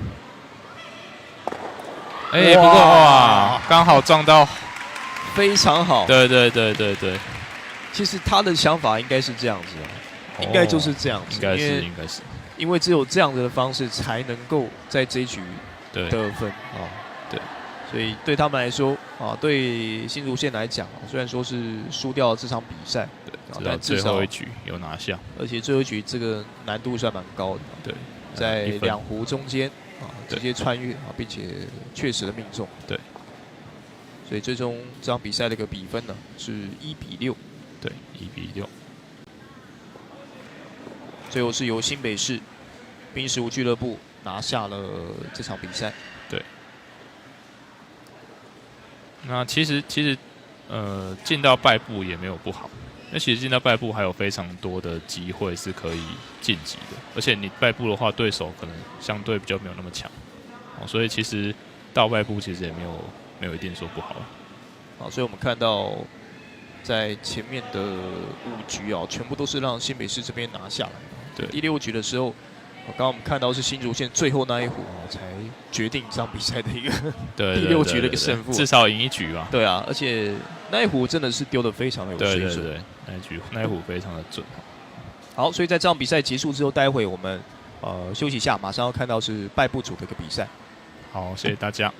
不过哇，刚好撞到，非常好。对。其实他的想法应该是这样子应该就是这样子，应该是，因为只有这样子的方式才能够在这一局得分对，所以对他们来说对新竹县来讲，虽然说是输掉了这场比赛，但至少最后1局有拿下，而且最后1局这个难度算蛮高的，对，在2壶中间直接穿越并且确实的命中，对，所以最终这场比赛的一个比分呢是1-6，对，1-6，最后是由新北市冰石湖俱乐部拿下了这场比赛，对。那其实进到败部也没有不好，那其实进到败部还有非常多的机会是可以晋级的，而且你败部的话，对手可能相对比较没有那么强，所以其实到败部其实也没有一定说不好。所以我们看到在前面的5局全部都是让新北市这边拿下来。对，第6局的时候，刚刚我们看到是新竹县最后那一壶才决定这场比赛的一个对第6局的一个胜负，至少赢1局嘛。对啊，而且那一壶真的是丢得非常的有水准，对，那一壶非常的准。好，所以在这场比赛结束之后，待会我们休息一下，马上要看到是败部组的一个比赛。好，谢谢大家。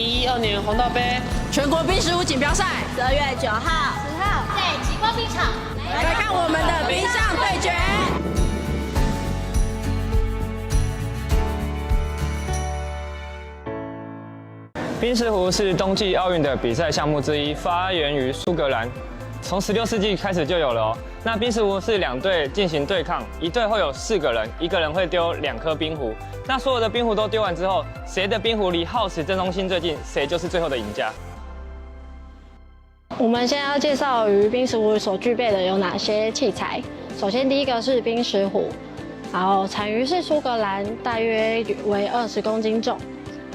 112年红道杯全国冰石虎锦标赛12月9号、10号在极光冰场来看我们的冰上对决。冰石湖是冬季奥运的比赛项目之一，发源于苏格兰，从16世纪开始就有了哦。那冰石湖是2队进行对抗，一队会有4个人，一个人会丢2颗冰壶。那所有的冰壶都丢完之后，谁的冰壶离耗时正中心最近，谁就是最后的赢家。我们现在要介绍于冰石湖所具备的有哪些器材。首先第一个是冰石壶，然后产于是苏格兰，大约为20公斤重。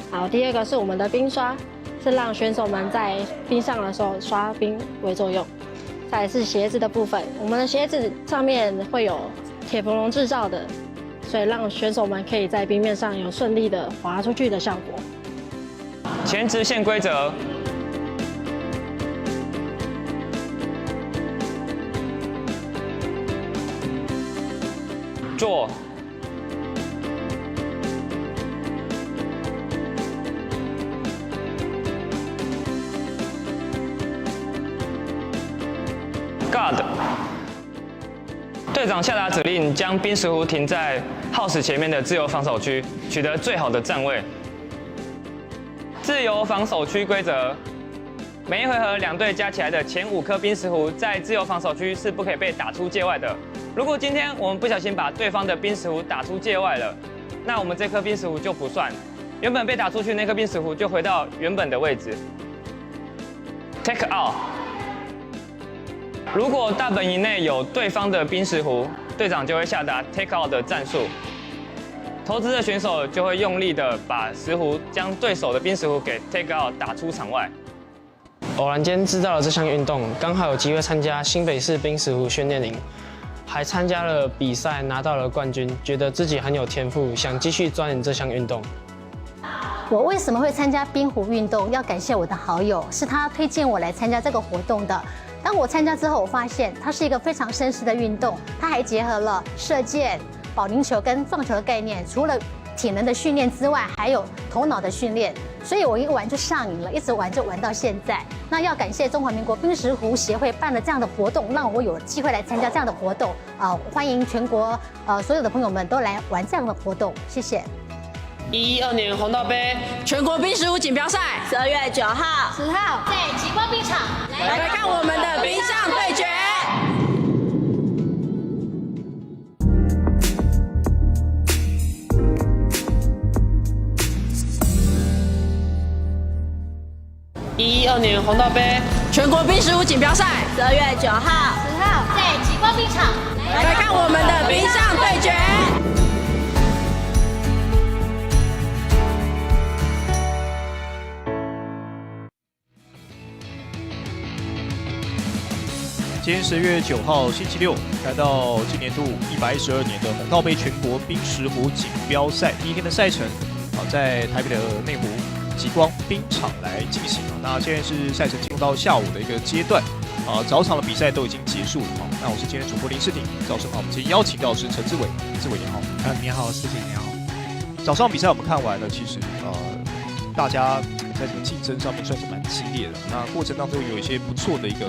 好，第二个是我们的冰刷，是让选手们在冰上的时候刷冰为作用。再来是鞋子的部分，我们的鞋子上面会有铁氟龙制造的，所以让选手们可以在冰面上有顺利的滑出去的效果。前直线规则。坐。Guard， 队长下达指令，将冰石壶停在耗时前面的自由防守区，取得最好的站位。自由防守区规则：每一回合2队加起来的前5颗冰石壶在自由防守区是不可以被打出界外的。如果今天我们不小心把对方的冰石壶打出界外了，那我们这颗冰石壶就不算，原本被打出去那颗冰石壶就回到原本的位置。Take out。如果大本营内有对方的冰石壶，队长就会下达 take out 的战术。投掷的选手就会用力的把石壶将对手的冰石壶给 take out 打出场外。偶然间知道了这项运动，刚好有机会参加新北市冰石壶训练营，还参加了比赛拿到了冠军，觉得自己很有天赋，想继续钻研这项运动。我为什么会参加冰壶运动？要感谢我的好友，是他推荐我来参加这个活动的。当我参加之后，我发现它是一个非常绅士的运动，它还结合了射箭、保龄球跟撞球的概念。除了体能的训练之外，还有头脑的训练，所以我一玩就上瘾了，一直玩就玩到现在。那要感谢中华民国冰石壶协会办了这样的活动，让我有机会来参加这样的活动。欢迎全国所有的朋友们都来玩这样的活动，谢谢。112年红道杯全国冰石壶锦标赛12月9号、10号在极光冰场来看我们的冰上对决。112年红道杯全国冰石壶锦标赛12月9号、10号在极光冰场来看我们的冰上对决。今天12月9号星期六，来到今年度112年的红道杯全国冰石壶锦标赛第一天的赛程，在台北的内湖极光冰场来进行。那现在是赛程进入到下午的一个阶段，早场的比赛都已经结束了。那我是今天的主播林世廷，早上好，我们今天邀请到的是陈志伟，志伟你好。你好，世廷你好。早上比赛我们看完了，其实大家在这个竞争上面算是蛮激烈的。那过程当中有一些不错的一个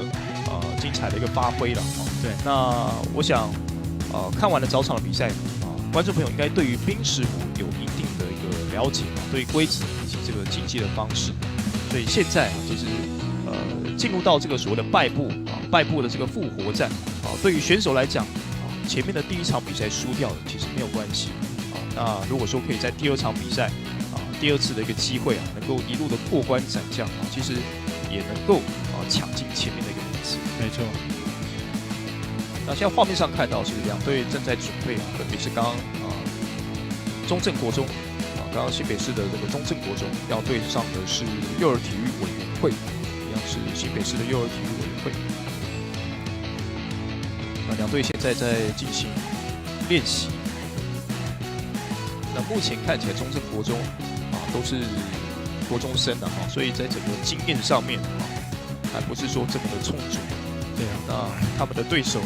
精彩的一个发挥了。对，那我想看完了早场的比赛，观众朋友应该对于冰石壶有一定的一个了解，对规则以及这个竞技的方式。所以现在其实进入到这个所谓的败部的这个复活战对于选手来讲前面的第一场比赛输掉了其实没有关系那如果说可以在第2场比赛第2次的一个机会能够一路的过关斩将其实也能够抢进前面的一个名次。没错。那现在画面上看到是2队正在准备分别是刚刚中正国中刚刚新北市的这个中正国中要对上的是幼儿体育委员会，一样是新北市的幼儿体育委员会。那2队现在在进行练习。那目前看起来中正国中都是国中生所以在整个经验上面还不是说这么的充足。对啊，那他们的对手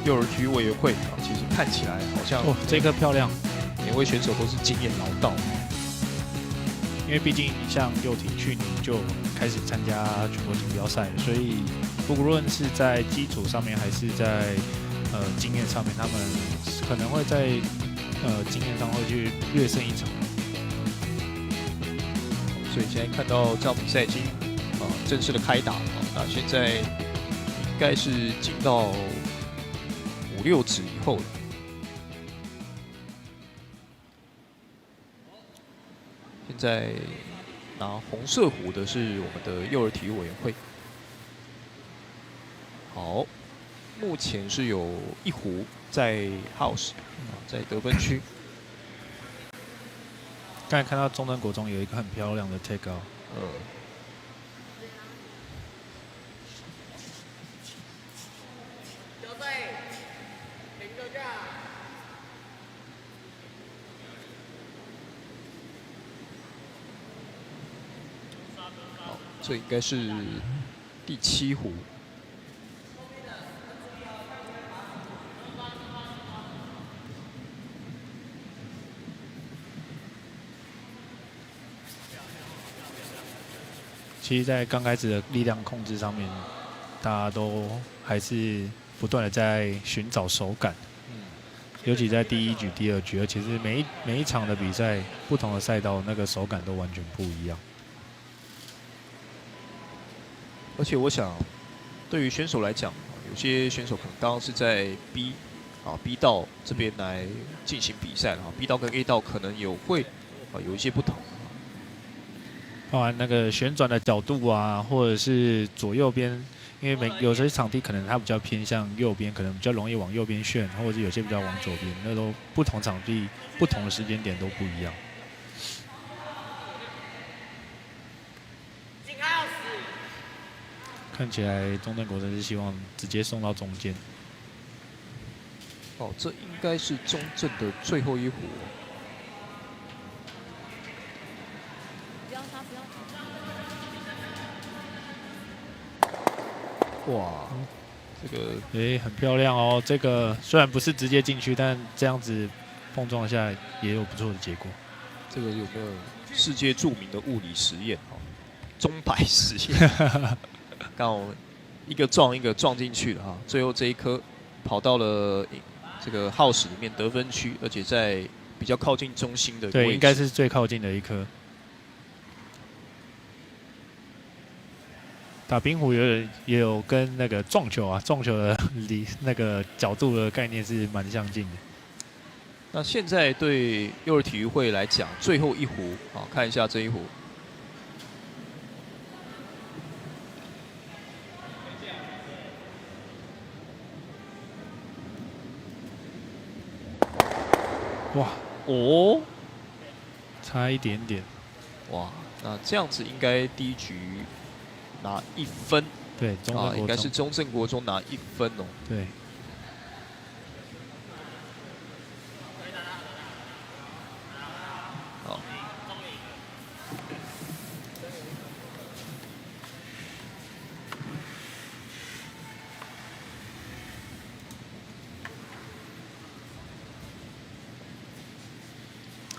幼儿体育委员会其实看起来好像这个漂亮。每位选手都是经验老道。因为毕竟像幼体去年就开始参加全国锦标赛，所以不论是在基础上面还是在经验上面，他们可能会在经验上会去略胜一筹。所以现在看到这场比赛已经正式的开打了，那现在应该是进到5、6指以后了。现在拿红色壶的是我们的幼儿体育委员会。好，目前是有1壶在 house， 在得分区。刚才看到中正国中有一个很漂亮的 take out，好，这应该是第7壶。其实，在刚开始的力量控制上面，大家都还是不断的在寻找手感。尤其在第1局、第2局，而且是每一场的比赛，不同的赛道那个手感都完全不一样。而且我想，对于选手来讲，有些选手可能刚刚是在 B 道这边来进行比赛，B 道跟 A 道可能有一些不同。包含那个旋转的角度啊，或者是左右边，因为有些场地可能它比较偏向右边，可能比较容易往右边旋，或者是有些比较往左边，那都不同场地、不同的时间点都不一样。看起来中正国真是希望直接送到中间。这应该是中正的最后1壶。哇，这个很漂亮哦！这个虽然不是直接进去，但这样子碰撞下也有不错的结果。这个有没有世界著名的物理实验钟摆实验？刚好一个撞进去了最后这一颗跑到了这个house里面得分区，而且在比较靠近中心的位置。对，应该是最靠近的一颗。打冰壶也有跟那个撞球的那个角度的概念是蛮相近的。那现在对幼儿体育会来讲，最后1壶看一下这一壶。哇差一点点。哇，那这样子应该第1局拿1分，对，应该是中正国中拿1分哦。对。好。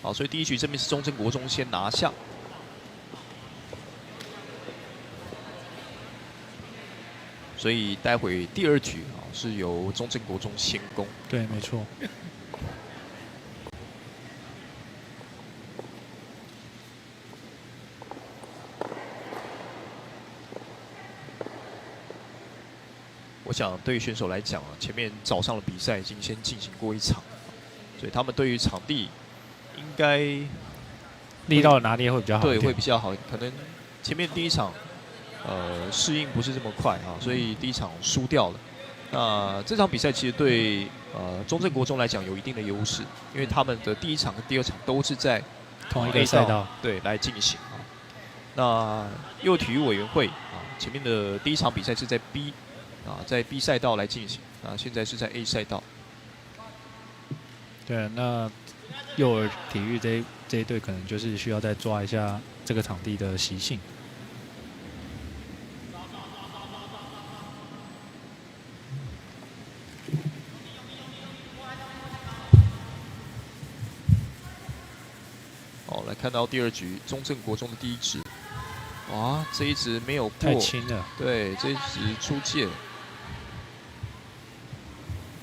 好，所以第1局这边是中正国中先拿下。所以待会第2局是由中正国中先攻。对，没错。我想对于选手来讲前面早上的比赛已经先进行过1场，所以他们对于场地应该力道的拿捏会比较好。对，会比较好。可能前面第1场。适应不是这么快所以第1场输掉了。那这场比赛其实对中正国中来讲有一定的优势，因为他们的第1场跟第2场都是在同一个赛道对来进行那幼儿体育委员会前面的第1场比赛是在 B 在 B 赛道来进行现在是在 A 赛道。对，那幼儿体育这一队可能就是需要再抓一下这个场地的习性。来看到第2局中正国中的第1指，哇，这一直没有过，太轻了。对，这一直出界，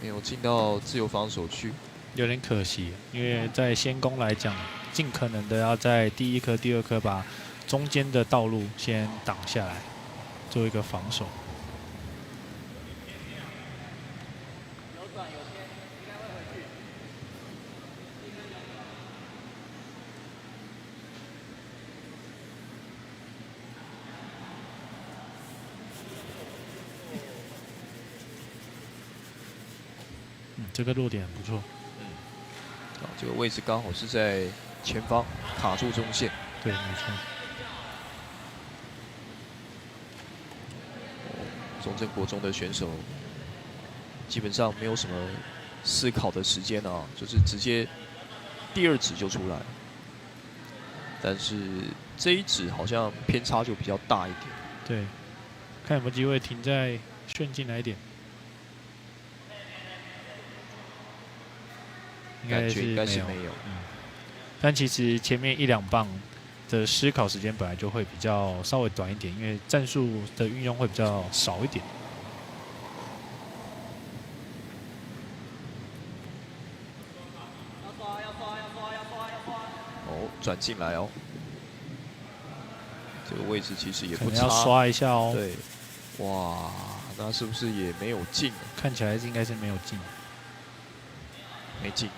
没有进到自由防守区，有点可惜，因为在先攻来讲，尽可能的要在第1颗、第2颗把中间的道路先挡下来，做一个防守。这个落点很不错。这个位置刚好是在前方卡住中线。对，没错。中正国中的选手基本上没有什么思考的时间啊，就是直接第2指就出来。但是这一指好像偏差就比较大一点。对，看有没有机会停在旋进来一点。应该是没有。但其实前面1、2棒的思考时间本来就会比较稍微短一点，因为战术的运用会比较少一点。哦，转进来哦，这个位置其实也不差，可能要刷一下哦。对，哇，那是不是也没有进？看起来应该是没有进，没进。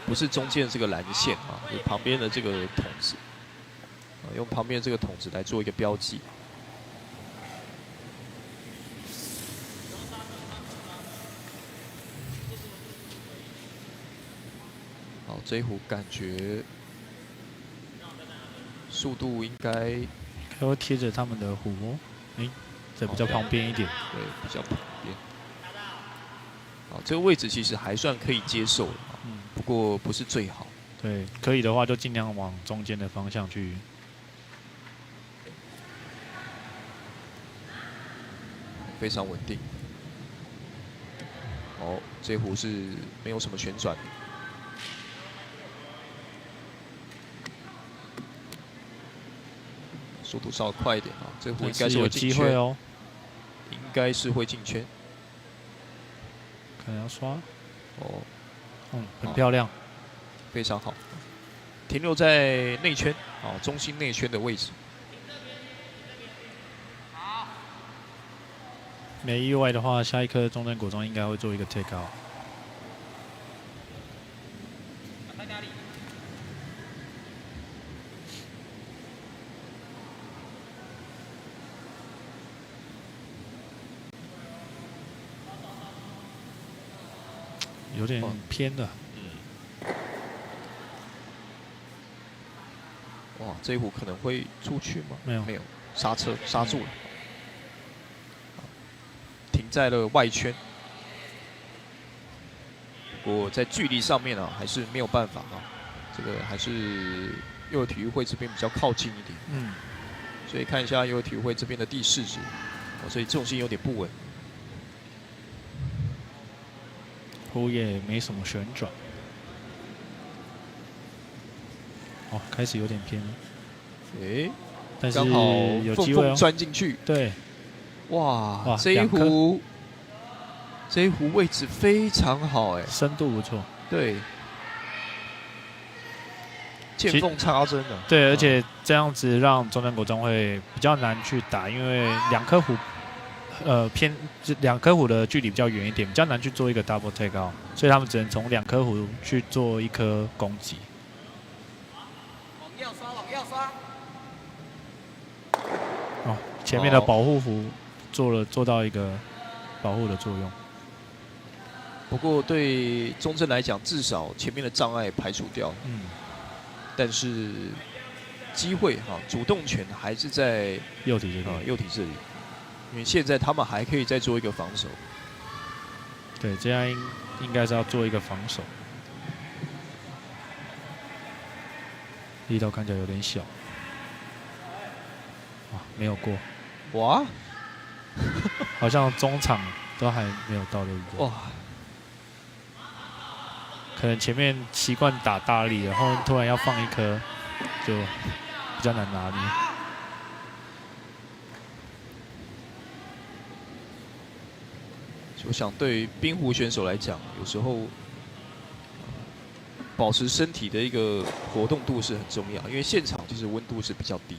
不是中间这个蓝线啊，就旁边的这个筒子，用旁边这个筒子来做一个标记。好，这一壶感觉速度应该会贴着他们的壶哦，这比较旁边一点，对，比较旁边。好，这个位置其实还算可以接受。不过不是最好。对，可以的话就尽量往中间的方向去。非常稳定。哦，这壶是没有什么旋转。速度稍微快一点啊，这壶应该是有机会哦。应该是会进圈。可能要刷。哦。很漂亮，非常好，停留在内圈，中心内圈的位置。没意外的话，下一颗中正国中应该会做一个 take out。有点偏了。哇，这一壶可能会出去吗？没有，没有，刹车刹住了，停在了外圈。不过在距离上面啊，还是没有办法啊。这个还是幼儿体育会这边比较靠近一点。所以看一下幼儿体育会这边的第4指，所以重心有点不稳。壶也没什么旋转，开始有点偏了。但是有机会钻进去。对，哇，这一壶位置非常好，深度不错。对，见缝插针的。对，而且这样子让中正国中会比较难去打，因为2颗壶。2颗壶的距离比较远一点，比较难去做一个 double take out， 所以他们只能从2颗壶去做1颗攻击。往右刷，往右刷。前面的保护壶做到一个保护的作用。不过对中正来讲，至少前面的障碍排除掉。但是机会主动权还是在右体这边。右体这里。因为现在他们还可以再做一个防守，对，这样应该是要做一个防守，力道看起来有点小，没有过，哇，好像中场都还没有到，对不对？哇，可能前面习惯打大力了，后面突然要放一颗，就比较难拿捏。我想对于冰壶选手来讲，有时候保持身体的一个活动度是很重要，因为现场其实温度是比较低。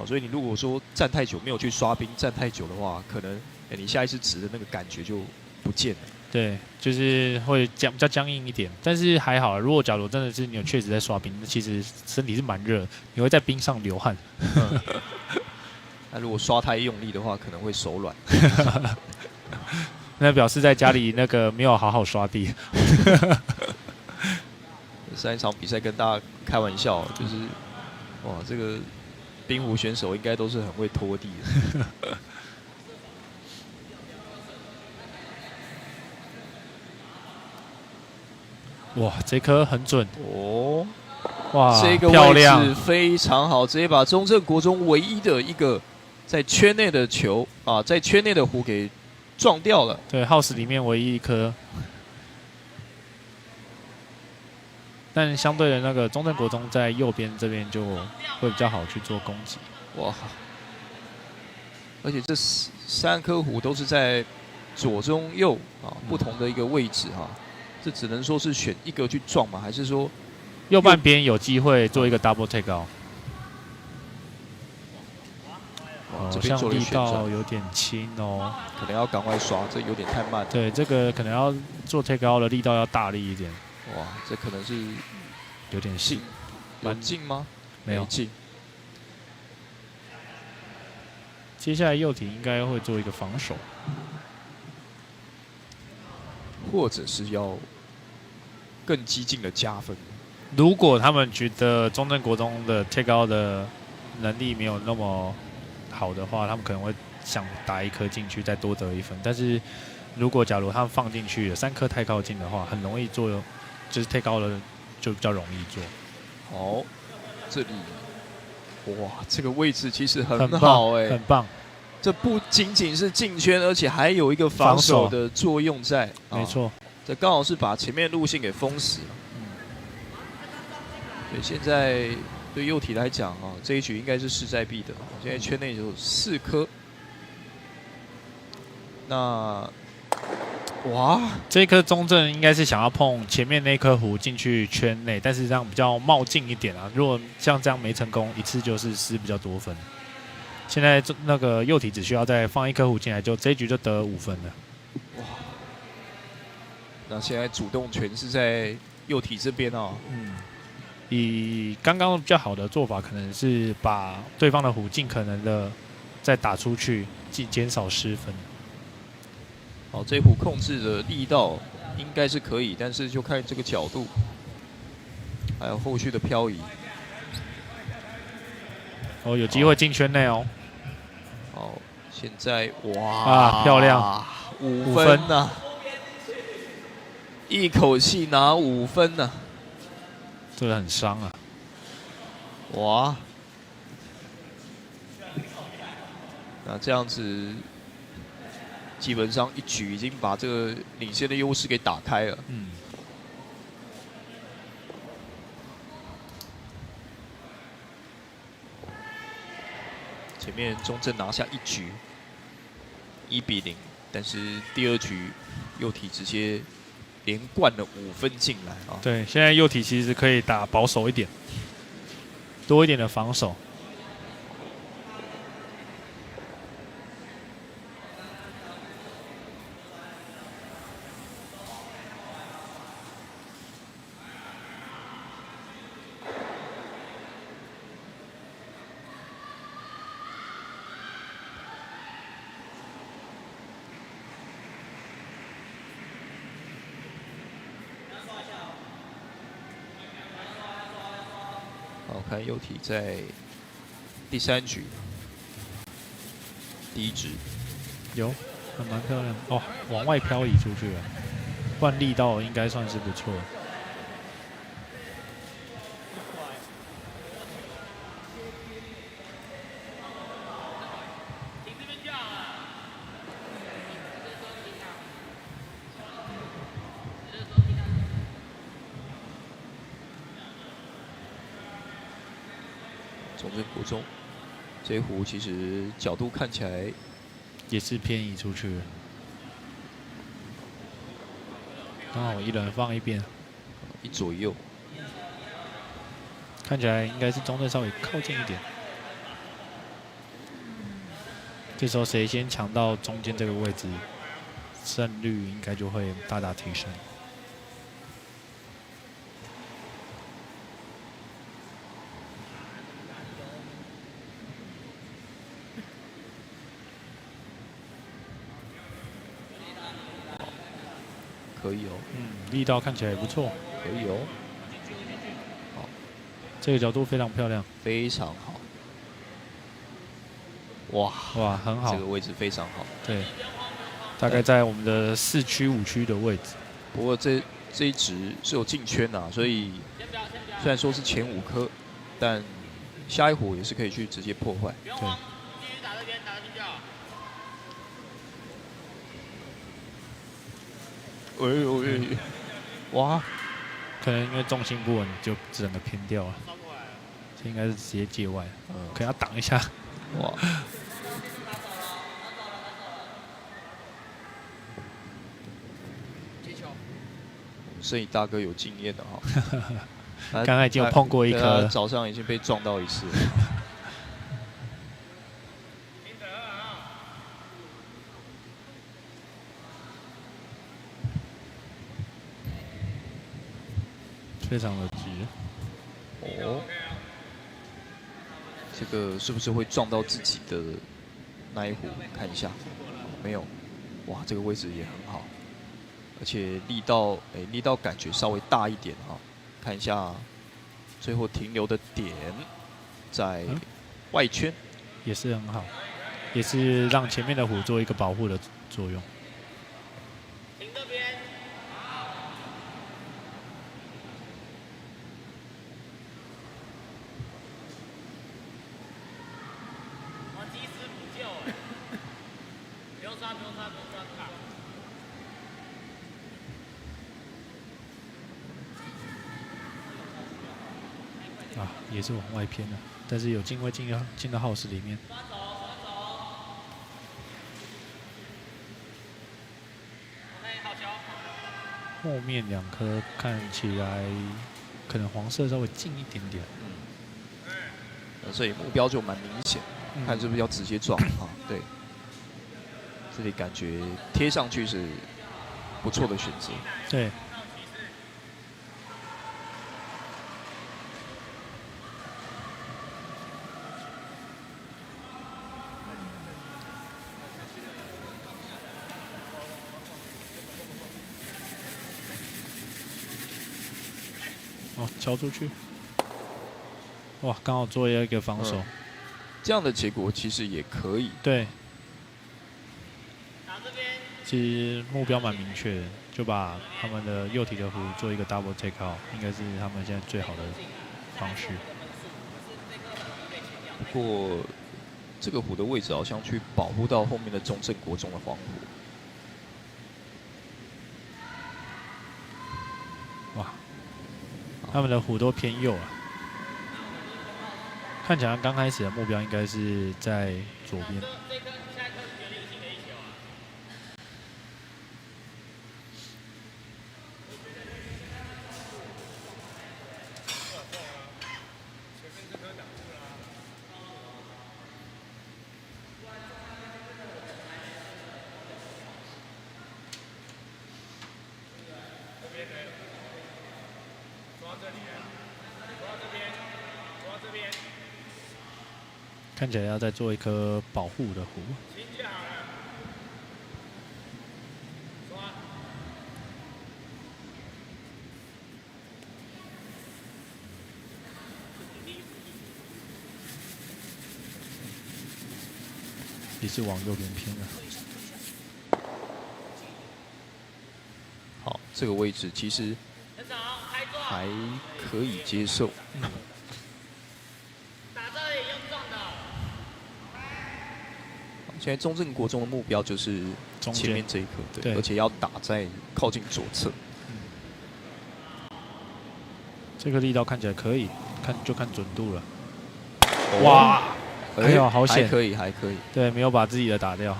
所以你如果说站太久没有去刷冰，站太久的话，可能你下一次直的那个感觉就不见了。对，就是会比较僵硬一点，但是还好，如果假如真的是你有确实在刷冰，那其实身体是蛮热，你会在冰上流汗。那如果刷太用力的话，可能会手软。那表示在家里那个没有好好刷地。上一场比赛跟大家开玩笑，就是哇，这个冰壶选手应该都是很会拖地的。哇，这颗很准哦！哇，这个漂亮，位置非常好，直接把中正国中唯一的一个在圈内的球啊，在圈内的壶给撞掉了。对 ，house 里面唯一一颗。但相对的那个中正国中在右边这边就会比较好去做攻击。哇！而且这3颗壶都是在左中右啊不同的一个位置哈。这只能说是选一个去撞吗？还是说右半边有机会做一个 double take out？ 这边做了力旋转道有点轻哦，可能要赶快刷，这有点太慢。对，这个可能要做 take out 的力道要大力一点。哇，这可能是有点近，有近吗？没有近。接下来右体应该会做一个防守，或者是要更激进的加分。如果他们觉得中正国中的 take out 的能力没有那么好的话，他们可能会想打一颗进去再多得1分。但是如果假如他们放进去了3颗太靠近的话，很容易做，就是 take out 的就比较容易做。好，这里哇，这个位置其实很棒好哎，很棒。这不仅仅是进圈，而且还有一个防守的作用在。没错，这刚好是把前面路线给封死了。对，现在对右体来讲啊，这一局应该是势在必得。现在圈内有4颗。那哇，这颗中正应该是想要碰前面那颗壶进去圈内，但是这样比较冒进一点啊。如果像这样没成功，一次就是失比较多分。现在那个右体只需要再放1颗壶进来，就这一局就得5分了。哇！那现在主动权是在右体这边哦。以刚刚比较好的做法，可能是把对方的壶尽可能的再打出去，减少失分。好，这壶控制的力道应该是可以，但是就看这个角度，还有后续的漂移。哦，有机会进圈内哦。好，现在哇啊，漂亮，5分呐、一口气拿5分呐、这个很伤啊。哇，那这样子。基本上一局已经把这个领先的优势给打开了。前面中正拿下1局，1比0，但是第2局右体直接连灌了5分进来啊。对，现在右体其实可以打保守一点，多一点的防守。好，看右体在第3局第1支，有，还蛮漂亮哦，往外漂移出去了，换力道应该算是不错。中正国中这一壶其实角度看起来也是偏移出去了，刚好一人放一边，一左一右，看起来应该是中正稍微靠近一点。这时候谁先抢到中间这个位置，胜率应该就会大大提升。可以哦，力道看起来也不错，可以哦。好，这个角度非常漂亮，非常好。哇，很好，这个位置非常好。对，大概在我们的4区、5区的位置。不过这一局是有进圈啊，所以虽然说是前5颗，但下一壶也是可以去直接破坏。对。哇，可能因为重心不稳，就整个偏掉了。这应该是直接界外，可能要挡一下。哇！摄影大哥有经验的哈，刚才已经有碰过一颗了，早上已经被撞到一次。非常的直。哦，这个是不是会撞到自己的那一壶？看一下，没有。哇，这个位置也很好，而且力道感觉稍微大一点哈。看一下最后停留的点在外圈，也是很好，也是让前面的壶做一个保护的作用。也是往外偏的，但是有进到耗时里面。后面2颗看起来可能黄色稍微近一点点，所以目标就蛮明显，看是不是要直接撞啊？对，这里感觉贴上去是不错的选择。对。敲出去，哇，刚好做一个防守，这样的结果其实也可以。对，其实目标蛮明确的，就把他们的右体的壶做一个 double take out， 应该是他们现在最好的方式。不过这个壶的位置好像去保护到后面的中正国中的黄壶。哇！他们的壶都偏右了，看起来刚开始的目标应该是在左边。看起来要再做一颗保护的壶。也是往右边偏的。好，这个位置其实还可以接受。现在中正国中的目标就是前面这一颗，对，而且要打在靠近左侧。这个力道看起来可以，看准度了。哇，哎哎呦，好险，还可以，还可以。对，没有把自己的打掉。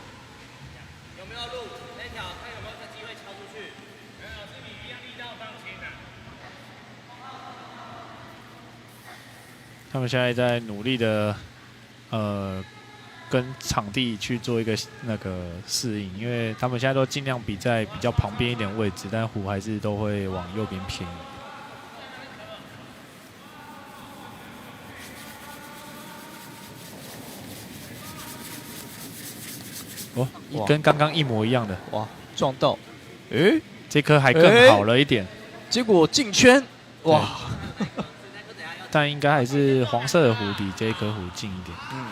他们现在在努力的，跟场地去做一个那个适应，因为他们现在都尽量比在比较旁边一点位置，但湖还是都会往右边偏。哦，跟刚刚一模一样的，哇，撞到，诶，这颗还更好了一点，结果进圈，哇！但应该还是黄色的湖比这一颗湖近一点。嗯，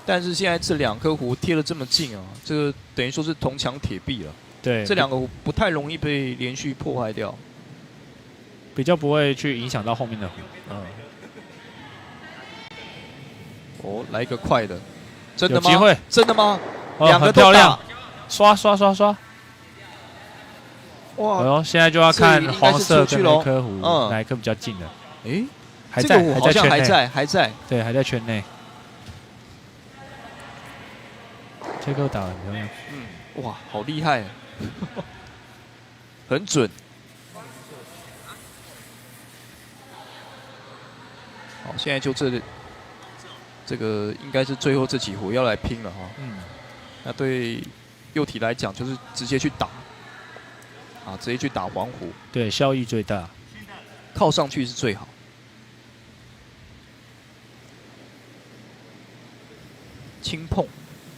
但是现在这2颗湖贴得这么近啊，这个等于说是铜墙铁壁了。对，这2个湖不太容易被连续破坏掉，比较不会去影响到后面的湖。嗯。哦，来一个快的，真的吗？有机会，真的吗？2个很都漂亮，刷刷刷刷。哇！哎呦，现在就要看黄色跟那颗湖哪一颗比较近了。诶。还在，这个好像还在，还在，对，还在圈内。这个打得很漂亮，哇，好厉害，很准。好，现在就这个应该是最后这几壶要来拼了哈。那对幼体来讲，就是直接去打，啊，直接去打黄湖，对，效益最大，靠上去是最好。轻碰，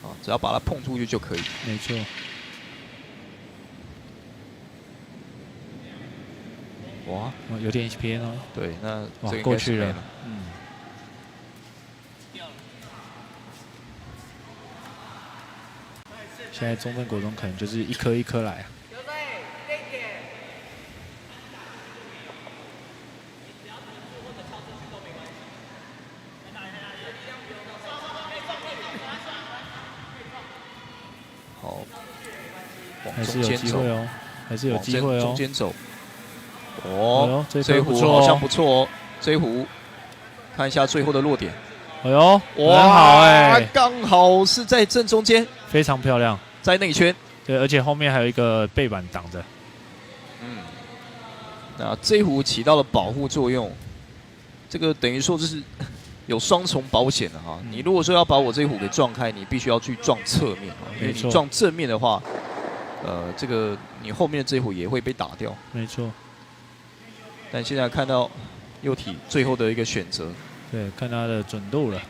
啊，只要把它碰出去就可以。没错。哇，有点偏哦。对，那哇这个过去了。现在中正国中可能就是一颗一颗来啊。好，还是有机会哦，还是有机会哦。中间走。哦，这一壶好像不错哦。这一壶，看一下最后的落点。哎呦，哇，很好哎，刚好是在正中间，非常漂亮，在内圈。对，而且后面还有一个背板挡着。那这一壶起到了保护作用，这个等于说就是有双重保险的哈。你如果说要把我这一壶给撞开，你必须要去撞侧面啊，因为你撞正面的话，这个你后面的这一壶也会被打掉。没错。但现在看到幼体最后的一个选择，对，看他的准度了，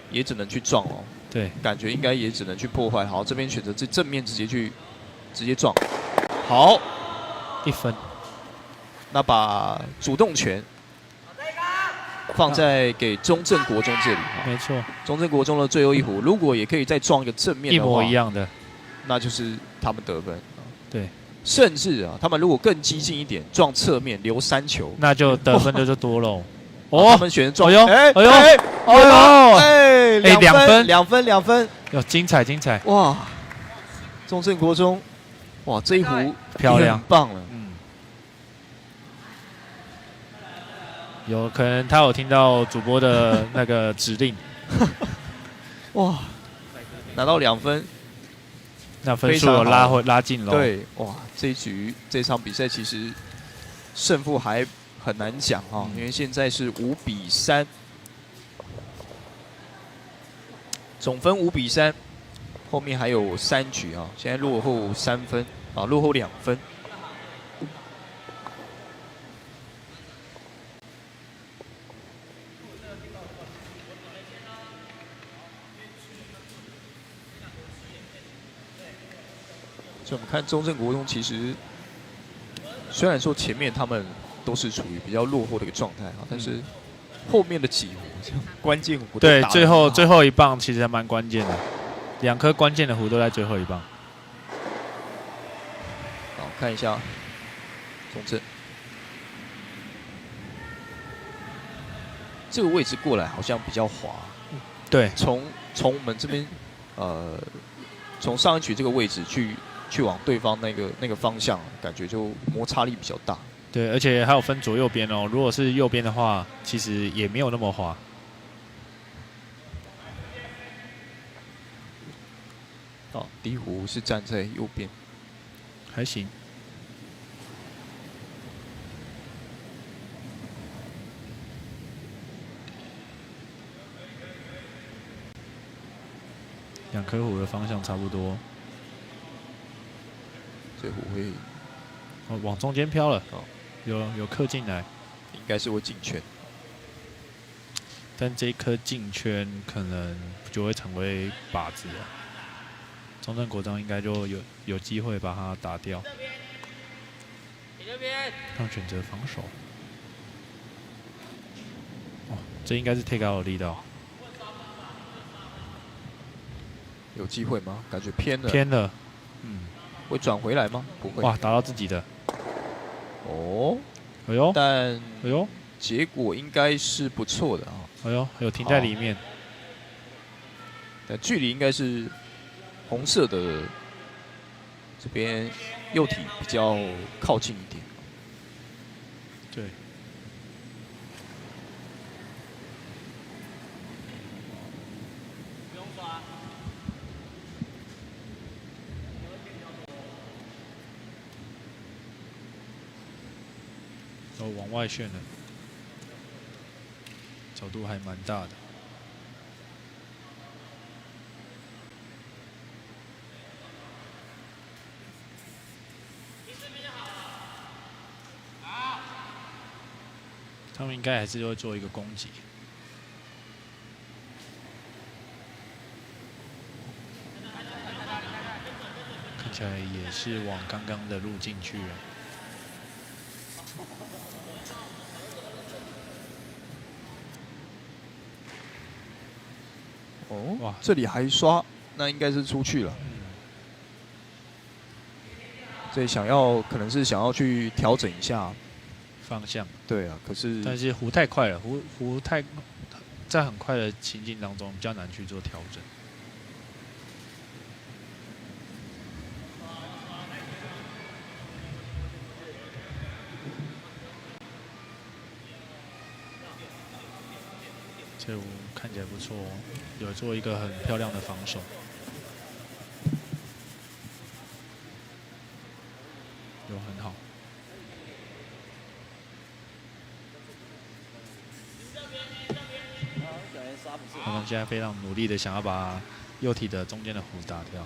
也只能去撞哦。对，感觉应该也只能去破坏。好，这边选择这正面直接撞，好，1分。那把主动权放在给中正国中这里。没错，中正国中的最后一壶，如果也可以再撞一个正面的话，一模一样的，那就是他们得分。对。甚至啊，他们如果更激进一点，撞侧面留3球，那就得分就多喽。哦，他们选择撞，哎呦，哎呦，哎呦，哎，2分，有精彩，哇！中正国中，哇，这一壶漂亮，很棒了。有可能他有听到主播的那个指令，哇，拿到2分。那分数有拉近了。对，哇，这场比赛其实胜负还很难讲啊，因为现在是5-3，总分5-3，后面还有3局啊，现在落后3分啊，落后2分。所以我们看中正国中，其实虽然说前面他们都是处于比较落后的一个状态啊，但是后面的几壶关键壶对，最后一棒其实还蛮关键的，2颗关键的壶都在最后一棒。好，看一下中正这个位置过来好像比较滑。对，从我们这边从上一局这个位置去往对方那个方向，感觉就摩擦力比较大。对，而且还有分左右边哦。如果是右边的话，其实也没有那么滑。哦，第一壶是站在右边，还行。两颗壶的方向差不多。这壶会往中间飘了，有刻进来，应该是会进圈。但这一颗进圈可能就会成为靶子了。中正国章应该就有机会把它打掉。他们选择防守。哦，这应该是 take out 的力道。有机会吗？感觉偏了。偏了。会转回来吗？不会。哇，打到自己的。哦。哎呦。但哎呦，结果应该是不错的啊。哎呦，有停在里面。但距离应该是红色的这边右体比较靠近一点。对。都往外旋了，角度还蛮大的。他们应该还是会做一个攻击，看起来也是往刚刚的路径去了。哦，哇，这里还刷，那应该是出去了。这可能是想要去调整一下方向。对啊，可是但是弧太快了，弧太在很快的情境当中比较难去做调整。这壶看起来不错哦，有做一个很漂亮的防守。有很好。他们现在非常努力的想要把右体的中间的弧打掉。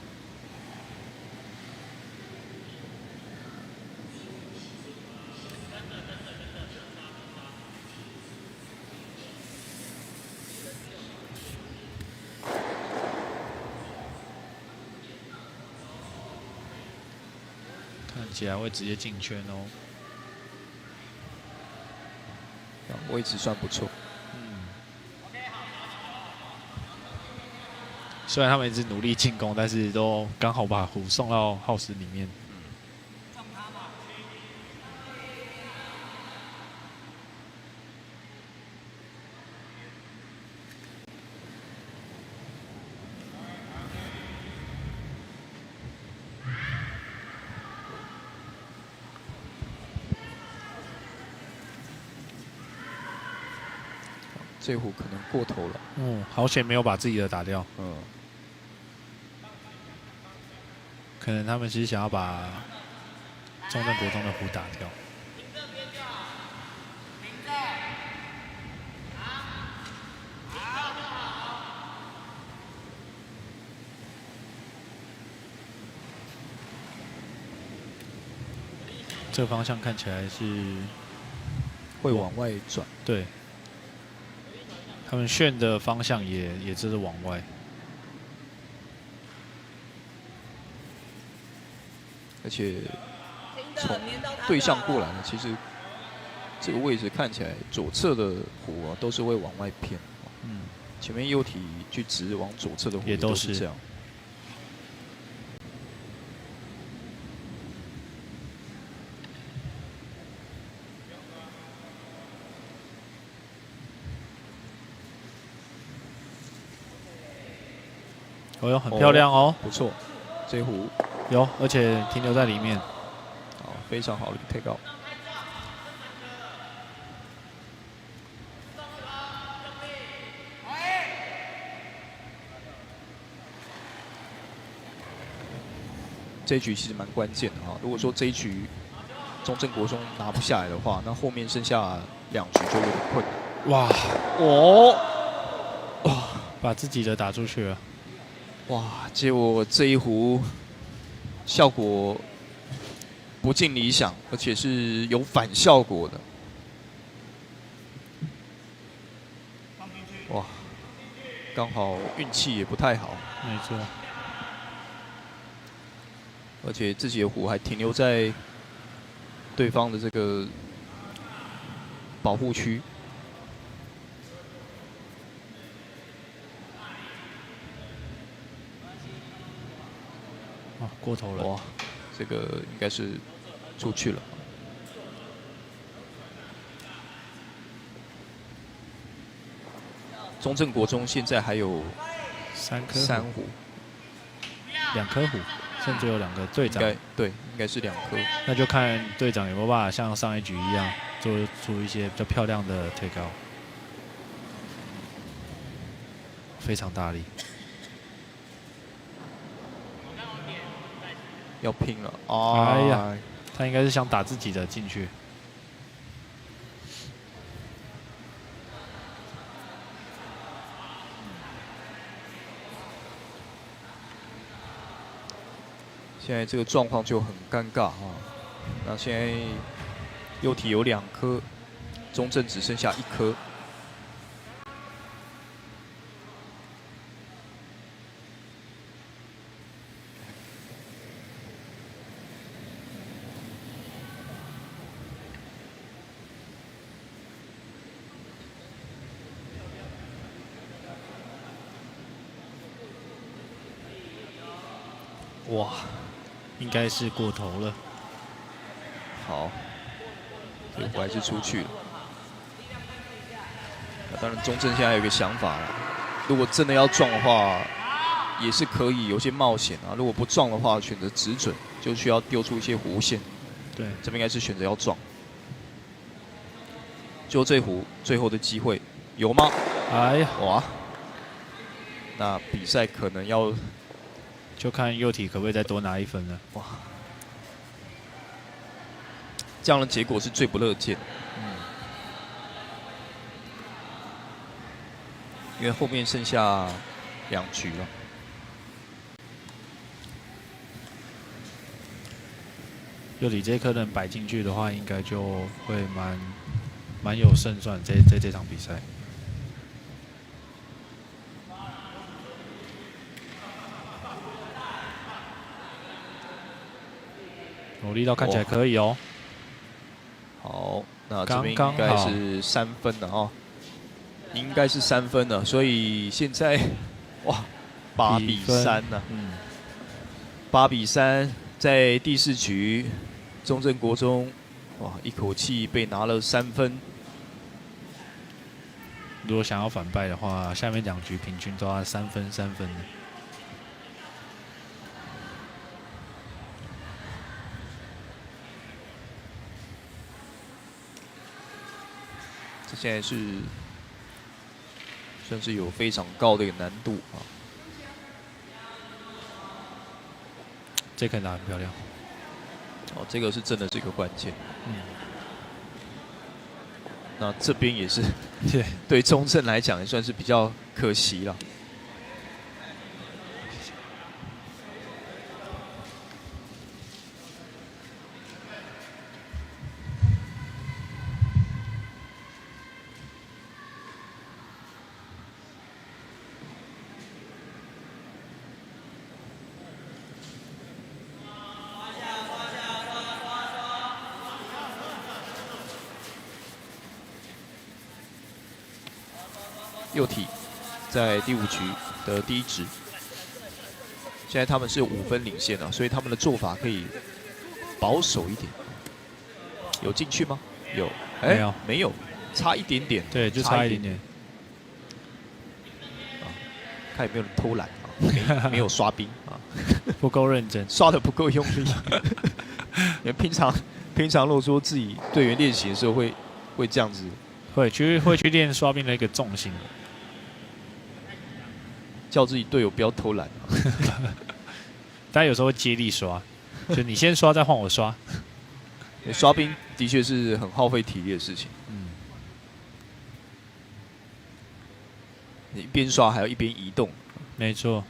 看起来会直接进圈哦。位置算不错。虽然他们一直努力进攻，但是都刚好把壶送到耗时里面。这壶可能过头了。好险没有把自己的打掉。可能他们其实想要把中正国中的壶打掉。这个方向看起来是会往外转。对，他们旋的方向也就是往外。而且从对向过来呢，其实这个位置看起来左侧的壶啊都是会往外偏。前面右体去直往左侧的壶也都是这样。哦哟，很漂亮哦，不错，这壶有，而且停留在里面，非常好的 take out。这一局其实蛮关键的啊。如果说这一局中正国中拿不下来的话，那后面剩下2局就有点困难。哇哇，把自己的打出去了。哇，结果这一壶效果不尽理想，而且是有反效果的。哇，刚好运气也不太好。没错。而且自己的壶还停留在对方的这个保护区。啊，过头了！哇，这个应该是出去了。中正国中现在还有3壶，2颗壶，甚至有2个队长。对，应该是2颗。那就看队长有没有办法像上一局一样，做出一些比较漂亮的推高，非常大力。要拼了！哎呀，他应该是想打自己的进去。现在这个状况就很尴尬啊！那现在右体有2颗，中正只剩下1颗。哇，应该是过头了。好，这个壶还是出去了。那当然，中正现在有一个想法了，如果真的要撞的话，也是可以有些冒险啊。如果不撞的话，选择只准，就需要丢出一些弧线。对，这边应该是选择要撞。就这壶最后的机会有吗？哎呀，哇！那比赛可能要。就看右体可不可以再多拿1分了。哇，这样的结果是最不乐见。因为后面剩下2局了。右体这颗能摆进去的话，应该就会蛮有胜算在这场比赛。力道看起来可以哦。好，那这边应该是3分了哦，应该是3分了，所以现在哇，8比3呢。8比3，在第4局，中正国中哇一口气被拿了3分。如果想要反败的话，下面2局平均都要3分3分的。这现在是算是有非常高的一个难度啊。这颗打很漂亮。哦，这个是真的是一个关键。那这边也是对中正来讲也算是比较可惜了。右体在第5局的第1局，现在他们是5分领先啊，所以他们的做法可以保守一点。有进去吗？有，没有，没有，差一点点。对，就差一点点。啊，看有没有人偷懒啊？没有刷冰啊，不够认真，刷的不够用力。因为平常如果说自己队员练习的时候会这样子，会去练刷冰的一个重心。叫自己队友不要偷懒、啊，但有时候会接力刷，就你先刷，再换我刷。刷冰的确是很耗费体力的事情。嗯，你一边刷还要一边移动。没错。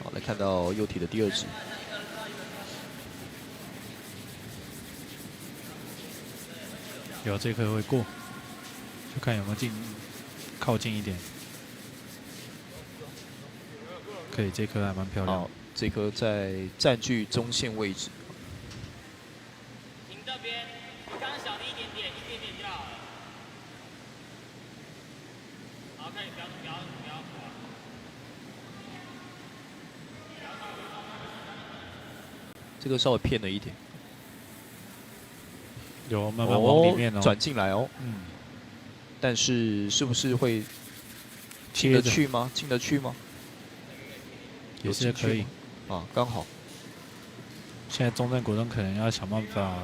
好，来看到右体的第二指。有这颗会过，就看有没有靠近一点。可以，这颗还蛮漂亮。好，这颗在占据中线位置。停这边，比刚刚小力一点点就好了。好，看你不要这个稍微偏了一点。有慢慢往里面转进来哦。嗯。但是是不是会进得去吗？进得去吗？也是可以。啊，刚好。现在中正国中可能要想办法，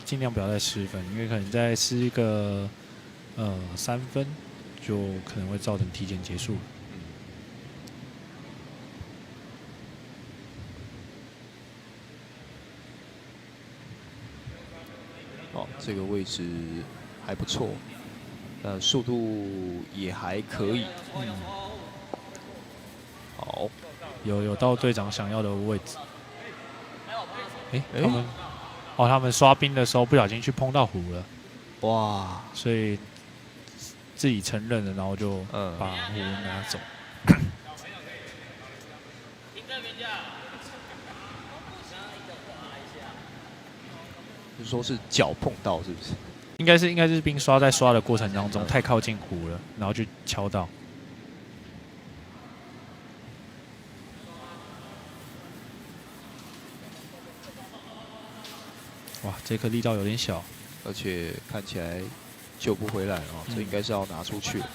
尽量不要再失分，因为可能再失一个3分，就可能会造成提前结束。哦，这个位置还不错，速度也还可以。嗯，好，有到队长想要的位置。他们刷冰的时候不小心去碰到壶了，哇！所以自己承认了，然后就把壶拿走。就是说是脚碰到，是不是？应该是冰刷在刷的过程当中太靠近壶了，然后就敲到。哇，这颗力道有点小，而且看起来救不回来啊，这应该是要拿出去了。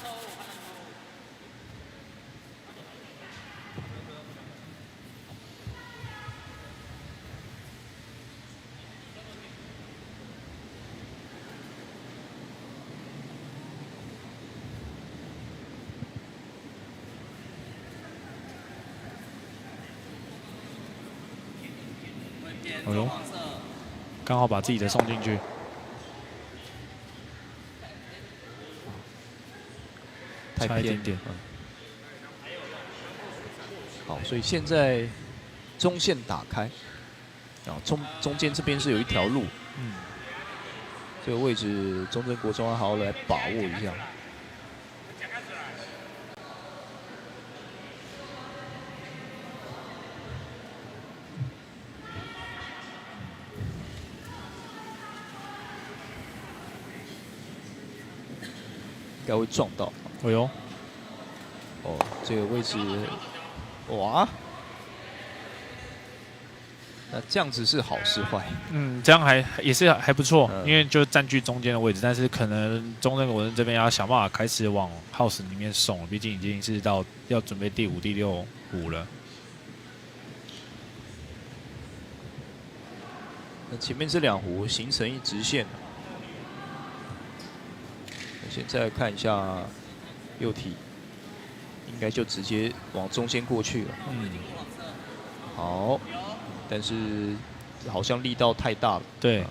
哎呦，刚好把自己的送进去。太偏差一点点。好，所以现在中线打开，啊，中间这边是有一条路，这个位置中正国中要好好来把握一下。应该会撞到。哎呦，哦，这个位置，哇，那这样子是好是坏？这样也是还不错，因为就占据中间的位置，但是可能中正国人这边要想办法开始往 house 里面送了，毕竟已经是到要准备第5、第6壶了。那前面这2壶形成一直线。现在看一下右体，应该就直接往中间过去了。好，但是好像力道太大了。对。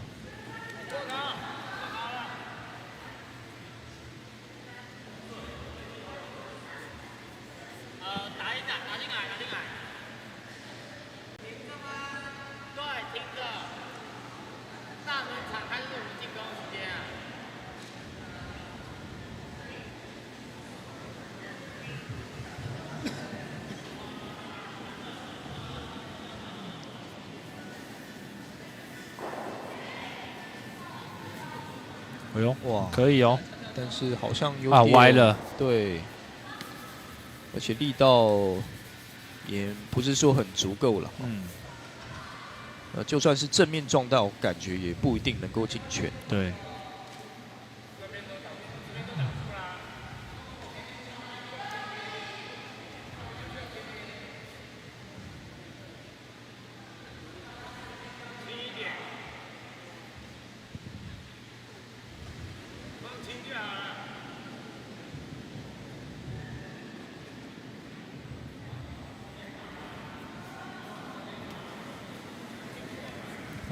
哎呦，哇，可以哦，但是好像有点歪了，对，而且力道也不是说很足够了。就算是正面撞到，感觉也不一定能够进圈。对。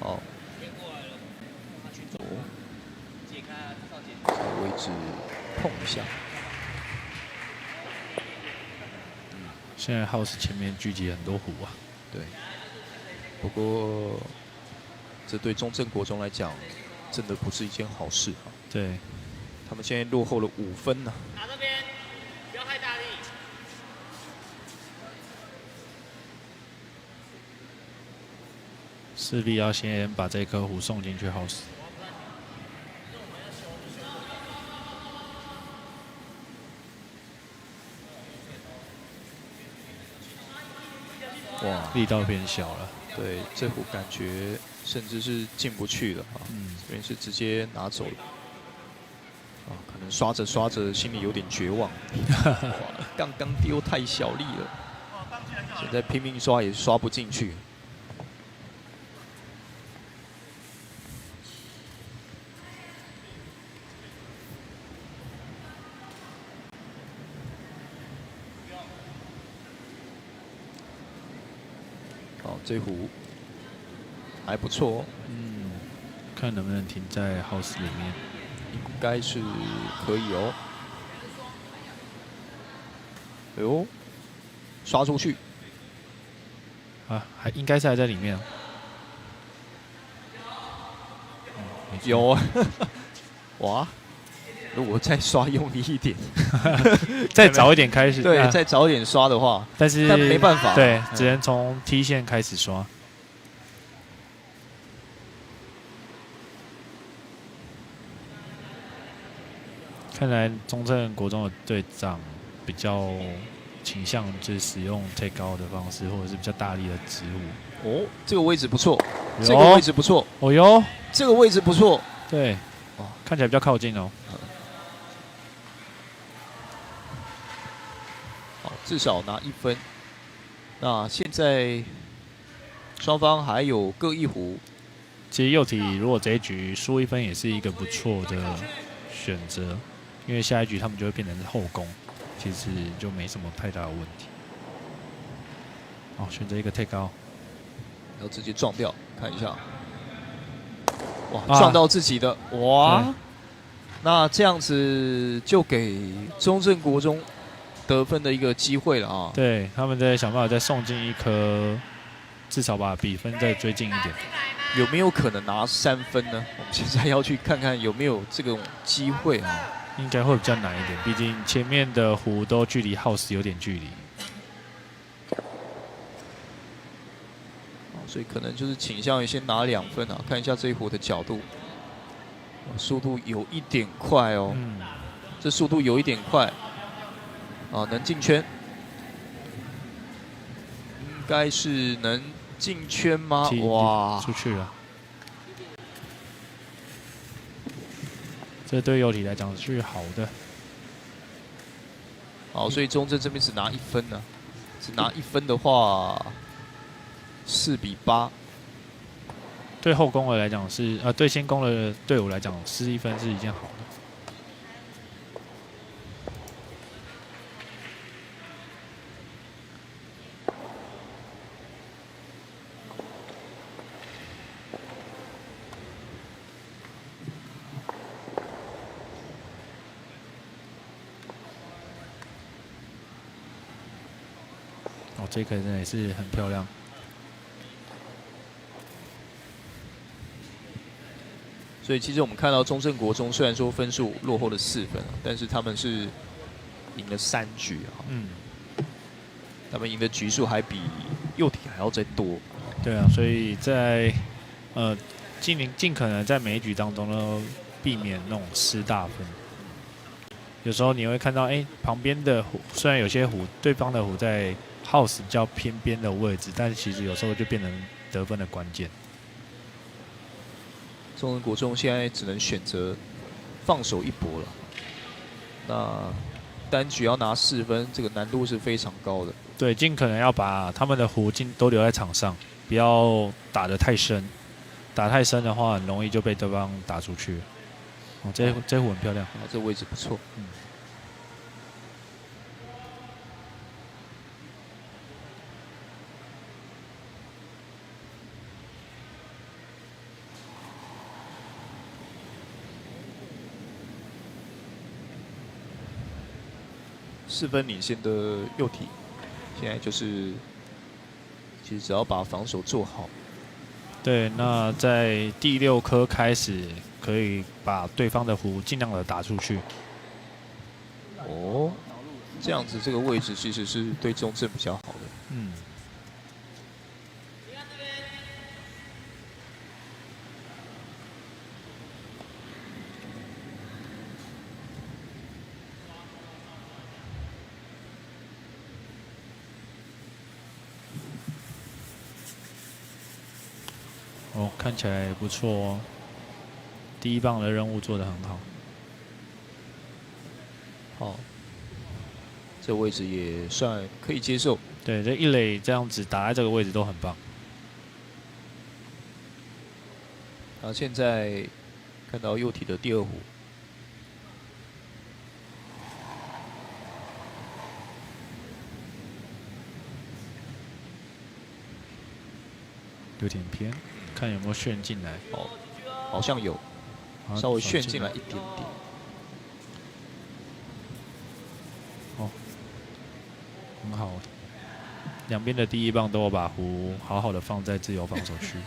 好，这个位置碰一下。现在 House 前面聚集很多虎啊。对。不过，这对中正国中来讲，真的不是一件好事啊。对。他们现在落后了5分呢。打这边，不要太大力。势必要先把这颗虎送进去 House。哇，力道变小了。对，这虎感觉甚至是进不去了啊。这边是直接拿走了。啊，可能刷着刷着，心里有点绝望。刚刚丢太小力了，现在拼命刷也刷不进去。好，这壶还不错哦。看能不能停在 House 里面。应该是可以哦。哎呦，刷出去啊，还应该是还在里面。有，哇！如果再刷用力一点，再早一点开始，对，再早一点刷的话，但没办法，对，只能从 T 线开始刷。看来中正国中的队长比较倾向就是使用推高的方式，或者是比较大力的指舞。哦，这个位置不错，这个位置不错。哦哟，这个位置不错。对，哦，看起来比较靠近哦。好，至少拿1分。那现在双方还有各1壶。其实幼体如果这一局输1分也是一个不错的选择。因为下一局他们就会变成后攻，其实就没什么太大的问题。好，选择一个太高，然后直接撞掉，看一下。哇，撞到自己的，哇！那这样子就给中正国中得分的一个机会了啊。对，他们在想办法再送进1颗，至少把比分再追近一点。有没有可能拿3分呢？我们现在要去看看有没有这种机会啊。应该会比较难一点，毕竟前面的湖都距离 House 有点距离，所以可能就是倾向于先拿2分啊。看一下这一壶的角度，速度有一点快哦，这速度有一点快啊，能进圈，应该是能进圈吗？哇，出去了。这对幼体来讲是好的。好，所以中正这边只拿1分呢，只拿1分的话，4比8。对后攻的来讲是，对先攻的队伍来讲，失1分是一件好的。这颗真的也是很漂亮。所以其实我们看到中正国中虽然说分数落后了4分，但是他们是赢了3局啊。他们赢的局数还比幼体还要再多。对啊，所以在尽可能在每一局当中呢，避免那种失大分。有时候你会看到，旁边的虎虽然有些虎，对方的虎在 House 比较偏边的位置，但是其实有时候就变成得分的关键。中正国中现在只能选择放手一搏了。那单局要拿4分，这个难度是非常高的。对，尽可能要把他们的虎都留在场上，不要打得太深。打太深的话，很容易就被对方打出去。哦，这壶很漂亮，这位置不错。4分领先的右体，现在就是其实只要把防守做好。对，那在第6颗开始，可以把对方的壶尽量的打出去。哦，这样子这个位置其实是对中正比较好的。嗯。哦，看起来不错哦。第1棒的任务做得很好。好，这位置也算可以接受。对，这一垒这样子打在这个位置都很棒。然后现在看到右体的第2壶，有点偏，看有没有旋进来。哦，好像有，稍微旋进来一点点。哦，很好。两边的第1棒都有把壶好好的放在自由防守区。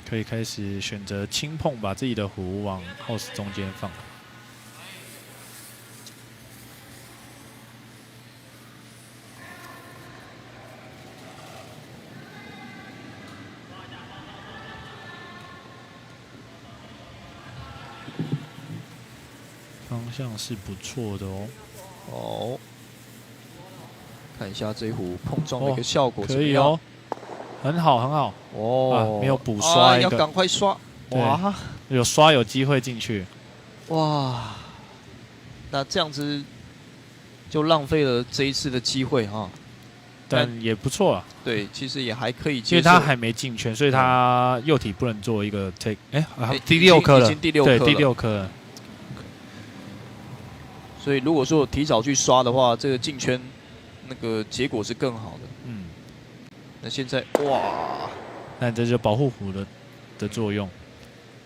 可以开始选择轻碰，把自己的壶往 house 中间放。方向是不错的哦。哦，看一下这一壶碰撞的一个效果可以哦，很好很好。哦，没有补刷一个，要赶快刷。哇，有刷有机会进去。哇，那这样子就浪费了这一次的机会哈。但也不错啊。对，其实也还可以接受。因为他还没进圈，所以他右体不能做一个 take。第6颗了，已经第6颗了。对，第6颗了。所以如果说提早去刷的话，这个进圈那个结果是更好的。嗯。那现在哇，那这就保护壶的作用。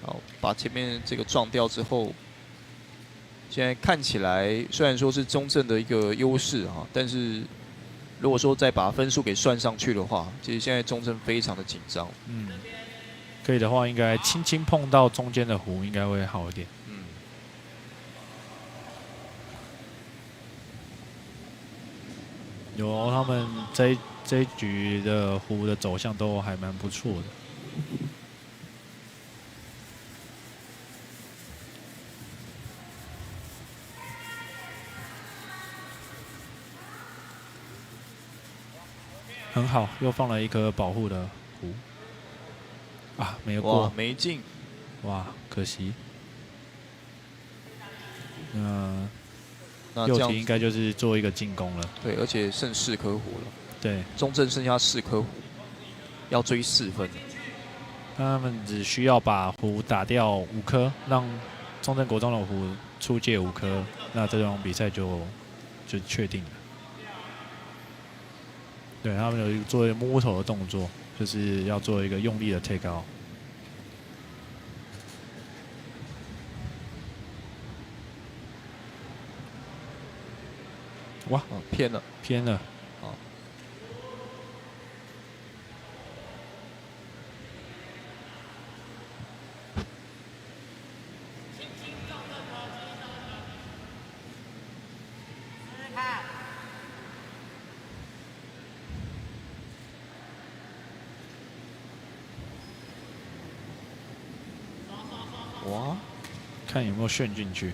好，把前面这个撞掉之后，现在看起来虽然说是中正的一个优势啊，但是如果说再把分数给算上去的话，其实现在中正非常的紧张。嗯，可以的话，应该轻轻碰到中间的壶，应该会好一点。嗯。有他们这一局的壶的走向都还蛮不错的。很好，又放了一颗保护的壶。啊，没有过，哇，没进。哇，可惜。那右体应该就是做一个进攻了。对，而且剩4颗壶了。对，中正剩下4颗壶，要追4分。他们只需要把壶打掉5颗，让中正国中的壶出界5颗，那这场比赛就确定了。对，他们有做一个摸头的动作，就是要做一个用力的 take out。哇，偏了，偏了。好。哇，看有没有旋进去。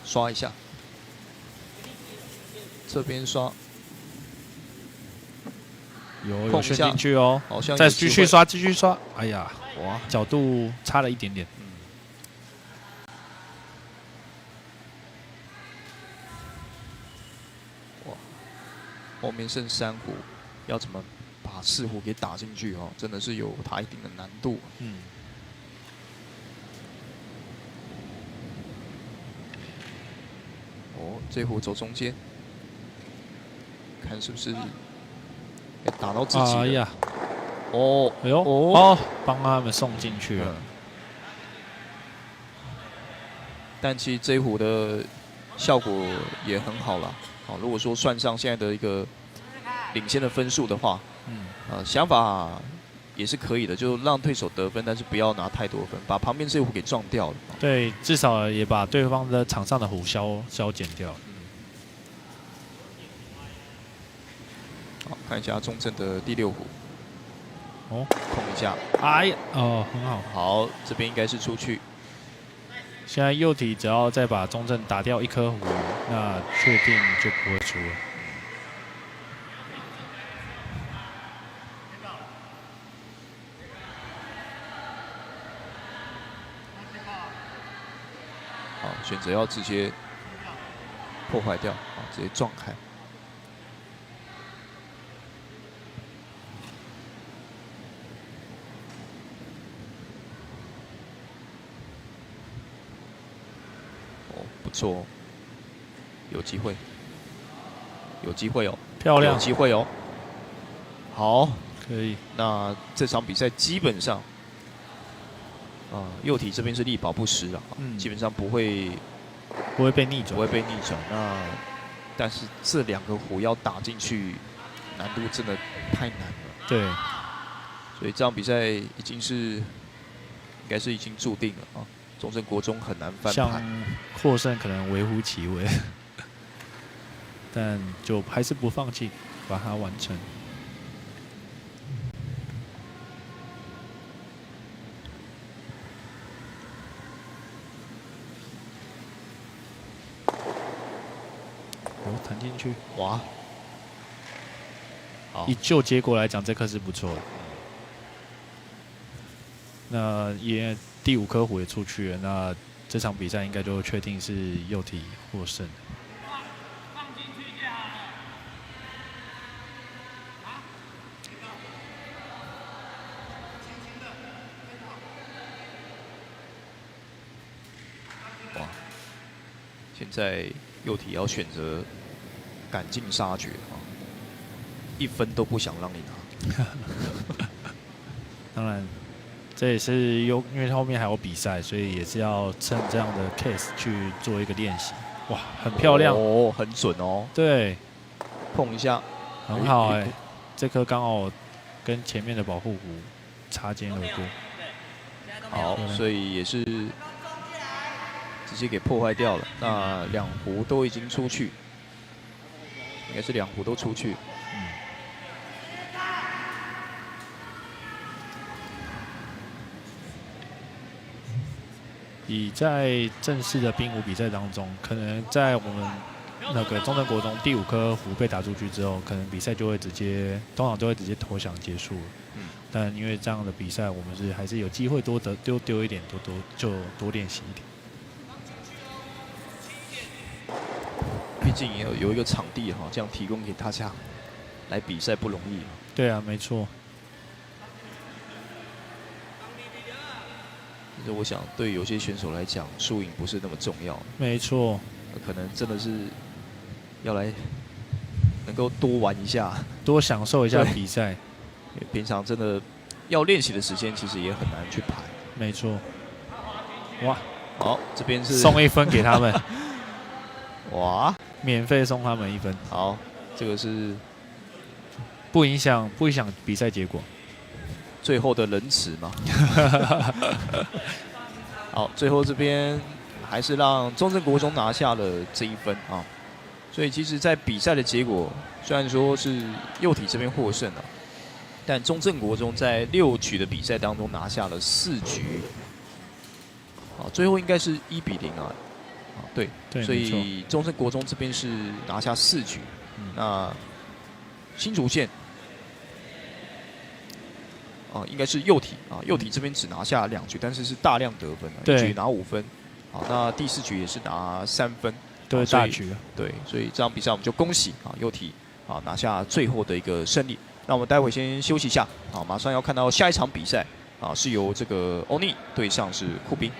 刷一下，这边刷，有旋进去哦，好像再继续刷，继续刷。哎呀，哇，角度差了一点点。哇，后面剩3胡，要怎么把4胡给打进去哦，真的是有它一定的难度。哦，这胡走中间，看是不是打到自己了。哎呀，哦，哎呦，哦，帮他们送进去了。但其实这一壶的效果也很好啦。哦，如果说算上现在的一个领先的分数的话，想法也是可以的，就让对手得分，但是不要拿太多分，把旁边这一壶给撞掉了。对，至少也把对方的场上的壶消减掉。好，看一下中正的第6壶。哦，控一下。哎呀，哦，很好。好，这边应该是出去。现在右体只要再把中正打掉1颗壶，那确定就不会输了。好，选择要直接破坏掉，好，直接撞开。不错哦，有机会，有机会哦，漂亮，有机会哦。好，可以。那这场比赛基本上，右体这边是力保不失了，基本上不会被逆转，不会被逆转。那但是这2个壶要打进去，难度真的太难了。对，所以这场比赛应该是已经注定了啊。中正国中很难翻盘，像获胜可能微乎其微，但就还是不放弃，把它完成。弹进去，哇！以就结果来讲，这颗是不错的。那也第5颗壶也出去了，那这场比赛应该就确定是右体获胜。哇！现在右体要选择赶尽杀绝啊，1分都不想让你拿。当然。这也是因为后面还有比赛，所以也是要趁这样的 case 去做一个练习。哇，很漂亮哦，很准哦。对，碰一下，很好哎，这颗刚好跟前面的保护壶擦肩而过。好，所以也是直接给破坏掉了。那2壶都已经出去，应该是2壶都出去。以在正式的冰壶比赛当中，可能在我们那个中正国中第5颗壶被打出去之后，可能比赛就会通常就会直接投降结束了。但因为这样的比赛，我们还是有机会多丢一点，多练习一点。毕竟也有一个场地哈，这样提供给大家来比赛不容易。对啊，没错。其实我想，对有些选手来讲，输赢不是那么重要。没错，可能真的是要来能够多玩一下，多享受一下比赛。平常真的要练习的时间，其实也很难去排。没错。哇，好，这边是送1分给他们。哇，免费送他们1分。好，这个是不影响比赛结果。最后的仁慈嘛。好，最后这边还是让中正国中拿下了这1分啊。所以其实，在比赛的结果，虽然说是右体这边获胜了，但中正国中在6局的比赛当中拿下了4局。啊，最后应该是1比0啊。对，所以中正国中这边是拿下4局。那新竹县。应该是右体啊，右体这边只拿下2局，但是是大量得分，1局拿5分。好，那第4局也是拿3分，对大局。对，所以这场比赛我们就恭喜啊右体啊拿下最后的一个胜利。那我们待会先休息一下，啊，马上要看到下一场比赛啊，是由这个欧尼对上是酷宾。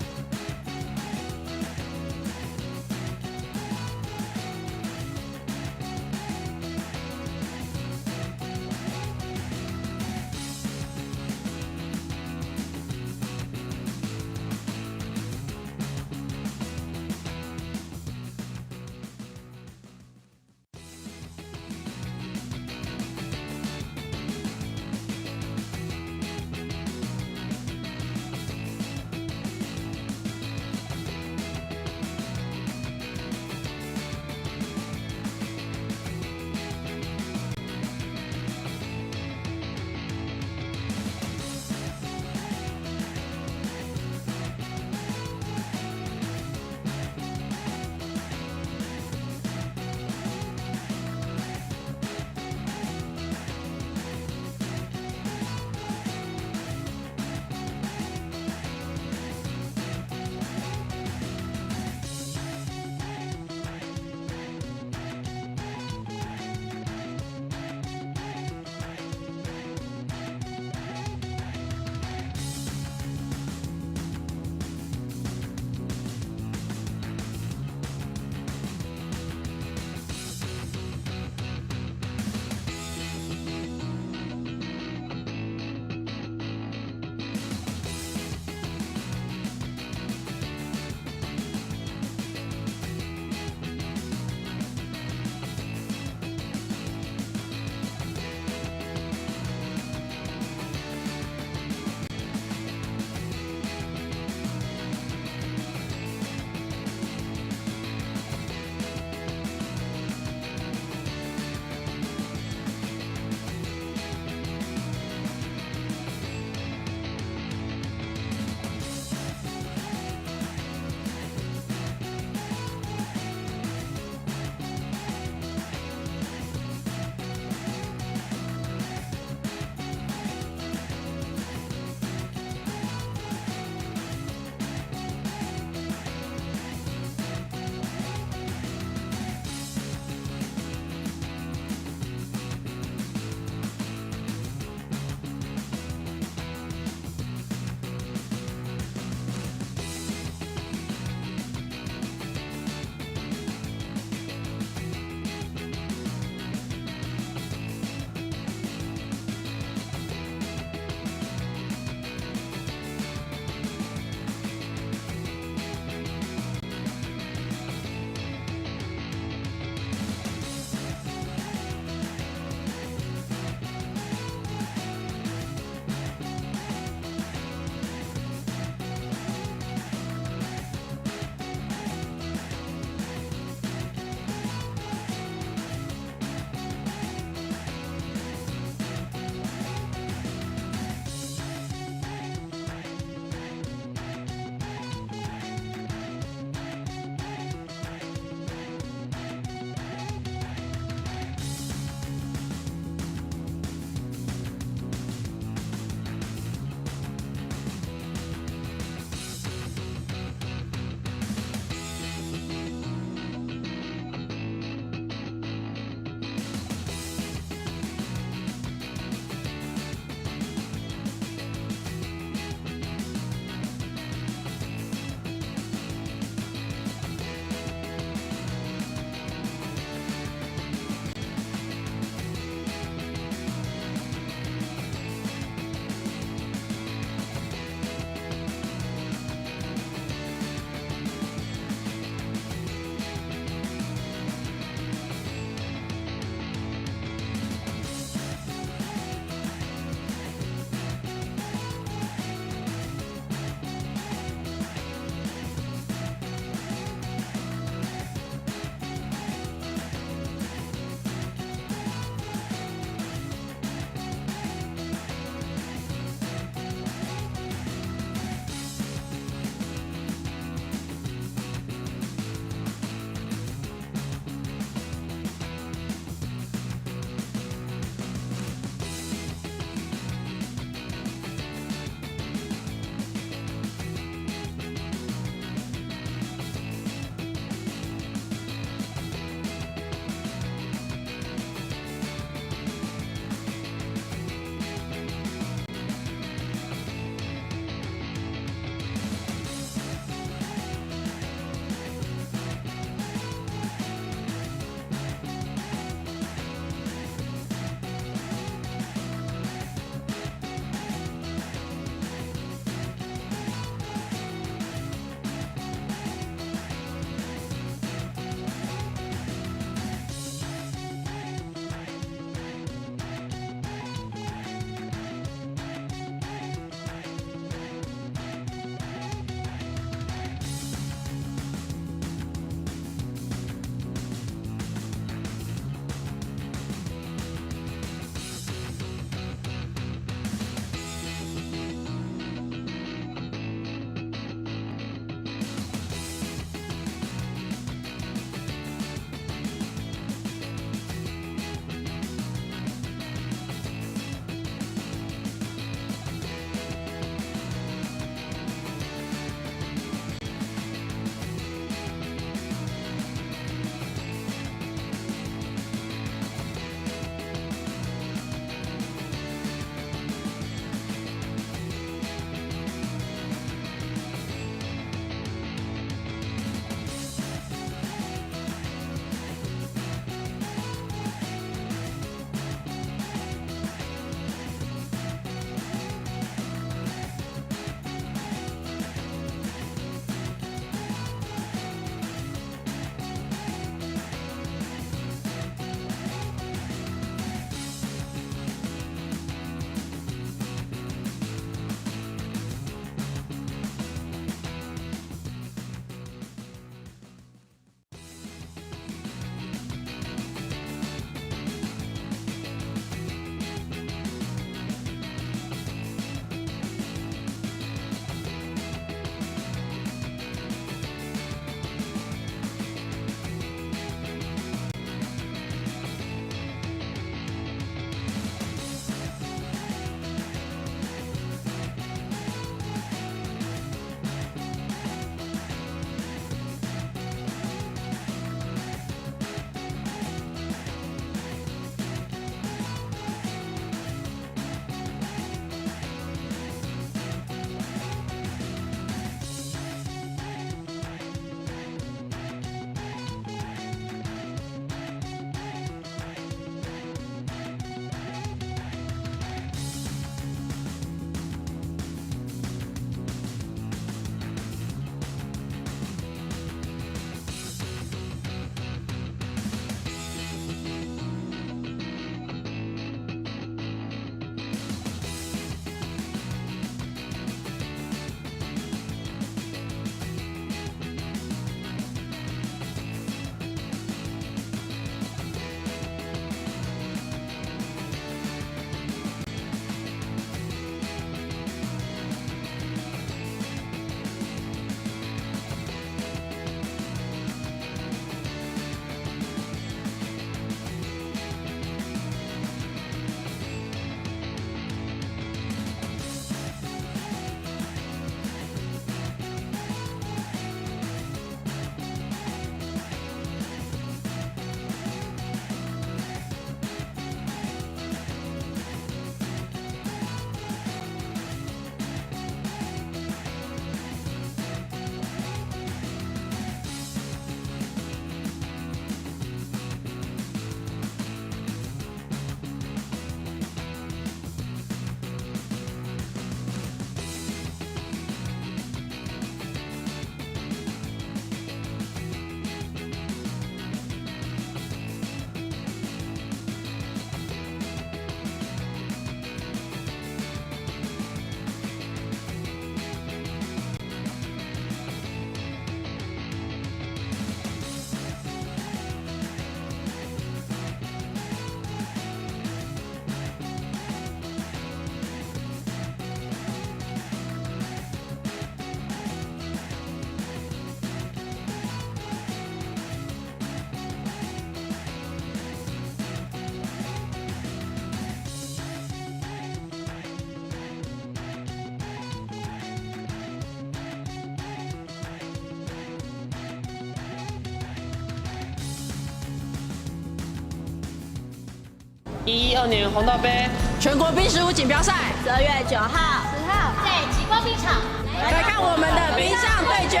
112年红道杯全国冰石虎锦标赛12月9号、10号在极光冰场来看我们的冰上对决。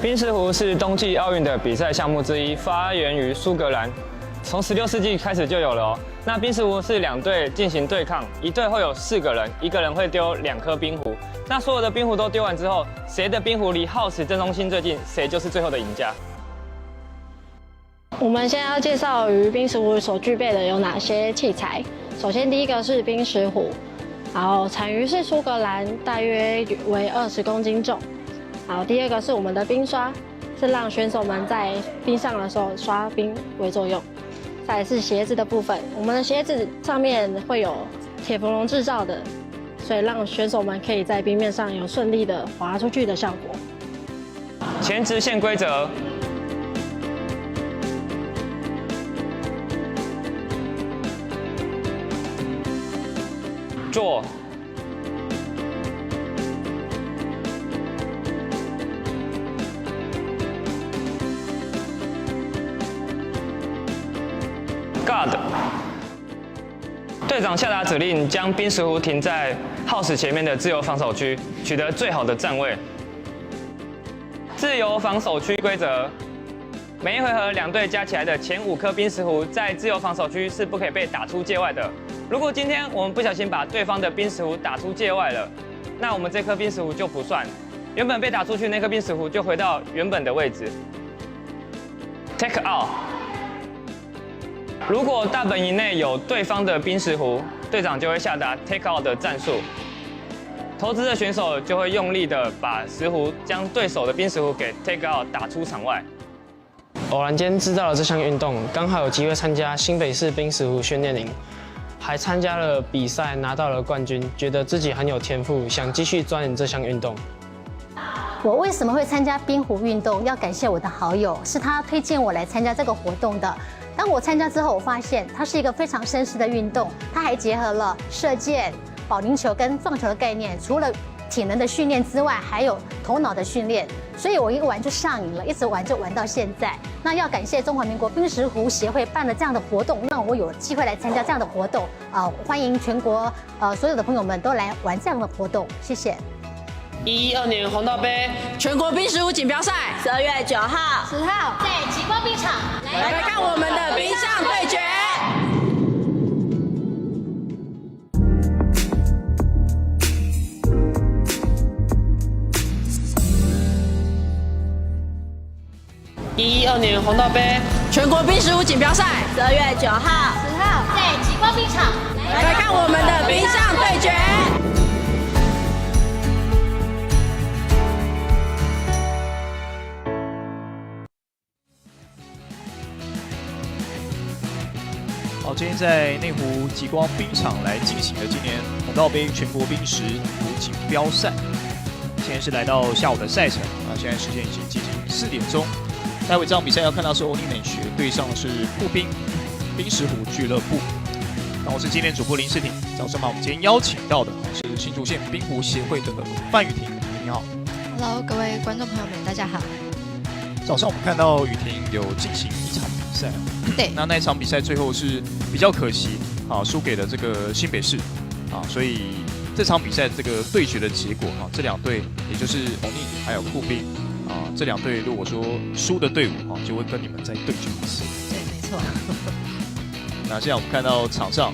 冰石湖是冬季奥运的比赛项目之一，发源于苏格兰，从16世纪开始就有了哦。那冰石湖是2队进行对抗，一队会有4个人，一个人会丢2颗冰壶。那所有的冰壶都丢完之后，谁的冰壶离耗时正中心最近，谁就是最后的赢家。我们现在要介绍于冰石湖所具备的有哪些器材。首先，第一个是冰石壶，然后产于是苏格兰，大约为20公斤重。好，第二个是我们的冰刷，是让选手们在冰上的时候刷冰为作用。再来是鞋子的部分，我们的鞋子上面会有铁氟龙制造的，所以让选手们可以在冰面上有顺利的滑出去的效果。前直线规则。坐。Guard。队长下达指令，将冰石壶停在耗时前面的自由防守区，取得最好的站位。自由防守区规则：每一回合2队加起来的前5颗冰石壶在自由防守区是不可以被打出界外的。如果今天我们不小心把对方的冰石壶打出界外了，那我们这颗冰石壶就不算，原本被打出去那颗冰石壶就回到原本的位置。Take out。如果大本营内有对方的冰石壶，队长就会下达 take out 的战术。投掷的选手就会用力的把石壶将对手的冰石壶给 take out 打出场外。偶然间知道了这项运动，刚好有机会参加新北市冰石壶训练营，还参加了比赛拿到了冠军，觉得自己很有天赋，想继续钻研这项运动。我为什么会参加冰壶运动？要感谢我的好友，是他推荐我来参加这个活动的。当我参加之后，我发现它是一个非常绅士的运动，它还结合了射箭、保龄球跟撞球的概念。除了体能的训练之外，还有头脑的训练，所以我一玩就上瘾了，一直玩就玩到现在。那要感谢中华民国冰石壶协会办了这样的活动，让我有机会来参加这样的活动。欢迎全国所有的朋友们都来玩这样的活动，谢谢。112年红道杯全国冰石壶锦标赛12月9号、10号在极光冰场来看我们的冰上对决。112年红道杯全国冰石壶锦标赛12月9号、10号在极光冰场来看我们的冰上对决。好，今天在内湖极光冰场来进行的今年红道杯全国冰石壶锦标赛，现在是来到下午的赛程啊，现在时间已经接近4点钟。待会这场比赛要看到是欧尼美学对上的是步兵冰石壶俱乐部。那我是今天主播林世廷，早上嘛，我们今天邀请到的是新竹县冰壶协会的范雨婷，你好。Hello， 各位观众朋友们，大家好。早上我们看到雨婷有进行一场比赛，对，那一场比赛最后是比较可惜啊，输给了这个新北市啊，所以这场比赛这个对决的结果啊，这2队也就是欧尼还有步兵啊，这2队如果说输的队伍啊，就会跟你们再对决一次。对，没错。那现在我们看到场上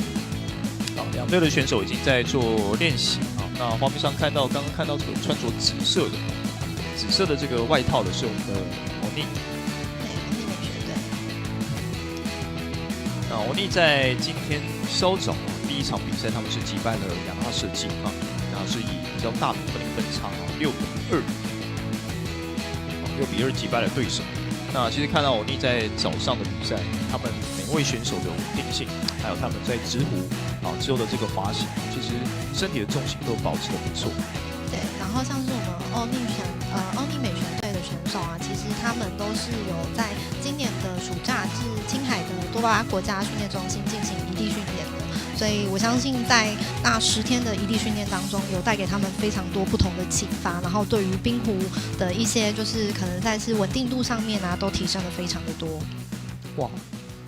啊，2队的选手已经在做练习啊。那画面上刚刚看到这个穿着紫色的这个外套的是我们的欧尼。对，欧尼美学队。那欧尼在今天稍早第一场比赛，他们是击败了亚拉社计啊，那是以比较大的分差6比2击败了对手。那其实看到欧尼在早上的比赛，他们每位选手的稳定性，还有他们在直壶之后的这个滑行，其实身体的重心都保持得不错。对，然后像是我们欧尼美学队的选手啊，其实他们都是有在今年的暑假至青海的多巴国家训练中心进行异地训练的，所以我相信在那10天的异地训练当中，有带给他们非常多不同的启发，然后对于冰壶的一些就是可能在是稳定度上面啊，都提升了非常的多。哇，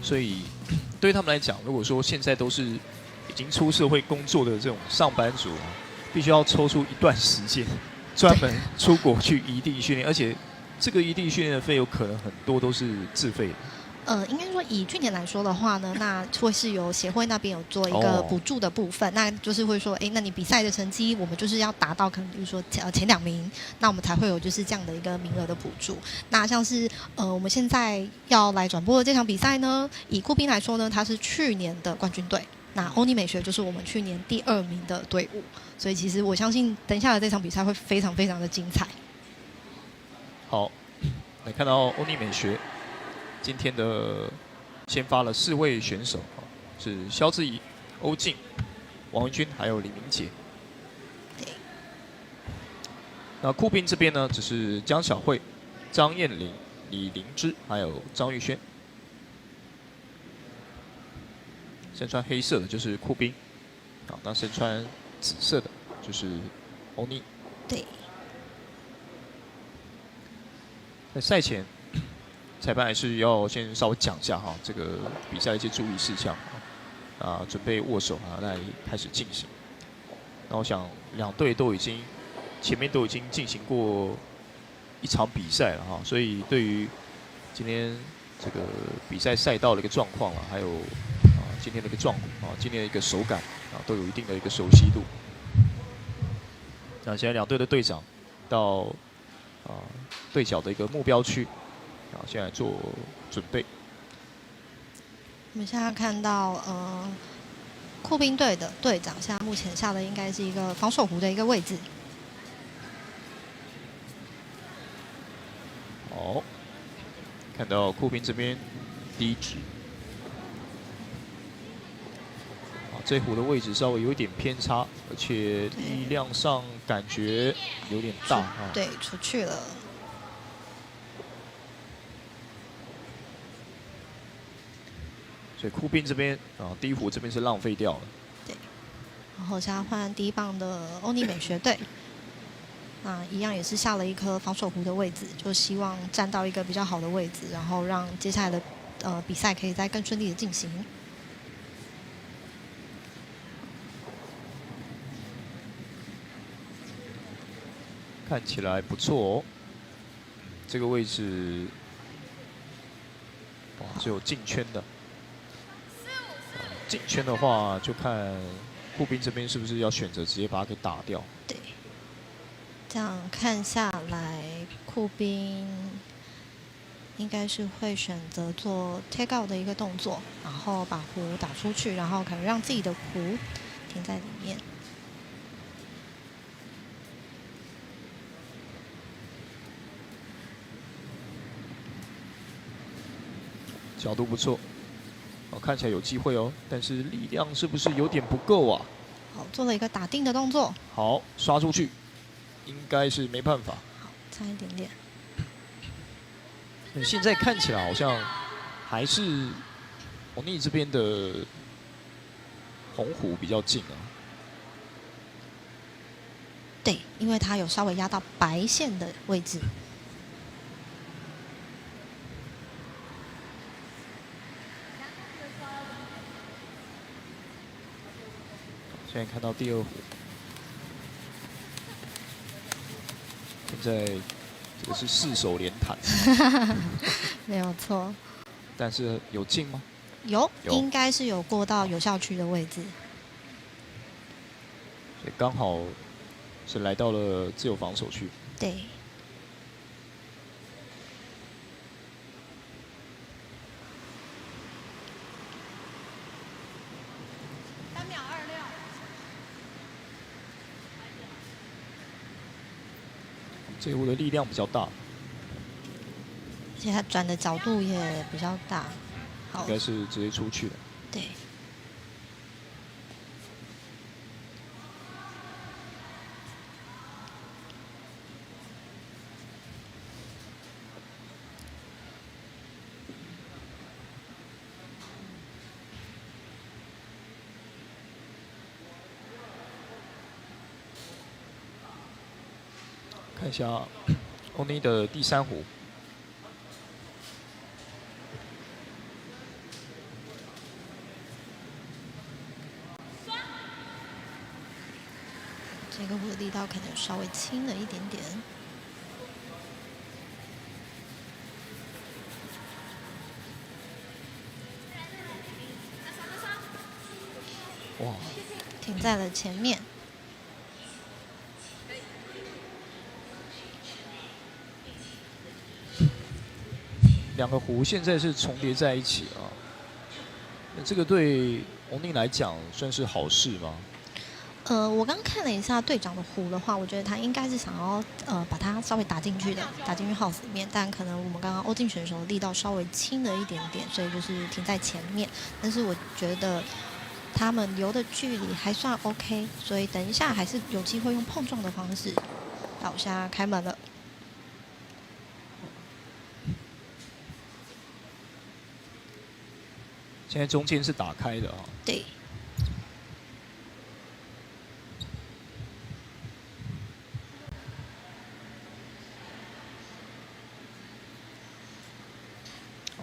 所以对他们来讲，如果说现在都是已经出社会工作的这种上班族啊，必须要抽出一段时间，专门出国去异地训练，而且这个异地训练的费用可能很多都是自费的。应该说以去年来说的话呢，那会是由协会那边有做一个补助的部分，那就是会说，那你比赛的成绩，我们就是要达到可能比如说前2名，那我们才会有就是这样的一个名额的补助。那像是我们现在要来转播的这场比赛呢，以酷冰来说呢，它是去年的冠军队。那欧尼美学就是我们去年第2名的队伍，所以其实我相信等一下的这场比赛会非常非常的精彩。好，来看到欧尼美学今天的先发了4位选手，是肖志怡、欧静、王文君还有李明杰。那酷冰这边呢，只是江小慧、张燕玲、李灵芝还有张玉轩。身穿黑色的就是酷冰，那身穿紫色的就是欧尼。对。在赛前，裁判还是要先稍微讲一下哈，这个比赛的一些注意事项啊，准备握手啊，来开始进行。那我想2队都已经前面都已经进行过一场比赛了哈，所以对于今天这个比赛赛道的一个状况啊，还有今天的一个今天的一个手感啊，都有一定的一个熟悉度。那现在2队的队长到对角的一个目标区，现在做准备。我们现在看到酷冰队的队长现在目前下的应该是一个防守弧的一个位置。好，看到酷冰这边第1指。这弧的位置稍微有一点偏差，而且力量上感觉有点大对，出去了。所以酷冰这边第1弧这边是浪费掉了。对，然后现在换第1棒的欧尼美学队，那一样也是下了一颗防守弧的位置，就希望站到一个比较好的位置，然后让接下来的比赛可以再更顺利的进行。看起来不错哦，这个位置只有进圈的。进圈的话，就看酷冰这边是不是要选择直接把它给打掉。对，这样看下来，酷冰应该是会选择做 take out 的一个动作，然后把弧打出去，然后可能让自己的弧停在里面。角度不错，看起来有机会哦，但是力量是不是有点不够啊？好，做了一个打定的动作。好，刷出去，应该是没办法。好，差一点点。现在看起来好像还是欧尼这边的红弧比较近啊。对，因为它有稍微压到白线的位置。现在看到第2弧，现在这个是4手连弹，没有错。但是有进吗？有，应该是有过到有效区的位置。所以刚好是来到了自由防守区。对。这一弧的力量比较大，而且它转的角度也比较大。好，应该是直接出去了。对。看一下欧尼的第3壶。这个壶的力道可能稍微轻了一点点。哇！停在了前面。2个壶现在是重叠在一起啊，那这个对欧尼来讲算是好事吗？我刚看了一下队长的壶的话，我觉得他应该是想要把它稍微打进去 house 里面，但可能我们刚刚欧进选手的力道稍微轻了一点点，所以就是停在前面。但是我觉得他们留的距离还算 OK， 所以等一下还是有机会用碰撞的方式倒下开门了。现在中间是打开的啊。对。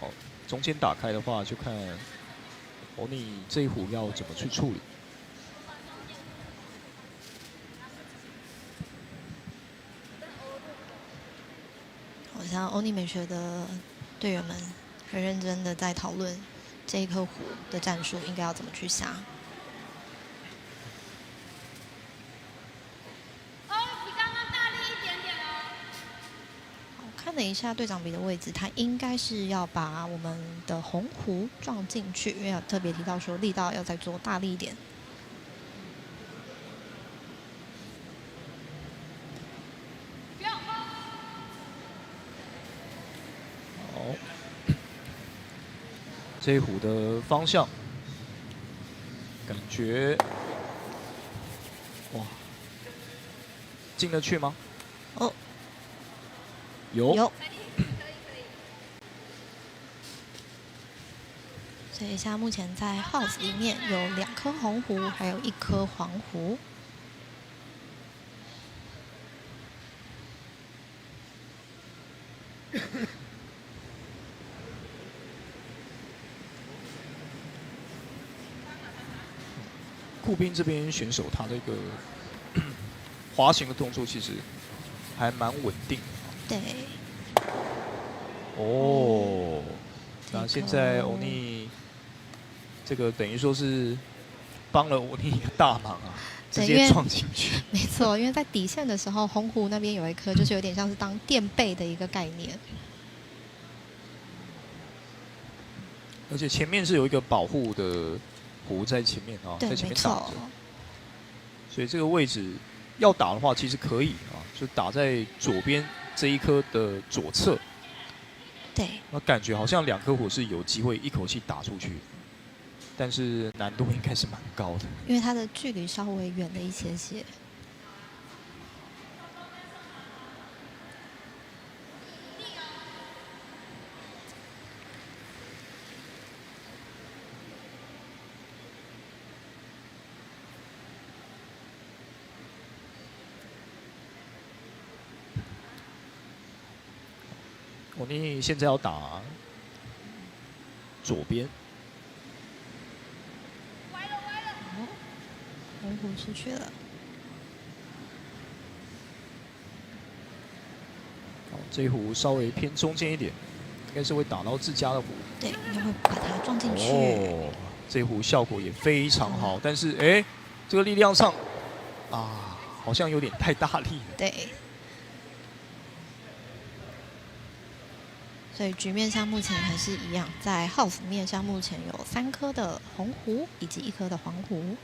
好，中间打开的话，就看欧尼这一壶要怎么去处理。好像欧尼美学的队员们很认真的在讨论这一颗壶的战术应该要怎么去下。比刚刚大力一点点哦。看了一下队长比的位置，他应该是要把我们的红壶撞进去，因为有特别提到说力道要再做大力一点。好，这一壶的方向，感觉哇，进得去吗？哦，有。所以现在目前在 house 里面有2颗红壶，还有1颗黄壶。酷宾这边选手他这个滑行的动作其实还蛮稳定。对。哦，那现在欧尼这个等于说是帮了欧尼一个大忙啊，直接撞进去。没错，因为在底线的时候，红壶那边有一颗，就是有点像是当垫背的一个概念。而且前面是有一个保护的壶在前面啊，在前面打着，所以这个位置要打的话，其实可以啊，就打在左边这一颗的左侧。对。那感觉好像2颗壶是有机会一口气打出去，但是难度应该是蛮高的。因为它的距离稍微远了一些些。欧尼现在要打左边，红壶出去了。这一壶稍微偏中间一点，应该是会打到自家的壶。对，应该会把它撞进去。哦，这一壶效果也非常好，但是哎，这个力量上啊，好像有点太大力了。对。所以局面上目前还是一样，在 house 面上目前有3颗的红壶以及1颗的黄壶。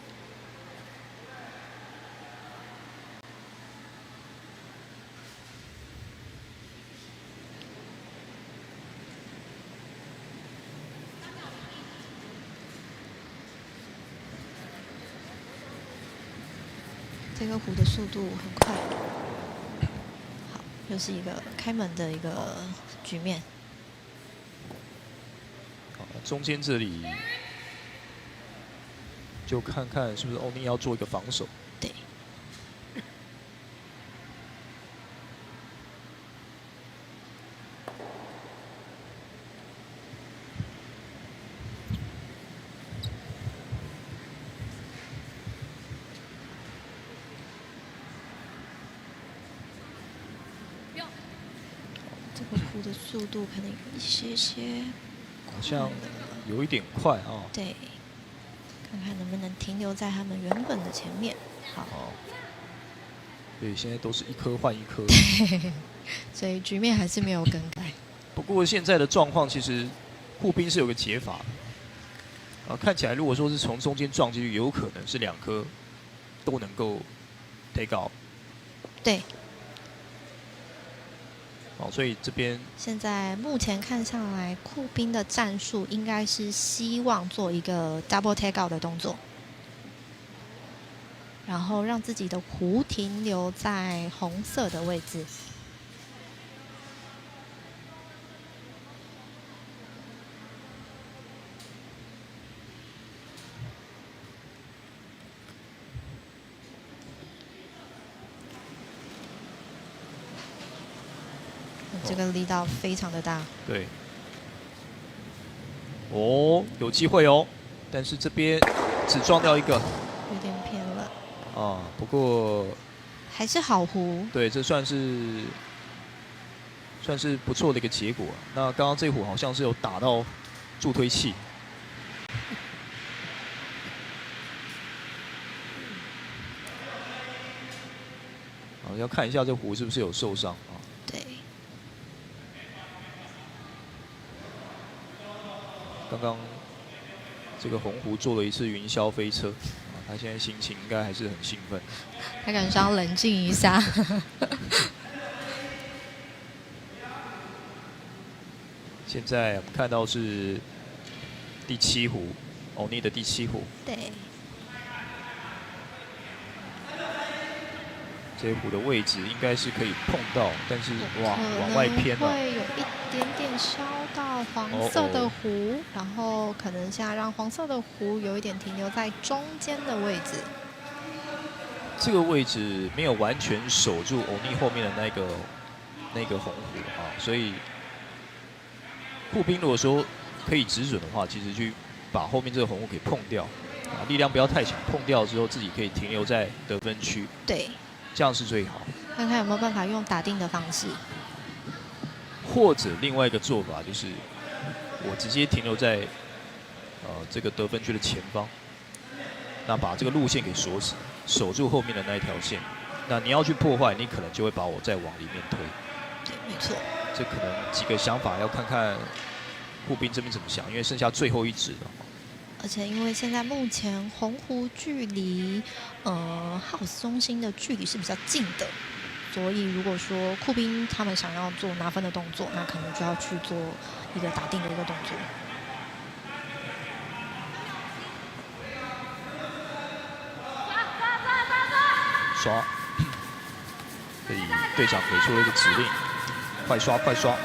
这个壶的速度很快。好，又是一个开门的一个局面。中间这里就看看是不是欧尼要做一个防守。对。胡的速度可能有一些好像有一点快啊。对，看看能不能停留在他们原本的前面。好。对，现在都是一颗换一颗。所以局面还是没有更改。不过现在的状况其实护兵是有个解法的。看起来如果说是从中间撞进去，有可能是2颗都能够 take out。对。所以这边现在目前看上来，酷兵的战术应该是希望做一个 double take out 的动作，然后让自己的胡停留在红色的位置。这个力道非常的大。对。有机会哦，但是这边只撞掉一个，有点偏了。不过还是好胡。对，这算是不错的一个结果。那刚刚这壶好像是有打到助推器。要看一下这壶是不是有受伤啊？对。刚刚这个红狐做了一次云霄飞车，他现在心情应该还是很兴奋。他感觉要冷静一下。现在我们看到是第7壶，欧尼的第7壶。对。这壶的位置应该是可以碰到，但是哇，往外偏了。会有一点点烧到黄色的壶，然后可能现在让黄色的壶有一点停留在中间的位置。这个位置没有完全守住欧尼后面的那个红壶所以护兵如果说可以止准的话，其实去把后面这个红壶给碰掉，力量不要太强，碰掉之后自己可以停留在得分区。对。这样是最好。看看有没有办法用打定的方式，或者另外一个做法就是我直接停留在这个得分区的前方，那把这个路线给锁死，守住后面的那一条线。那你要去破坏，你可能就会把我再往里面推。对，没错。这可能几个想法要看看护兵这边怎么想，因为剩下最后一指了。而且因为现在目前红狐距离house 中心的距离是比较近的，所以如果说酷兵他们想要做拿分的动作，那可能就要去做一个打定的一个动作。刷，所以队长给出了一个指令，快刷快刷，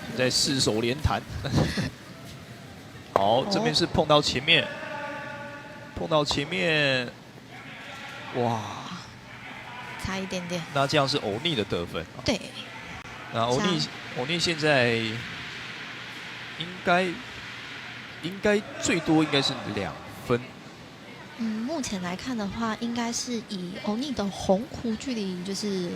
现在4手连弹。好，这边是碰到前面，哇，差一点点。那这样是欧尼的得分。对。那欧尼现在应该最多应该是2分。目前来看的话，应该是以欧尼的红狐距离就是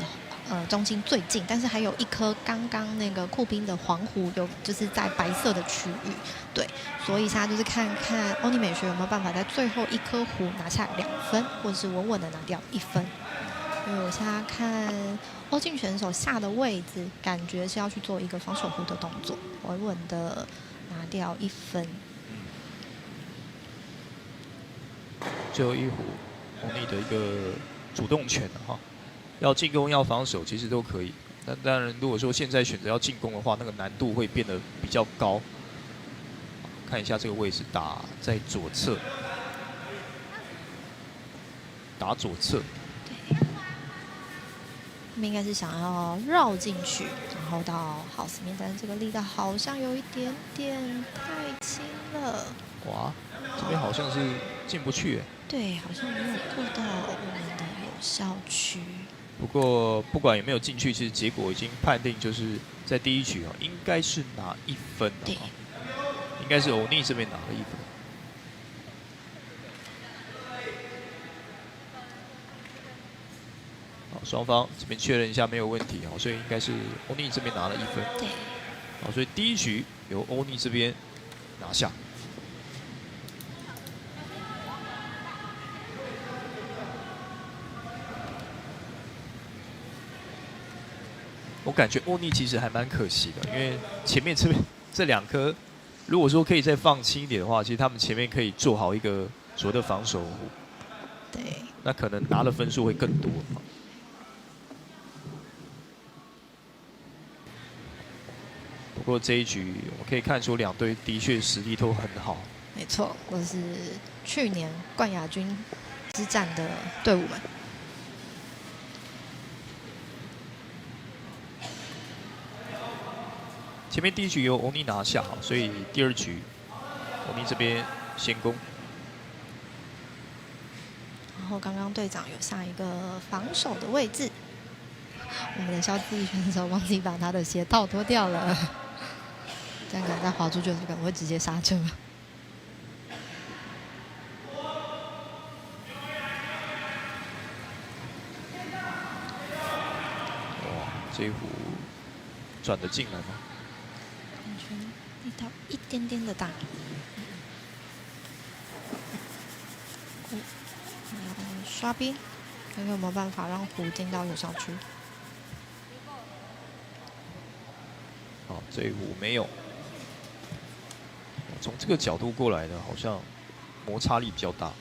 中心最近，但是还有一颗刚刚那个酷兵的黄狐就是在白色的区域，对，所以现在就是看看欧尼美学有没有办法在最后一颗壶拿下2分，或者是稳稳的拿掉1分。因为我现在看欧进选手下的位置，感觉是要去做一个防守壶的动作，稳稳的拿掉1分。最后一壶欧尼的一个主动权哈。要进攻要防守其实都可以，但当然如果说现在选择要进攻的话，那个难度会变得比较高。看一下这个位置，打在左侧，打左侧。他们应该是想要绕进去，然后到 house 面，但是这个力道好像有一点点太轻了。哇，这边好像是进不去。对，好像没有过到我们的有效区。不过不管有没有进去，其实结果已经判定就是在第一局应该是拿1分的应该是欧尼这边拿了1分。双方这边确认一下没有问题哦，所以应该是欧尼这边拿了1分。对。好，所以第一局由欧尼这边拿下。我感觉欧尼其实还蛮可惜的，因为前面这2颗，如果说可以再放轻一点的话，其实他们前面可以做好一个所谓的防守。对。那可能拿的分数会更多。不过这一局我可以看出2队的确实力都很好。没错，都是去年冠亚军之战的队伍们。前面第1局由欧尼拿下，所以第2局欧尼这边先攻。然后刚刚队长有下一个防守的位置，我们的肖志毅选手忘记把他的鞋套脱掉了，这样可能再滑出去可能会直接刹车。哇，这一壶转得进来吗？感觉力道一点点的大。刷边，看看有没有办法让壶进到有效区。好，这一壶没有。从这个角度过来的，好像摩擦力比较大。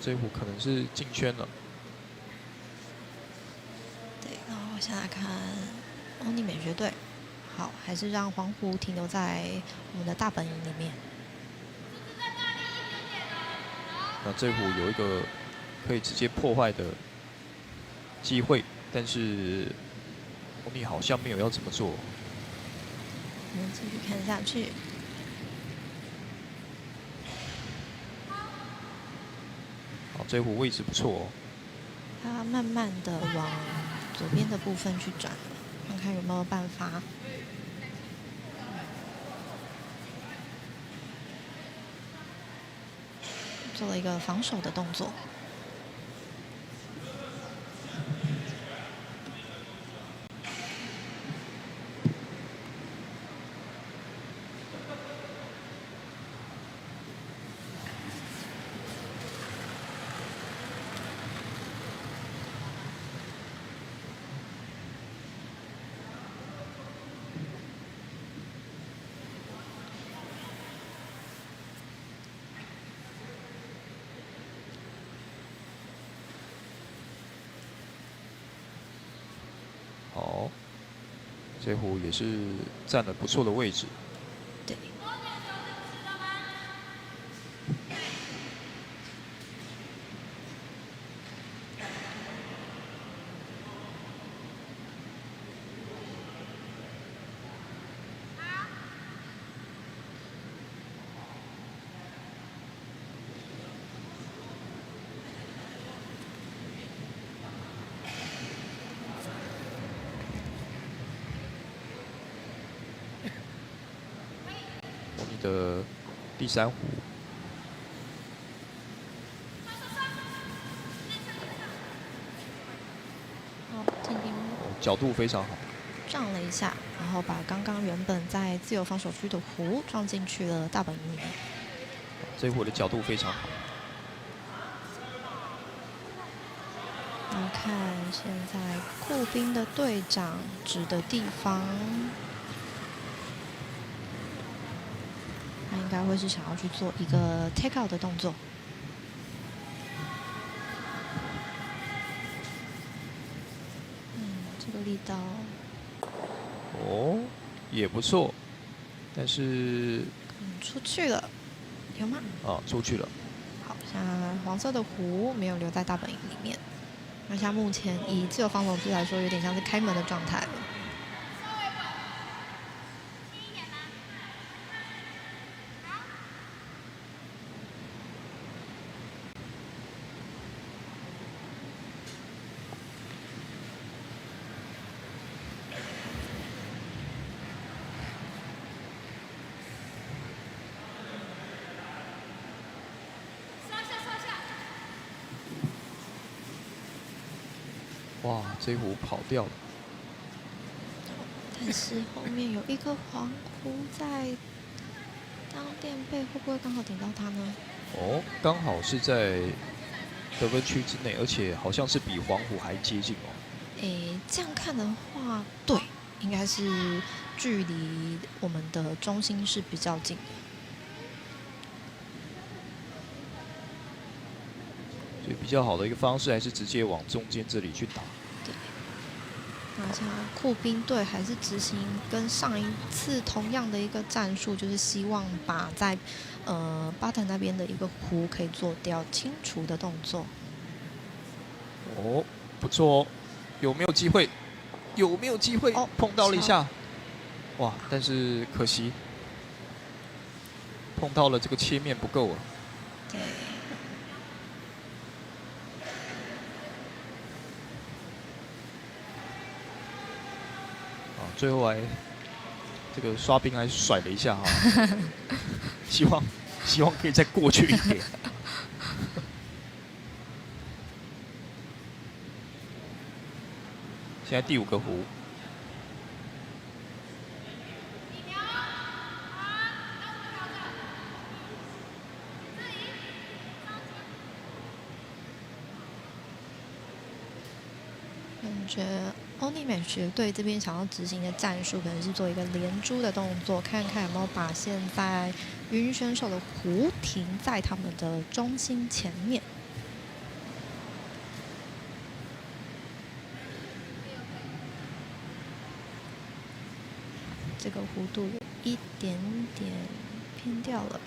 这壶可能是进圈了。对，然后我现在看欧尼美学队，好，还是让黄壶停留在我们的大本营里面。那这壶有一个可以直接破坏的机会，但是欧尼好像没有要这么做。我们继续看下去。这壶位置不错哦。他慢慢的往左边的部分去转，看看有没有办法。做了一个防守的动作。好，这壶也是占了不错的位置。对。的第3壶，角度非常好，撞了一下，然后把刚刚原本在自由防守区的壶撞进去了大本营里面。这壶的角度非常好。你看现在酷冰的队长指的地方。他应该会是想要去做一个 take out 的动作。这个力道，哦，也不错，但是，出去了，有吗？啊，出去了。好像黄色的壶没有留在大本营里面。那像目前以自由防守区来说，有点像是开门的状态了。哇，这一壶跑掉了。但是后面有一颗黄壶在当垫背，会不会刚好顶到他呢？哦，刚好是在得分区之内，而且好像是比黄虎还接近哦。这样看的话，对，应该是距离我们的中心是比较近的。所以比较好的一个方式还是直接往中间这里去打。对。那像酷兵队还是执行跟上一次同样的一个战术，就是希望把在巴特那边的一个壶可以做掉清除的动作。哦，不错哦，有没有机会？有没有机会？哦，碰到了一下，哇！但是可惜碰到了这个切面不够啊。对。最后还这个刷冰还甩了一下哈，希望可以再过去一点。现在第5个壶。感觉欧尼美学队这边想要执行的战术，可能是做一个连珠的动作，看看有没有把现在云选手的壶停在他们的中心前面。这个弧度有一点点偏掉了。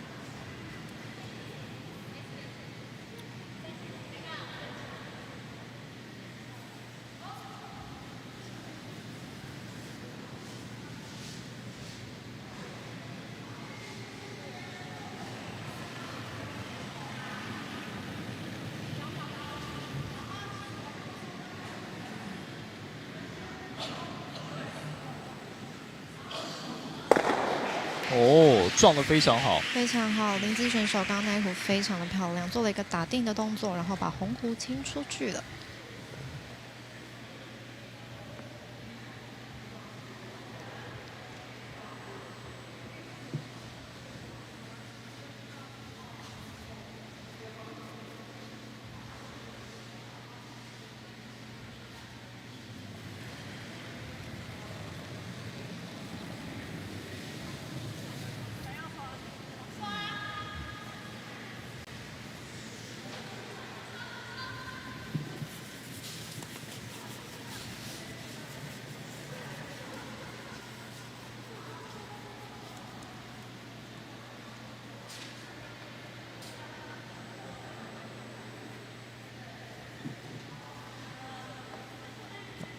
哦，撞得非常好，非常好。林姿选手刚刚那一壶非常的漂亮，做了一个打定的动作，然后把红壶清出去了。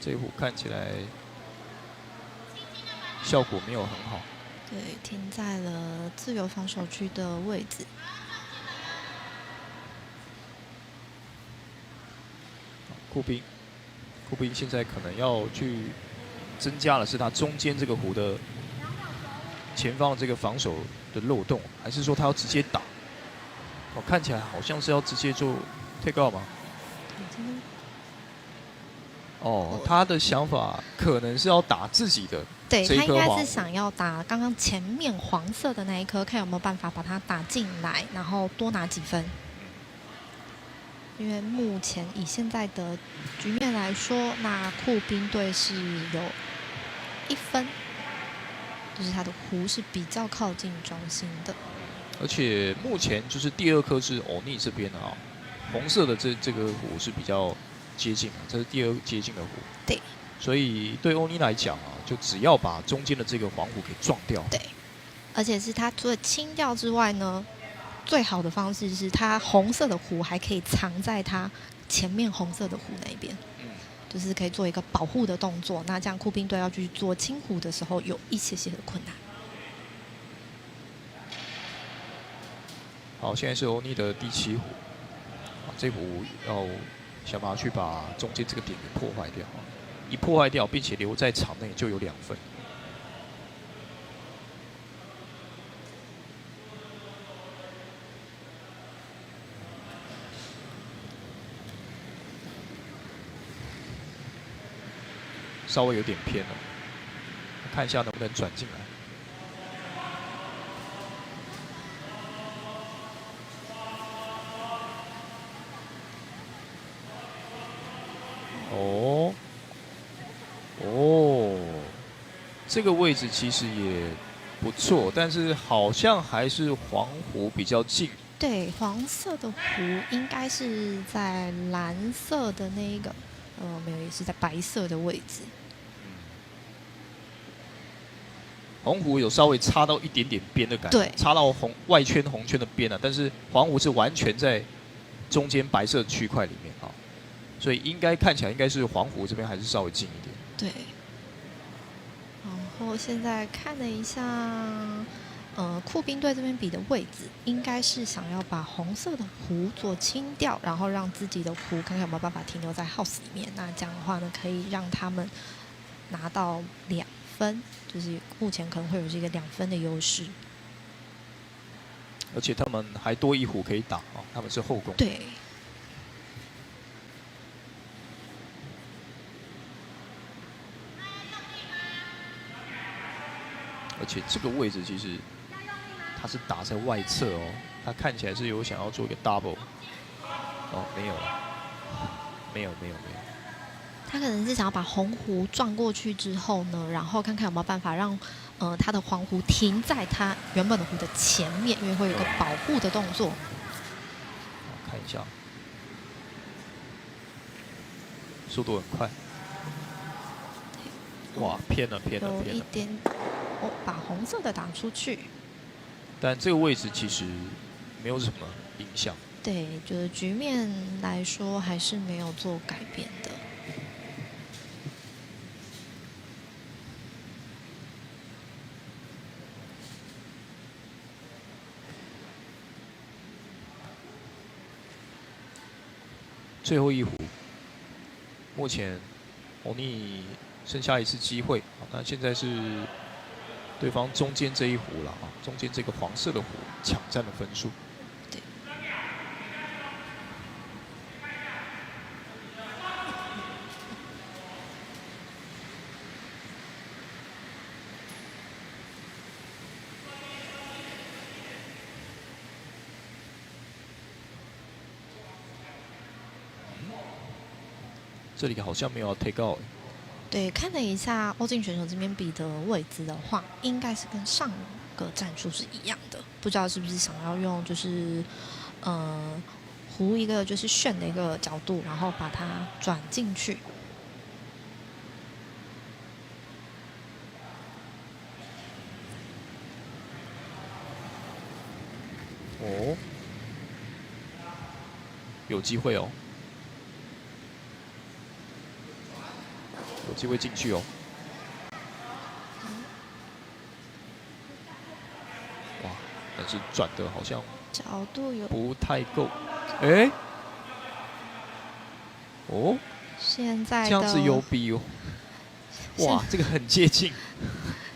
这一壶看起来效果没有很好。对，停在了自由防守区的位置。酷兵现在可能要去增加的是他中间这个壶的前方的这个防守的漏洞，还是说他要直接打？哦，看起来好像是要直接就take out吗？哦，他的想法可能是要打自己的对，这一颗黄。他应该是想要打刚刚前面黄色的那一颗，看有没有办法把它打进来，然后多拿几分。因为目前以现在的局面来说，那酷兵队是有1分，就是他的壶是比较靠近中心的。而且目前就是第2颗是欧尼这边的啊，红色的这个壶是比较接近的，这是第2接近的壶。对。所以对欧尼来讲啊，就只要把中间的这个黄壶给撞掉。对。而且是他除了清掉之外呢，最好的方式是他红色的壶还可以藏在他前面红色的壶那边，就是可以做一个保护的动作。那这样酷兵队要去做清壶的时候，有一些的困难。好，现在是欧尼的第7壶，这壶要想办法去把中间这个点给破坏掉，一破坏掉，并且留在场内就有2分。稍微有点偏了，看一下能不能转进来。哦，哦，这个位置其实也不错，但是好像还是黄湖比较近。对，黄色的湖应该是在蓝色的那一个，没有，也是在白色的位置。红湖有稍微插到一点点边的感觉，对，插到外圈红圈的边了，但是黄湖是完全在中间白色区块里面啊。所以应该看起来应该是黄湖这边还是稍微近一点。对。然后现在看了一下，酷冰队这边比的位置，应该是想要把红色的湖做清掉，然后让自己的湖看看有没有办法停留在 house 里面。那这样的话呢，可以让他们拿到2分，就是目前可能会有这个2分的优势。而且他们还多一壶可以打啊，他们是后攻。对。而且这个位置其实他是打在外侧哦，他看起来是有想要做一个 double， 哦，没有了，没有。他可能是想要把红湖撞过去之后呢，然后看看有没有办法让他的黄湖停在他原本的湖的前面，因为会有一个保护的动作。看一下，速度很快。哇，偏了。有一点，把红色的打出去。但这个位置其实没有什么影响。对，就是局面来说还是没有做改变的。最后一壶，目前欧尼剩下一次机会，那现在是对方中间这一壶了啊，中间这个黄色的壶抢占了分数。对。这里好像没有要 take out。对，看了一下欧进选手这边比的位置的话，应该是跟上个战术是一样的。不知道是不是想要用就是弧一个就是旋的一个角度，然后把它转进去。哦，有机会哦。有机会进去哦！哇，但是转的好像角度有不太够。哎，哦，现在这样子有比哇，这个很接近。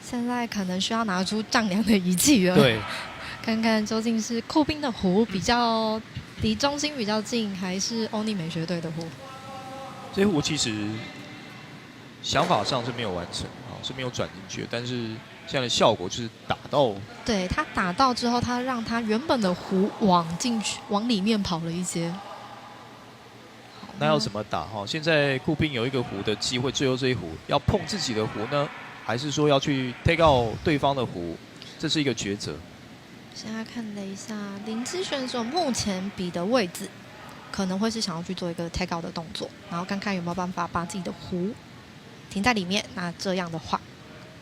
现在可能需要拿出丈量的仪器了。对，看看究竟是酷冰的湖比较离中心比较近，还是欧尼美学队的湖？这壶其实想法上是没有完成啊，是没有转进去的，但是现在的效果就是打到。对，他打到之后，他让他原本的湖往进去，往里面跑了一些。那要怎么打哈？现在酷冰有一个湖的机会，最后这一湖要碰自己的湖呢，还是说要去 take out 对方的湖？这是一个抉择。现在看了一下林芝选手目前比的位置，可能会是想要去做一个 take out 的动作，然后看看有没有办法把自己的湖停在里面。那这样的话，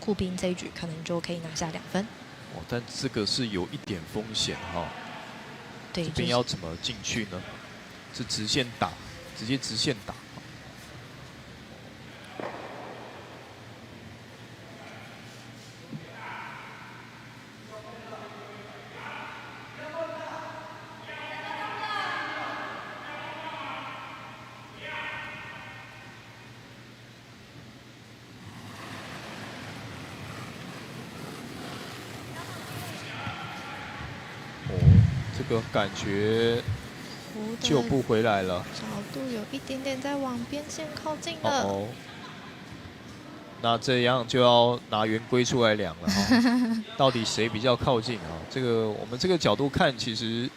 酷冰这一局可能就可以拿下2分。哦，但这个是有一点风险哈。对，这边要怎么进去呢？是直线打，直接直线打。这个感觉救不回来了，角度有一点点在往边线靠近了。那这样就要拿圆规出来量了哈，到底谁比较靠近啊？这个我们这个角度看，其实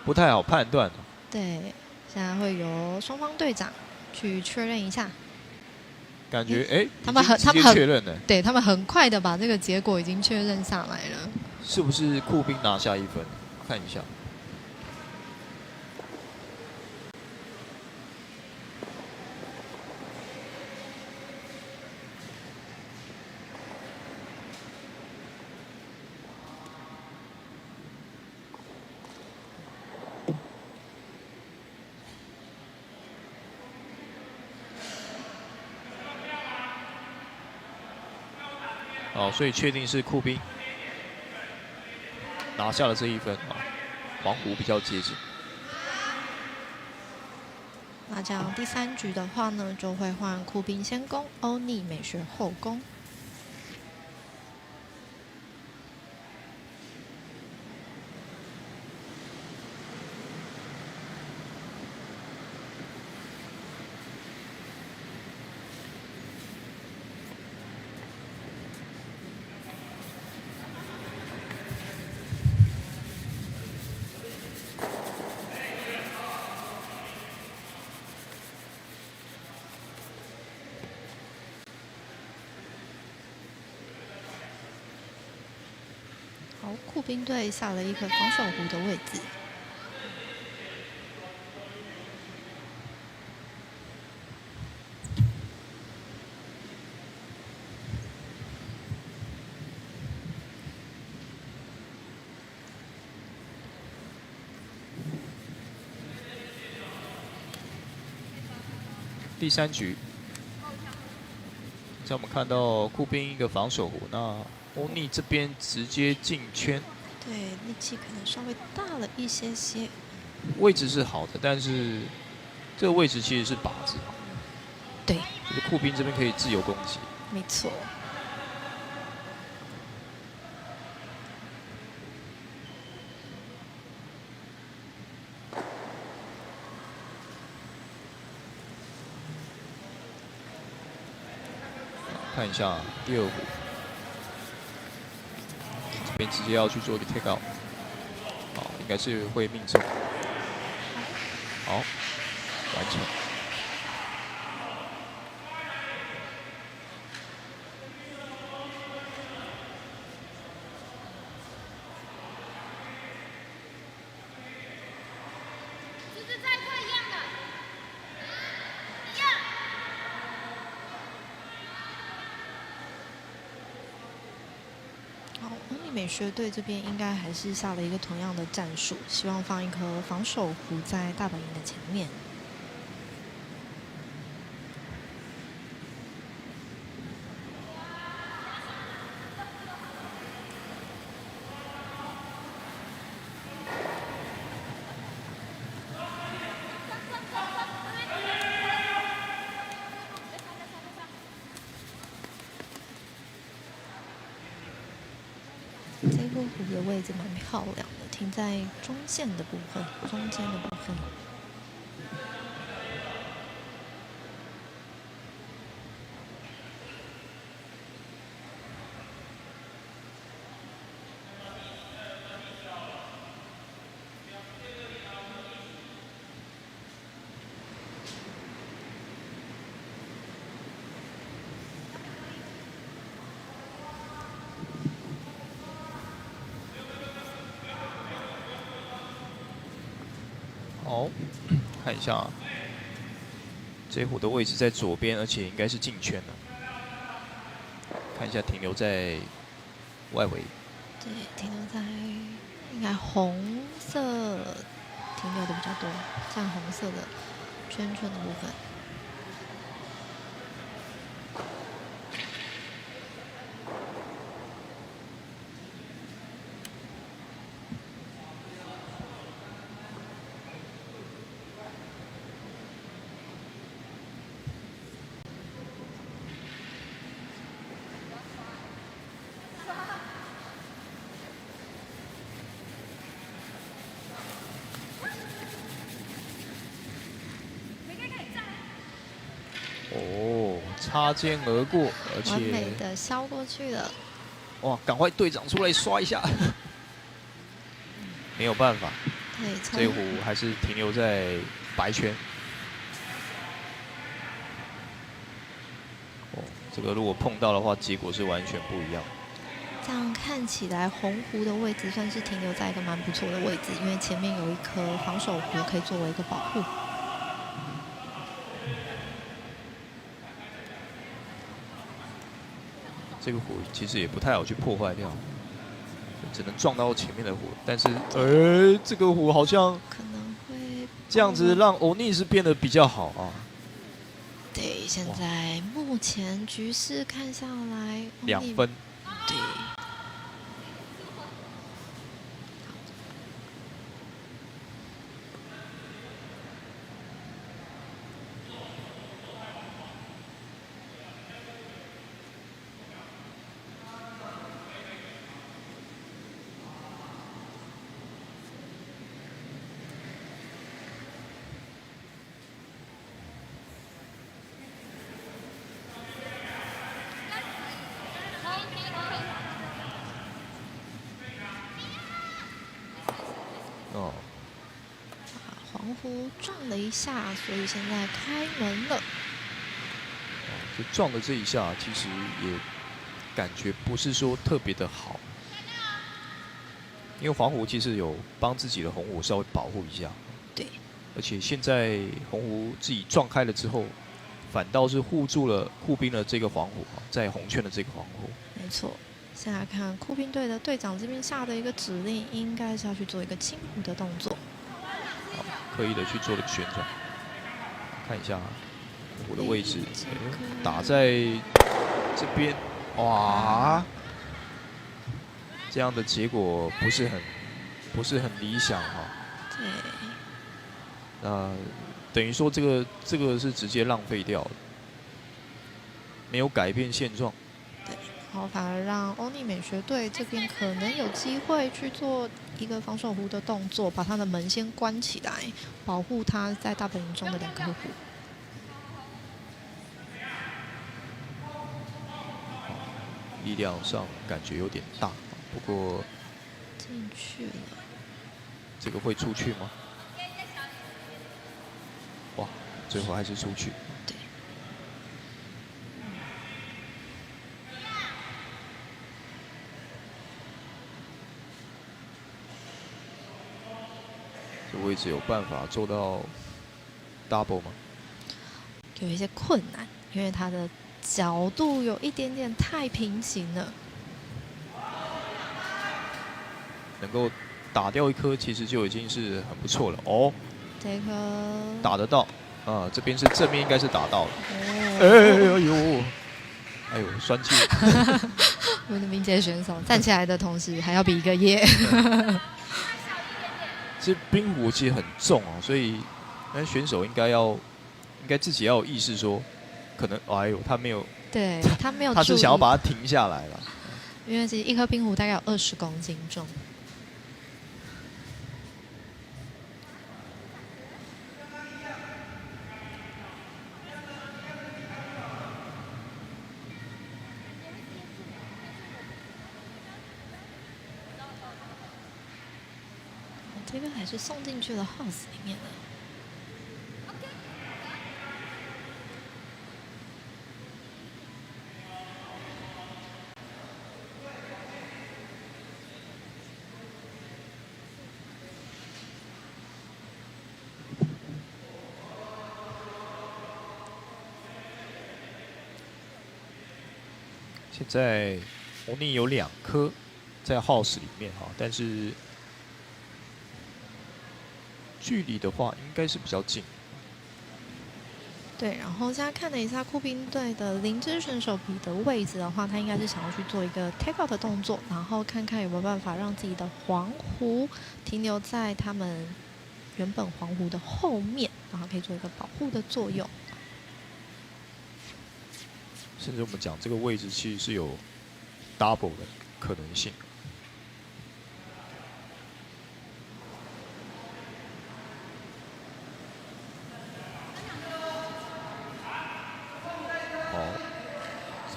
不太好判断。对，现在会由双方队长去确认一下。感觉哎，他们很确认了，对他们很快的把这个结果已经确认下来了。是不是酷兵拿下1分？看一下。哦，所以确定是酷兵拿下了这1分啊，黄湖比较接近。那这样第3局的话呢，就会换酷兵先攻，欧尼美学后攻。好，酷兵队下了一个防守弧的位置。第3局，在我们看到酷兵一个防守弧，那欧尼这边直接进圈，对，力气可能稍微大了一些些。位置是好的，但是这个位置其实是靶子。对，就是酷兵这边可以自由攻击。没错。看一下第2弧，这边直接要去做一个 take out， 好，应该是会命中，好，完成。就是再快一样的，一样。好，欧尼美学队这边应该还是下了一个同样的战术，希望放一颗防守弧在大本营的前面。这个弧的位置蛮漂亮的，停在中线的部分，中间的部分。好，看一下，这壶的位置在左边，而且应该是进圈了。看一下停留在外围。对，停留在应该红色停留的比较多，像红色的圈圈的部分。擦肩而过，而完美且的削过去了。哇，赶快队长出来刷一下，没有办法，对，这壶还是停留在白圈。哦，这个如果碰到的话，结果是完全不一样。这样看起来，红壶的位置算是停留在一个蛮不错的位置，因为前面有一颗防守壶可以作为一个保护。这个壶其实也不太好去破坏掉，只能撞到前面的壶。但是，这个壶好像可能会这样子让欧尼是变得比较好啊。对，现在目前局势看下来2分。对。哦，黄壶撞了一下，所以现在开门了。就撞的这一下，其实也感觉不是说特别的好，因为黄壶其实有帮自己的红壶稍微保护一下。对。而且现在红壶自己撞开了之后，反倒是护兵了这个黄壶，在红圈的这个黄壶。没错。现在看酷兵队的队长这边下的一个指令，应该是要去做一个清壶的动作。好，刻意的去做了旋转。看一下我的位置，打在这边，哇，这样的结果不是很理想哈。对。那等于说这个是直接浪费掉了，没有改变现状。然后反而让欧尼美学队这边可能有机会去做一个防守壶的动作，把他的门先关起来，保护他在大本营中的2颗壶。力量上感觉有点大，不过进去了，这个会出去吗？哇，最后还是出去。对。这位置有办法做到 double 吗？有一些困难，因为它的角度有一点点太平行了。能够打掉1颗，其实就已经是很不错了哦。这颗打得到啊，这边是正面应该是打到了。哎呦，酸气！我们的明杰选手站起来的同时还要比一个耶。其实冰壶其实很重哦，所以那选手应该自己要有意识说，可能哎呦他没有，对他没有，他是想要把它停下来了。因为其实1颗冰壶大概有20公斤重。这个还是送进去了 house 里面了。现在欧尼有2颗在 house 里面哈，但是距离的话应该是比较近。对，然后现在看了一下酷兵队的灵芝选手比的位置的话，他应该是想要去做一个 take out 的动作，然后看看有没有办法让自己的黄壶停留在他们原本黄壶的后面，然后可以做一个保护的作用。甚至我们讲这个位置其实是有 double 的可能性。好，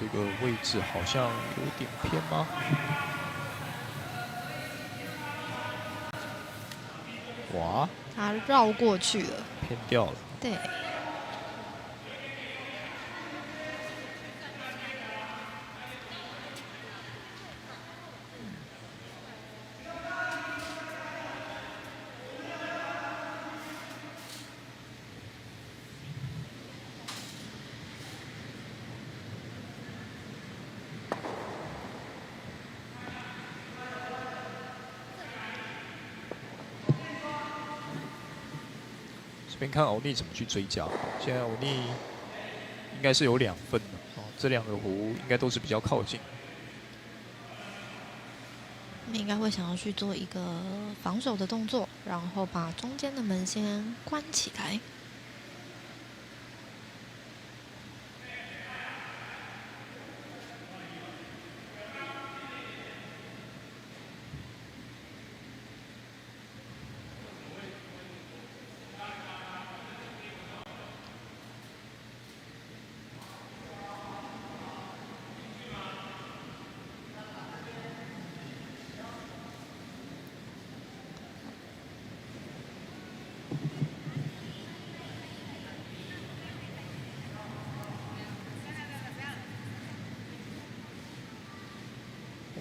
这个位置好像有点偏吗？哇，他绕过去了，偏掉了。对。这边看欧尼怎么去追加。现在欧尼应该是有2分的哦，这2个弧应该都是比较靠近。应该会想要去做一个防守的动作，然后把中间的门先关起来。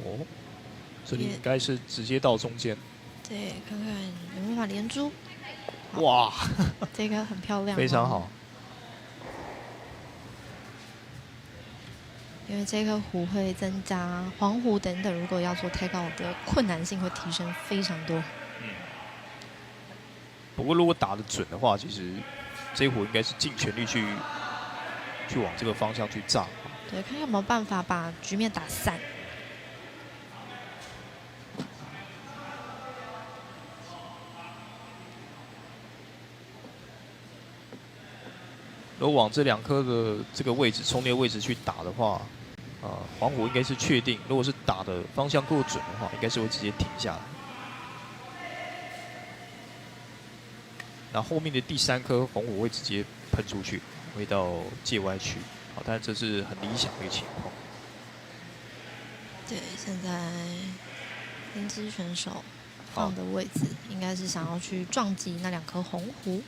哦，这里应该是直接到中间。对，看看有没有办法连珠。哇，这个很漂亮，非常好。因为这颗弧会增加黄弧等等，如果要做 take out 的困难性会提升非常多。不过如果打得准的话，其实这一弧应该是尽全力去往这个方向去炸。对，看有没有办法把局面打散。如果往这2颗的这个位置冲击位置去打的话，黄虎应该是确定。如果是打的方向够准的话，应该是会直接停下来。那后面的第3颗红虎会直接喷出去，会到界外区。好，但这是很理想的一个情况。对，现在灵芝选手放的位置应该是想要去撞击那2颗红弧。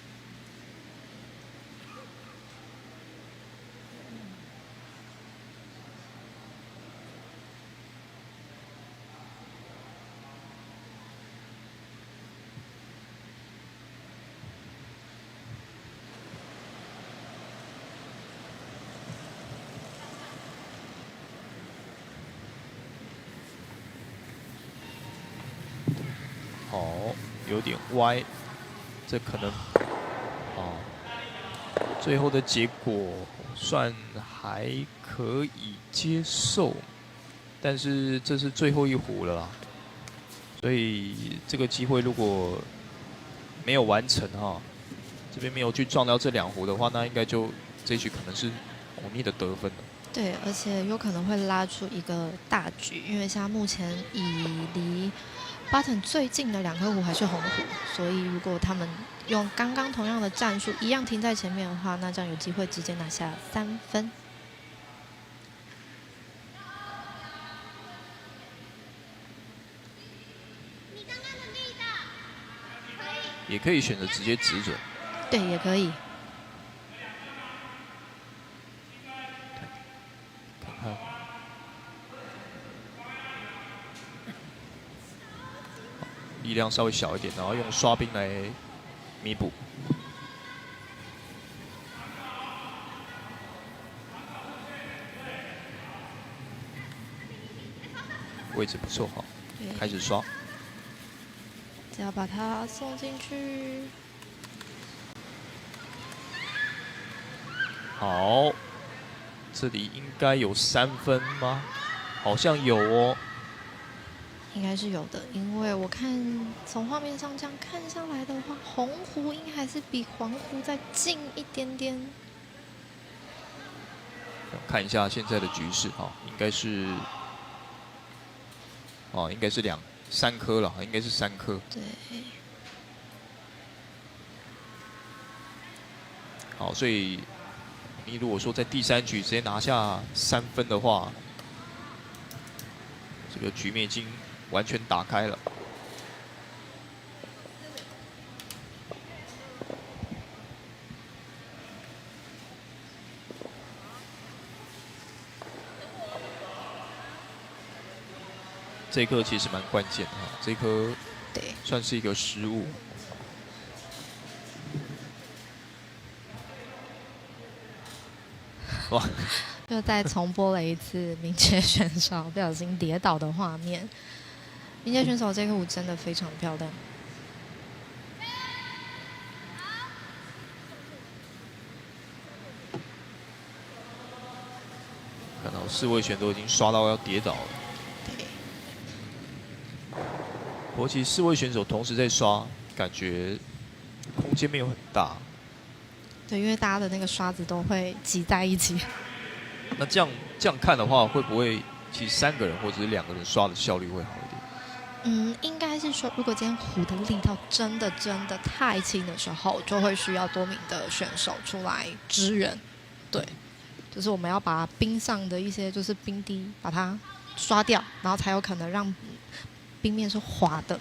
哦，有点歪，这可能，最后的结果算还可以接受，但是这是最后一弧了啦，所以这个机会如果没有完成哈，这边没有去撞到这2弧的话，那应该就这局可能是欧尼的得分了。对，而且有可能会拉出一个大局，因为现在目前离Button 最近的2颗弧还是红弧，所以如果他们用刚刚同样的战术一样停在前面的话，那这样有机会直接拿下3分。也可以选择直接直准。对，也可以。看看。力量稍微小一点，然后用刷冰来弥补。位置不错哈，开始刷。只要把它送进去。好，这里应该有3分吗？好像有哦。应该是有的，因为我看从画面上这样看下来的话，红弧应该还是比黄弧再近一点点。看一下现在的局势哈，应该是，应该是3颗了，应该是3颗。对。好，所以你如果说在第3局直接拿下3分的话，这个局面已经完全打开了。这一颗其实蛮关键的哈，这一颗对算是一个失误。哇！又再重播了一次明杰选手不小心跌倒的画面。明杰选手这个舞真的非常漂亮。看到4位选都已经刷到要跌倒了。对。不过其实4位选手同时在刷，感觉空间没有很大。对，因为大家的那个刷子都会挤在一起。那这样看的话，会不会其实3个人或者是2个人刷的效率会好一点？应该是说，如果今天壶的力道真的太轻的时候，就会需要多名的选手出来支援。对，就是我们要把冰上的一些就是冰滴把它刷掉，然后才有可能让冰面是滑的。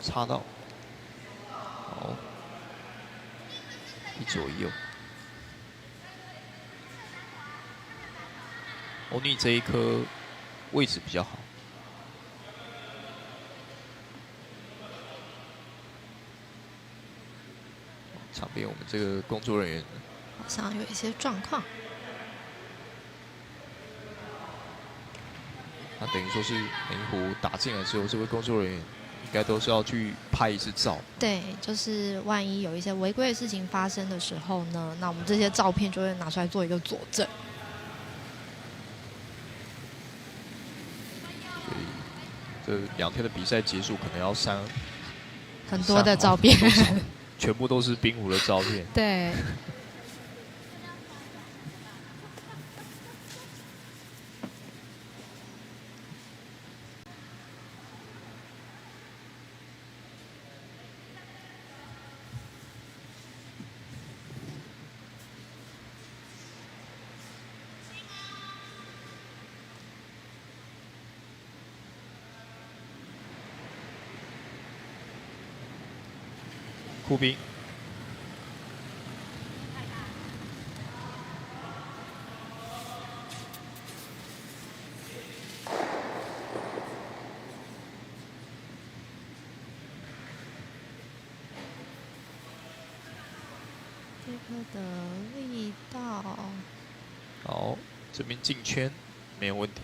插到，好，一左一右。欧尼这一颗位置比较好。场边我们这个工作人员好像有一些状况。那等于说是明湖打进来之后，这位工作人员应该都是要去拍一次照。对，就是万一有一些违规的事情发生的时候呢，那我们这些照片就会拿出来做一个佐证。所以这2天的比赛结束，可能要删很多的照片，全部都是冰湖的照片。对。酷冰，这颗的力道，好，这边进圈没有问题。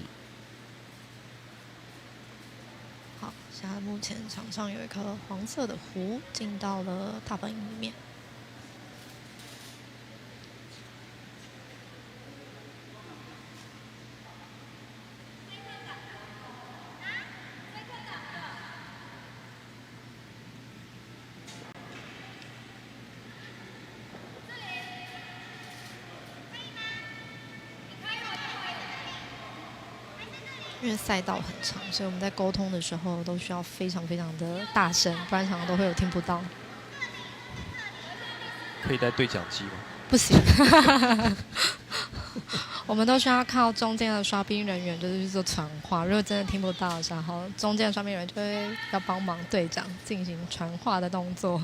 好，现在目前场上有一颗黄色的壶进到了大本营里面。因为赛道很长，所以我们在沟通的时候都需要非常的大声，不然常常都会有听不到。可以带对讲机吗？不行，我们都需要靠中间的刷冰人员，就是去做传话。如果真的听不到的时候，中间的刷冰人员就会要帮忙队长进行传话的动作。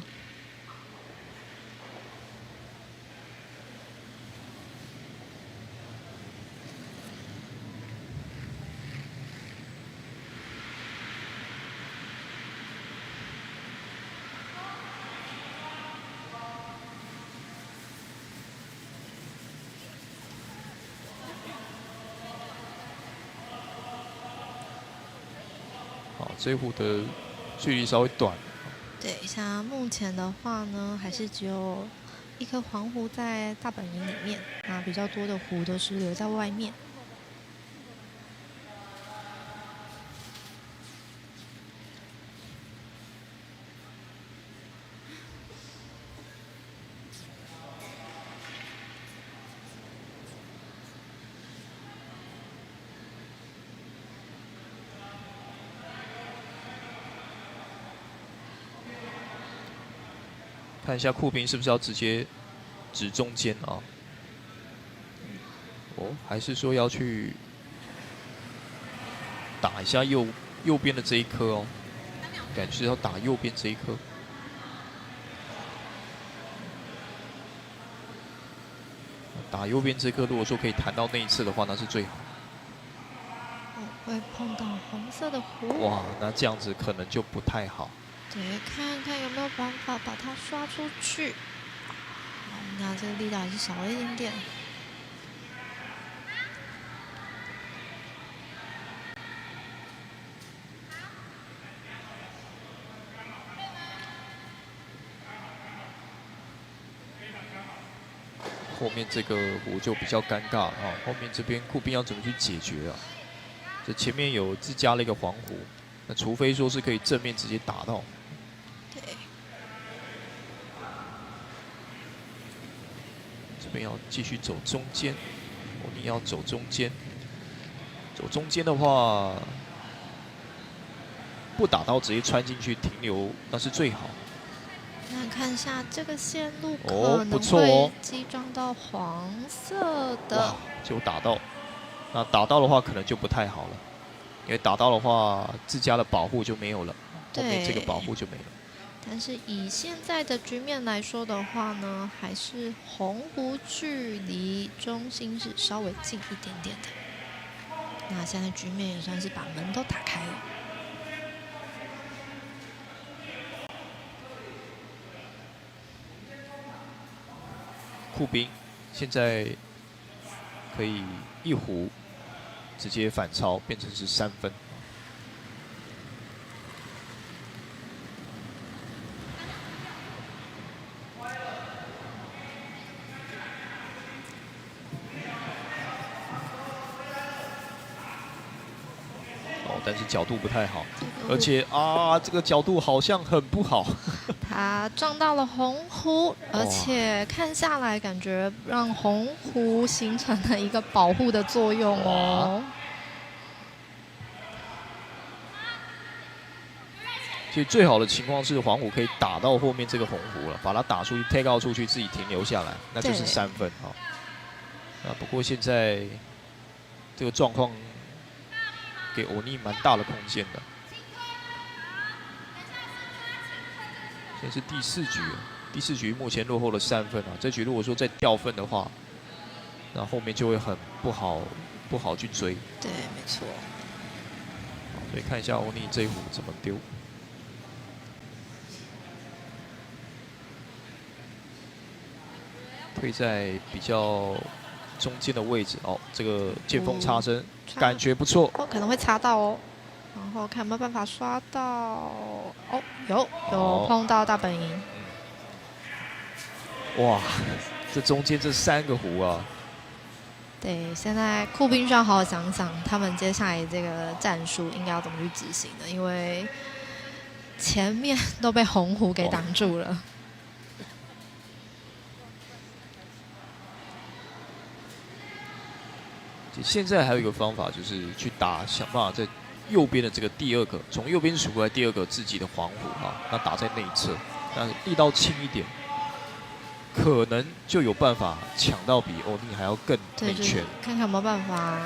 这一壶的距离稍微短。对，像目前的话呢，还是只有一颗黄壶在大本营里面，那比较多的壶都是留在外面。看一下库彬是不是要直接指中间啊？哦，还是说要去打一下右边的这一颗哦？感觉要打右边这一颗。打右边这颗，如果说可以弹到内侧的话，那是最好。会碰到红色的弧。哇，那这样子可能就不太好。对，看看有没有办法把它刷出去。那这个力道还是少了一点点。后面这个弧就比较尴尬啊，后面这边库彬要怎么去解决啊？这前面有自加了一个黄弧，那除非说是可以正面直接打到。对。这边要继续走中间，你要走中间。走中间的话，不打到直接穿进去停留，那是最好。那看一下这个线路哦，可能不错哦会击撞到黄色的。就打到，那打到的话可能就不太好了，因为打到的话自家的保护就没有了，后面这个保护就没了。但是以现在的局面来说的话呢，还是红弧距离中心是稍微近一点点的。那现在局面也算是把门都打开了。库彬现在可以一弧直接反超，变成是3分。但是角度不太好，而且啊，这个角度好像很不好。他撞到了红弧，而且看下来感觉让红弧形成了一个保护的作用哦。其实最好的情况是黄虎可以打到后面这个红弧了，把它打出去 ，take out 出去，自己停留下来，那就是3分啊。啊，不过现在这个状况。给欧尼蛮大的空间的。现在是第4局，第4局目前落后了3分啊。这局如果说再掉分的话，那后面就会很不好去追。对，没错。所以看一下欧尼这一壶怎么丢。推在比较中间的位置哦，这个见缝插针。感觉不错哦，可能会擦到哦，然后看有没有办法刷到哦，有碰到大本营。哇，这中间这3个弧啊！对，现在库彬需要好好想想，他们接下来这个战术应该要怎么去执行的，因为前面都被红弧给挡住了。现在还有一个方法，就是去想办法在右边的这个第2个，从右边数过来第2个自己的黄弧啊，那打在内侧，那力道轻一点，可能就有办法抢到比欧尼还要更内圈。看看有没有办法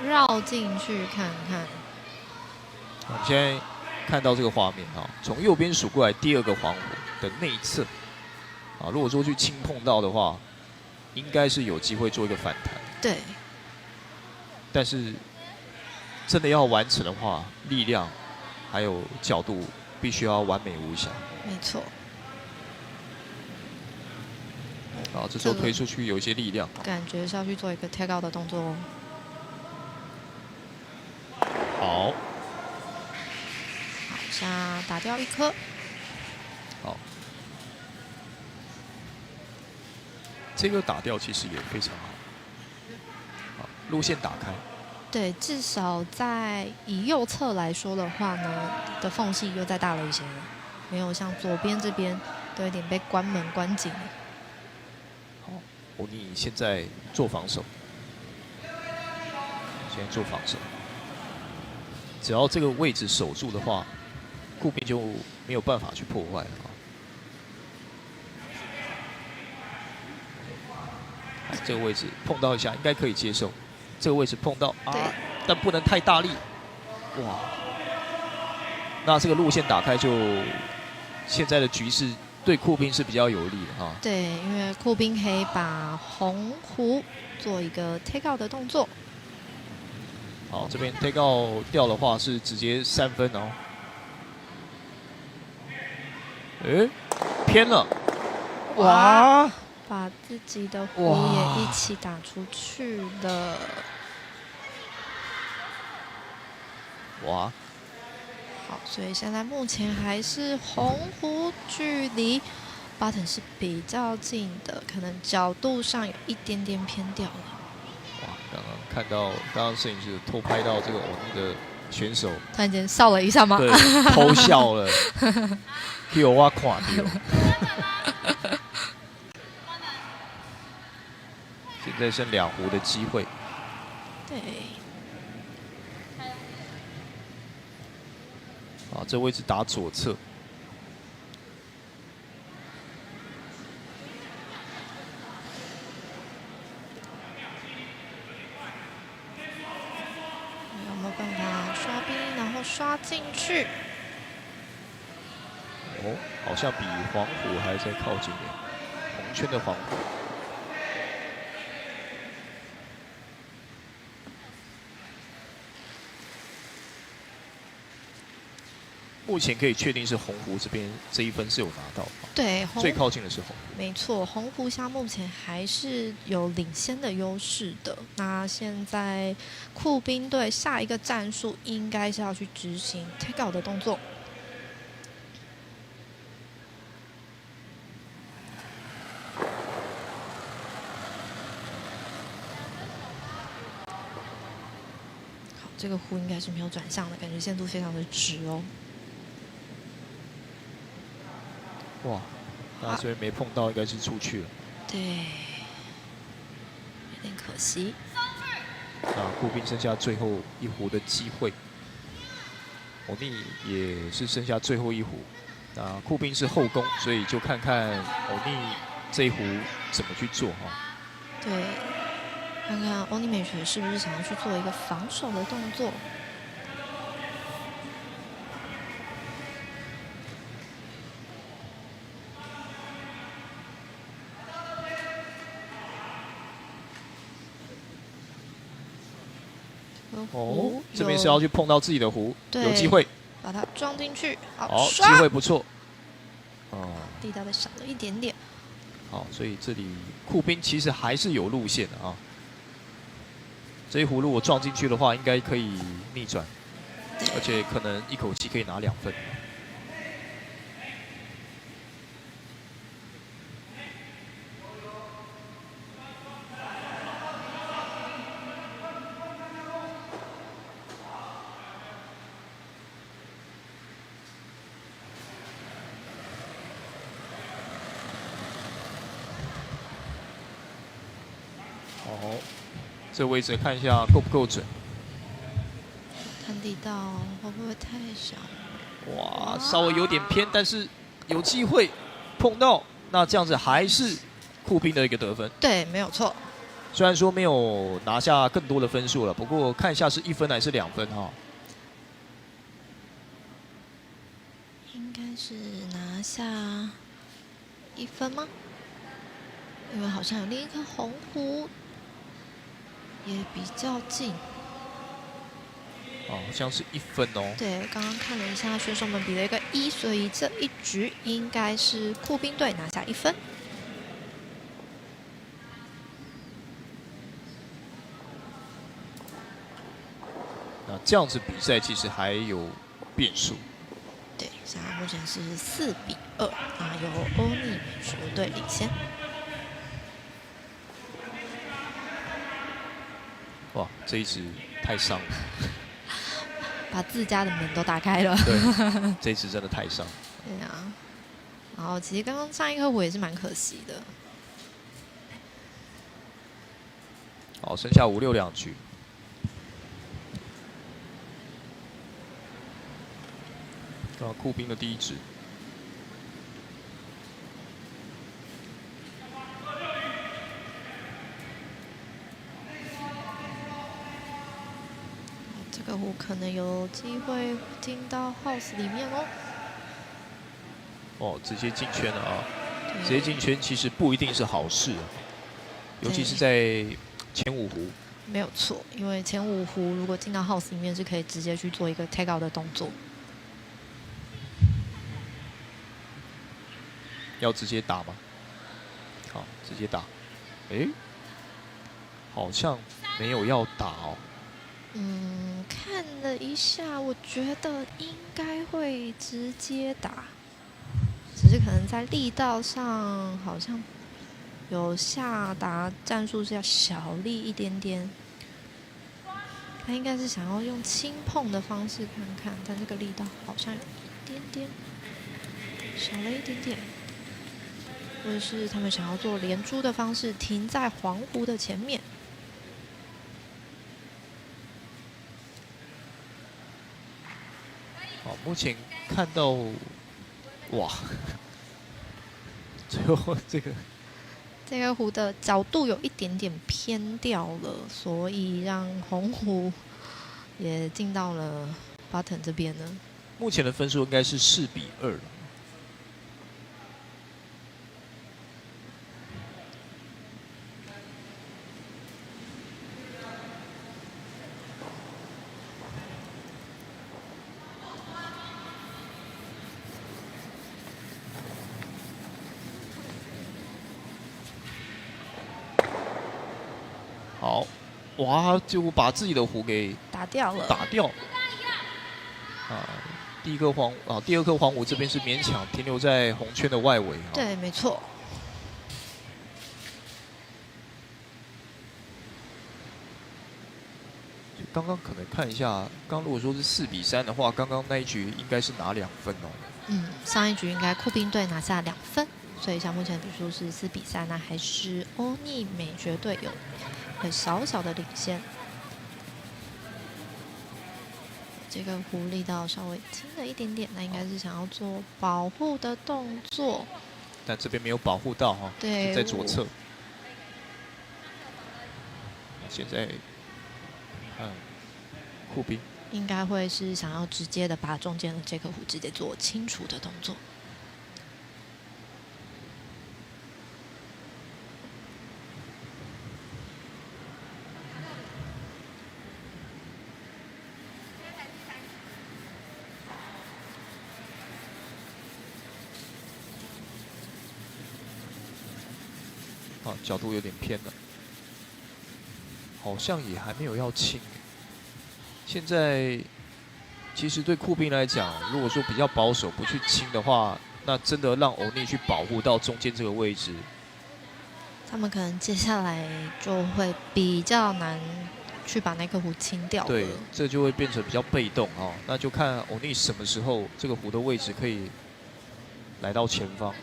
绕进去看看。我们现在看到这个画面啊，从右边数过来第2个黄弧的内侧啊，如果说去轻碰到的话，应该是有机会做一个反弹。对。但是真的要完成的话，力量还有角度必须要完美无瑕。没错。好，这时候推出去有一些力量。感觉是要去做一个take out的动作哦。好。好，现在打掉1颗。好。这个打掉其实也非常好。路线打开，对，至少在以右侧来说的话呢，的缝隙又再大了一些了，没有像左边这边都有点被关门关紧了。好，欧尼现在做防守，现在做防守，只要这个位置守住的话，库彬就没有办法去破坏了啊。这个位置碰到一下应该可以接受。这个位置碰到啊，但不能太大力。哇，那这个路线打开就现在的局势对酷冰是比较有利的哈。对，因为酷冰可以把红狐做一个 take out 的动作。好，这边 take out 掉的话是直接3分哦。哎，偏了。哇！把自己的狐也一起打出去了。哇！好，所以现在目前还是红狐距离 button 是比较近的，可能角度上有一点点偏掉了。哇！刚刚看到，刚刚摄影师偷拍到这个我们的选手，突然间笑了一下吗？对，偷笑了，给我看到。现在剩2壶的机会。对。啊，这位置打左侧。有没有办法刷冰，然后刷进去？哦，好像比黄虎还在靠近点，红圈的黄虎。目前可以确定是红狐这边这1分是有拿到，对，最靠近的是红。没错，红狐虾目前还是有领先的优势的。那现在酷冰队下一个战术应该是要去执行 take out 的动作。好，这个壶应该是没有转向的，感觉线度非常的直哦。哇，那这边没碰到，应该是出去了。对，有点可惜。那酷冰剩下最后1壶的机会，欧尼也是剩下最后1壶。那酷冰是后攻，所以就看看欧尼这一壶怎么去做哈。对，看看欧尼美学是不是想要去做一个防守的动作。哦，这边是要去碰到自己的壶，有机会把它撞进去。好，机会不错。哦，力道再少了一点点。好，所以这里酷冰其实还是有路线的啊。这一壶如果撞进去的话，应该可以逆转，而且可能一口气可以拿2分。哦，这位置看一下够不够准。看地道会不会太小？哇，稍微有点偏，但是有机会碰到，那这样子还是酷冰的一个得分。对，没有错。虽然说没有拿下更多的分数了，不过看一下是1分还是2分哈。应该是拿下1分吗？因为好像有另一颗红壶也比较近。哦，好像是1分哦。对，刚刚看了一下，选手们比了一个1，所以这一局应该是酷冰队拿下1分。那这样子比赛其实还有变数。对，现在目前是4比2，那由欧尼球队领先。哇，这一局太伤了，把自家的门都打开了。对，这一局真的太伤。对啊，然后其实刚刚上一颗壶也是蛮可惜的。好，剩下5、6两局。酷冰的第1局。个壶可能有机会进到 house 里面哦。哦，直接进圈了啊！直接进圈其实不一定是好事啊，尤其是在前5壶。没有错，因为前5壶如果进到 house 里面是可以直接去做一个 take out 的动作。要直接打吗？好，直接打。哎，好像没有要打哦。看了一下，我觉得应该会直接打，只是可能在力道上好像有下达战术是要小力一点点。他应该是想要用轻碰的方式看看，但这个力道好像有一点点小了一点点，或者是他们想要做连珠的方式，停在黄壶的前面。好，目前看到，哇，最后这个壶的角度有一点点偏掉了，所以让红壶也进到了 button 这边呢。目前的分数应该是4比2了。好，哇，就把自己的壶给打掉了。打掉。啊，第二颗黄壶这边是勉强停留在红圈的外围。对，没错。刚刚可能看一下，刚如果说是4比3的话，刚刚那一局应该是拿2分哦。上一局应该酷冰队拿下2分，所以像目前的比数是4比3，那还是欧尼美学队有小小的领先。这个壶力道稍微轻了一点点，那应该是想要做保护的动作，但这边没有保护到哈，对，在左侧。现在，酷冰应该会是想要直接的把中间的这颗壶直接做清除的动作。角度有点偏了，好像也还没有要清。现在其实对酷冰来讲，如果说比较保守不去清的话，那真的让欧尼去保护到中间这个位置，他们可能接下来就会比较难去把那颗壶清掉了。对，这就会变成比较被动哦。那就看欧尼什么时候这个壶的位置可以来到前方。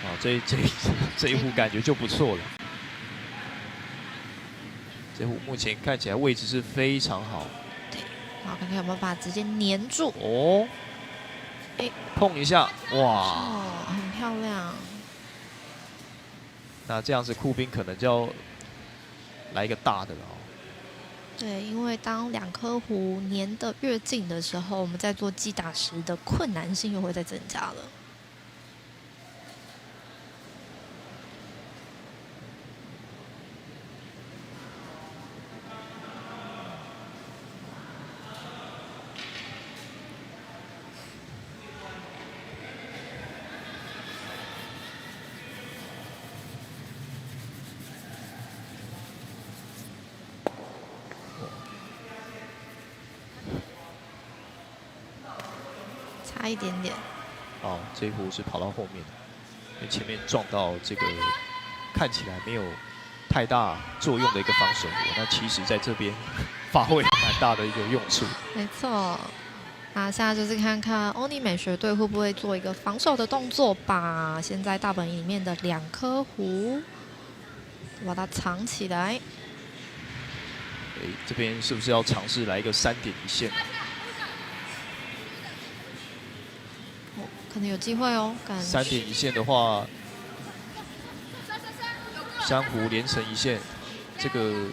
啊，这一壶感觉就不错了。这壶目前看起来位置是非常好。对，好，看看有没有办法直接粘住。哦，碰一下，哇，哦，很漂亮。那这样子酷冰可能就要来一个大的了哦。对，因为当2颗壶粘得越近的时候，我们在做击打时的困难性又会再增加了。差一点点。哦，这一壶是跑到后面的，因为前面撞到这个看起来没有太大作用的一个防守壶，那其实在这边发挥蛮大的一个用处。没错。那现在就是看看欧尼美学队会不会做一个防守的动作，把现在大本营里面的2颗壶把它藏起来。这边是不是要尝试来一个3点一线？可能有机会哦。3点一线的话，3壶连成一线，这个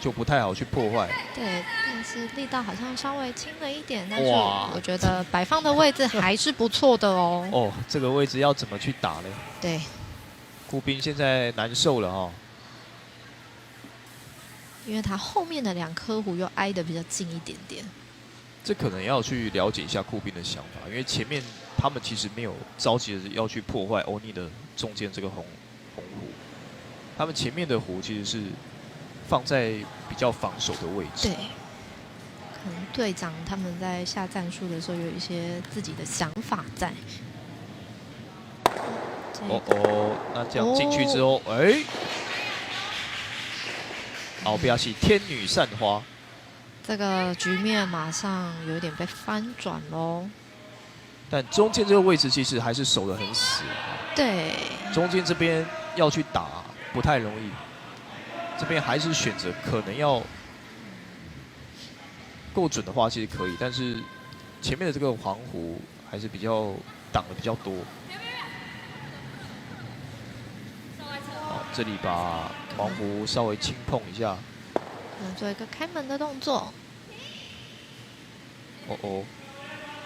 就不太好去破坏。对，但是力道好像稍微轻了一点，但是哇我觉得摆放的位置还是不错的哦。哦，这个位置要怎么去打呢？对，顾斌现在难受了哦。因为他后面的2颗胡又挨得比较近一点点。这可能要去了解一下顾斌的想法，因为前面他们其实没有着急的要去破坏欧尼的中间这个红胡，他们前面的胡其实是放在比较防守的位置。对，可能队长他们在下战术的时候有一些自己的想法在。那这样进去之后，哎。后边是天女散花，这个局面马上有点被翻转喽。但中间这个位置其实还是守得很死。对，中间这边要去打不太容易，这边还是选择可能要够准的话，其实可以，但是前面的这个黄胡还是比较挡的比较多。好，这里把黄胡稍微轻碰一下，做一个开门的动作。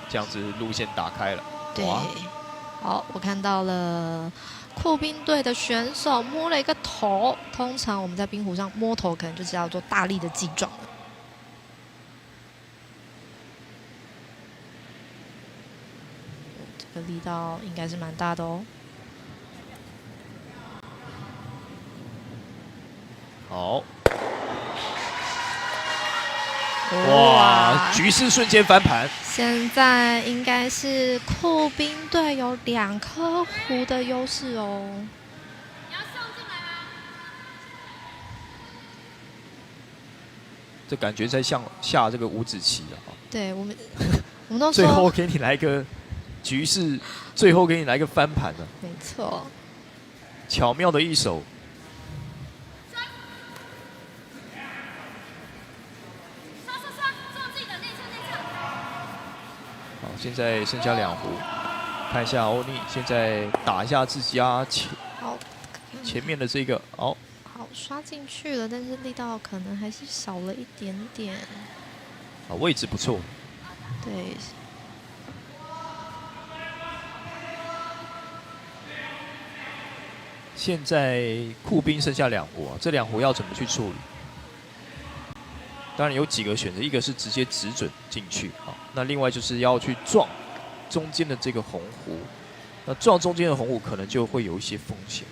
这样子路线打开了。对，好，我看到了酷冰队的选手摸了一个头。通常我们在冰壶上摸头，可能就是要做大力的击撞了。这个力道应该是蛮大的哦。好，哇！局势瞬间翻盘。现在应该是酷冰队有2颗胡的优势哦。你要送进来吗？这感觉在像下这个五子棋啊。对我们都说最后给你来个局势，最后给你来个翻盘了。没错。巧妙的一手。好，现在剩下2胡，看一下欧尼现在打一下自家前面的这个，好，刷进去了，但是力道可能还是少了一点点。位置不错。对。现在酷冰剩下2胡啊，这2胡要怎么去处理？当然有几个选择，一个是直接直准进去啊，那另外就是要去撞中间的这个红胡，那撞中间的红胡可能就会有一些风险。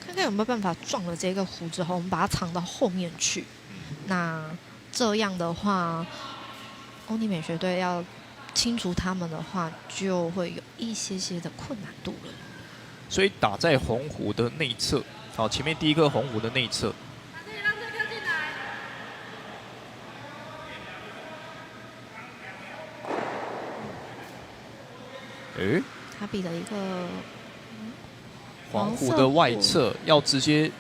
看看有没有办法撞了这个胡之后，我们把它藏到后面去。那这样的话，欧尼美学队要清除他们的话，就会有一些的困难度了。所以打在红胡的内侧，好，前面第一颗红胡的内侧。他比了一个黄胡的外侧，要直接。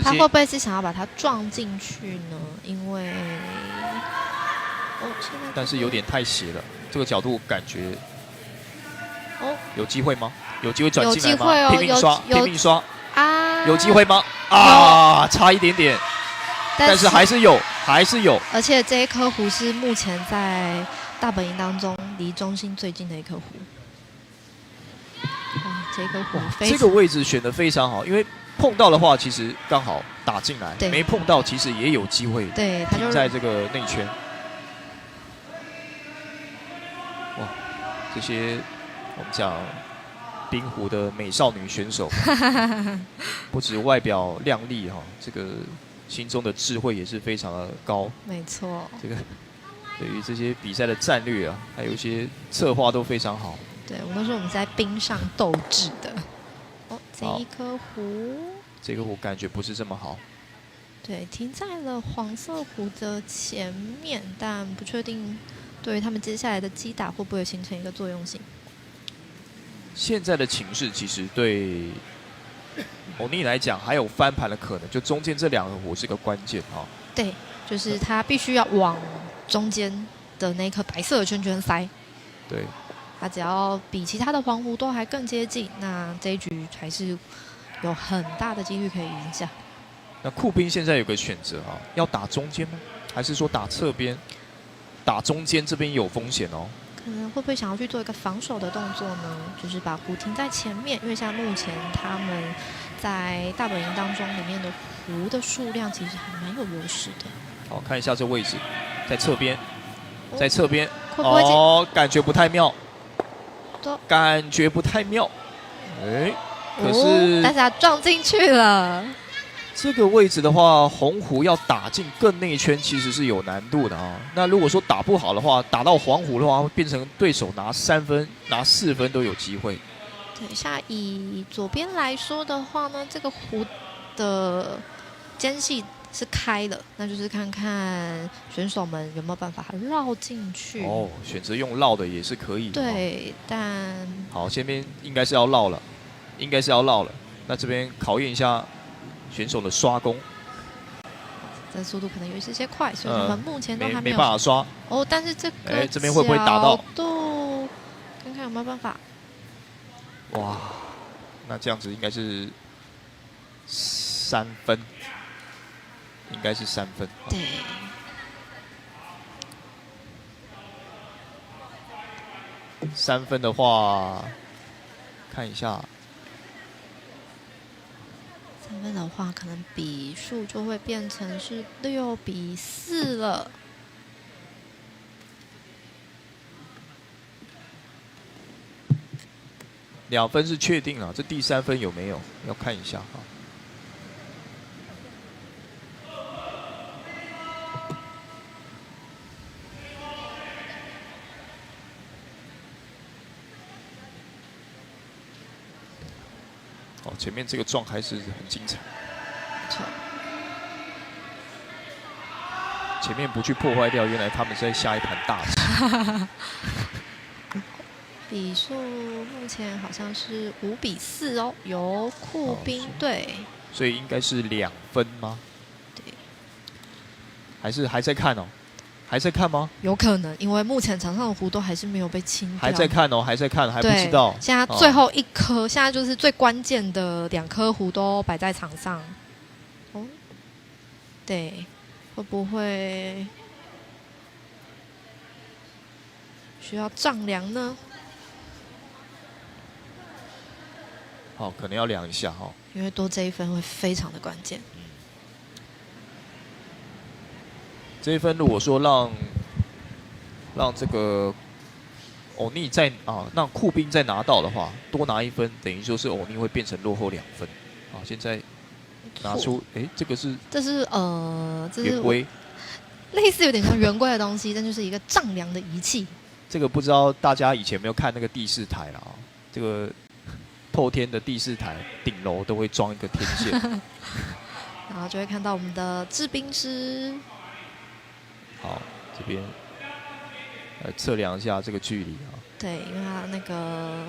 他会不会是想要把它撞进去呢？因为现在但是有点太斜了，这个角度感觉有机会吗？有机会转进来吗？拼命刷，拼命刷啊！有机会吗？啊，差一点点，但是还是有，还是有。而且这一颗胡是目前在大本营当中离中心最近的一颗胡。这个胡这个位置选得非常好，因为碰到的话，其实刚好打进来；没碰到，其实也有机会停在这个内圈。哇，这些我们讲冰壶的美少女选手，不止外表靓丽哈，这个心中的智慧也是非常的高。没错，这个对于这些比赛的战略啊，还有一些策划都非常好。对，我们都说我们在冰上斗智的。这一颗胡，这个胡感觉不是这么好。对，停在了黄色胡的前面，但不确定对于他们接下来的击打会不会形成一个作用性。现在的情势其实对欧尼来讲还有翻盘的可能，就中间这2个胡是个关键啊。对，就是他必须要往中间的那颗白色的圈圈塞。对。他只要比其他的黄胡都还更接近，那这一局还是有很大的几率可以赢下。那酷兵现在有个选择啊，要打中间吗？还是说打侧边？打中间这边有风险哦。可能会不会想要去做一个防守的动作呢？就是把胡停在前面，因为像目前他们在大本营当中里面的胡的数量其实还蛮有优势的。好，看一下这位置，在侧边，在侧边。会不会哦，感觉不太妙，都感觉不太妙。哎，可是、但是他撞进去了。这个位置的话，红胡要打进更内圈其实是有难度的啊。那如果说打不好的话，打到黄胡的话，会变成对手拿3分、拿4分都有机会。对，像以左边来说的话呢，这个胡的间隙是开的，那就是看看选手们有没有办法绕进去。哦，选择用绕的也是可以的。对，但好，前面应该是要绕了，应该是要绕了。那这边考验一下选手的刷攻，这速度可能有一些快，所以他们目前都还没有办法刷。哦，但是这个哎，这边会不会打到？看看有没有办法。哇，那这样子应该是3分，应该是3分。对。3分的话，看一下。3分的话，可能比数就会变成是6比4了。2分是确定了，这第3分有没有？要看一下哈。哦，前面这个撞还是很精彩。错。前面不去破坏掉，原来他们是在下一盘大棋。比数目前好像是5比4哦，由酷兵队。所以应该是2分吗？对。还是还在看哦？还在看吗？有可能，因为目前场上的胡都还是没有被清掉。还在看哦，还在看，还不知道。现在最后一颗，现在就是最关键的2颗胡都摆在场上。哦，对，会不会需要丈量呢？好，可能要量一下哈。因为多这1分会非常的关键。这1分如果说让这个欧尼再让酷兵再拿到的话，多拿1分，等于说是欧尼会变成落后2分。啊，现在拿出，哎，这个是这是圆规，类似有点像圆规的东西，但就是一个丈量的仪器。这个不知道大家以前有没有看那个第4台了啊？这个透天的第4台顶楼都会装一个天线，然后就会看到我们的制冰师。好，这边测量一下这个距离啊。对，因为它那个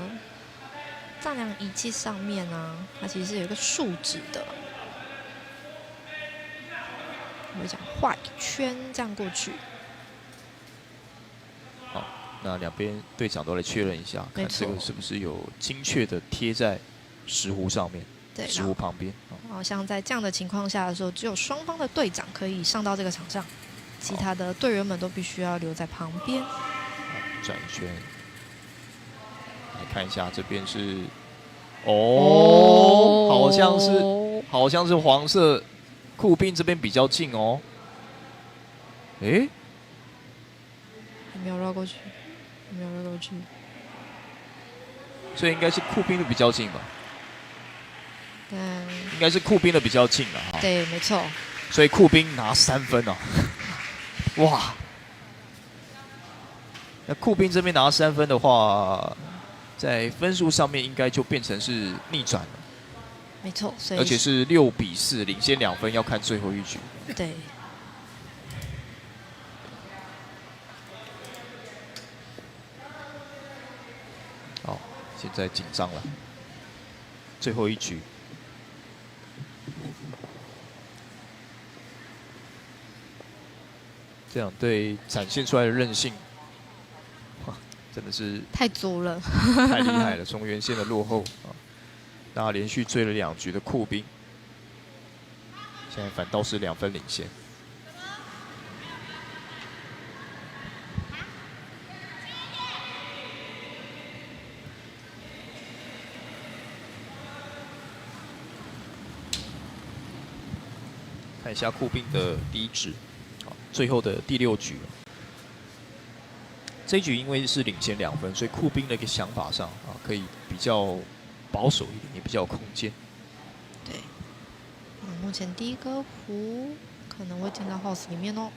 丈量仪器上面呢，它其实是有一个数值的。我会讲画一圈这样过去。好，那2边队长都来确认一下，看这个是不是有精确的贴在石斛上面，对，石斛旁边。好像在这样的情况下的时候，只有双方的队长可以上到这个场上。其他的队员们都必须要留在旁边。转一圈，来看一下这边是，哦，好像是黄色酷兵这边比较近哦。哎，没有绕过去，没有绕过去，所以应该是酷兵的比较近吧？应该是酷兵的比较近了哈。对，没错。所以酷兵拿3分哦。哇，那酷兵这边拿3分的话，在分数上面应该就变成是逆转了。没错，所以而且是6比4，领先2分，要看最后一局。对。好，现在紧张了，最后一局。这两队展现出来的韧性，哇，真的是太足了，太厉害了！从原先的落后啊，那连续追了2局的酷兵，现在反倒是2分领先。看一下库宾的第一局，好，最后的第6局。这一局因为是领先2分，所以库宾的一个想法上啊，可以比较保守一点，也比较有空间。对，目前第一个胡可能会进到 house 里面哦。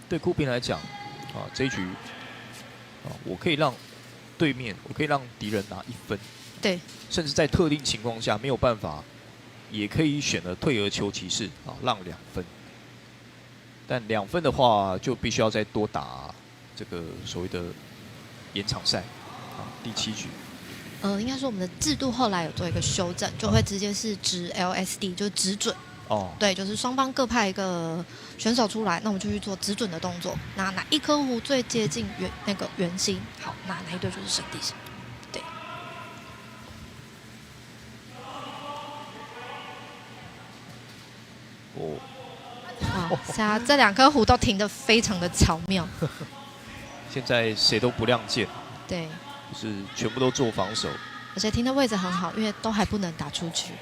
对库宾来讲，啊，这一局啊，我可以让对面，我可以让敌人拿1分。对，甚至在特定情况下没有办法，也可以选择退而求其次啊，让2分。但2分的话，就必须要再多打这个所谓的延长赛啊，第7局。应该说我们的制度后来有做一个修正，就会直接是直 LSD， 就是直准。哦。对，就是双方各派一个选手出来，那我们就去做直准的动作。那哪一颗胡最接近那个圆心，好，那哪一队就是胜地。对。哦。哇，现在这2颗胡都停得非常的巧妙。现在谁都不亮剑。对。就是全部都做防守。而且停的位置很好，因为都还不能打出去。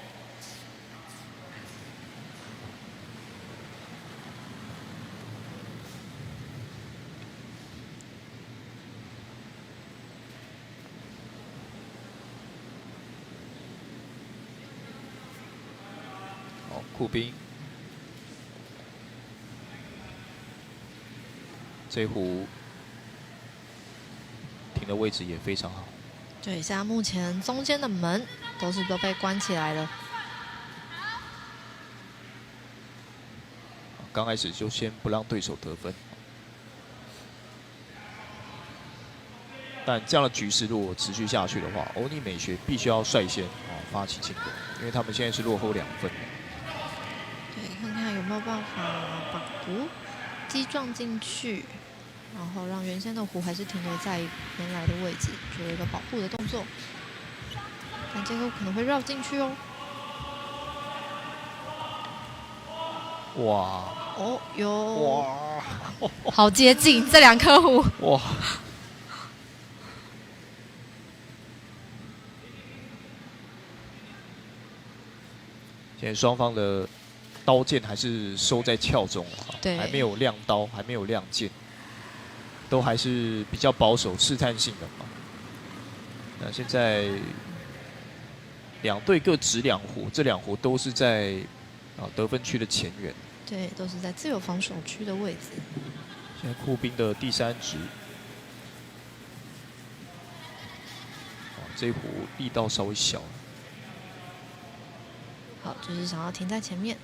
好，库宾。这壶停的位置也非常好。对，现在目前中间的门都被关起来了。刚开始就先不让对手得分，但这样的局势如果持续下去的话，欧尼美学必须要率先发起进攻，因为他们现在是落后2分。对，看看有没有办法把胡击撞进去。然后让原先的胡还是停留在原来的位置，做一个保护的动作。但这个可能会绕进去哦。哇！哦哟！哇！好接近这2颗胡。哇！现在双方的刀剑还是收在鞘中啊，对，还没有亮刀，还没有亮剑。都还是比较保守、试探性的嘛。那现在2队各执2壶，这2壶都是在得分区的前缘。对，都是在自由防守区的位置。现在库宾的第3局，这一壶力道稍微小。好，就是想要停在前面，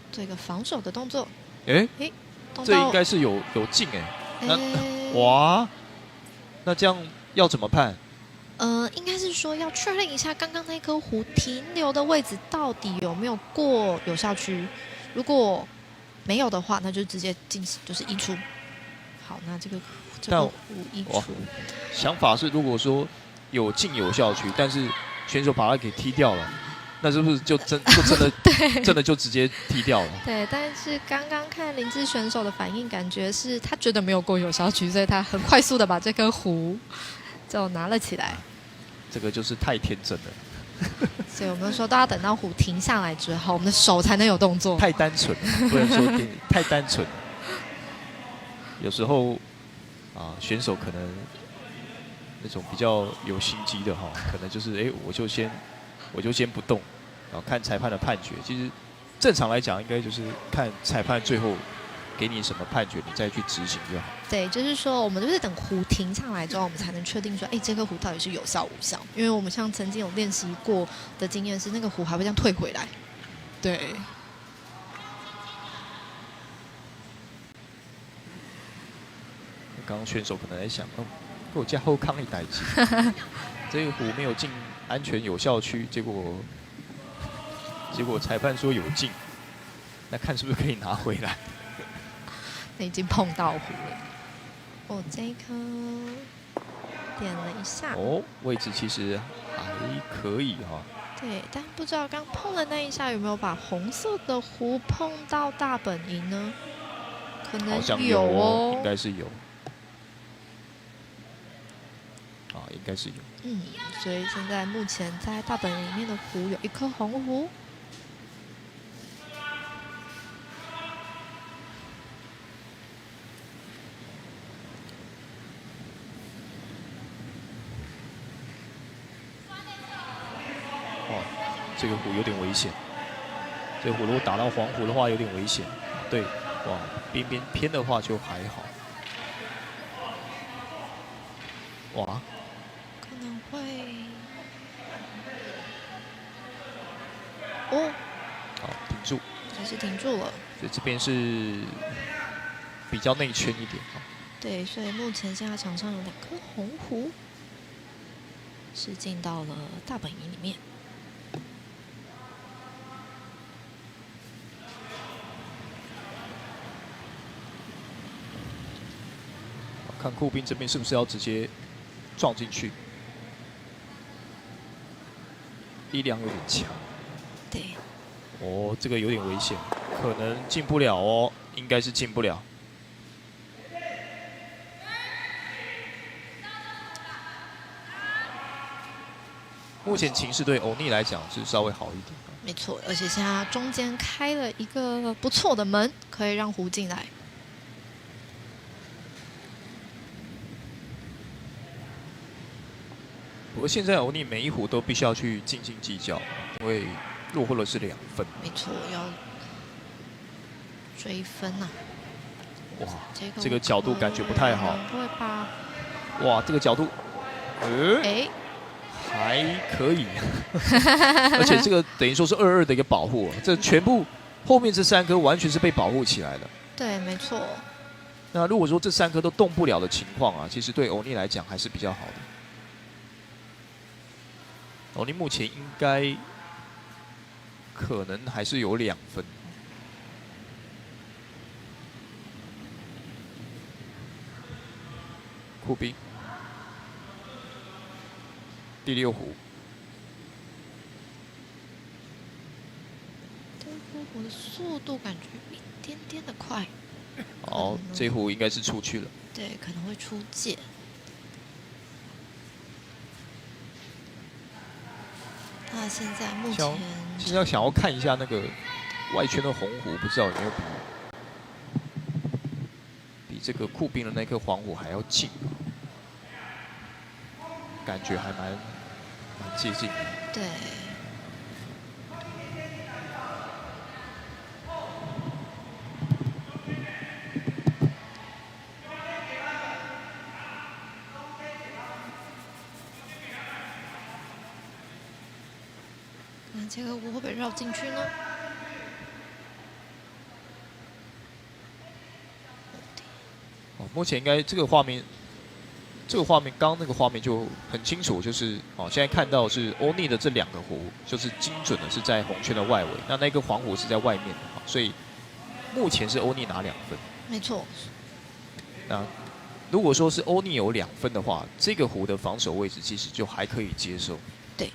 做一个防守的动作。这应该是有进哎。那哇，那这样要怎么判？应该是说要确认一下刚刚那颗胡停留的位置到底有没有过有效区，如果没有的话，那就直接进行就是移出。好，那这个胡移出。想法是，如果说有进有效区，但是选手把它给踢掉了。那是不是就真的就直接踢掉了？对，但是刚刚看林志选手的反应，感觉是他觉得没有过有效区，所以他很快速的把这颗胡就拿了起来。这个就是太天真了。所以我们说都要等到胡停下来之后，我们的手才能有动作。太单纯了，不能说太单纯了。有时候选手可能那种比较有心机的可能就是我就先不动，然后看裁判的判决。其实正常来讲，应该就是看裁判最后给你什么判决，你再去执行就好。对，就是说我们就是等胡停上来之后，我们才能确定说，这颗胡到底是有效无效。因为我们像曾经有练习过的经验是，那个胡还会这样退回来。对。刚刚选手可能在想，给我加后抗一代机，这个胡没有进安全有效区，结果裁判说有进，那看是不是可以拿回来？那已经碰到胡了。这一颗点了一下。哦，位置其实还可以哈。对，但不知道刚碰的那一下有没有把红色的弧碰到大本营呢？可能好像有哦，应该是有。啊，应该是有。嗯，所以现在目前在大本营里面的弧有一颗红弧。这个弧有点危险，这个弧如果打到黄弧的话有点危险。对，往边边偏的话就还好。哇，可能会哦，好，停住，还是停住了。所以这边是比较内圈一点啊。对，所以目前现在场上有2颗红弧，是进到了大本营里面。看酷兵这边是不是要直接撞进去，力量有点强。对。哦，这个有点危险，可能进不了哦，应该是进不了。目前情势对欧尼来讲是稍微好一点。没错，而且现在中间开了一个不错的门，可以让弧进来。不过现在欧尼每一弧都必须要去斤斤计较，因为落后的是2分。没错，要追分呐、哇，这个角度感觉不太好。会吧？哇，这个角度，哎，还可以，而且这个等于说是2-2的一个保护，这全部后面这3颗完全是被保护起来的。对，没错。那如果说这3颗都动不了的情况啊，其实对欧尼来讲还是比较好的。欧尼目前应该可能还是有2分。酷兵第6弧，我的速度感觉有一点点的快。好，这弧应该是出去了。对，可能会出界。那现在目前现在想要看一下那个外圈的红弧，不知道有没有比这个酷兵的那颗黄弧还要近，感觉还蛮接近的。对。那这个我会不会绕进去呢？目前应该这个画面，刚刚那个画面就很清楚，就是现在看到是欧尼的这2个弧，就是精准的是在红圈的外围，那个黄弧是在外面的，所以目前是欧尼拿2分。没错。那如果说是欧尼有2分的话，这个弧的防守位置其实就还可以接受。对。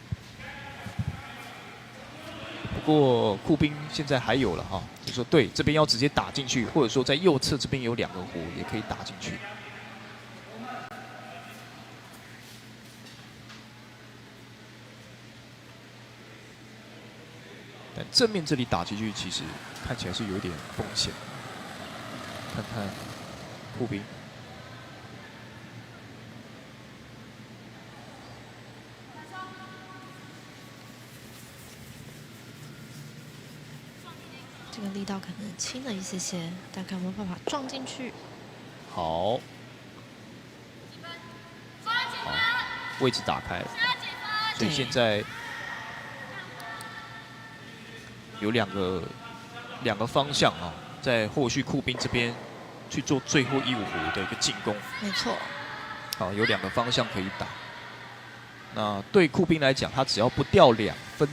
不过酷兵现在还有了哈，就说对这边要直接打进去，或者说在右侧这边有2个弧也可以打进去。但正面这里打进去，其实看起来是有点风险。看看酷兵。这个力道可能轻了一些些，但看有没有办法撞进去。好，位置打开了，所以现在有两个方向啊，在后续酷兵这边去做最后1-5弧的一个进攻。没错。好，有2个方向可以打。那对酷兵来讲，他只要不掉2分，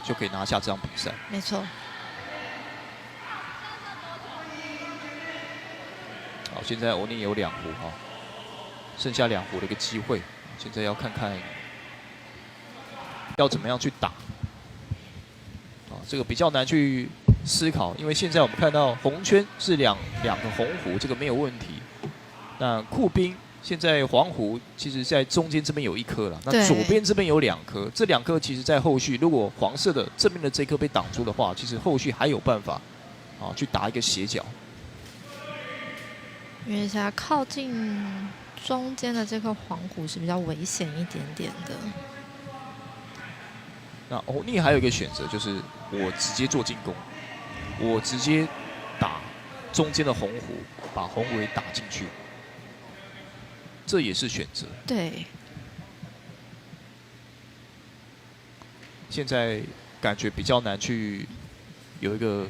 就可以拿下这场比赛。没错。好，现在欧尼有2弧哈，剩下2胡的一个机会，现在要看看要怎么样去打。这个比较难去思考，因为现在我们看到红圈是两个红胡，这个没有问题。那酷兵现在黄胡其实在中间这边有1颗了，那左边这边有2颗，这2颗其实在后续如果黄色的正面的这颗被挡住的话，其实后续还有办法去打一个斜角。因为现在靠近中间的这颗黄胡是比较危险一点点的。那欧尼还有一个选择，就是我直接做进攻，我直接打中间的红胡，把红尾打进去，这也是选择。对。现在感觉比较难去有一个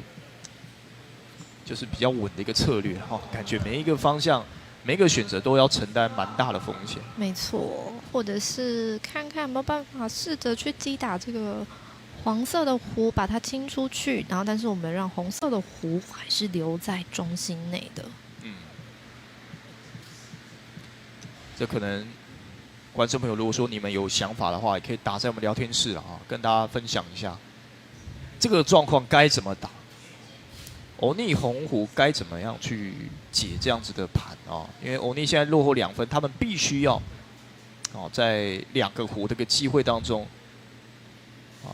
就是比较稳的一个策略哈，感觉每一个方向、每一个选择都要承担蛮大的风险。没错，或者是看看有没有办法试着去击打这个黄色的胡，把它清出去，然后但是我们让红色的胡还是留在中心内的。这可能观众朋友如果说你们有想法的话，也可以打在我们聊天室了跟大家分享一下这个状况该怎么打。欧尼红胡该怎么样去解这样子的盘因为欧尼现在落后2分，他们必须要在2个胡的一个机会当中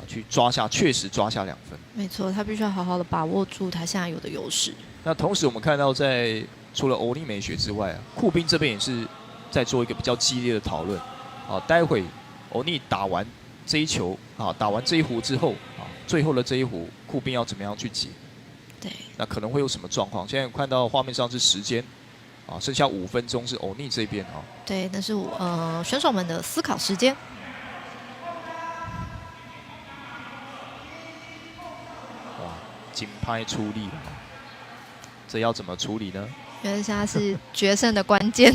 去抓下，确实抓下2分。没错，他必须要好好的把握住他现在有的优势。那同时我们看到在除了欧尼美学之外酷兵这边也是在做一个比较激烈的讨论待会欧尼打完这一球打完这一胡之后最后的这一胡酷兵要怎么样去解？对，那可能会有什么状况？现在看到画面上是时间剩下5分钟是欧尼这边对，那是选手们的思考时间。哇，紧拍出力了，这要怎么处理呢？因为现在是决胜的关键。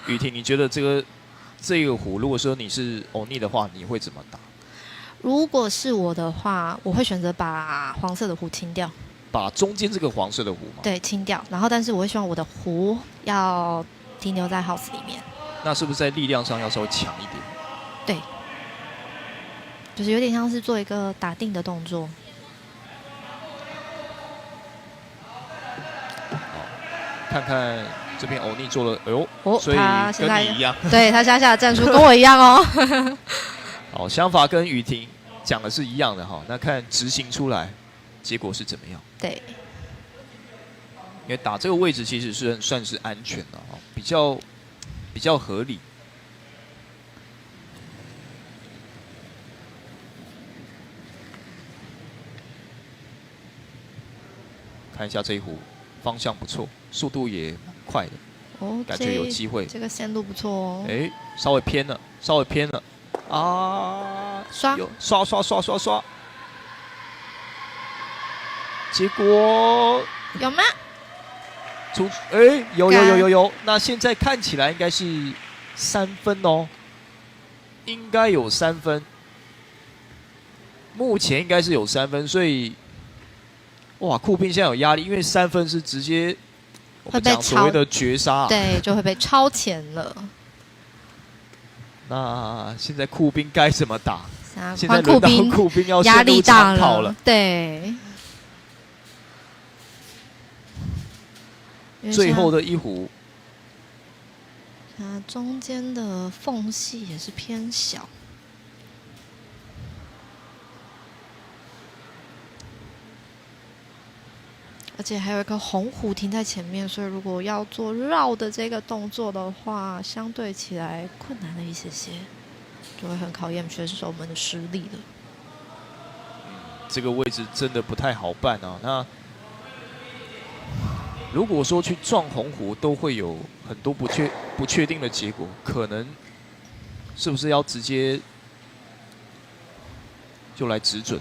雨婷，你觉得这个胡，如果说你是欧尼的话，你会怎么打？如果是我的话，我会选择把黄色的胡清掉，把中间这个黄色的胡吗？对，清掉。然后，但是我会希望我的胡要停留在 house 里面。那是不是在力量上要稍微强一点？对，就是有点像是做一个打定的动作。看看这边欧尼做了，所以跟你一样，对他下的战术跟我一样哦。好，想法跟雨婷讲的是一样的那看执行出来结果是怎么样？对，因为打这个位置其实是算是安全的比较合理。看一下这一壶，方向不错，速度也蛮快的，感觉有机会。这个线路不错哦。稍微偏了，刷，结果有吗？有。那现在看起来应该是3分应该有3分，目前应该是有3分，所以哇，酷兵现在有压力，因为3分是直接我们讲所谓的绝杀，对，就会被超前了。那现在酷兵该怎么打？现在轮到酷兵要陷入长跑了。对，最后的一壶，中间的缝隙也是偏小。而且还有一颗红胡停在前面，所以如果要做绕的这个动作的话，相对起来困难了一些，就会很考验选手们的实力了。这个位置真的不太好办那如果说去撞红胡，都会有很多不确定的结果，可能是不是要直接就来指准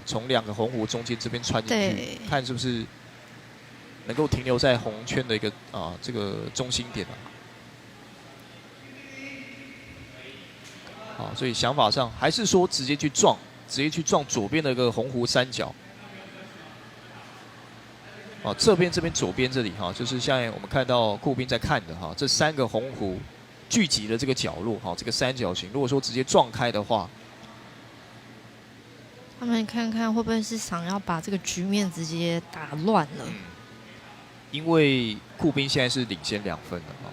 从2个红胡中间这边穿进去，看是不是能够停留在红圈的一个这个中心点所以想法上还是说直接去撞左边的一个红胡3角。啊，这边左边这里哈，就是现在我们看到酷兵在看的哈，这3个红弧聚集的这个角落哈，这个三角形，如果说直接撞开的话，他们看看会不会是想要把这个局面直接打乱了？因为酷兵现在是领先2分的哈。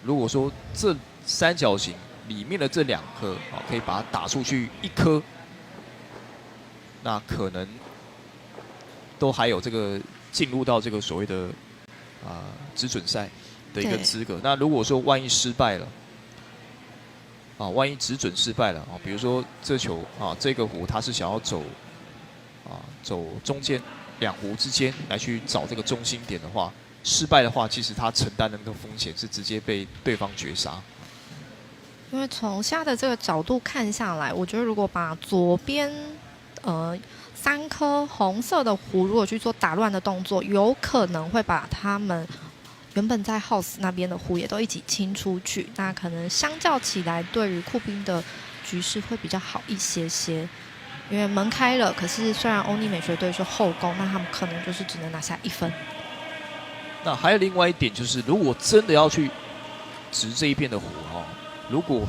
如果说这三角形里面的这2颗啊，可以把它打出去1颗，那可能都还有这个进入到这个所谓的只准赛的一个资格。那如果说万一失败了，万一只准失败了比如说这球这个弧它是想要走中间2弧之间来去找这个中心点的话，失败的话，其实他承担的那个风险是直接被对方绝杀。因为从现在的这个角度看下来，我觉得如果把左边3颗红色的弧如果去做打乱的动作，有可能会把他们原本在 house 那边的弧也都一起清出去。那可能相较起来，对于酷兵的局势会比较好一些些。因为门开了，可是虽然欧尼美学队是后攻，那他们可能就是只能拿下1分。那还有另外一点就是，如果真的要去执这一片的弧如果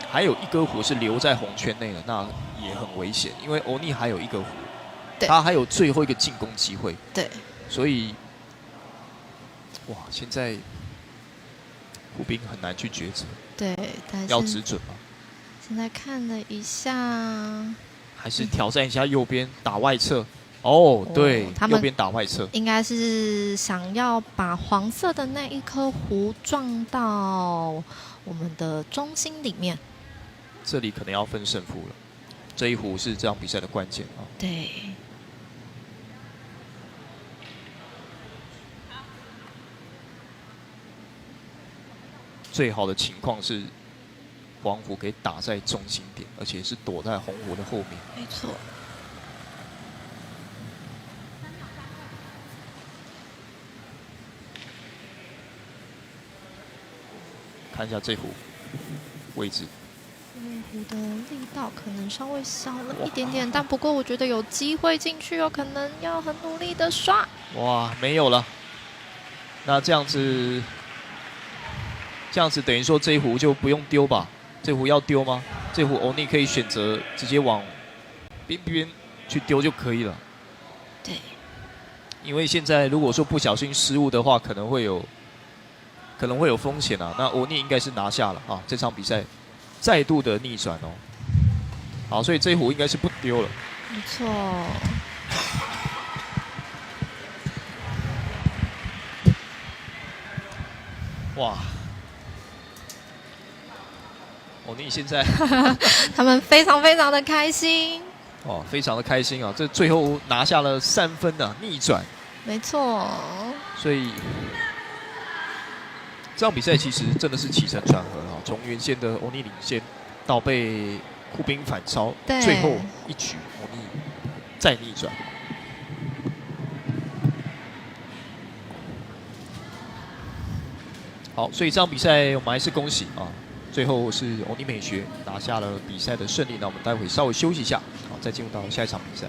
还有1个弧是留在红圈内的，那也很危险，因为欧尼还有1个弧，他还有最后一个进攻机会。对，所以哇，现在酷兵很难去抉择。对，但是要只准吗？现在看了一下。还是挑战一下右边打外侧对，右边打外侧，应该是想要把黄色的那1颗弧撞到我们的中心里面。这里可能要分胜负了，这一弧是这场比赛的关键对。最好的情况是黄弧给打在中心点，而且是躲在红弧的后面。没错。看一下这弧位置，这弧的力道可能稍微小了一点点，但不过我觉得有机会进去，有可能要很努力的刷。哇，没有了。那这样子等于说这一弧就不用丢吧？这弧要丢吗？这弧欧尼可以选择直接往边去丢就可以了。对。因为现在如果说不小心失误的话，可能会有风险啊。那欧尼应该是拿下了这场比赛再度的逆转好，所以这一弧应该是不丢了。没错。哇！欧尼现在他们非常非常的开心。非常的开心这最后拿下了3分逆转。没错。所以这场比赛其实真的是起承转合从原先的欧尼领先到被酷兵反超，最后一局欧尼再逆转。好，所以这场比赛我们还是恭喜最后是欧尼美学拿下了比赛的胜利。那我们待会稍微休息一下，再进入到下一场比赛。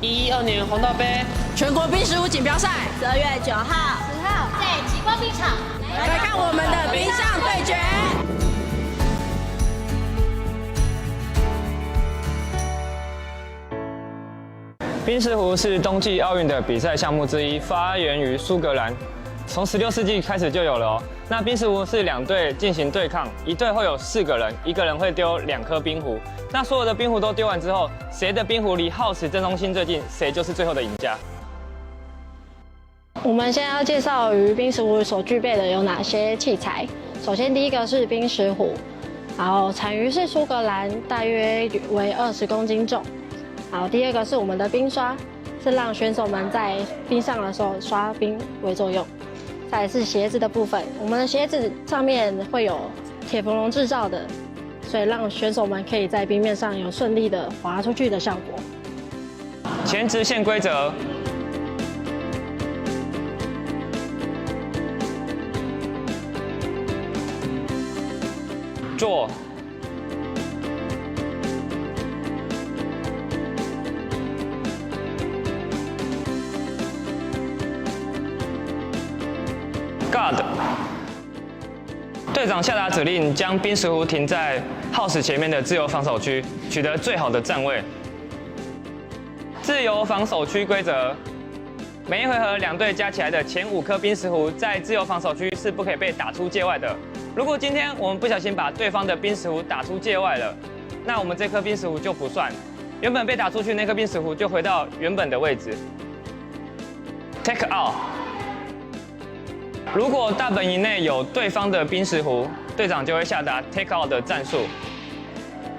112年红道杯全国冰石舞锦标赛12月9号、10号在极光冰场来看我们的冰上对决。冰石湖是冬季奥运的比赛项目之一，发源于苏格兰，从16世纪开始就有了哦。那冰石湖是2队进行对抗，一队会有4个人，一个人会丢2颗冰壶。那所有的冰壶都丢完之后，谁的冰壶离耗时正中心最近，谁就是最后的赢家。我们现在要介绍于冰石湖所具备的有哪些器材。首先第一个是冰石壶，然后产于是苏格兰，大约为20公斤重。好，第二个是我们的冰刷，是让选手们在冰上的时候刷冰为作用。再来是鞋子的部分，我们的鞋子上面会有铁氟龙制造的，所以让选手们可以在冰面上有顺利的滑出去的效果。前直线规则。坐。Guard， 队长下达指令，将冰石壶停在耗时前面的自由防守区，取得最好的站位。自由防守区规则：每一回合2队加起来的前5颗冰石壶在自由防守区是不可以被打出界外的。如果今天我们不小心把对方的冰石壶打出界外了，那我们这颗冰石壶就不算，原本被打出去那颗冰石壶就回到原本的位置。Take out。如果大本营内有对方的冰石壶，队长就会下达 take out 的战术。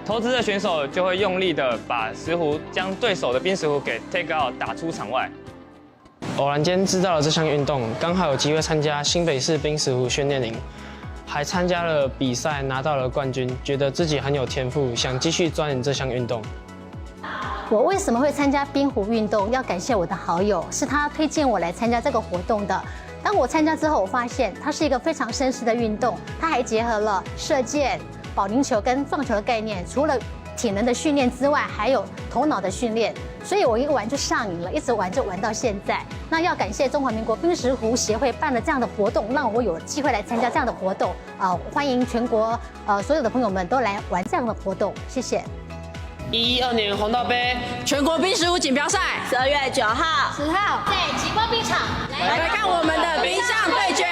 投掷的选手就会用力的把石壶将对手的冰石壶给 take out 打出场外。偶然间知道了这项运动，刚好有机会参加新北市冰石壶训练营，还参加了比赛拿到了冠军，觉得自己很有天赋，想继续钻研这项运动。我为什么会参加冰壶运动？要感谢我的好友，是他推荐我来参加这个活动的。当我参加之后，我发现它是一个非常绅士的运动，它还结合了射箭、保龄球跟放球的概念。除了体能的训练之外，还有头脑的训练，所以我一玩就上瘾了，一直玩就玩到现在。那要感谢中华民国冰石壶协会办了这样的活动，让我有机会来参加这样的活动。欢迎全国所有的朋友们都来玩这样的活动，谢谢。112年红道杯全国冰石舞锦标赛12月9号、10号在极光冰场来看我们的冰上对决。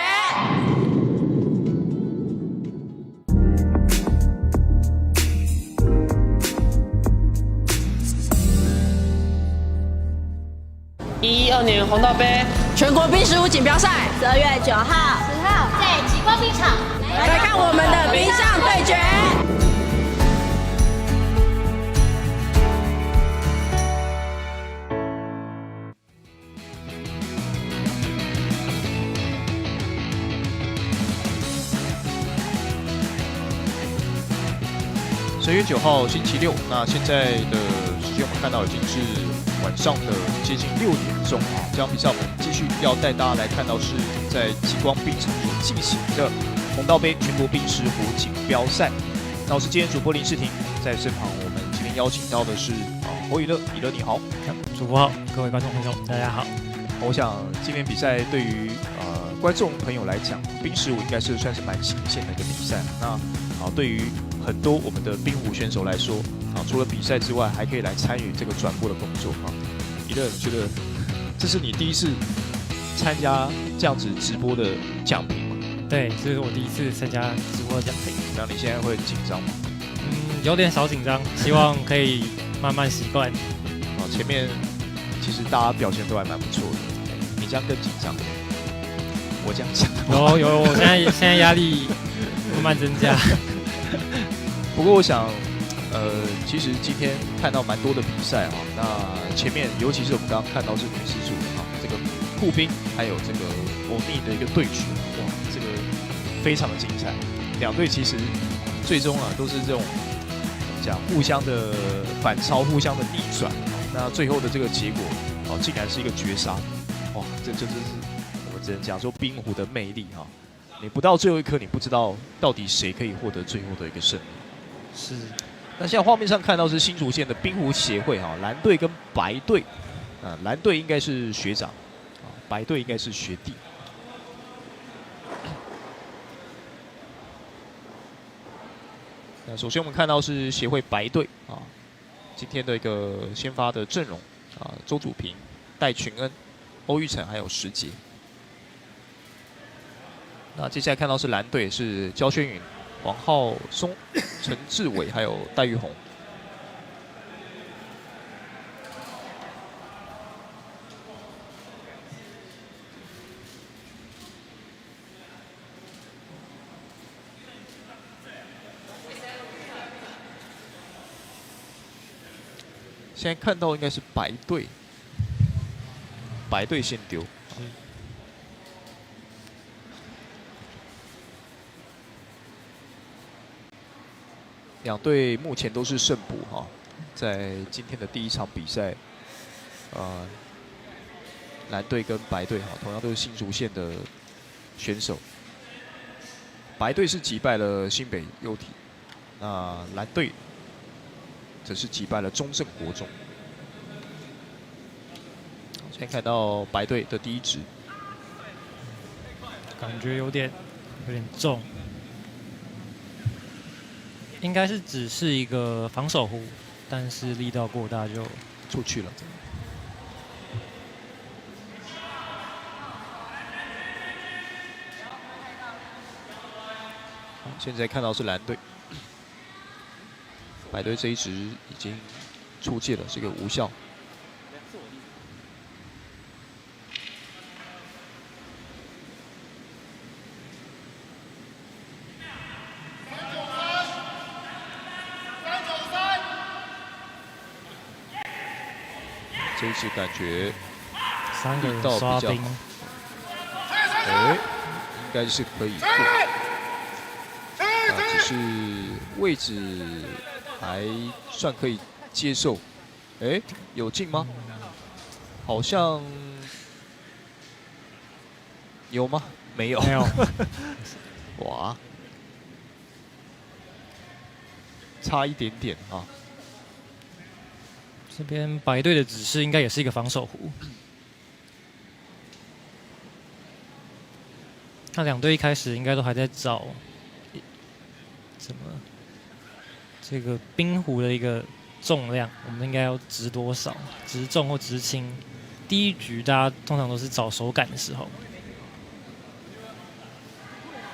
112年红道杯全国冰石舞锦标赛12月9号、10号在极光冰场来看我们的冰上对决。10月9号星期六，那现在的时间我们看到已经是晚上的接近6点钟啊。这场比赛我们继续要带大家来看到是在极光冰场所进行的红道杯全国冰石壶锦标赛。那我是今天主播林世廷，在身旁我们今天邀请到的是侯以乐，以乐你好，主播好，各位观众朋友大家好。我想今天比赛对于观众朋友来讲，冰石壶应该是算是蛮新鲜的一个比赛。那对于很多我们的冰壶选手来说，除了比赛之外，还可以来参与这个转播的工作啊。以乐，你觉得这是你第一次参加这样子直播的奖评吗？对，这是我第一次参加直播的奖评。那你现在会很紧张吗？有点小紧张，希望可以慢慢习惯。前面其实大家表现都还蛮不错的，你这样更紧张。我这样讲，有，我现在压力慢慢增加。不过我想，其实今天看到蛮多的比赛哈，那前面尤其是我们刚刚看到是女子组这个酷冰还有这个欧尼的一个对决，哇，这个非常的精彩。2队其实最终都是这种讲互相的反超、互相的逆转，那最后的这个结果竟然是一个绝杀，哇，这真是我们只能讲说冰壶的魅力哈。你不到最后一刻，你不知道到底谁可以获得最后的一个胜利。是。那现在画面上看到是新竹县的冰壶协会蓝队跟白队蓝队应该是学长，白队应该是学弟。那首先我们看到是协会白队今天的一个先发的阵容周祖平、戴群恩、欧玉成还有石杰。那接下来看到是蓝队是焦轩云、王浩松、陈志伟还有戴玉宏。现在看到应该是白队，白队先丢。两队目前都是胜补在今天的第一场比赛，蓝队跟白队同样都是新竹县的选手。白队是击败了新北优体，那蓝队则是击败了中正国中。现在看到白队的第一指，感觉有点重，应该是只是一个防守弧，但是力道过大就出去了。现在看到是蓝队，白队这一直已经出界了，是个无效。这一次感觉3个人力道刷冰，比较好，应该是可以过。只是位置还算可以接受。有进吗？好像有吗？没有。没有。哇，差一点点啊。这边白队的指示应该也是一个防守弧。那两队一开始应该都还在找怎么这个冰壶的一个重量，我们应该要值多少，值重或值轻。第一局大家通常都是找手感的时候，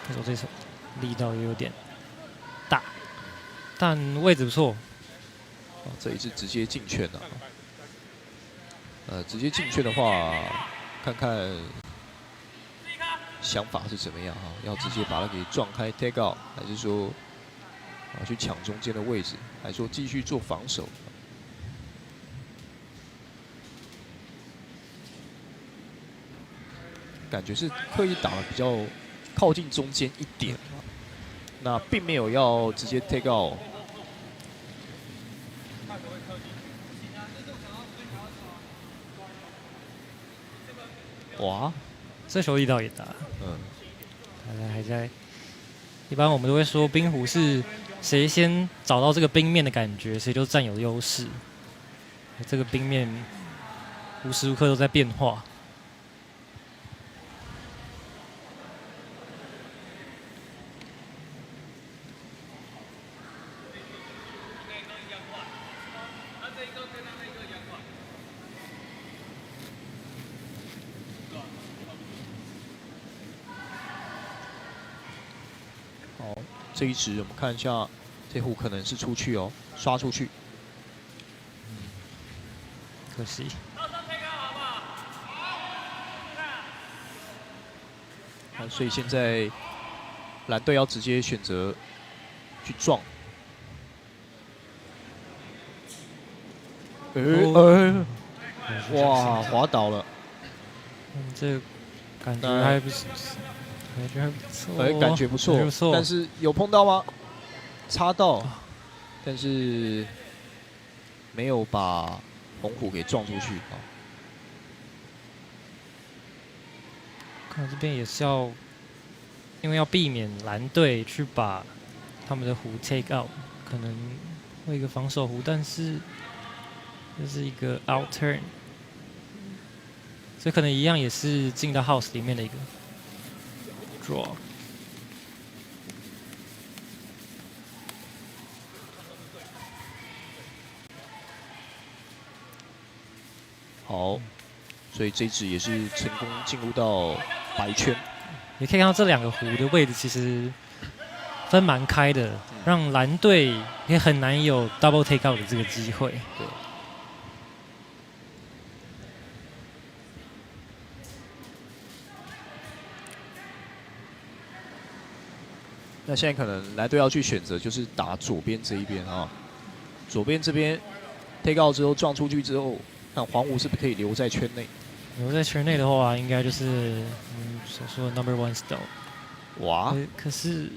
可是我这手力道也有点大，但位置不错。这一次直接进圈了。直接进圈的话，看看想法是怎么样要直接把它给撞开 take out， 还是说去抢中间的位置，还是说继续做防守？感觉是刻意打得比较靠近中间一点，那并没有要直接 take out。哇，这球力道也大。还在。一般我们都会说冰壶是谁先找到这个冰面的感觉，谁就占有优势。这个冰面无时无刻都在变化。好，这一直我们看一下，这壶可能是出去哦，刷出去。可惜。好，所以现在蓝队要直接选择去撞。哇，滑倒了。这感觉还不是，感觉还不错。感觉不错，但是有碰到吗？擦到，但是没有把红虎给撞出去啊。看这边也是要，因为要避免蓝队去把他们的壶 take out， 可能会一个防守壶，但是这是一个 out turn。所以可能一样也是进到 house 里面的一个 draw。好，所以这只也是成功进入到白圈。也可以看到这两个湖的位置其实分蛮开的，让蓝队也很难有 double take out 的这个机会。对。那现在可能蓝队要去选择，就是打左边这一边啊。左边这边 take out 之后撞出去之后，看黄湖是不是可以留在圈内？留在圈内的话，应该就是所说的 number one stop。哇！可是，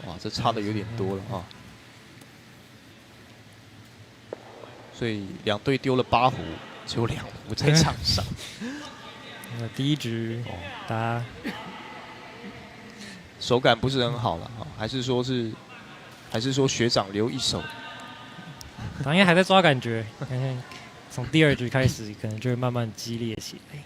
哇，这差的有点多了啊。所以两队丢了8壶，只有2壶在场上。第一局打。手感不是很好了啊，还是说学长留一手？应该还在抓感觉，从第2局开始，可能就会慢慢激烈起来。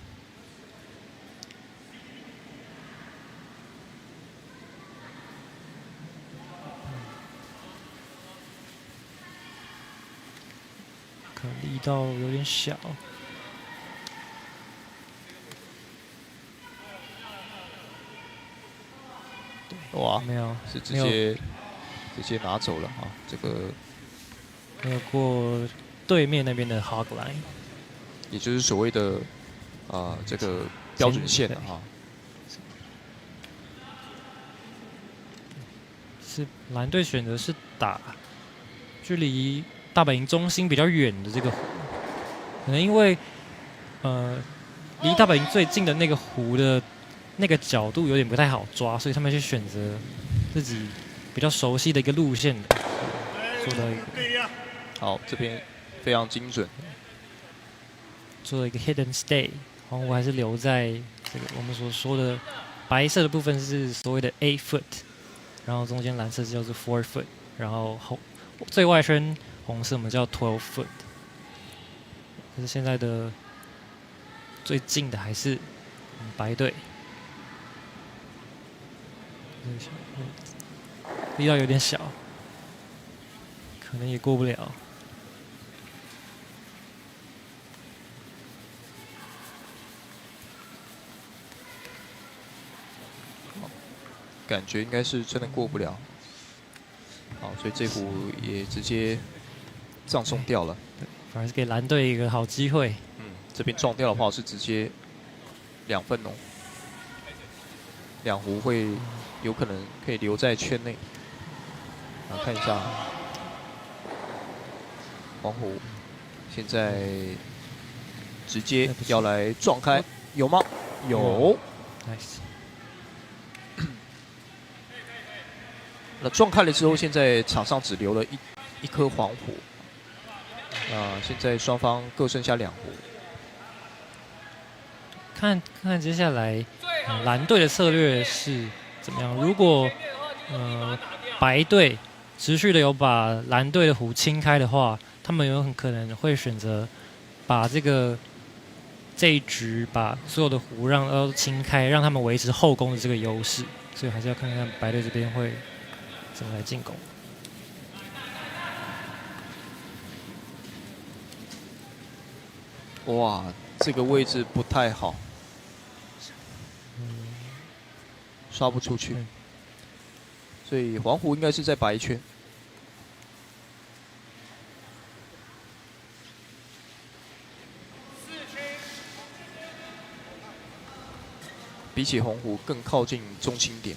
可能力道有点小。哇，没有，是直接拿走了啊！这个没有过对面那边的 hog line， 也就是所谓的这个标准线了啊。是蓝队选择是打距离大本营中心比较远的这个湖，可能因为离大本营最近的那个湖的那个角度有点不太好抓，所以他们去选择自己比较熟悉的一个路线的，做到一个好，这边非常精准，做了一个 hidden stay。黄湖还是留在这个我们所说的白色的部分是所谓的 8 foot， 然后中间蓝色叫做 4 foot， 然后最外圈红色我们叫12 foot。可是现在的最近的还是白队。力道有点小，可能也过不了。感觉应该是真的过不了。好，所以这壶也直接葬送掉了。反而是给蓝队一个好机会。这边撞掉的话是直接2分哦，2壶会有可能可以留在圈内。来看一下黄湖，现在直接要来撞开，有吗？有。Nice。那撞开了之后，现在场上只留了一颗黄壶。现在双方各剩下2壶。看接下来蓝队的策略是怎么样？如果白队持续的有把蓝队的湖清开的话，他们有很可能会选择把这一局把所有的湖都清开，让他们维持后攻的这个优势。所以还是要看看白队这边会怎么来进攻。哇，这个位置不太好，刷不出去，所以黄湖应该是在白圈。比起红湖更靠近中心点。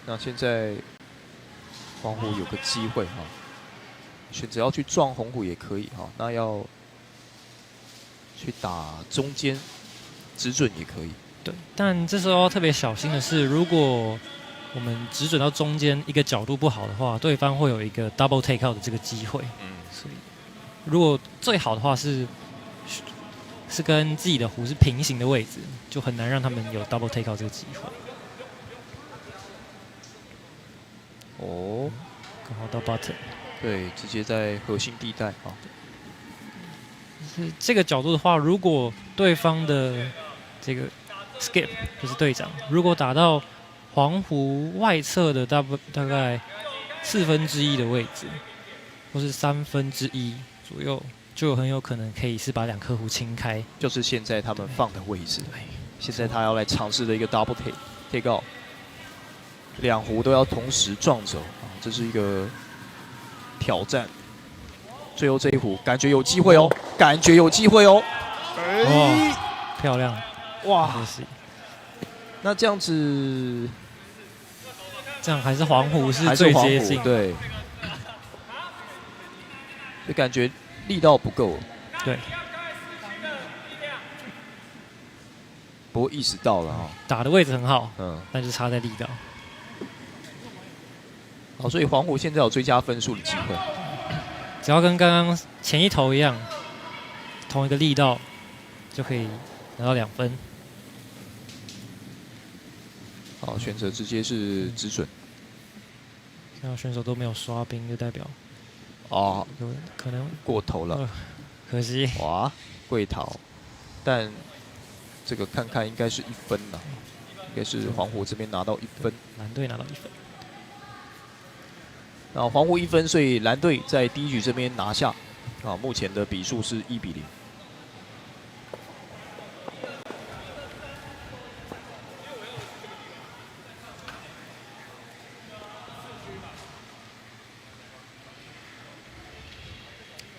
那现在黄湖有个机会哈，选择要去撞红湖也可以哈，那要去打中间直准也可以。对，但这时候要特别小心的是，如果我们直准到中间一个角度不好的话，对方会有一个 double take out 的这个机会。所以如果最好的话是跟自己的湖是平行的位置，就很难让他们有 double take out 这个机会。哦，刚好到 button。对，直接在核心地带啊。是这个角度的话，如果对方的这个 skip 就是队长，如果打到黄湖外侧的大概1/4的位置，或是1/3左右，就很有可能可以是把2颗湖清开。就是现在他们放的位置。现在他要来尝试的一个 double take out， 2湖都要同时撞走啊，这是一个挑战。最后这一壶感觉有机会哦，感觉有机会哦。哇，漂亮！哇，那这样子，这样还是黄湖是最接近，对，就感觉力道不够。对，不过意识到了啊，打的位置很好，但是差在力道。好，所以黄湖现在有追加分数的机会。只要跟刚刚前一投一样，同一个力道，就可以拿到2分。好，选择直接是直准。看到选手都没有刷冰，就代表有可能过头了，可惜。哇，跪逃，但这个看看应该是1分了，应该是黄湖这边拿到1分，蓝队拿到1分。然后黄湖1分，所以蓝队在第一局这边拿下。啊，目前的比数是1-0。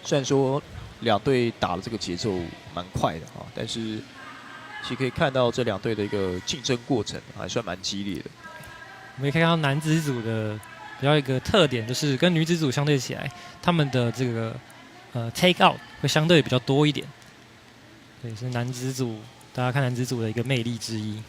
虽然说2队打的这个节奏蛮快的啊，但是其实可以看到这2队的一个竞争过程还算蛮激烈的。我们可以看到男子组的比较一个特点，就是跟女子组相对起来，他们的这个take out 会相对比较多一点。对，是男子组大家看男子组的一个魅力之一。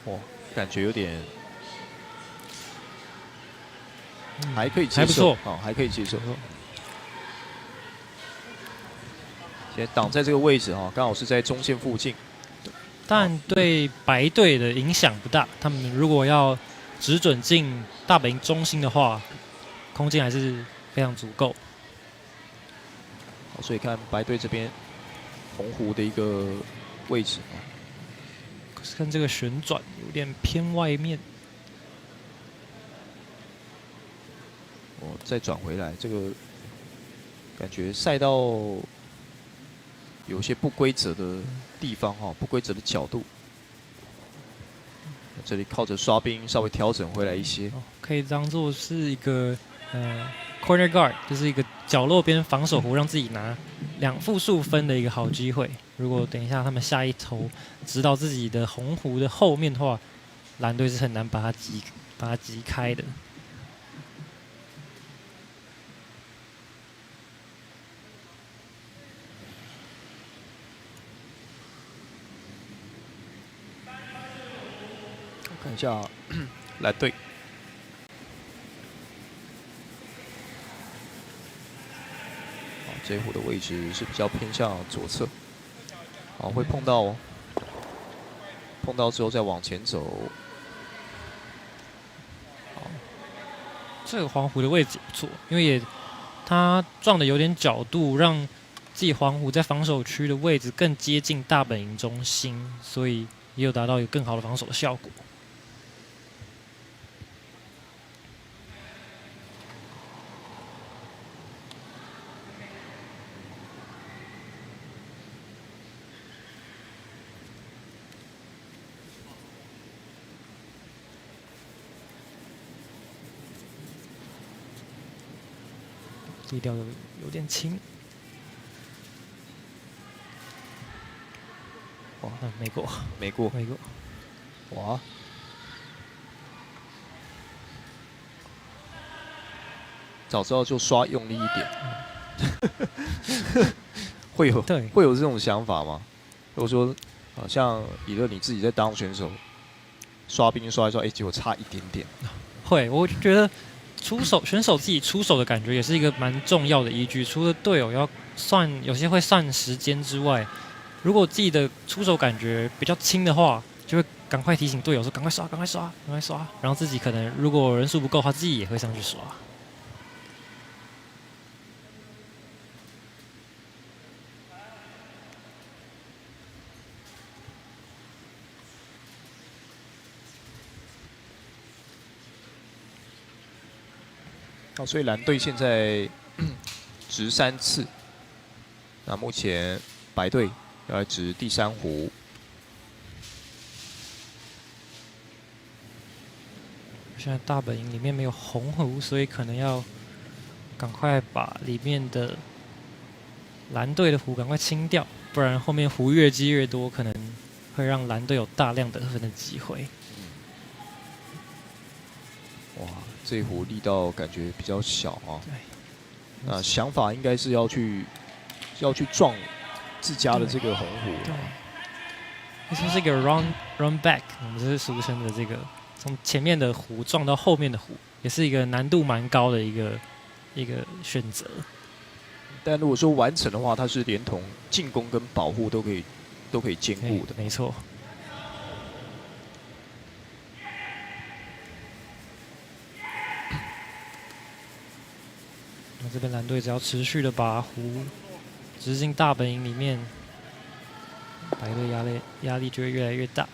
哇，感觉有点还可以接受，还不错，还可以接受。现在挡在这个位置刚好是在中线附近，但对白队的影响不大。他们如果要只准进大本营中心的话，空间还是非常足够。所以看白队这边红湖的一个位置可是看这个旋转有点偏外面。再转回来，这个感觉赛道有些不规则的地方不规则的角度。这里靠着刷冰稍微调整回来一些，可以当做是一个corner guard， 就是一个角落边防守湖，让自己拿2负数分的一个好机会。如果等一下他们下一投直到自己的红湖的后面的话，蓝队是很难把它击开的。看一下蓝队，这一壶的位置是比较偏向左侧，会碰到之后再往前走。这个黄湖的位置不错，因为他撞的有点角度，让自己黄湖在防守区的位置更接近大本营中心，所以也有达到一个更好的防守的效果。力道有点轻。哇，没过，没过，没过。哇！早知道就刷用力一点。会有这种想法吗？如果说，像以乐你自己在当选手，刷冰刷一刷，结果差一点点。会，我觉得选手自己出手的感觉也是一个蛮重要的依据。除了队友要算，有些会算时间之外，如果自己的出手感觉比较轻的话，就会赶快提醒队友说赶快刷，赶快刷，赶快刷。然后自己可能如果人数不够，他自己也会上去刷。所以蓝队现在掷3次，那目前白队要来掷第3壶。现在大本营里面没有红壶，所以可能要赶快把里面的蓝队的壶赶快清掉，不然后面壶越积越多，可能会让蓝队有大量得分的机会。哇，这一壶力道感觉比较小啊。对。那想法应该是要去撞自家的这个红壶。对。这是一个 run back， 我们这是俗称的这个从前面的壶撞到后面的壶，也是一个难度蛮高的一个选择。但如果说完成的话，它是连同进攻跟保护都可以兼顾的。没错。那这边蓝队只要持续的把壶直进大本营里面，白队压力就会越来越大。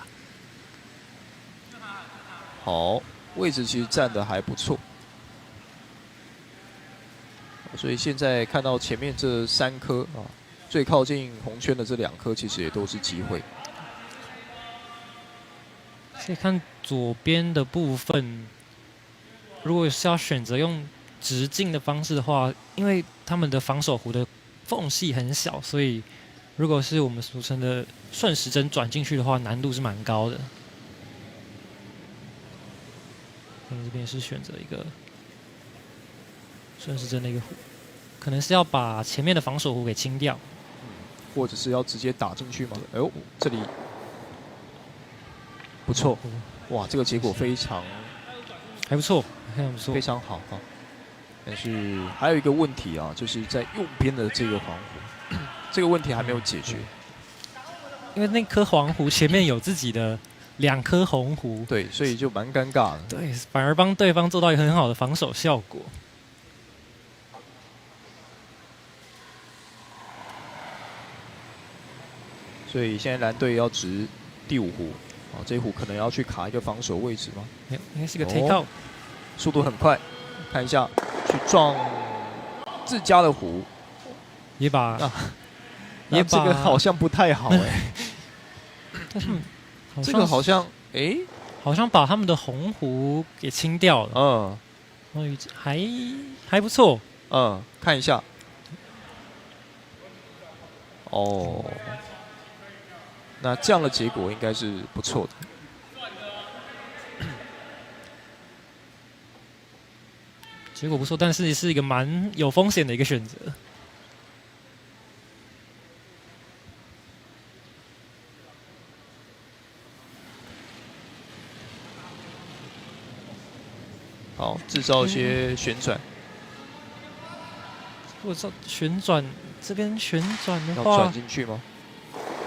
好，位置其实站得还不错，所以现在看到前面这3颗啊，最靠近红圈的这2颗，其实也都是机会。所以看左边的部分，如果是要选择用直进的方式的话，因为他们的防守壶的缝隙很小，所以如果是我们俗称的顺时针转进去的话，难度是蛮高的。这边是选择一个顺时针的一个壶，可能是要把前面的防守壶给清掉，或者是要直接打进去吗？哎呦，这里不错，哇，这个结果非常还不错，非常不错，非常好啊。但是还有一个问题啊，就是在右边的这个黄壶，这个问题还没有解决，因为那颗黄壶前面有自己的2颗红壶，对，所以就蛮尴尬的。对，反而帮对方做到一个很好的防守效果。所以现在蓝队要掷第5壶，哦，这一壶可能要去卡一个防守位置吗？没有，应该是个 take out，速度很快，看一下，去撞自家的壶，也把，这个好像不太好哎。但是这个好像，好像把他们的红壶给清掉了。还不错。看一下。哦，那这样的结果应该是不错的。结果不错，但是是一个蛮有风险的一个选择。好，制造一些旋转。我照旋转这边旋转的话，要转进去吗？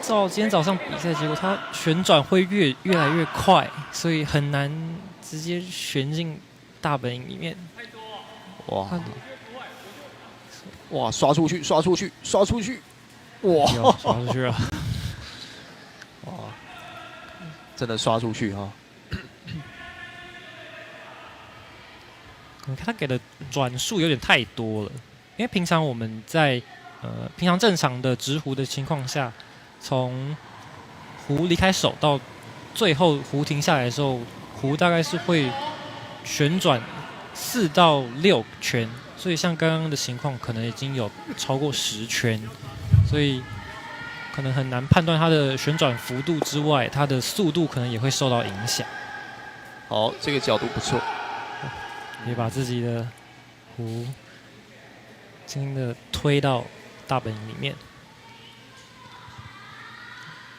照今天早上比赛结果，它旋转会越来越快，所以很难直接旋进大本营里面。哇！刷出去，刷出去，刷出去！哇！刷出去了！哇！真的刷出去哈！你看他给的转速有点太多了，因为平常我们在平常正常的直壶的情况下，从壶离开手到最后壶停下来的时候，壶大概是会旋转4到6圈，所以像刚刚的情况，可能已经有超过10圈，所以可能很难判断它的旋转幅度之外，它的速度可能也会受到影响。好，这个角度不错。也把自己的壶轻轻的推到大本营里面，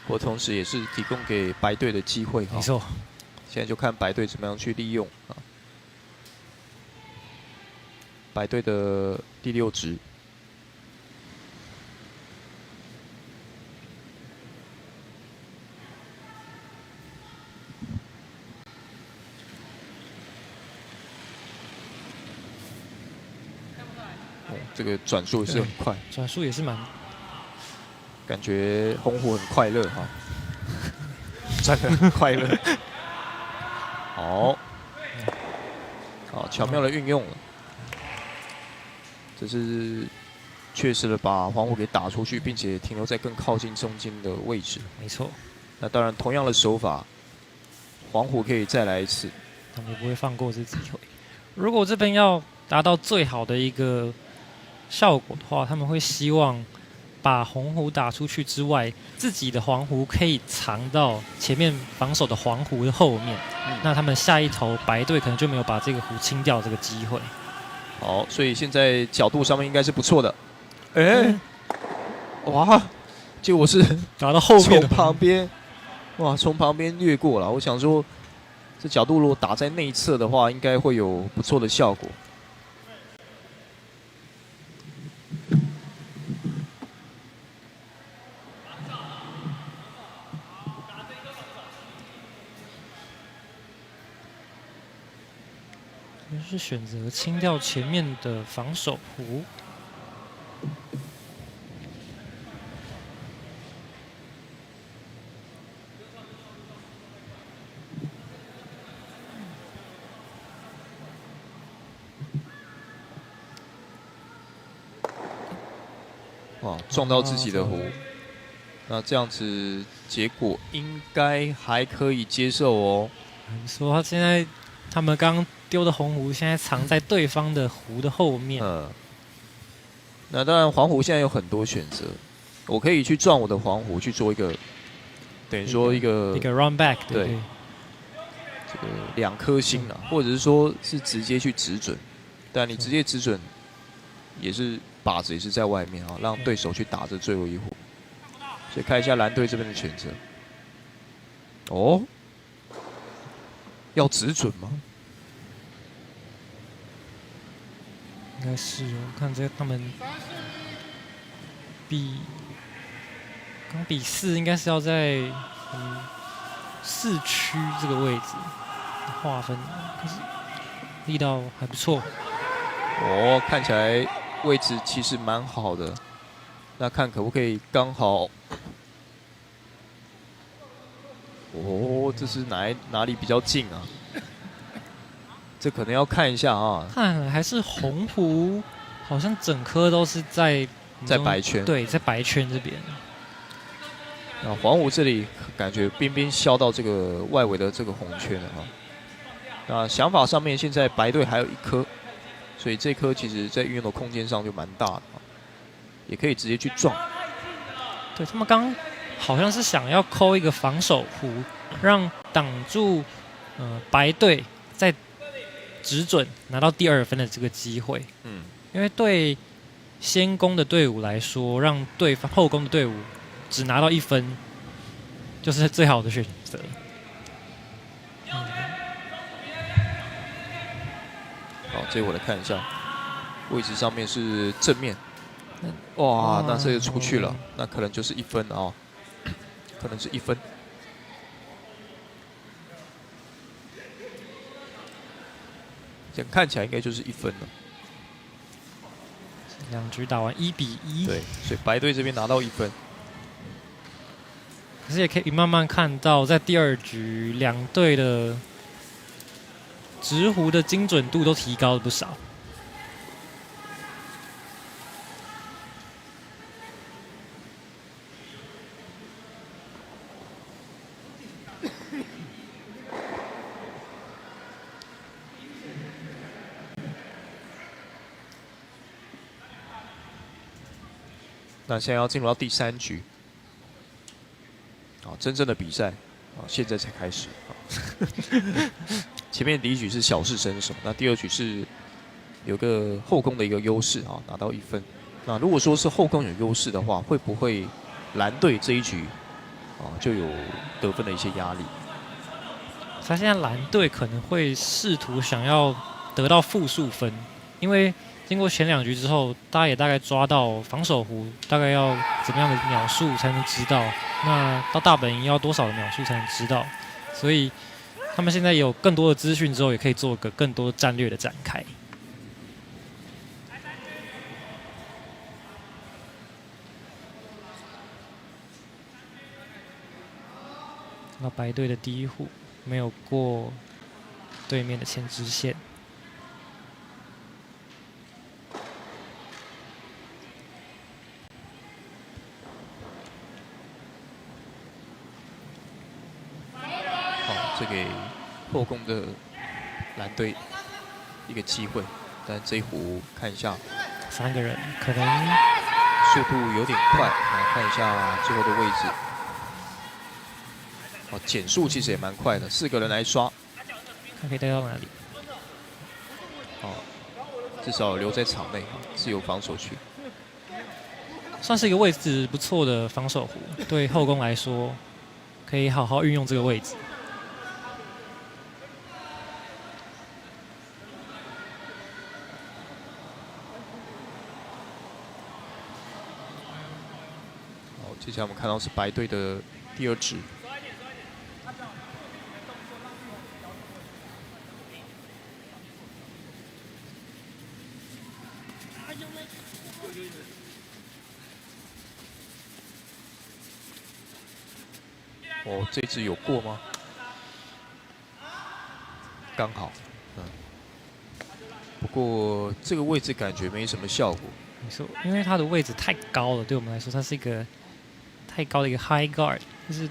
我同时也是提供给白队的机会。没错，现在就看白队怎么样去利用啊。白队的第6局。这个转速也是很快，转速也是蛮，感觉红虎很快乐哈，转得很快乐。好，好，巧妙的运用了，这是确实的把黄虎给打出去，并且停留在更靠近中间的位置。没错。那当然，同样的手法，黄虎可以再来一次，他们也不会放过这机会。如果这边要达到最好的一个效果的话，他们会希望把红狐打出去之外，自己的黄狐可以藏到前面防守的黄狐的后面。那他们下一投白队可能就没有把这个狐清掉这个机会。好，所以现在角度上面应该是不错的。哇，结果是打到后面，从旁边，哇，从旁边掠过了。我想说，这角度如果打在内侧的话，应该会有不错的效果。是选择清掉前面的防守狐。哇，撞到自己的狐，那这样子结果应该还可以接受哦。你说他现在他们刚丢的红狐现在藏在对方的狐的后面。那当然黄狐现在有很多选择，我可以去撞我的黄狐去做一个，等于说一个 run back， 对，这个2颗星啦，或者是说是直接去直准，但你直接直准也是靶子也是在外面啊，让对手去打这最后一壶。所以看一下蓝队这边的选择。哦，要直准吗？应该是哦，看这他们刚比4，应该是要在4区这个位置划分，可是力道还不错。哦，看起来位置其实蛮好的，那看可不可以刚好？哦，这是哪里比较近啊？这可能要看一下啊。看来还是红狐，好像整颗都是在白圈。对，在白圈这边。那黄狐这里感觉边边削到这个外围的这个红圈了哈。那想法上面，现在白队还有1颗，所以这颗其实在运用的空间上就蛮大的，也可以直接去撞。对他们刚好像是想要抠一个防守狐，让挡住白队在直准拿到第2分的这个机会。因为对先攻的队伍来说，让对方后攻的队伍只拿到1分，就是最好的选择。好，这我来看一下，位置上面是正面。哇，那这个出去了，那可能就是1分啊，可能是1分。这看起来应该就是1分了。2局打完1比1。对，所以白队这边拿到1分。可是也可以慢慢看到，在第2局两队的直狐的精准度都提高了不少。那现在要进入到第3局，真正的比赛现在才开始。前面第1局是小试身手，那第2局是有个后攻的一个优势啊，拿到1分。那如果说是后攻有优势的话，会不会蓝队这一局就有得分的一些压力？他现在蓝队可能会试图想要得到负数分，因为经过前2局之后，大家也大概抓到防守弧大概要怎么样的秒数才能知道，那到大本营要多少的秒数才能知道，所以他们现在有更多的资讯之后，也可以做个更多战略的展开。那白队的第一户没有过对面的前支线。好，这给后攻的蓝队一个机会，但这一壶看一下，3个人可能速度有点快，来看一下最后的位置。哦，减速其实也蛮快的，4个人来刷，看可以带到哪里。哦，至少留在场内，自由防守区。算是一个位置不错的防守弧，对后攻来说，可以好好运用这个位置。好，接下来我们看到是白队的第2支。哦，这支有过吗？刚好，不过这个位置感觉没什么效果。没错，因为它的位置太高了，对我们来说，它是一个太高的一个 high guard， 就是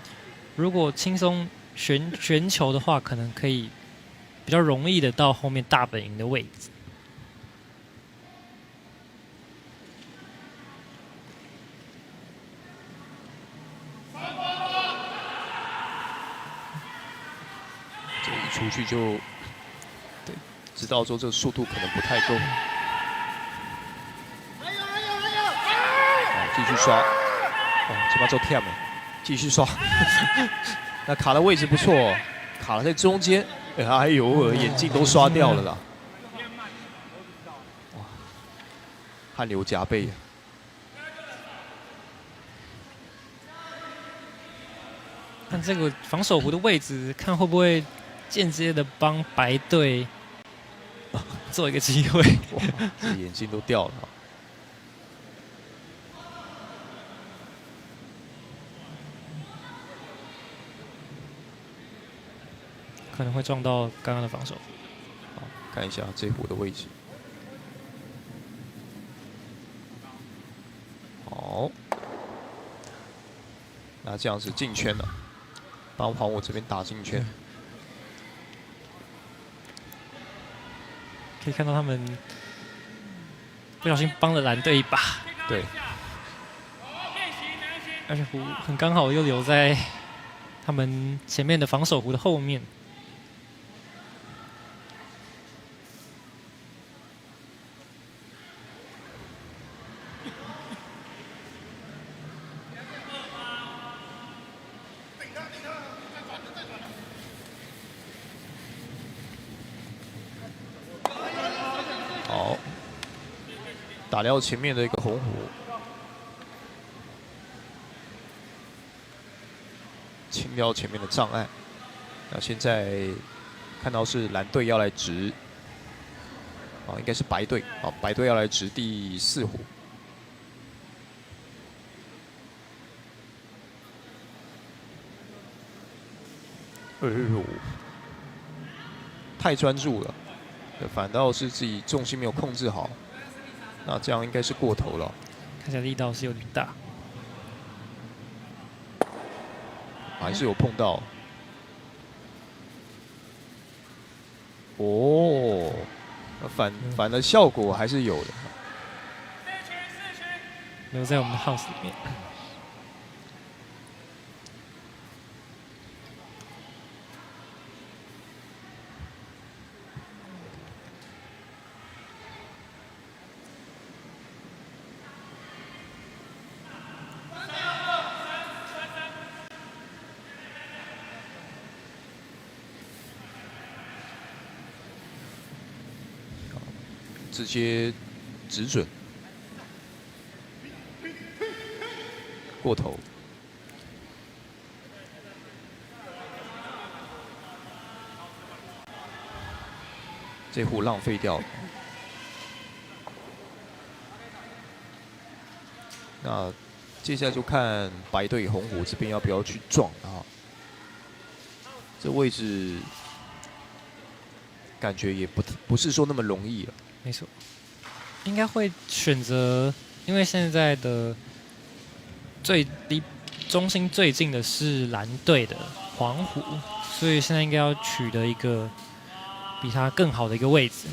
如果轻松旋球的话，可能可以比较容易的到后面大本营的位置。出去就对，知道说这个速度可能不太够。继续刷，哦，这把做 Tam， 继续刷。那卡的位置不错，卡了在中间，哎呦，眼镜都刷掉了啦。哇，汗流浃背啊。看这个防守弧的位置，看会不会间接的帮白队做一个机会。这眼镜都掉了。可能会撞到刚刚的防守。好，看一下这壶的位置。好，那这样子进圈了，帮黄我这边打进圈。可以看到他们不小心帮了蓝队一把。对。而且弧很刚好又留在他们前面的防守弧的后面。好，打掉前面的一个红虎。清掉前面的障碍。那现在看到是蓝队要来执，啊，应该是白队，啊，白队要来执第4壶。哎呦，太专注了，反倒是自己重心没有控制好，那这样应该是过头了。看起来力道是有点大。还是有碰到，哦，反的效果还是有的，留在我们的 house 里面。直接直准过头。这壶浪费掉了。那接下来就看白队红虎这边要不要去撞啊？这位置感觉也不是说那么容易了。没错，应该会选择，因为现在的离中心最近的是蓝队的黄虎，所以现在应该要取得一个比他更好的一个位置，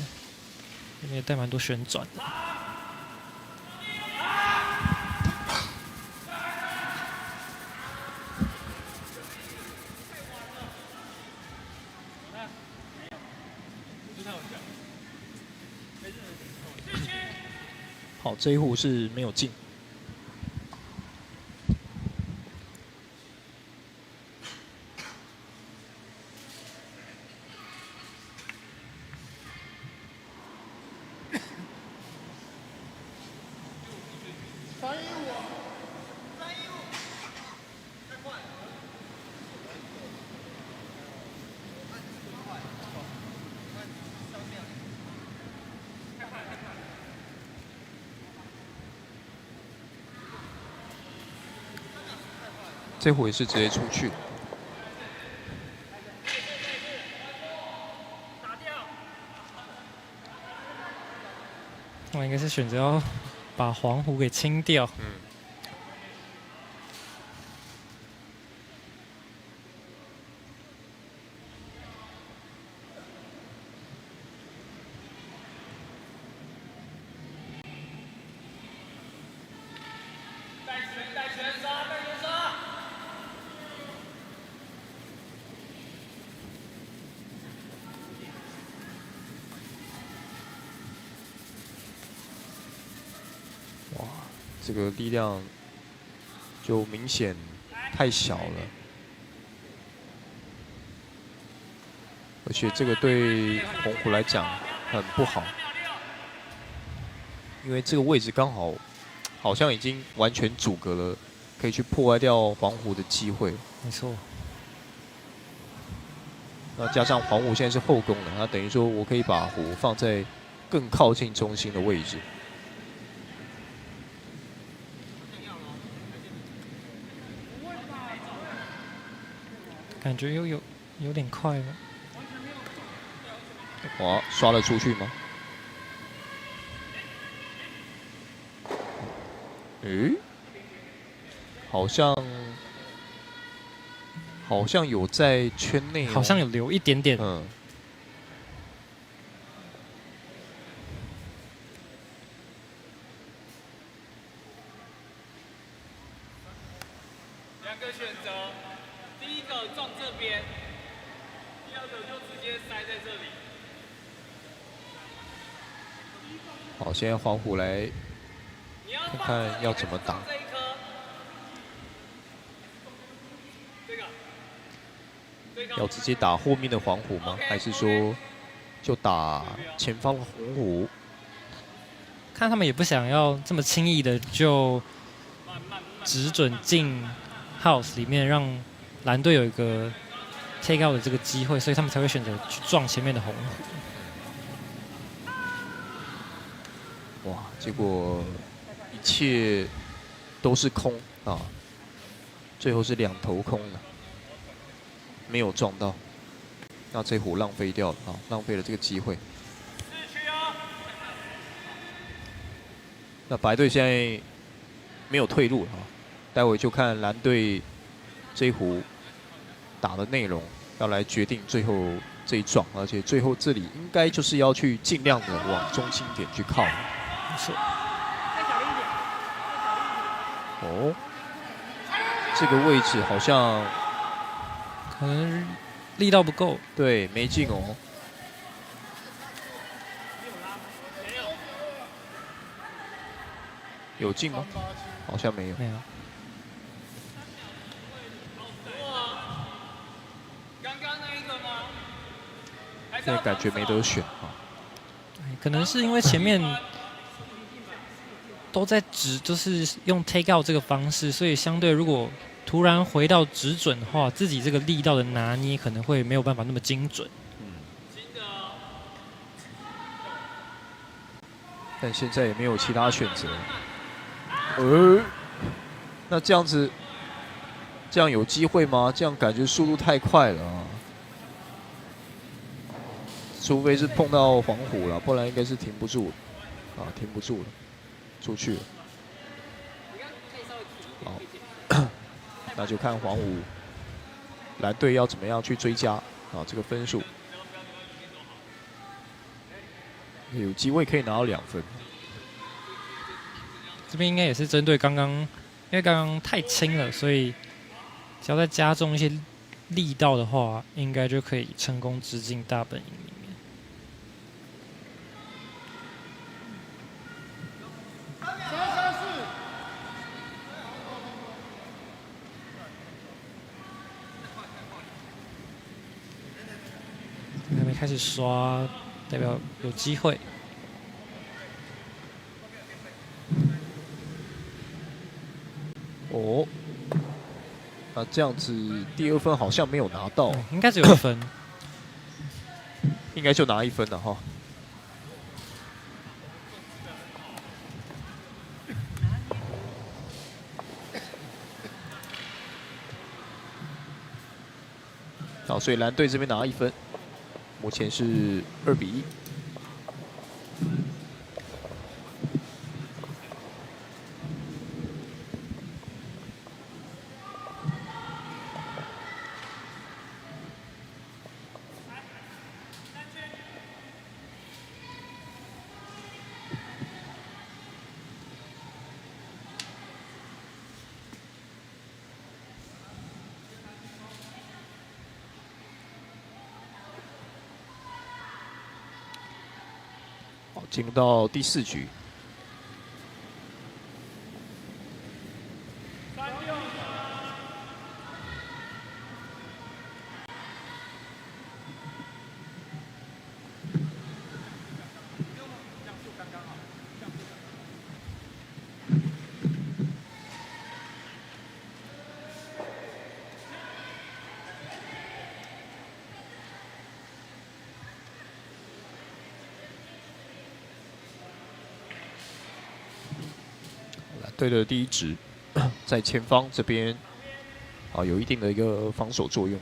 因为带蛮多旋转的。好，这一壶是没有进。这壶也是直接出去。我应该是选择要把黄虎给清掉。这个力量就明显太小了，而且这个对红虎来讲很不好，因为这个位置刚好好像已经完全阻隔了可以去破坏掉黄虎的机会。没错。那加上黄虎现在是后攻的，那等于说我可以把虎放在更靠近中心的位置。感觉有点快了。哇，刷了出去吗？诶，好像有在圈内、哦，好像有留一点点。嗯。两个选择，第一个撞这边，第二个就直接塞在这里。好，现在黄虎来看看要怎么打。要直接打后面的黄虎吗？还是说就打前方的红虎？看他们也不想要这么轻易的就只准进 house 里面，让蓝队有一个 take out 的这个机会，所以他们才会选择去撞前面的红虎。哇，结果一切都是空啊，最后是两头空了。没有撞到，那这壶浪费掉了啊，浪费了这个机会。那白队现在没有退路啊，待会就看蓝队这一壶打的内容，要来决定最后这一撞，而且最后这里应该就是要去尽量的往中心点去靠。是。哦，这个位置好像。可能力道不够，对，没进哦。有进吗？好像没有。没有。刚刚那一个吗？现在感觉没得选啊。可能是因为前面都在就是用 take out 这个方式，所以相对如果突然回到直准的话，自己这个力道的拿捏可能会没有办法那么精准。但现在也没有其他选择。那这样子，这样有机会吗？这样感觉速度太快了啊！除非是碰到黄虎了，不然应该是停不住了，停不住了，出去了。好，那就看黄虎蓝队要怎么样去追加这个分数。有机会可以拿到2分。这边应该也是针对刚刚，因为刚刚太轻了，所以只要再加重一些力道的话，应该就可以成功直进大本营里面。还没开始刷，代表有机会。哦，那这样子第2分好像没有拿到，应该只有1分，应该就拿1分了哈。好，所以蓝队这边拿1分，目前是2比1。进入到第4局。队的第1值在前方这边有一定的一个防守作用。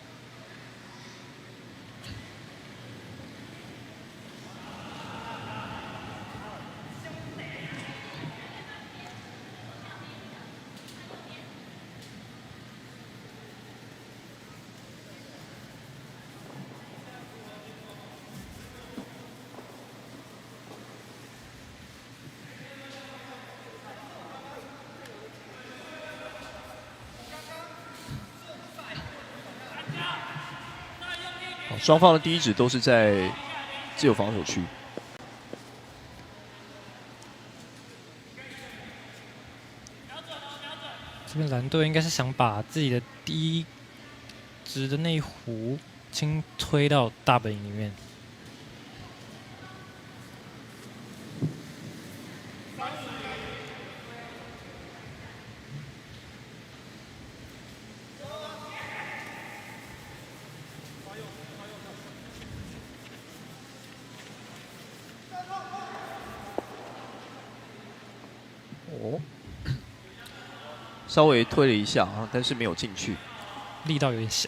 双方的第1值都是在自由防守区。这边蓝队应该是想把自己的第1值的那一壶轻推到大本营里面。稍微推了一下但是没有进去，力道有点小。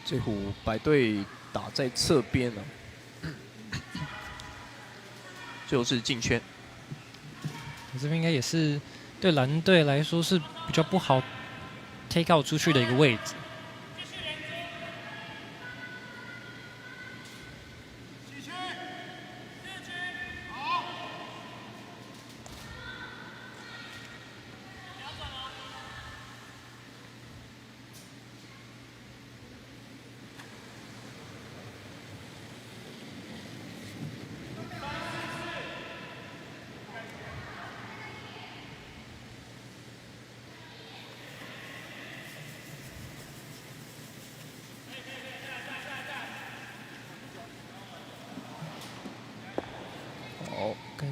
这壶白队打在侧边了，最后是进圈。这边应该也是对蓝队来说是比较不好 take out 出去的一个位置。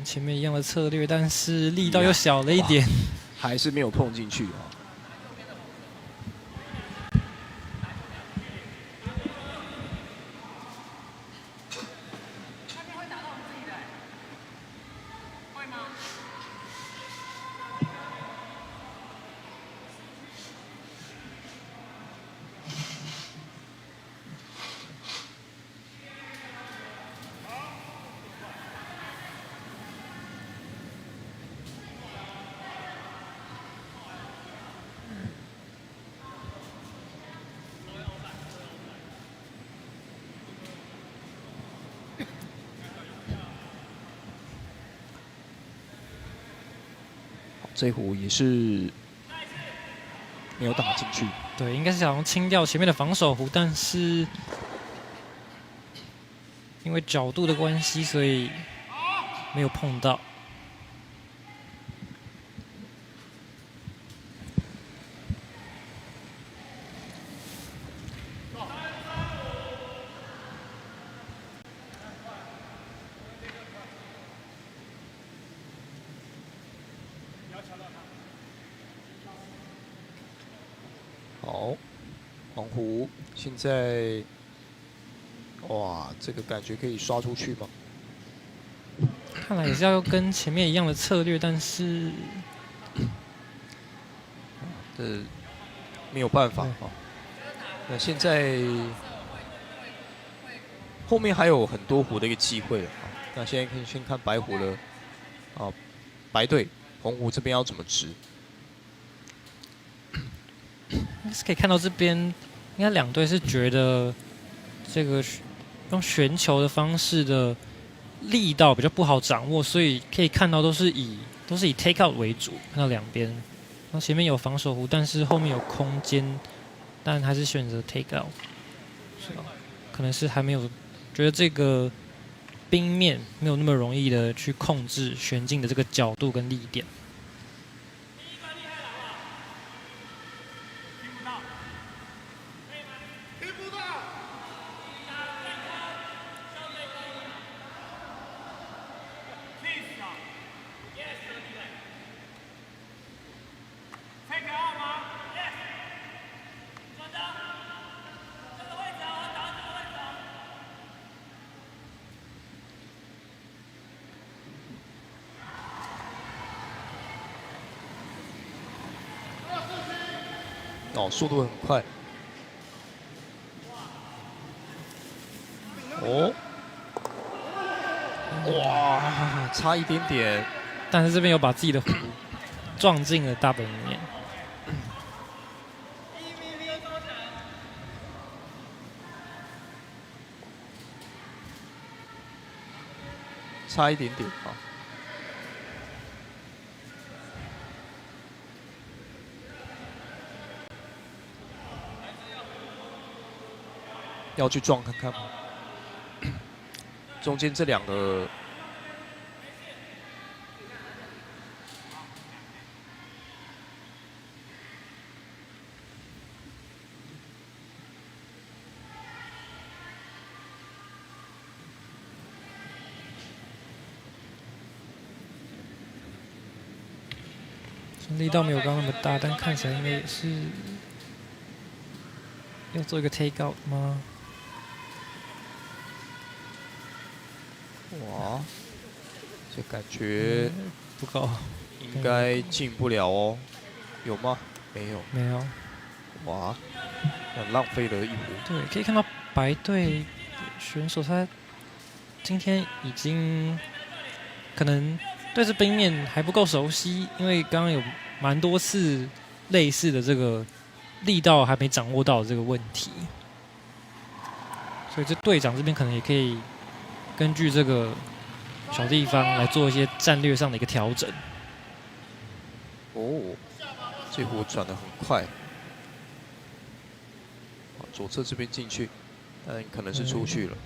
前面一样的策略，但是力道又小了一点，还是没有碰进去啊。这壶也是没有打进去。对，应该是想要清掉前面的防守弧，但是因为角度的关系，所以没有碰到。好，黄湖现在，哇，这个感觉可以刷出去吗？看来也是要跟前面一样的策略，但是，没有办法啊。那现在后面还有很多壶的一个机会啊。那现在可以先看白壶了，啊，白队红湖这边要怎么执？是可以看到这边，应该两队是觉得这个用旋球的方式的力道比较不好掌握，所以可以看到都是以 take out 为主。看到两边，然后前面有防守弧，但是后面有空间，但还是选择 take out。是吧？可能是还没有觉得这个冰面没有那么容易的去控制旋进的这个角度跟力点。哦，速度很快。哦，哇，差一点点，但是这边有把自己的壶撞进了大本里面。差一点点啊。要去撞看看吗？中间这两个，力道没有刚刚那么大，但看起来应该也是要做一个 take out 吗？哇，这感觉不够，应该进不了哦，有吗？没有，没有。哇，很浪费了一壶。对，可以看到白队选手他今天已经可能对这冰面还不够熟悉，因为刚刚有蛮多次类似的这个力道还没掌握到这个问题，所以这队长这边可能也可以根据这个小地方来做一些战略上的一个调整。哦，这壶转得很快，左侧这边进去，但可能是出去了。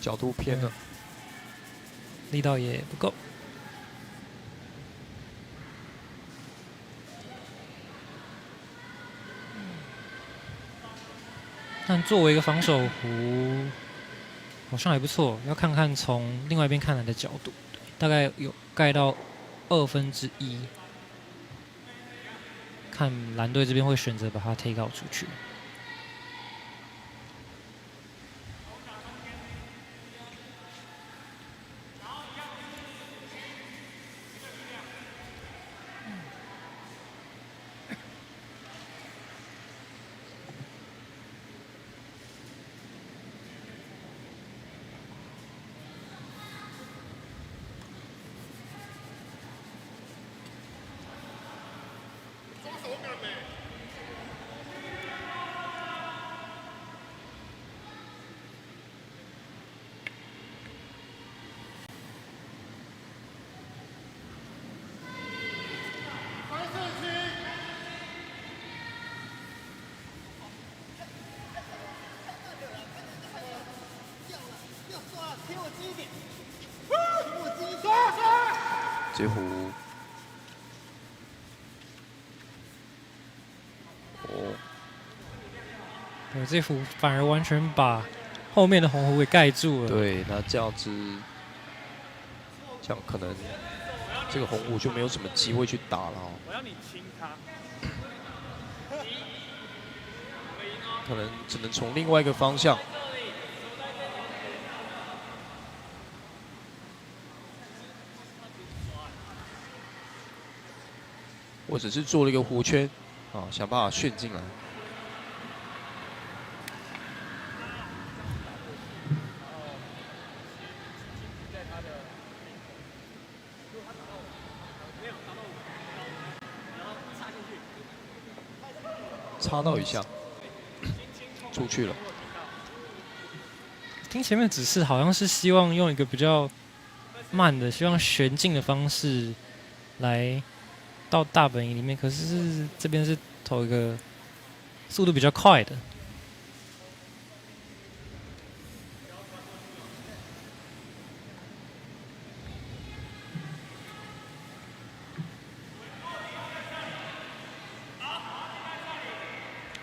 角度偏了，力道也不够。但作为一个防守弧，好像还不错。要看看从另外一边看来的角度，大概有盖到1/2，看蓝队这边会选择把它 take out 出去。这壶，对，这壶反而完全把后面的红壶给盖住了。对，那这样子，这样可能这个红壶就没有什么机会去打了哦。我要你亲他。可能只能从另外一个方向。我只是做了一个弧圈，啊，想办法旋进来。插到一下，出去了。听前面指示好像是希望用一个比较慢的，希望旋进的方式来到大本营里面，可是这边是投一个速度比较快的。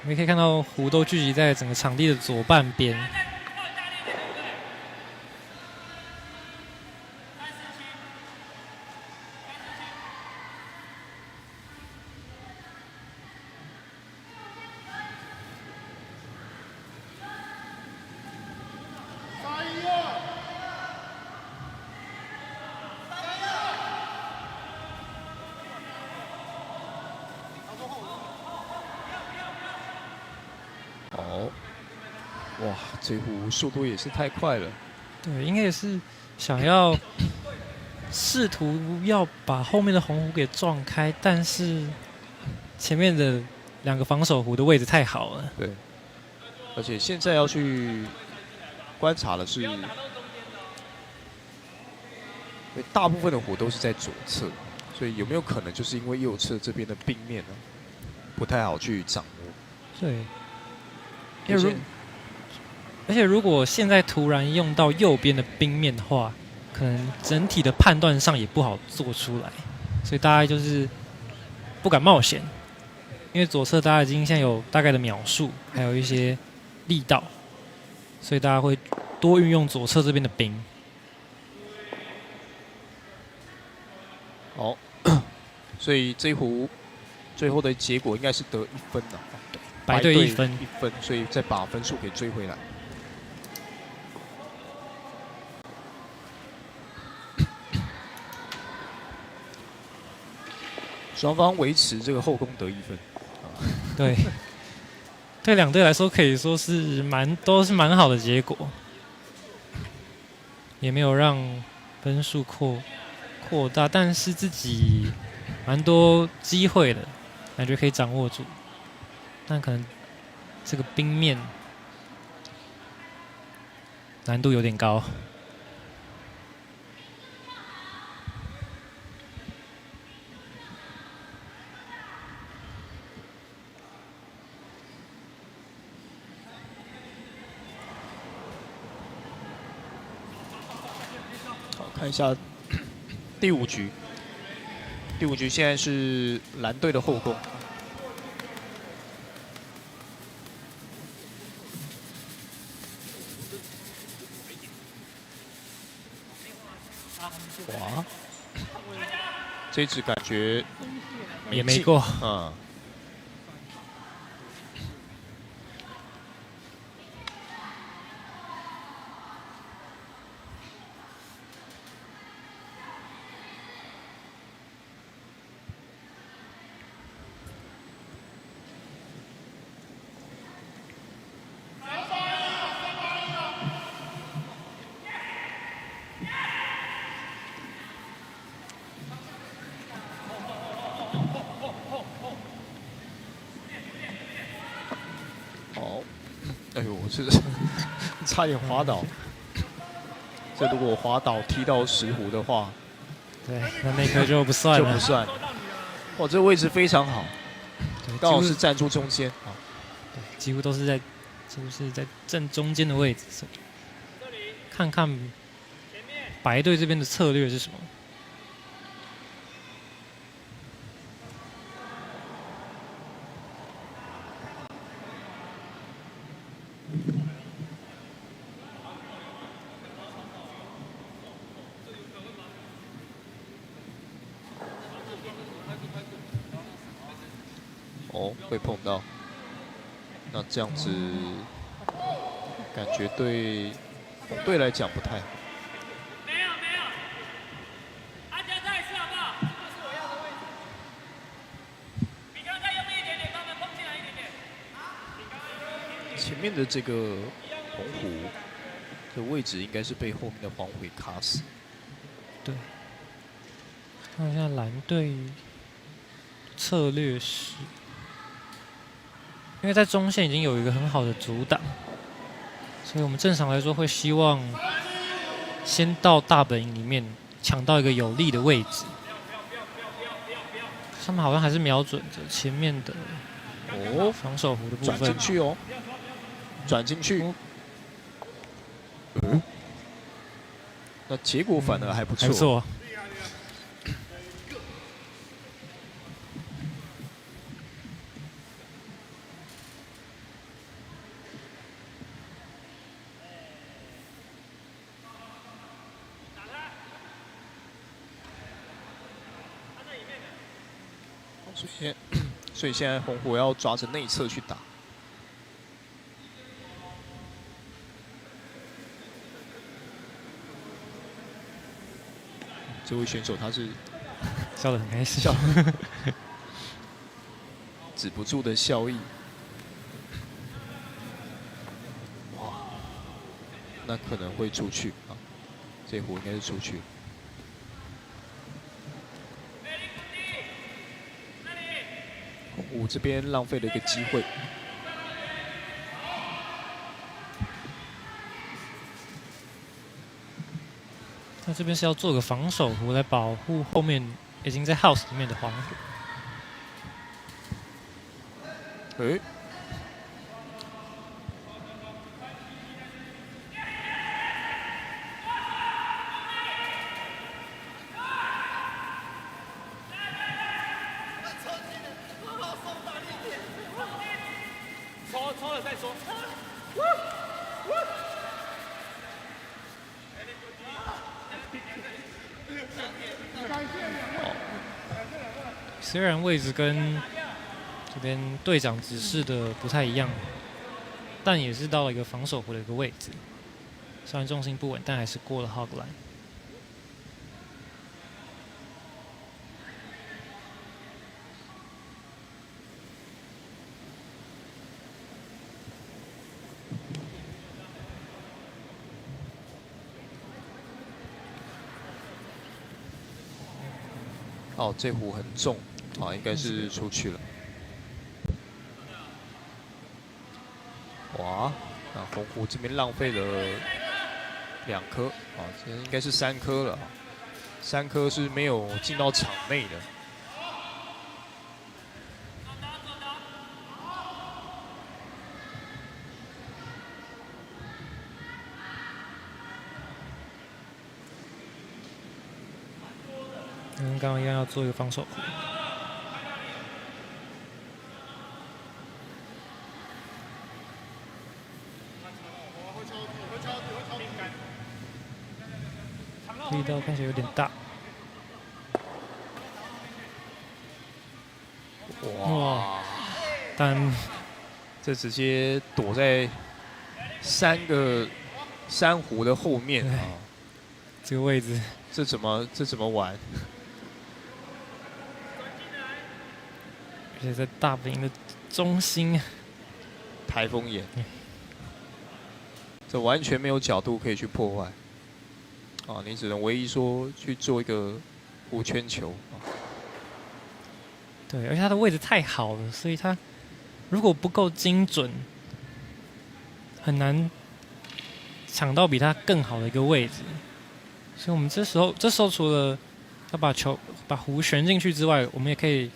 我们可以看到湖都聚集在整个场地的左半边。哦，哇，这壶速度也是太快了。对，应该也是想要试图要把后面的红壶给撞开，但是前面的两个防守壶的位置太好了。对，而且现在要去观察的是，因为大部分的壶都是在左侧，所以有没有可能就是因为右侧这边的冰面呢不太好去掌握？对。而且如果现在突然用到右边的冰面的话，可能整体的判断上也不好做出来，所以大家就是不敢冒险，因为左侧大家已经现在有大概的秒数，还有一些力道，所以大家会多运用左侧这边的冰。好，所以这一壶最后的结果应该是得1分了。白队1分，1分，所以再把分数给追回来。双方维持这个后攻得1分。对，对两队来说可以说是都是蛮好的结果，也没有让分数扩大，但是自己蛮多机会的，感觉可以掌握住。但可能这个冰面难度有点高。看一下第5局，第5局现在是蓝队的后攻。哇，这一局感觉也没过。嗯。哎呦，这差点滑倒。这如果滑倒踢到石湖的话，对，那颗就不算了。就不算。哇，这位置非常好，刚好是站住中间啊。对，几乎是在正中间的位置。看看白队这边的策略是什么？哦，会碰到。那这样子，感觉对红队来讲不太好。没有，阿佳再一次好不好？这是我要的位置。比刚刚再用力一点点，把门碰进来一点点。前面的这个澎湖的位置应该是被后面的黄虎给卡死。对。看一下蓝队策略是。因为在中线已经有一个很好的阻挡，所以我们正常来说会希望先到大本营里面抢到一个有利的位置。他们好像还是瞄准着前面的防守弧的部分。转进去哦，转进去。嗯，那结果反而还不错。还不错。所以现在红虎要抓着内侧去打。这位选手他是笑得很开心，止不住的笑意。哇，那可能会出去啊，这壶应该是出去。我这边浪费了一个机会。那这边是要做个防守弧来保护后面已经在 house 里面的黄虎。抽了再说。虽然位置跟这边队长指示的不太一样，但也是到了一个防守弧的一个位置。虽然重心不稳，但还是过了 hog line。哦，这壶很重啊，应该是出去了。哇，那红壶这边浪费了2颗啊，这应该是3颗了，3颗是没有进到场内的。刚刚一样要做一个防守弧。力道看起来有点大。哇！但这直接躲在3个珊瑚的后面啊！这个位置，这怎么玩？而且在大本营的中心，台风眼，这完全没有角度可以去破坏。啊，你只能唯一说去做一个弧圈球。对，而且它的位置太好了，所以它如果不够精准，很难抢到比它更好的一个位置。所以我们这时候除了要把弧旋进去之外，我们也可以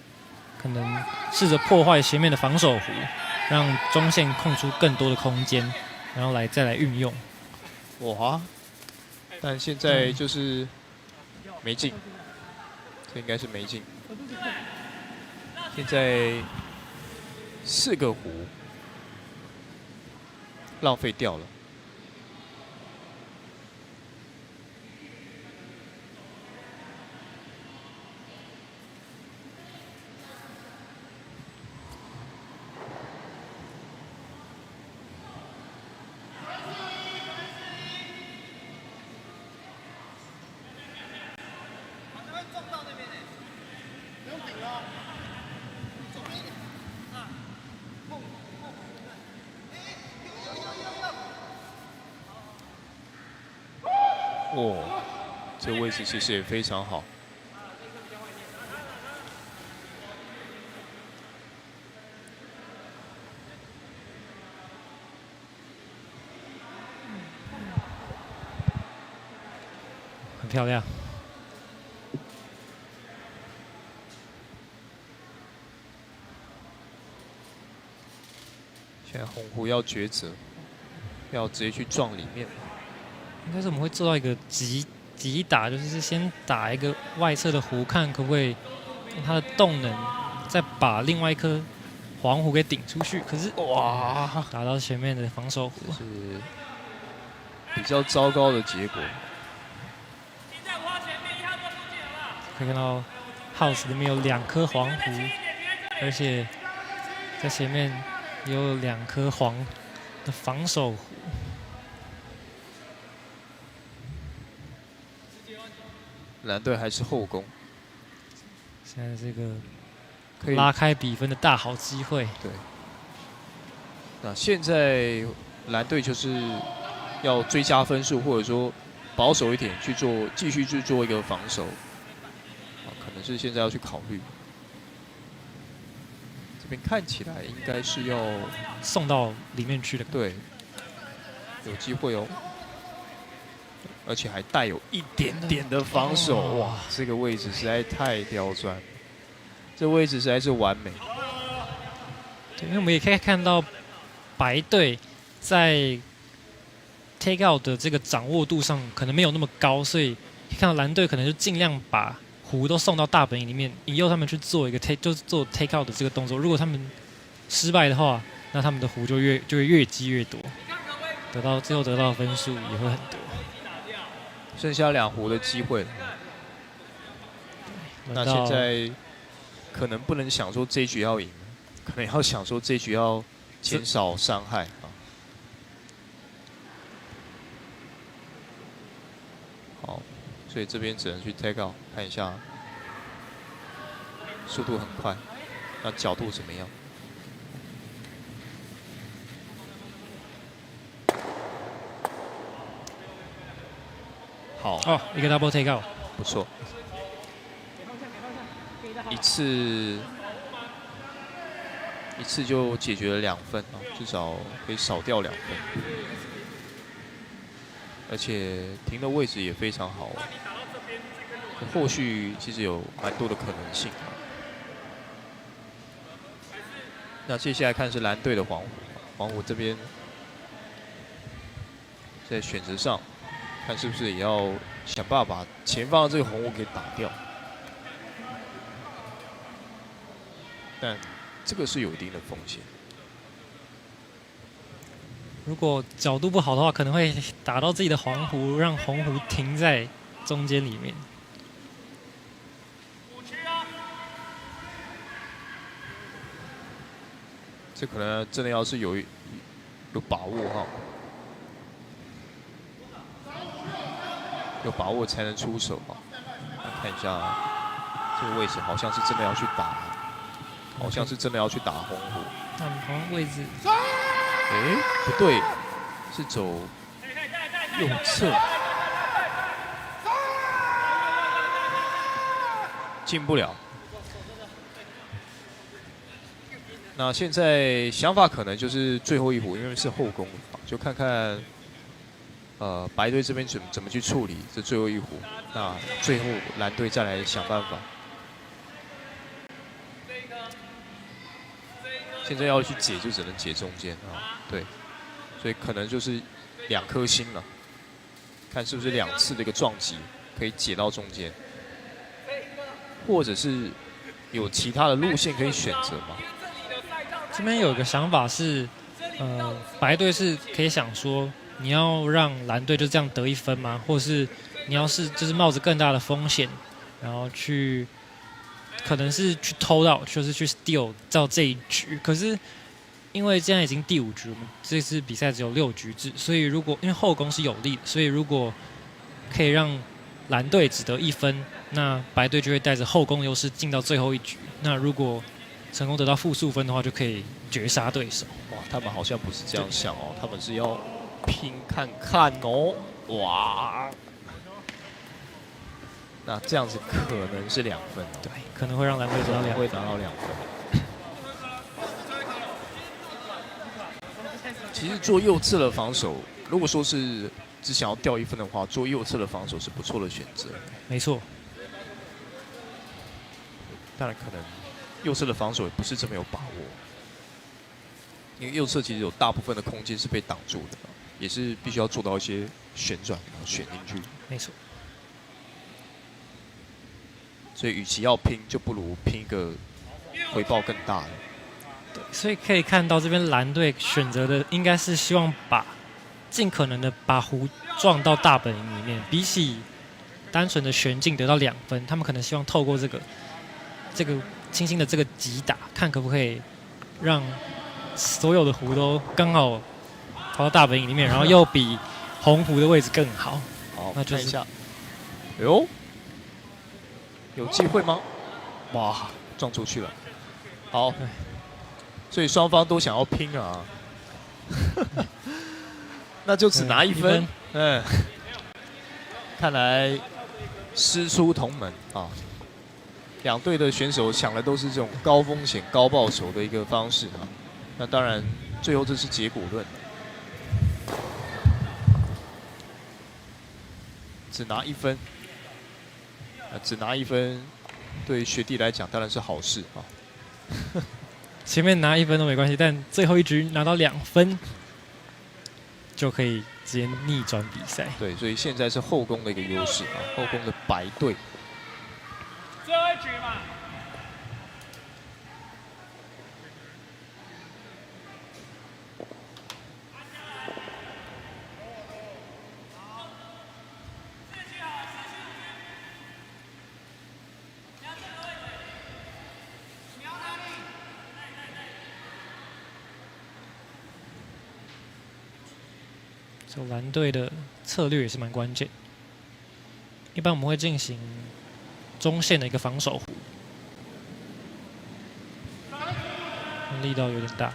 可能试着破坏前面的防守弧，让中线空出更多的空间，然后再来运用。哇！但现在就是没进，这应该是没进。现在4个弧浪费掉了。哦，这个位置其实也非常好。很漂亮。现在红湖要抉择，要直接去撞里面。应该是我们会做到一个急打，就是先打一个外侧的弧，看可不可以用它的动能再把另外一颗黄弧给顶出去。可是哇，打到前面的防守弧，是比较糟糕的结果。可以看到 House 里面有2颗黄弧，而且在前面也有2颗黄的防守弧。蓝队还是后攻，现在这个可以拉开比分的大好机会。对。那现在蓝队就是要追加分数，或者说保守一点继续去做一个防守。可能是现在要去考虑。这边看起来应该是要送到里面去的。对，有机会哦。而且还带有一点点的防守，哇！这个位置实在太刁钻，这位置实在是完美。对，因为我们也可以看到白队在 take out 的这个掌握度上可能没有那么高，所以可以看到蓝队可能就尽量把弧都送到大本营里面，引诱他们去做一个就是做 take out 的这个动作。如果他们失败的话，那他们的弧就会越积越多，最后得到的分数也会很多。剩下2弧的机会了，那现在可能不能想说这一局要赢，可能要想说这一局要减少伤害啊。好，所以这边只能去 take out 看一下，速度很快，那角度怎么样？好哦，一个 double take out， 不错，一次就解决了2分哦，至少可以少掉2分，而且停的位置也非常好哦，后续其实有蛮多的可能性。那接下来看是蓝队的黄虎这边在选择上。看是不是也要想办法把前方的这个红雾给打掉。但这个是有一定的风险。如果角度不好的话，可能会打到自己的黄狐，让红狐停在中间里面。这可能真的要是有把握哈，有把握才能出手哈。看一下这个位置，好像是真的要去打，好像是真的要去打红狐。那我们好像位置，哎，不对，是走右侧，进不了。那现在想法可能就是最后一壶，因为是后攻，就看看白队这边怎么去处理这最后一壶。那最后蓝队再来想办法。现在要去解就只能解中间啊，对，所以可能就是2颗星了，看是不是2次的一个撞击可以解到中间，或者是有其他的路线可以选择嘛？这边有一个想法是，白队是可以想说，你要让蓝队就这样得1分吗？或是你要是就是冒着更大的风险，然后去。可能是去偷到，就是去 steal 到这一局。可是因为现在已经第5局，我们这次比赛只有6局制，所以如果因为后攻是有利的，所以如果可以让蓝队只得1分，那白队就会带着后攻优势进到最后一局。那如果成功得到负数分的话，就可以绝杀对手。哇，他们好像不是这样想哦，他们是要拼看看哦，哇！那这样子可能是2分哦，对，可能会让蓝队得到2分，会拿到2分。其实做右侧的防守，如果说是只想要掉1分的话，做右侧的防守是不错的选择。没错。当然，可能右侧的防守也不是这么有把握，因为右侧其实有大部分的空间是被挡住的，也是必须要做到一些旋转选进去。没错。所以，与其要拼，就不如拼一个回报更大的。对，所以可以看到这边蓝队选择的应该是希望尽可能的把胡撞到大本营里面，比起单纯的旋进得到2分，他们可能希望透过这个轻轻的这个击打，看可不可以让所有的胡都刚好跑到大本营里面，然后又比红胡的位置更好。好，那就是看一下，哎呦。有机会吗？哇，撞出去了。好，所以双方都想要拼啊，那就只拿1分。嗯，看来师出同门啊。2队的选手想的都是这种高风险高报酬的一个方式啊。那当然，最后这是结果论，只拿1分。只拿1分，对学弟来讲当然是好事啊。前面拿1分都没关系，但最后一局拿到2分，就可以直接逆转比赛。对，所以现在是后攻的一个优势啊，后攻的白队。最后一局嘛。蓝队的策略也是蛮关键。一般我们会进行中线的一个防守弧，力道有点大。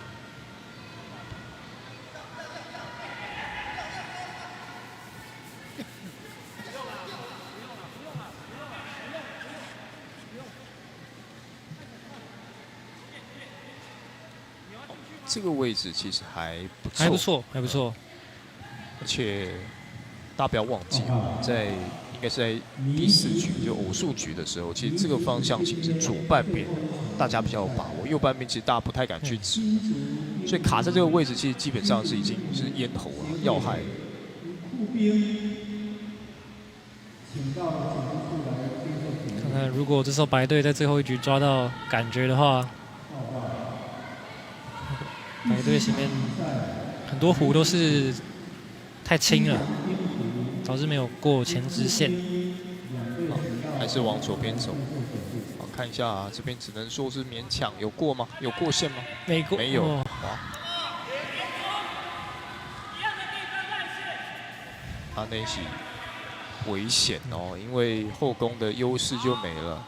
这个位置其实还不错，还不错，还不错。而且大家不要忘记啊，应该是在第4局就偶数局的时候，其实这个方向其实左半边大家比较有把握，右半边其实大家不太敢去指，所以卡在这个位置其实基本上是已经是咽喉了，要害了。看看如果这时候白队在最后一局抓到感觉的话，白队前面很多弧都是太轻了，导致没有过前直线。还是往左边走。好，看一下这边只能说是勉强有过吗？有过线吗？没过，没有。哦他那起危险哦，因为后攻的优势就没了。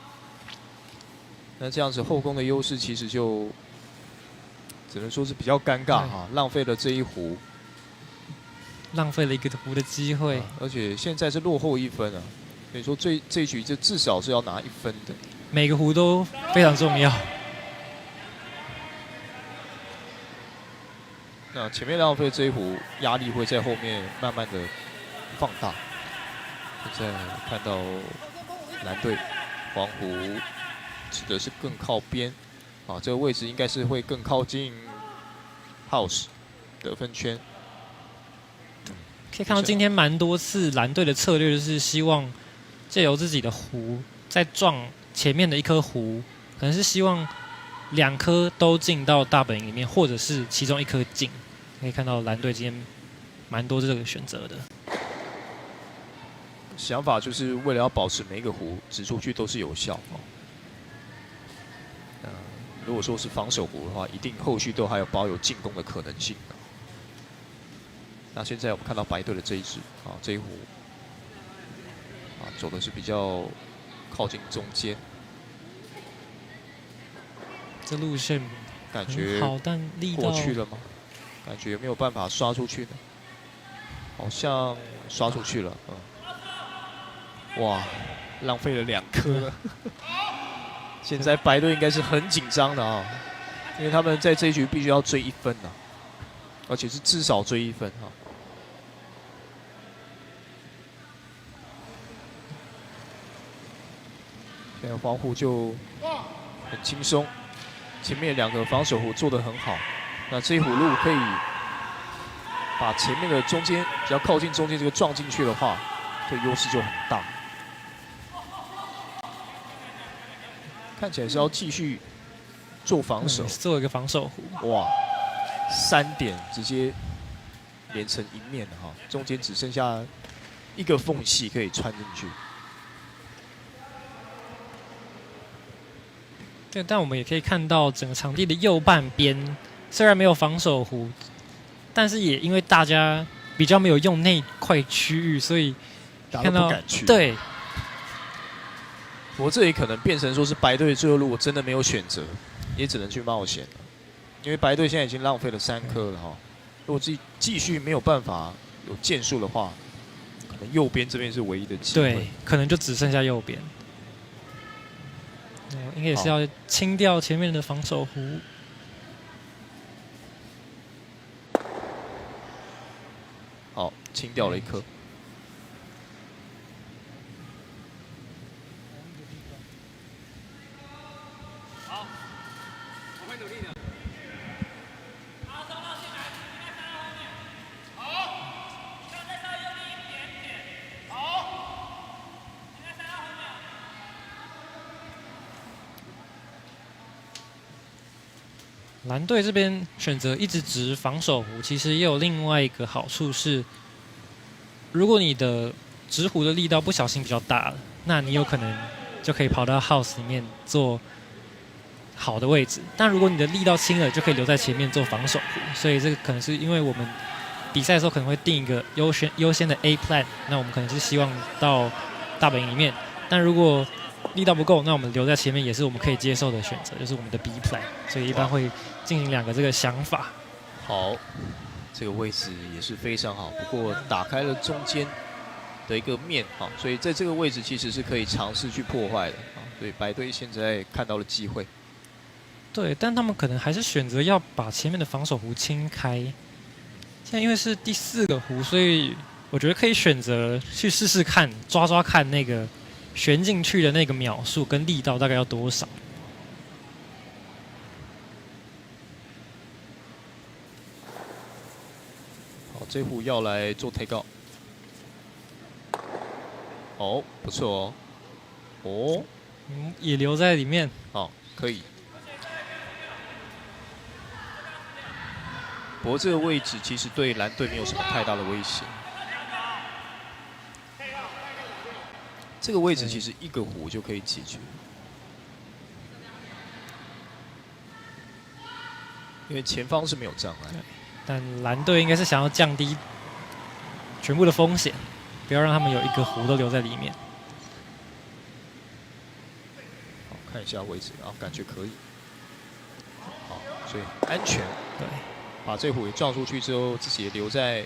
那这样子后攻的优势其实就只能说是比较尴尬哈，浪费了这一弧，浪费了一个弧的机会。而且现在是落后1分啊，所以说这一局就至少是要拿1分的。每个弧都非常重要。那前面浪费这一弧，压力会在后面慢慢的放大。现在看到蓝队黄湖指的是更靠边，啊，这个位置应该是会更靠近 house 得分圈。可以看到今天蛮多次蓝队的策略就是希望借由自己的弧再撞前面的一颗弧，可能是希望2颗都进到大本营里面，或者是其中1颗进。可以看到蓝队今天蛮多这个选择的。想法就是为了要保持每一个弧指出去都是有效哦。如果说是防守弧的话，一定后续都还有保有进攻的可能性。那现在我们看到白队的这一支啊，这一弧啊走的是比较靠近中间，这路线感觉好，但力道过去了吗？感觉有没有办法刷出去呢？好像刷出去了，哇，浪费了2颗了。现在白队应该是很紧张的啊，因为他们在这一局必须要追1分啊，而且是至少追1分啊。现在黄湖就很轻松，前面2个防守弧做得很好，那这一弧路可以把前面的中间比较靠近中间这个撞进去的话，这个优势就很大。看起来是要继续做防守，做一个防守弧。哇，3点直接连成一面了哈，中间只剩下一个缝隙可以穿进去。对，但我们也可以看到整个场地的右半边虽然没有防守弧，但是也因为大家比较没有用那块区域，所以大家都不敢去。对。不过这也可能变成说是白队最后如果真的没有选择，也只能去冒险了，因为白队现在已经浪费了3颗了哈。如果继续没有办法有建树的话，可能右边这边是唯一的机会。对，可能就只剩下右边。应该也是要清掉前面的防守弧。好，清掉了1颗。蓝队这边选择一直直防守弧，其实也有另外一个好处是，如果你的直弧的力道不小心比较大了，那你有可能就可以跑到 house 里面做好的位置。但如果你的力道轻了，就可以留在前面做防守弧。所以这个可能是因为我们比赛的时候可能会定一个优先的 A plan， 那我们可能是希望到大本营里面。但如果力道不够，那我们留在前面也是我们可以接受的选择，就是我们的 B plan。所以一般会进行2个这个想法。好，这个位置也是非常好，不过打开了中间的一个面啊，所以在这个位置其实是可以尝试去破坏的啊。所以白队现在看到了机会。对，但他们可能还是选择要把前面的防守弧清开。现在因为是第4个弧，所以我觉得可以选择去试试看，抓看那个旋进去的那个秒数跟力道大概要多少。好，这弧要来做take out。哦，不错哦。哦，也留在里面。好，可以。不过这个位置其实对蓝队没有什么太大的威胁。这个位置其实一个弧就可以解决，因为前方是没有障碍。但蓝队应该是想要降低全部的风险，不要让他们有一个弧都留在里面。好，看一下位置啊，感觉可以。好，所以安全。对，把这弧也撞出去之后，自己也留在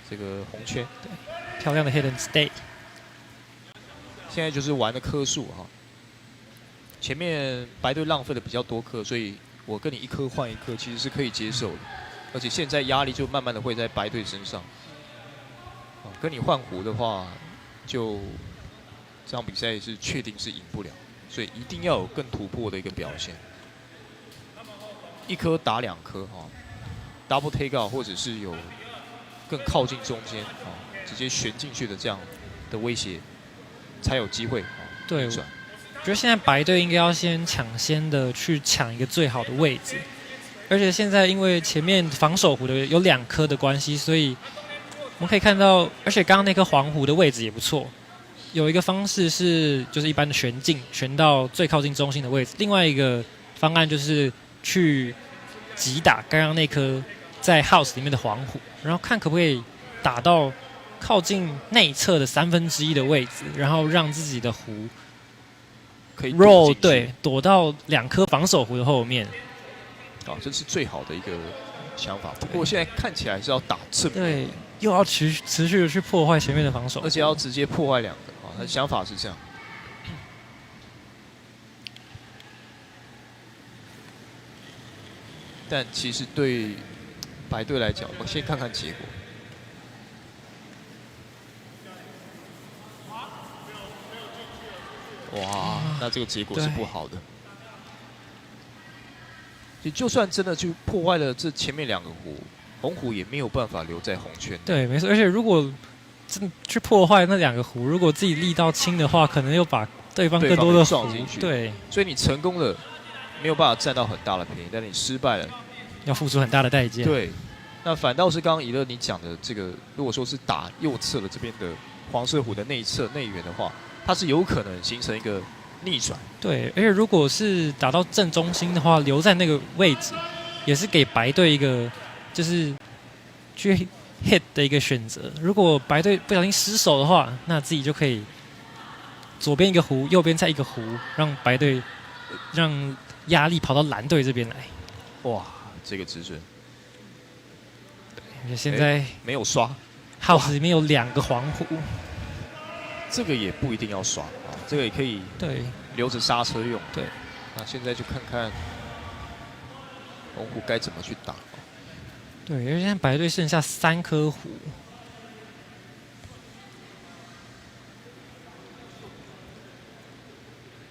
这个红圈。对，漂亮的 hit and stay。现在就是玩的颗数哈，前面白队浪费的比较多颗，所以我跟你一颗换一颗，其实是可以接受的。而且现在压力就慢慢的会在白队身上。跟你换弧的话，就这场比赛是确定是赢不了，所以一定要有更突破的一个表现。一颗打2颗哈 ，double take out 或者是有更靠近中间啊，直接旋进去的这样的威胁。才有机会。对，我觉得现在白队应该要先抢先的去抢一个最好的位置，而且现在因为前面防守弧的有2颗的关系，所以我们可以看到，而且刚刚那颗黄弧的位置也不错。有一个方式是就是一般的旋进，旋到最靠近中心的位置；另外一个方案就是去击打刚刚那颗在 house 里面的黄弧，然后看可不可以打到靠近内侧的1/3的位置，然后让自己的弧可以 roll 对躲到2颗防守弧的后面。这是最好的一个想法。不过现在看起来是要打正面，对，又要持续的去破坏前面的防守，而且要直接破坏2个啊。他的想法是这样。但其实对白队来讲，我们先看看结果。哇，那这个结果是不好的。你就算真的去破坏了这前面2个弧，红弧也没有办法留在红圈。对，没错。而且如果真的去破坏那2个弧，如果自己力道轻的话，可能又把对方更多的撞进去。对，所以你成功了，没有办法占到很大的便宜，但你失败了，要付出很大的代价。对，那反倒是刚刚以乐你讲的这个，如果说是打右侧的这边的黄色弧的内侧内缘的话，它是有可能形成一个逆转。对，而且如果是打到正中心的话，留在那个位置，也是给白队一个就是去 hit 的一个选择。如果白队不小心失手的话，那自己就可以左边一个弧，右边再一个弧，让白队让压力跑到蓝队这边来。哇，这个止损。而且现在没有刷 ，house 里面有2个黄弧。这个也不一定要刷啊，这个也可以对留着刹车用。对，那现在就看看红弧该怎么去打。对，因为现在白队剩下3颗弧，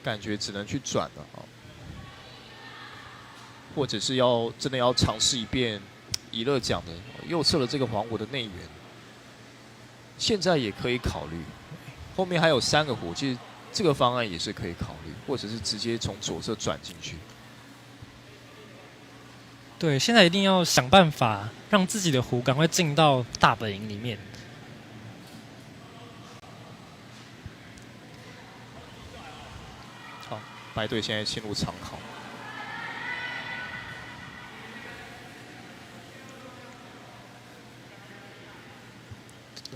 感觉只能去转了啊，或者是要真的要尝试一遍以乐讲的右侧的这个黄弧的内缘，现在也可以考虑。后面还有3个弧，其实这个方案也是可以考虑，或者是直接从左侧转进去。对，现在一定要想办法让自己的弧赶快进到大本营里面。好，白队现在陷入长考。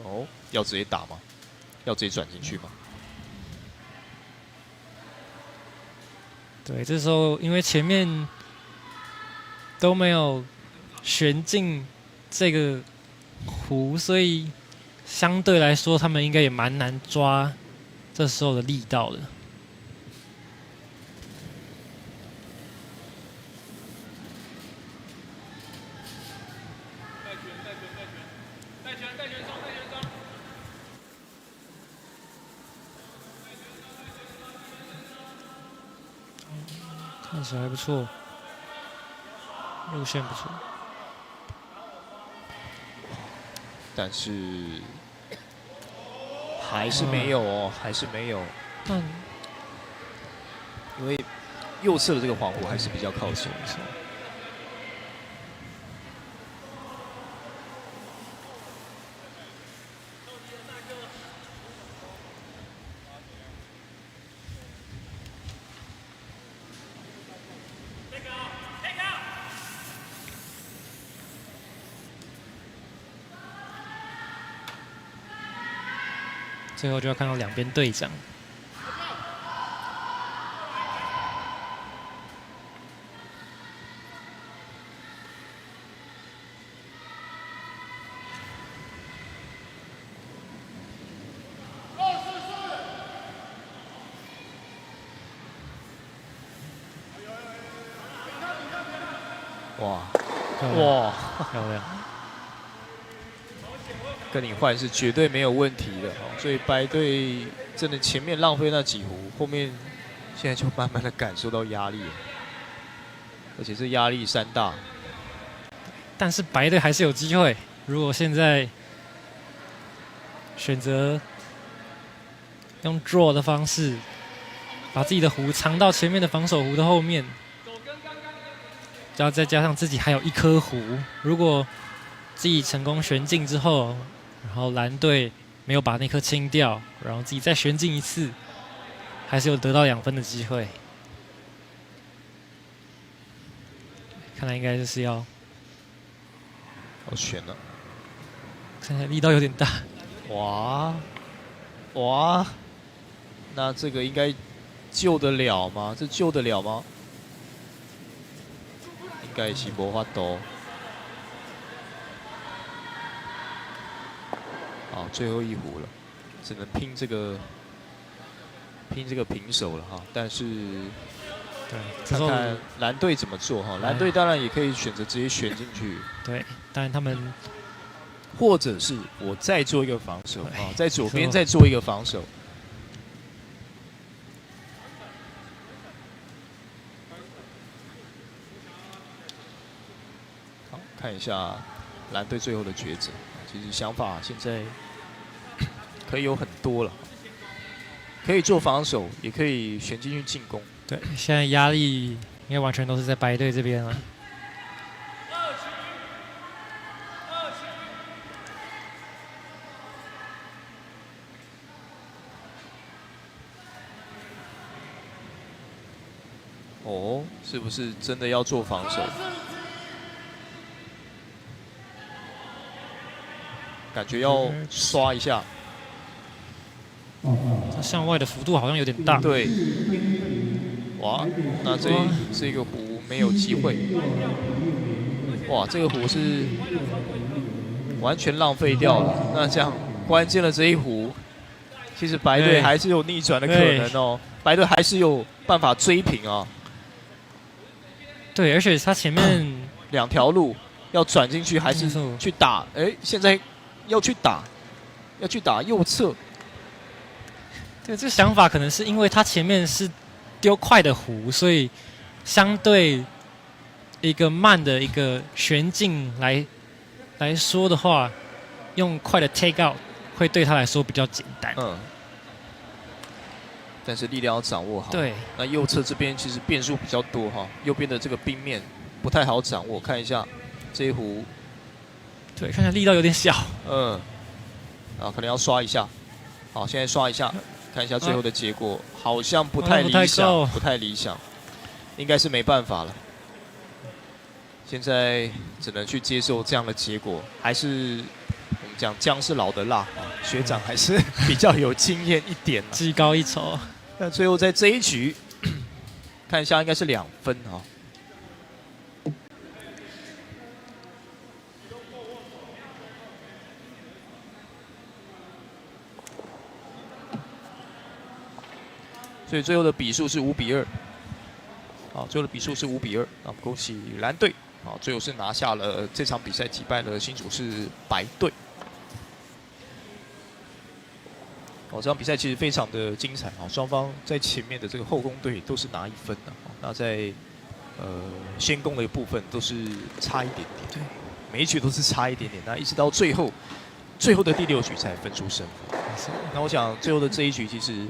哦，要直接打吗？要直接转进去吗？对，这时候因为前面都没有旋进这个弧，所以相对来说他们应该也蛮难抓这时候的力道的。看起来还不错，路线不错，但是还是没有哦，还是没有。因为右侧的这个黄弧还是比较靠前。最后就要看到两边队长。哇哇，漂亮！跟你换是绝对没有问题的，所以白队真的前面浪费那几壶，后面现在就慢慢的感受到压力了，而且是压力山大。但是白队还是有机会，如果现在选择用 draw 的方式，把自己的壶藏到前面的防守壶的后面。然后再加上自己还有一颗壶，如果自己成功旋进之后，然后蓝队没有把那颗清掉，然后自己再旋进一次，还是有得到2分的机会。看来应该就是要选了，看起来力道有点大。哇，那这个应该救得了吗？这救得了吗？应该是没法度。好，最后一壶了，只能拼这个平手了哈。但是，对，看看蓝队怎么做哈。蓝队当然也可以选择直接选进去。对，当然他们，或者是我再做一个防守啊，在左边再做一个防守。看一下蓝队最后的抉择，其实想法现在可以有很多了，可以做防守，也可以旋进去进攻。对，现在压力应该完全都是在白队这边了。哦，是不是真的要做防守？感觉要刷一下，它向外的幅度好像有点大。对，哇，那这个壶没有机会。哇，这个壶是完全浪费掉了。那这样关键的这一壶，其实白队还是有逆转的可能哦。白队还是有办法追平啊。对，而且他前面2条路要转进去还是去打？哎，现在。要去打右侧。对，这个想法可能是因为他前面是丢快的壶，所以相对一个慢的一个旋进来说的话，用快的 take out 会对他来说比较简单。但是力量要掌握好。对。那右侧这边其实变数比较多哈，右边的这个冰面不太好掌握。看一下这一壶。对，看起来力道有点小。可能要刷一下。好，现在刷一下，看一下最后的结果，好像不太理想，不太理想，应该是没办法了。现在只能去接受这样的结果，还是我们讲姜是老的辣啊，学长还是比较有经验一点，技高一筹。那最后在这一局，看一下应该是2分啊。所以最后的比数是5比2，好，最后的比数是5比2，那恭喜蓝队，好，最后是拿下了这场比赛，击败了新竹市白队。这场比赛其实非常的精彩，双方在前面的这个后攻队都是拿1分的，那在先攻的部分都是差一点点，对，每一局都是差一点点，那一直到最后的第6局才分出胜负。那我想最后的这一局其实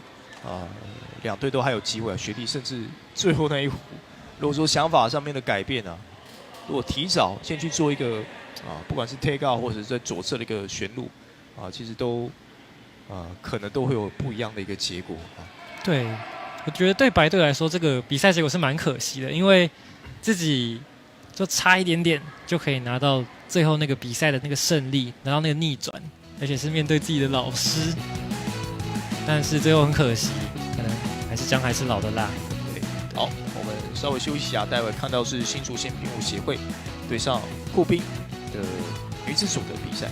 2队都还有机会，学弟甚至最后那一壶，如果说想法上面的改变啊，如果提早先去做一个不管是 take out 或者是在左侧的一个旋路其实都可能都会有不一样的一个结果对，我觉得对白队来说，这个比赛结果是蛮可惜的，因为自己就差一点点就可以拿到最后那个比赛的那个胜利，拿到那个逆转，而且是面对自己的老师。但是最后很可惜，可能还是姜还是老的辣。对，好，我们稍微休息一下，待会看到是新竹县冰壶协会对上酷冰的女子组的比赛。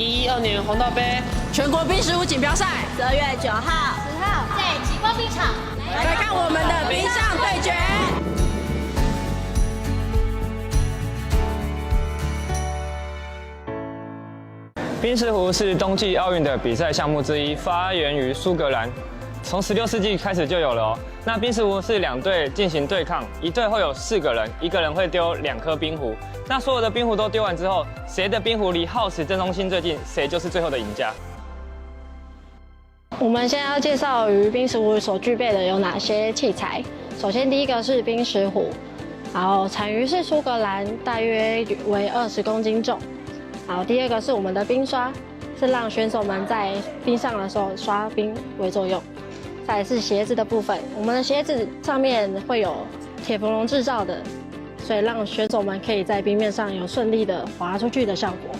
112年红道杯全国冰石舞锦标赛12月9号、10号在极光冰场来看我们的冰上对决。冰石湖是冬季奥运的比赛项目之一，发源于苏格兰，从16世纪开始就有了哦。那冰石湖是2队进行对抗，一队会有4个人，一个人会丢2颗冰壶。那所有的冰壶都丢完之后，谁的冰壶离耗时正中心最近，谁就是最后的赢家。我们现在要介绍于冰石湖所具备的有哪些器材。首先第一个是冰石壶，然后产于是苏格兰，大约为20公斤重。好，第二个是我们的冰刷，是让选手们在冰上的时候刷冰为作用。再来是鞋子的部分，我们的鞋子上面会有铁氟龙制造的，所以让选手们可以在冰面上有顺利的滑出去的效果。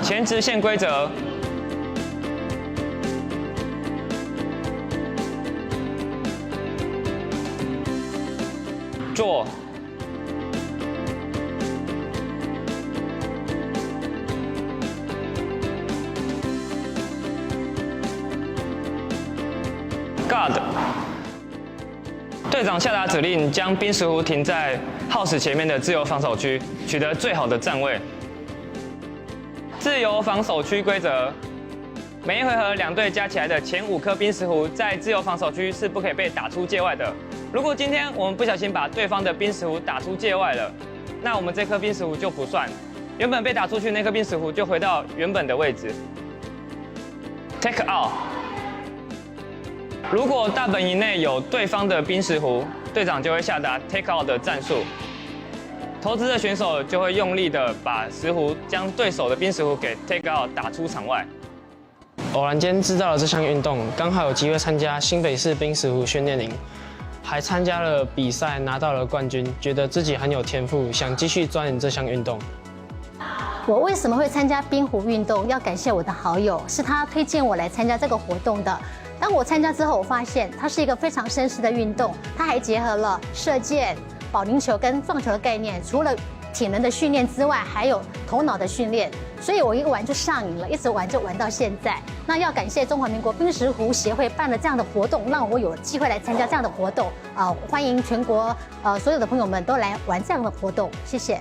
前直线规则。坐。Guard， 队长下达指令，将冰石壶停在耗时前面的自由防守区，取得最好的站位。自由防守区规则：每一回合2队加起来的前5颗冰石壶在自由防守区是不可以被打出界外的。如果今天我们不小心把对方的冰石壶打出界外了，那我们这颗冰石壶就不算，原本被打出去那颗冰石壶就回到原本的位置。Take out。如果大本营内有对方的冰石壶，队长就会下达 take out 的战术。投掷的选手就会用力的把石壶将对手的冰石壶给 take out 打出场外。偶然间知道了这项运动，刚好有机会参加新北市冰石壶训练营，还参加了比赛拿到了冠军，觉得自己很有天赋，想继续钻研这项运动。我为什么会参加冰壶运动？要感谢我的好友，是他推荐我来参加这个活动的。当我参加之后，我发现它是一个非常绅士的运动，它还结合了射箭、保龄球跟撞球的概念。除了体能的训练之外，还有头脑的训练，所以我一玩就上瘾了，一直玩就玩到现在。那要感谢中华民国冰石壶协会办了这样的活动，让我有机会来参加这样的活动欢迎全国所有的朋友们都来玩这样的活动，谢谢。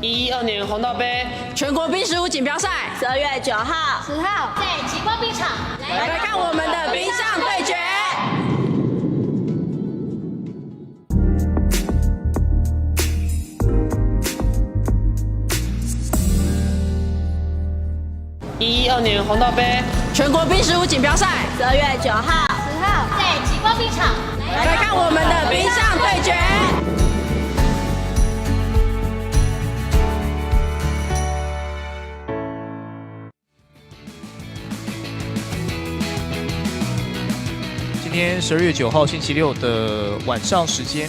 112年红道杯全国冰石舞锦标赛12月9号、10号在极光冰场来看我们的冰上对决。112年红道杯全国冰石舞锦标赛12月9号、10号在极光冰场来看我们的冰上对决。今天12月9号星期六的晚上时间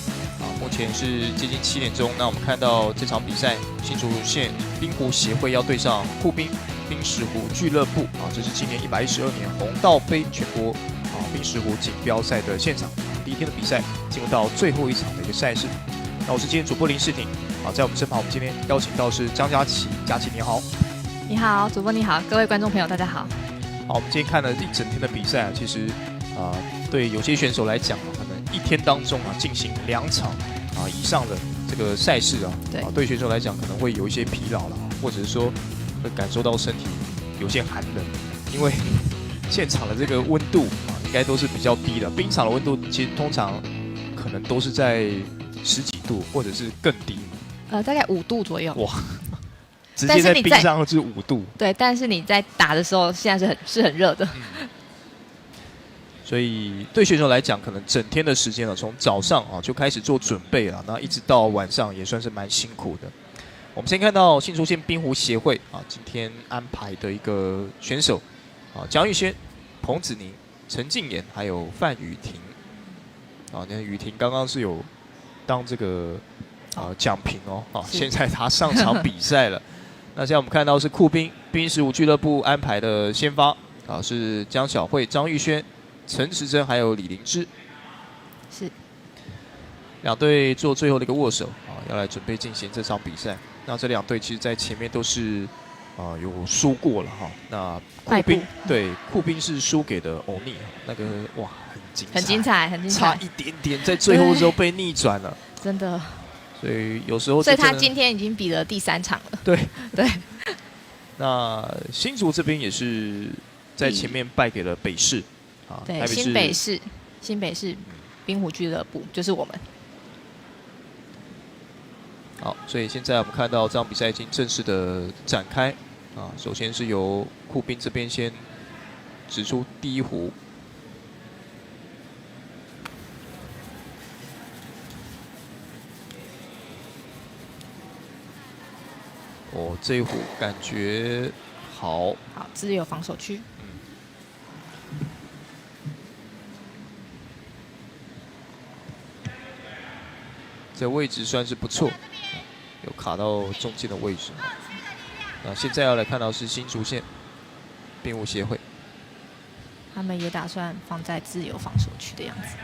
目前是接近7点钟。那我们看到这场比赛，新竹县冰壶协会要对上酷冰冰石壶俱乐部这是今年112年红道杯全国冰石壶锦标赛的现场。第一天的比赛进入到最后一场的一个赛事。那我是今天主播林世廷在我们身旁，我们今天邀请到是张佳琪，佳琪你好。你好，主播你好，各位观众朋友大家好。好，我们今天看了一整天的比赛其实对有些选手来讲可能一天当中进行2场以上的这个赛事对选手来讲可能会有一些疲劳了，或者是说会感受到身体有些寒冷，因为现场的这个温度应该都是比较低的，冰场的温度其实通常可能都是在10几度或者是更低。大概5度左右。哇！直接在冰上就是5度。对，但是你在打的时候，现在是很热的。所以对选手来讲，可能整天的时间从早上就开始做准备了，那一直到晚上也算是蛮辛苦的。我们先看到新竹县冰壶协会今天安排的一个选手江玉轩、彭子宁、陈静妍还有范雨婷那雨婷刚刚是有当这个讲评现在她上场比赛了。那现在我们看到是酷冰冰石壶俱乐部安排的先发是江小慧、张玉轩、陈时珍还有李灵芝，是2队做最后的一个握手要来准备进行这场比赛。那这2队其实在前面都是有输过了哈。那酷兵是输给的欧尼，那个哇很精彩，很精彩，很精彩，差一点点在最后的时候被逆转了，真的。所以有时候，所以他今天已经比了第3场了。对对。那新竹这边也是在前面败给了北市啊，对，新北市滨湖俱乐部就是我们。好，所以现在我们看到这场比赛已经正式的展开啊。首先是由酷兵这边先指出第一壶，哦，这一壶感觉好，好，自由防守区。这位置算是不错，有卡到中间的位置。那现在要来看到是新竹县兵务协会，他们也打算放在自由防守区的样子。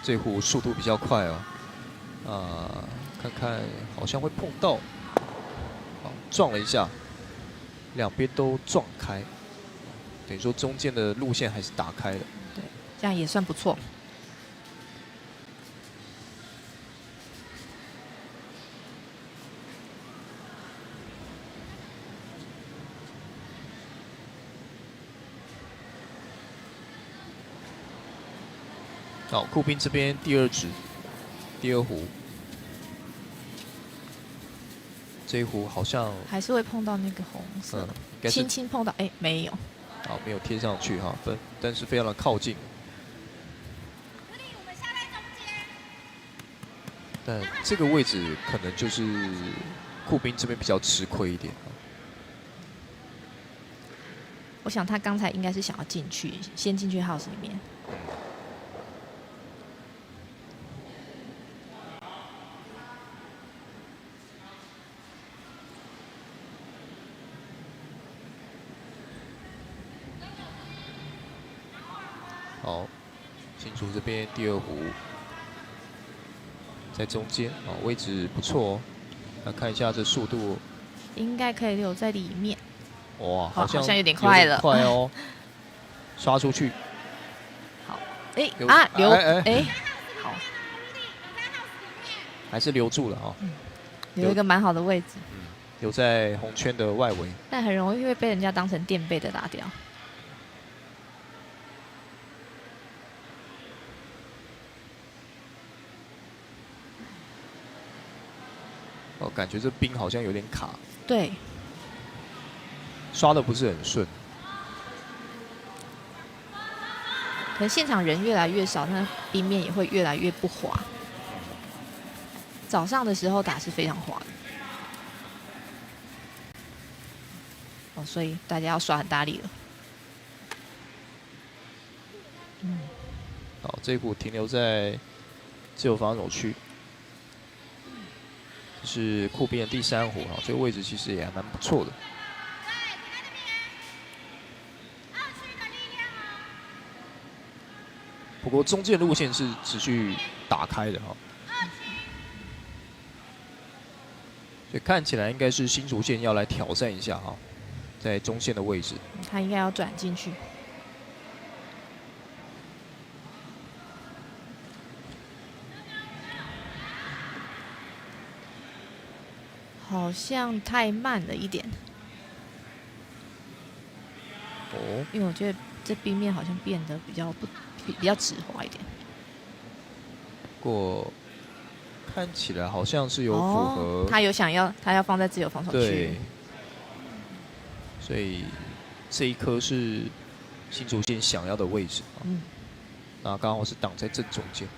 这壶速度比较快哦。看看好像会碰到，好撞了一下，两边都撞开，等于说中间的路线还是打开了。对，这样也算不错。好，酷兵这边第2指，第2壶。这一壶好像还是会碰到那个红色，轻轻碰到，哎，没有，好，没有贴上去哈，但是非常的靠近。但这个位置可能就是酷兵这边比较吃亏一点。我想他刚才应该是想要进去，先进去 house 里面。好，新竹这边第2壶在中间，哦，位置不错哦。来看一下这速度，应该可以留在里面。哇，好像有点快了，快哦，刷出去。好，哎，好，还是留住了哈，留一个蛮好的位置，留在红圈的外围，但很容易会被人家当成垫背的打掉。哦，感觉这冰好像有点卡。对，刷的不是很顺。可能现场人越来越少，那冰面也会越来越不滑。早上的时候打是非常滑的，哦，所以大家要刷很大力了。好，这一壶停留在自由防守区。是酷兵的第3壶啊，这个位置其实也还蛮不错的。不过中间路线是持续打开的哈，所以看起来应该是新竹县要来挑战一下哈，在中线的位置。他应该要转进去。好像太慢了一点。哦，因为我觉得这冰面好像变得比较直滑一点。不过看起来好像是有符合。他要放在自由防守区。对。所以这一颗是新竹县想要的位置。那刚好是挡在正中间。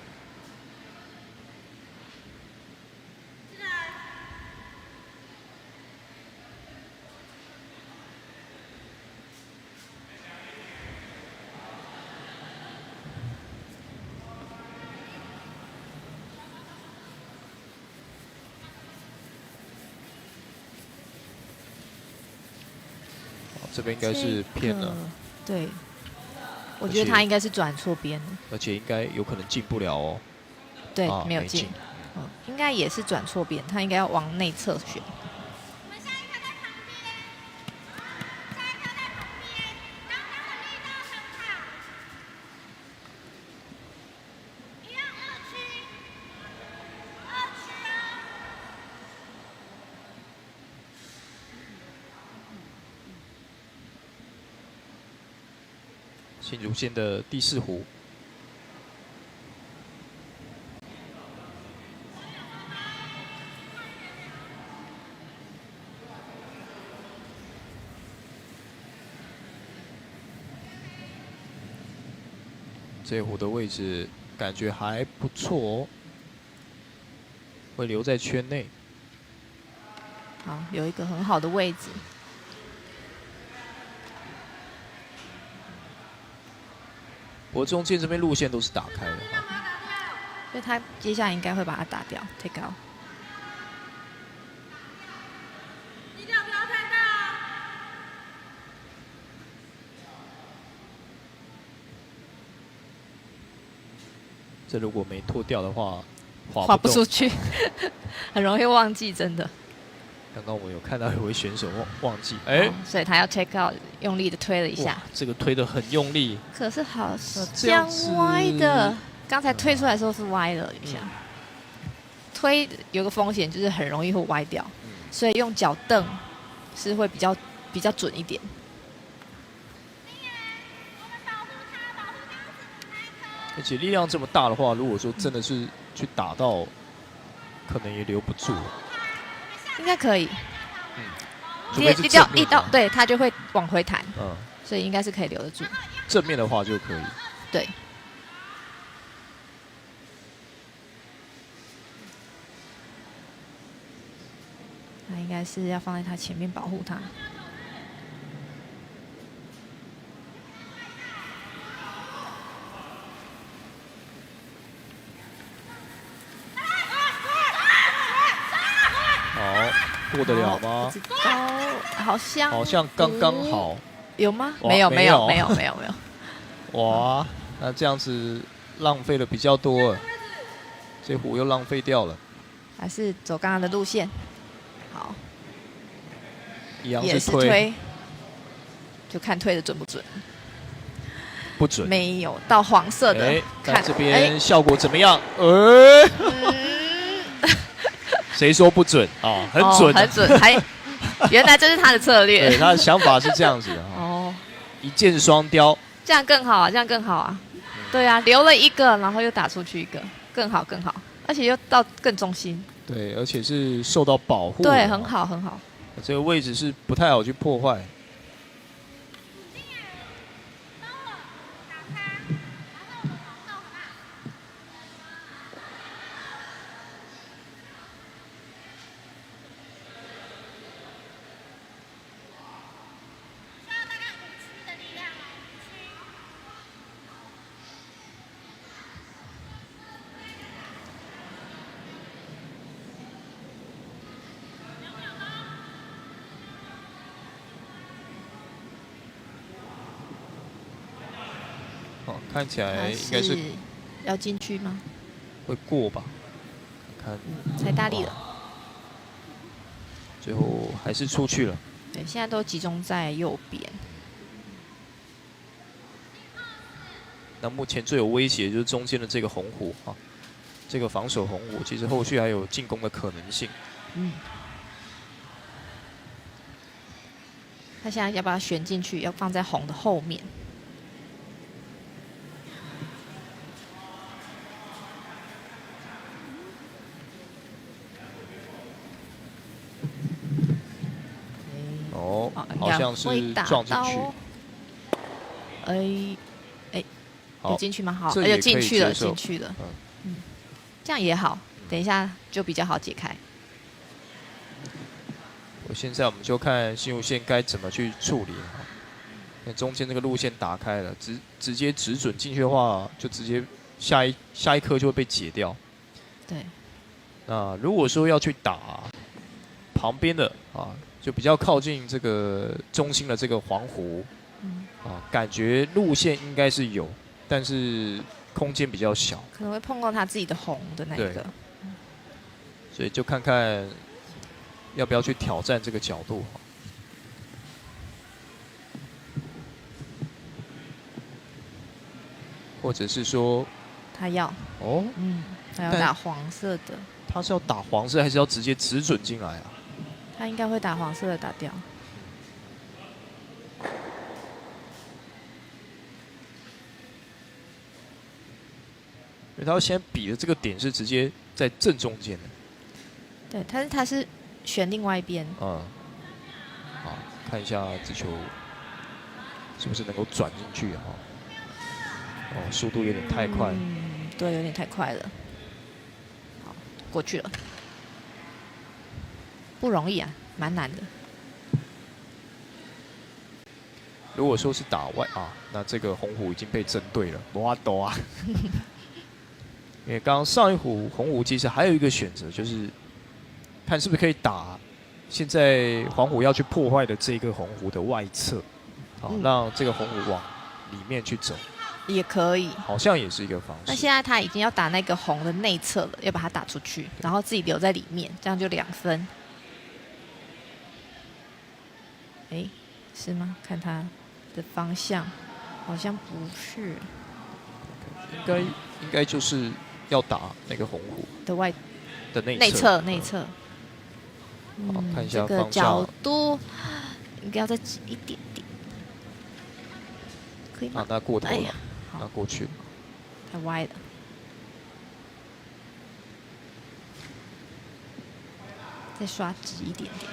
这边应该是骗了。对，我觉得他应该是转错边，而且应该有可能进不了哦。对，没有进。应该也是转错边，他应该要往内侧选。新竹县的第4湖。这湖的位置感觉还不错哦，会留在圈内。好，有一个很好的位置。不过中间这边路线都是打开的，所以他接下来应该会把它打掉 ，take out。这如果没脱掉的话，滑不出去，很容易忘记，真的。刚刚我有看到有位选手忘记，哎，所以他要 take out， 用力的推了一下。这个推的很用力，可是好像歪的，刚才推出来的时候是歪了一下。推有个风险就是很容易会歪掉，所以用脚蹬是会比较准一点。而且力量这么大的话，如果说真的是去打到，可能也留不住。应该可以。一到，对，它就会往回弹。所以应该是可以留得住。正面的话就可以。对。那应该是要放在它前面保护它。过得了吗？好像刚刚好。有吗？没有。哇，那这样子浪费了比较多了，这壶又浪费掉了。还是走刚刚的路线。好。一样是推。就看推的准不准。不准。没有到黄色的。看这边效果怎么样？谁说不准啊？很准，很准。原来这是他的策略。对，他的想法是这样子的。哦，一箭双雕。这样更好啊，对啊，留了一个，然后又打出去一个，更好，而且又到更中心。对，而且是受到保护。对，很好。这个位置是不太好去破坏。看起来应该是要进去吗？会过吧，看太大力了，最后还是出去了。对，现在都集中在右边。那目前最有威胁就是中间的这个红虎啊，这个防守红虎，其实后续还有进攻的可能性。他现在要把它旋进去，要放在红的后面。好像是撞进去。有进去吗？好，有进去了。这样也好，等一下就比较好解开。现在我们就看新竹县该怎么去处理。那中间这个路线打开了，直接直准进去的话，就直接下一颗就会被解掉。对。那如果说要去打旁边的啊，就比较靠近这个中心的这个黄湖，感觉路线应该是有，但是空间比较小，可能会碰到他自己的红的那个。所以就看看要不要去挑战这个角度。或者是说，他要他要打黄色的。他是要打黄色，还是要直接直准进来啊？他应该会打黄色的打掉。因为他现在比的这个点是直接在正中间的。对，他是选另外一边。好，看一下这球是不是能够转进去哈？速度有点太快。对，有点太快了。好，过去了。不容易啊，蛮难的。如果说是打外那这个红虎已经被针对了，哇斗啊！因为刚刚上一壶红虎其实还有一个选择，就是看是不是可以打现在黄虎要去破坏的这个红虎的外侧，让这个红虎往里面去走。也可以，好像也是一个方式。那现在他已经要打那个红的内侧了，要把它打出去，然后自己留在里面，这样就2分。哎，是吗？看他的方向，好像不是。应该就是要打那个红虎的外的内侧。好，看一下这个角度应该要再直一点点，可以吗？那过头了，那过去了，太歪了。再刷直一点点。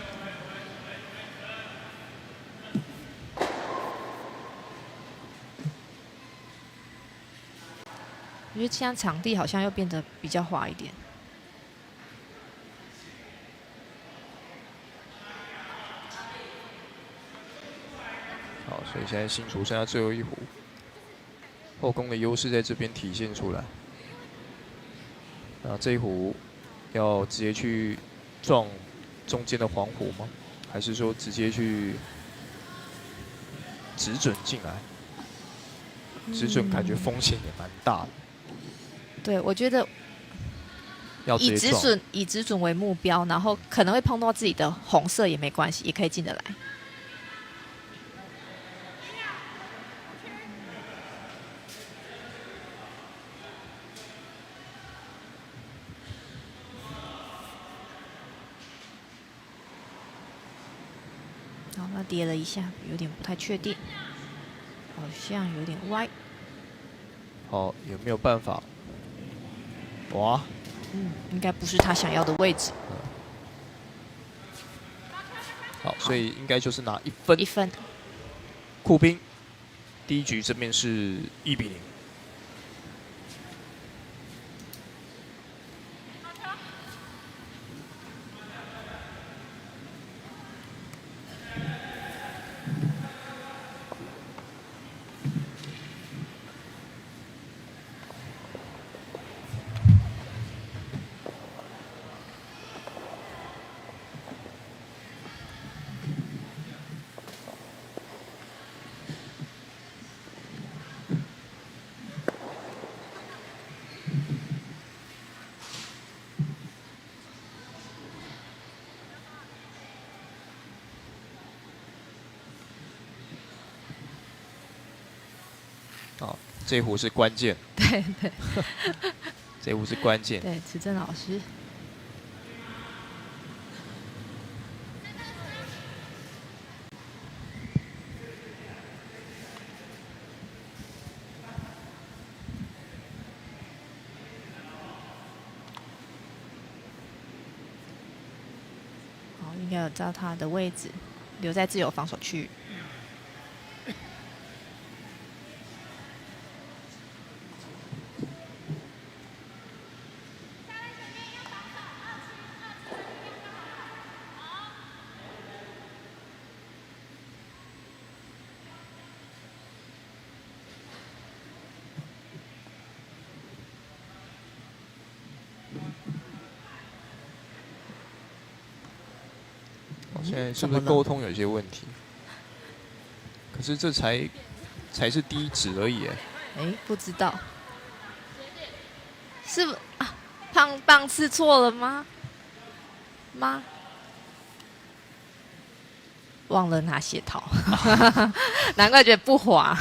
我觉得现在场地好像又变得比较滑一点。好，所以现在新竹剩下最后一壶，后攻的优势在这边体现出来。那这一壶要直接去撞中间的黄虎吗？还是说直接去直准进来？直准感觉风险也蛮大的。对，我觉得以直准为目标，然后可能会碰到自己的红色也没关系，也可以进得来。好，那跌了一下，有点不太确定，好像有点歪。好，有没有办法？哇，应该不是他想要的位置。好，所以应该就是拿1分。1分。酷兵，第一局这边是1比0。这一壶是关键。对。这一壶是关键。对，池正老师。好，应该有知道他的位置，留在自由防守区域。现在是不是沟通有些问题？可是这才是第一指而已哎。不知道，是不啊？棒刺错了吗？忘了拿鞋套，难怪觉得不滑。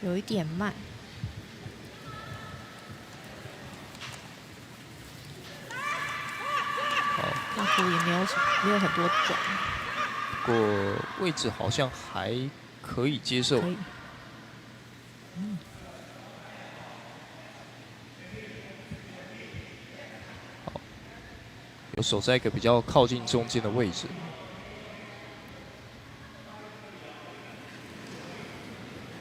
有一点慢。那弧也没有很多转。不过位置好像还可以接受。好，有守在一个比较靠近中间的位置。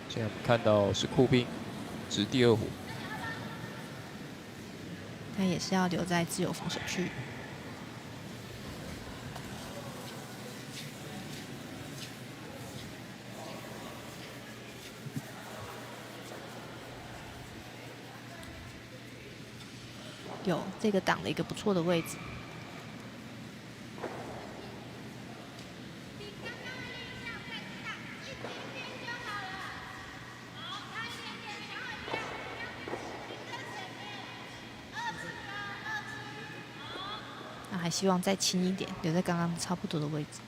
现在我们看到是酷兵执第二弧，他也是要留在自由防守区。有这个挡了一个不错的位置。那还希望再轻一点，留在刚刚差不多的位置，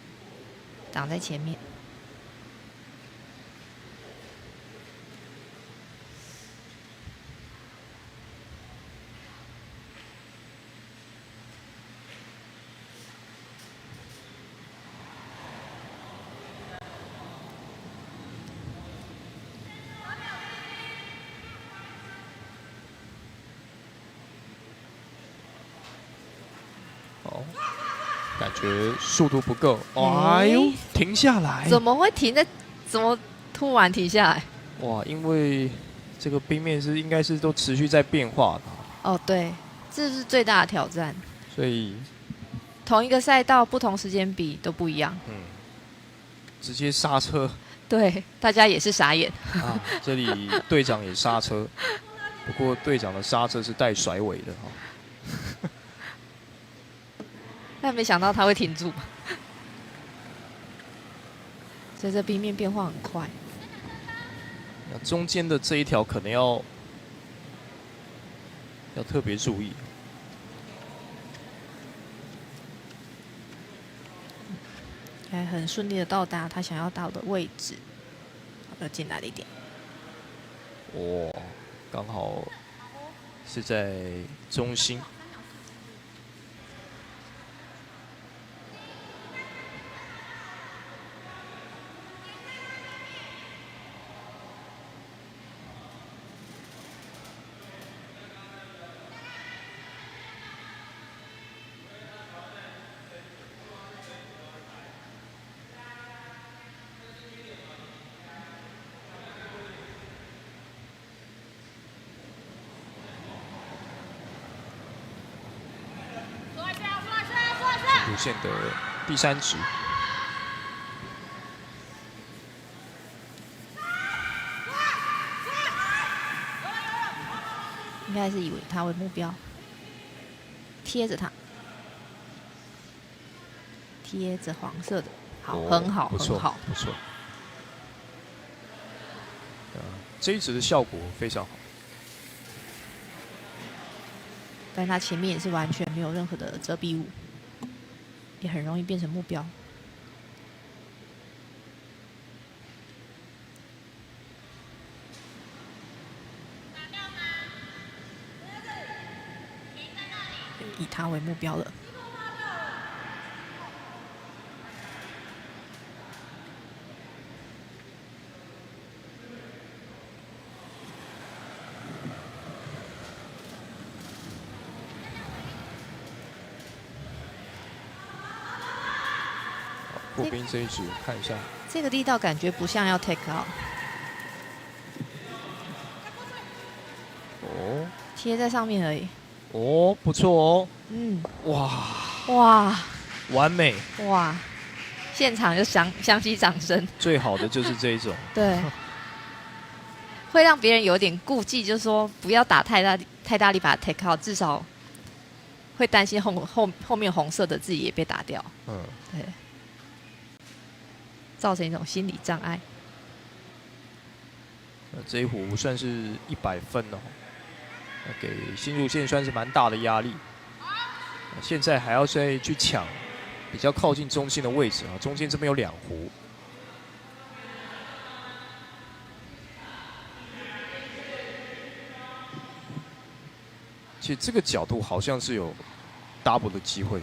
挡在前面。感觉速度不够，哎呦，停下来！怎么会停在？怎么突然停下来？哇，因为这个冰面应该是都持续在变化的。哦，对，这是最大的挑战。所以同一个赛道，不同时间比都不一样。直接刹车。对，大家也是傻眼。啊，这里队长也刹车，不过队长的刹车是带甩尾的哈。但没想到他会停住，所以这冰面变化很快。那中间的这一条可能要特别注意。还很顺利的到达他想要到的位置，又进来了一点。哇，刚好是在中心。路线的第3值，应该是以为他为目标，贴着他，贴着黄色的，好，很好，很好，不错。这一值的效果非常好，但他前面也是完全没有任何的遮蔽物。也很容易变成目标。以他为目标了。破冰这一局看一下，这个力道感觉不像要 take out， 哦，贴在上面而已。哦，不错哦，嗯，哇哇完美，哇，现场就响起掌声。最好的就是这一种，对，会让别人有点顾忌，就是说不要打太大力把它 take out， 至少会担心后面红色的自己也被打掉。嗯，对，造成一种心理障碍。这一壶算是100分哦，给新竹县算是蛮大的压力。现在还要再去抢比较靠近中心的位置啊，中间这边有2壶。其实这个角度好像是有 double 的机会。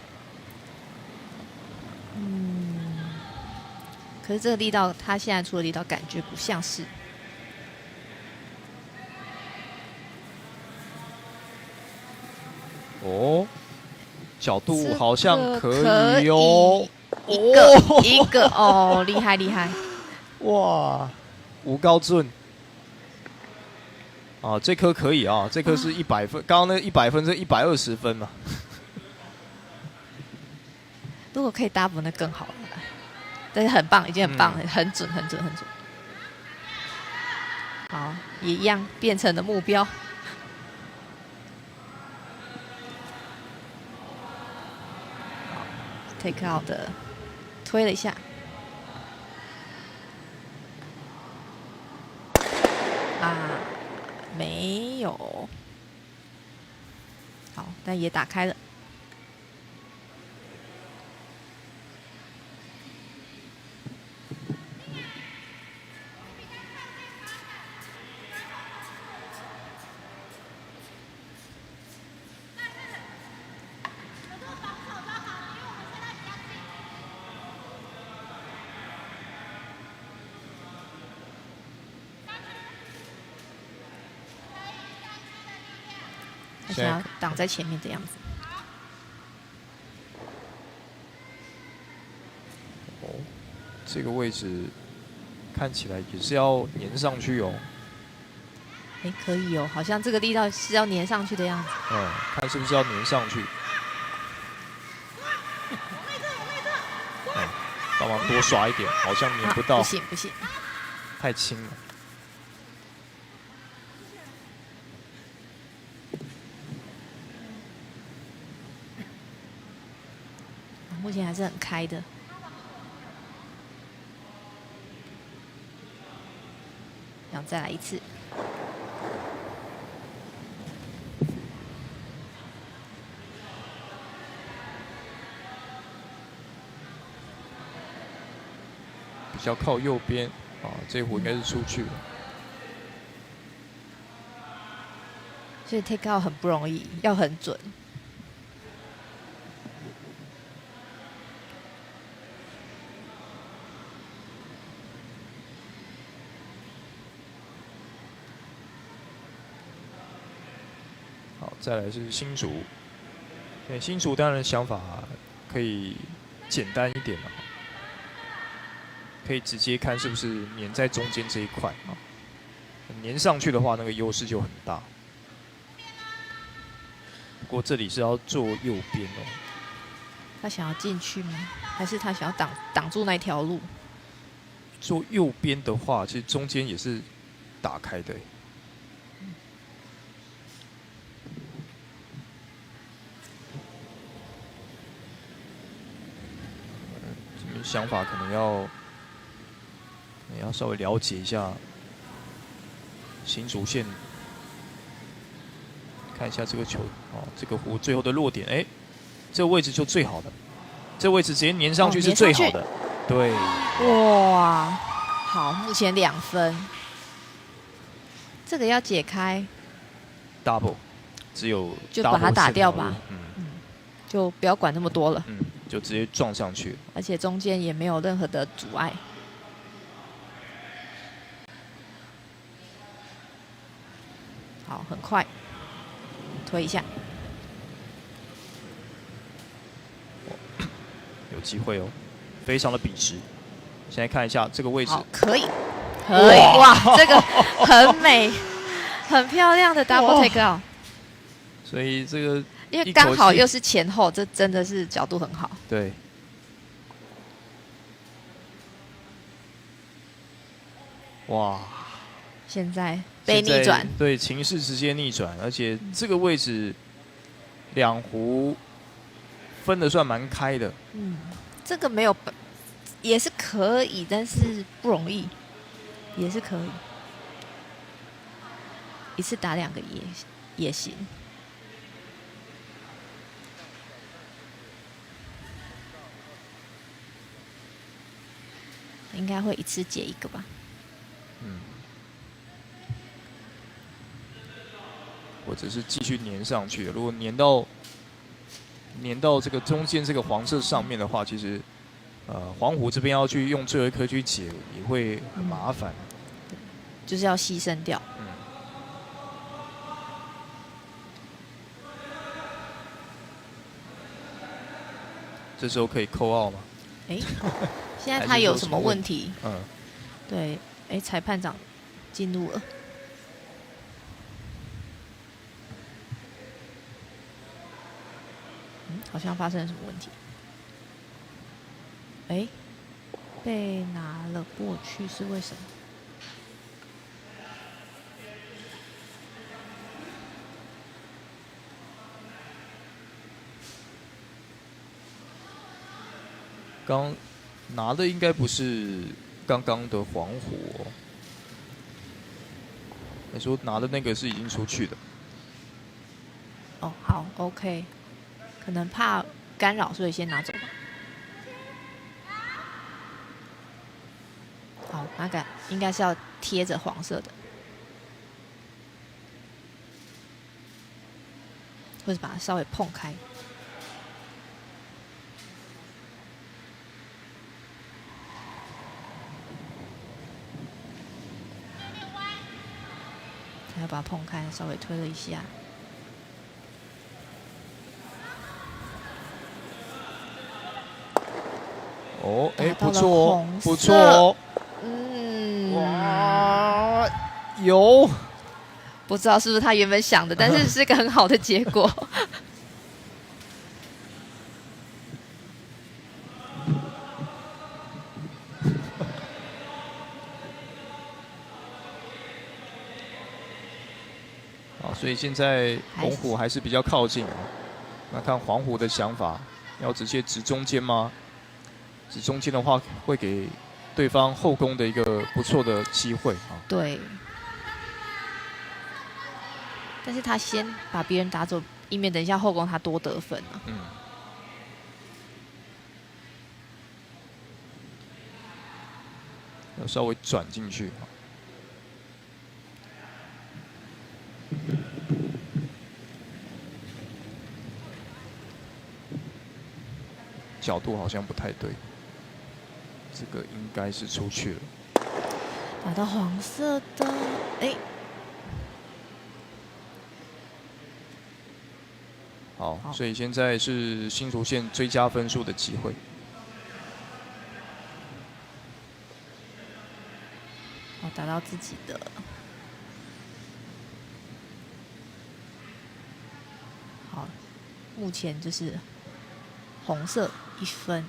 可是这个力道，他现在出的力道感觉不像是。哦，角度好像可以哦。一个哦，厉害厉害！哇，吴高俊。啊，这颗可以啊，这颗是100分，刚刚那100分，这120分嘛。如果可以 double 那更好了，但是很棒，已经很棒了，很准，很准，很准。好，也一样变成了目标。take out 的推了一下，啊，没有，好，但也打开了。而且要挡在前面的样子。哦，这个位置看起来也是要粘上去哦。哎，可以哦，好像这个力道是要粘上去的样子。嗯，看是不是要粘上去。帮忙多刷一点，好像粘不到。不行不行，太轻了。目前还是很开的。想再来一次。比较靠右边啊，这壶应该是出去了。所以 take out 很不容易，要很准。好，再来是新竹。对，新竹当然想法可以简单一点了。可以直接看是不是粘在中间这一块啊，粘上去的话，那个优势就很大。不过这里是要做右边哦。他想要进去吗？还是他想要挡住那条路？做右边的话，其实中间也是打开的。这边想法可能要稍微了解一下新竹县，看一下这个球哦，这个壶最后的落点，哎，这个位置就最好的，这个位置直接粘上去是最好的，对。哇，好，目前2分，这个要解开 double， 只有就把它打掉吧，就不要管那么多了，就直接撞上去，而且中间也没有任何的阻碍。好，很快，推一下，有机会哦。非常的笔直。现在看一下这个位置，可以，哇，这个很美，很漂亮的 double take out。所以这个因为刚好又是前后，这真的是角度很好。对。哇！现在被逆转，对，情势直接逆转，而且这个位置两湖分得算蛮开的。这个没有，也是可以，但是不容易，也是可以，一次打2个也行。应该会一次解1个吧。或者是继续粘上去。如果粘到这个中间这个黄色上面的话，其实黄湖这边要去用最后一颗去解也会很麻烦。就是要牺牲掉。这时候可以扣奥吗？现在他有什么问题？对，裁判长进入了。好像发生了什么问题？被拿了过去是为什么？刚拿的应该不是刚刚的黄湖哦。你说拿的那个是已经出去的。好 ，OK。可能怕干扰，所以先拿走吧。好，那个应该是要贴着黄色的，或者把它稍微碰开。还要把它碰开，稍微推了一下。不错哦，不错哦。哇，有。不知道是不是他原本想的，但是是个很好的结果。好，所以现在红虎还是比较靠近。那看黄虎的想法，要直接直中间吗？直中间的话，会给对方后攻的一个不错的机会啊。对。但是他先把别人打走，以免等一下后攻他多得分啊。要稍微转进去。角度好像不太对。这个应该是出去了，打到黄色的，好，所以现在是新竹县追加分数的机会。打到自己的，好，目前就是红色1分。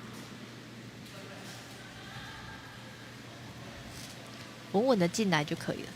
稳稳的进来就可以了。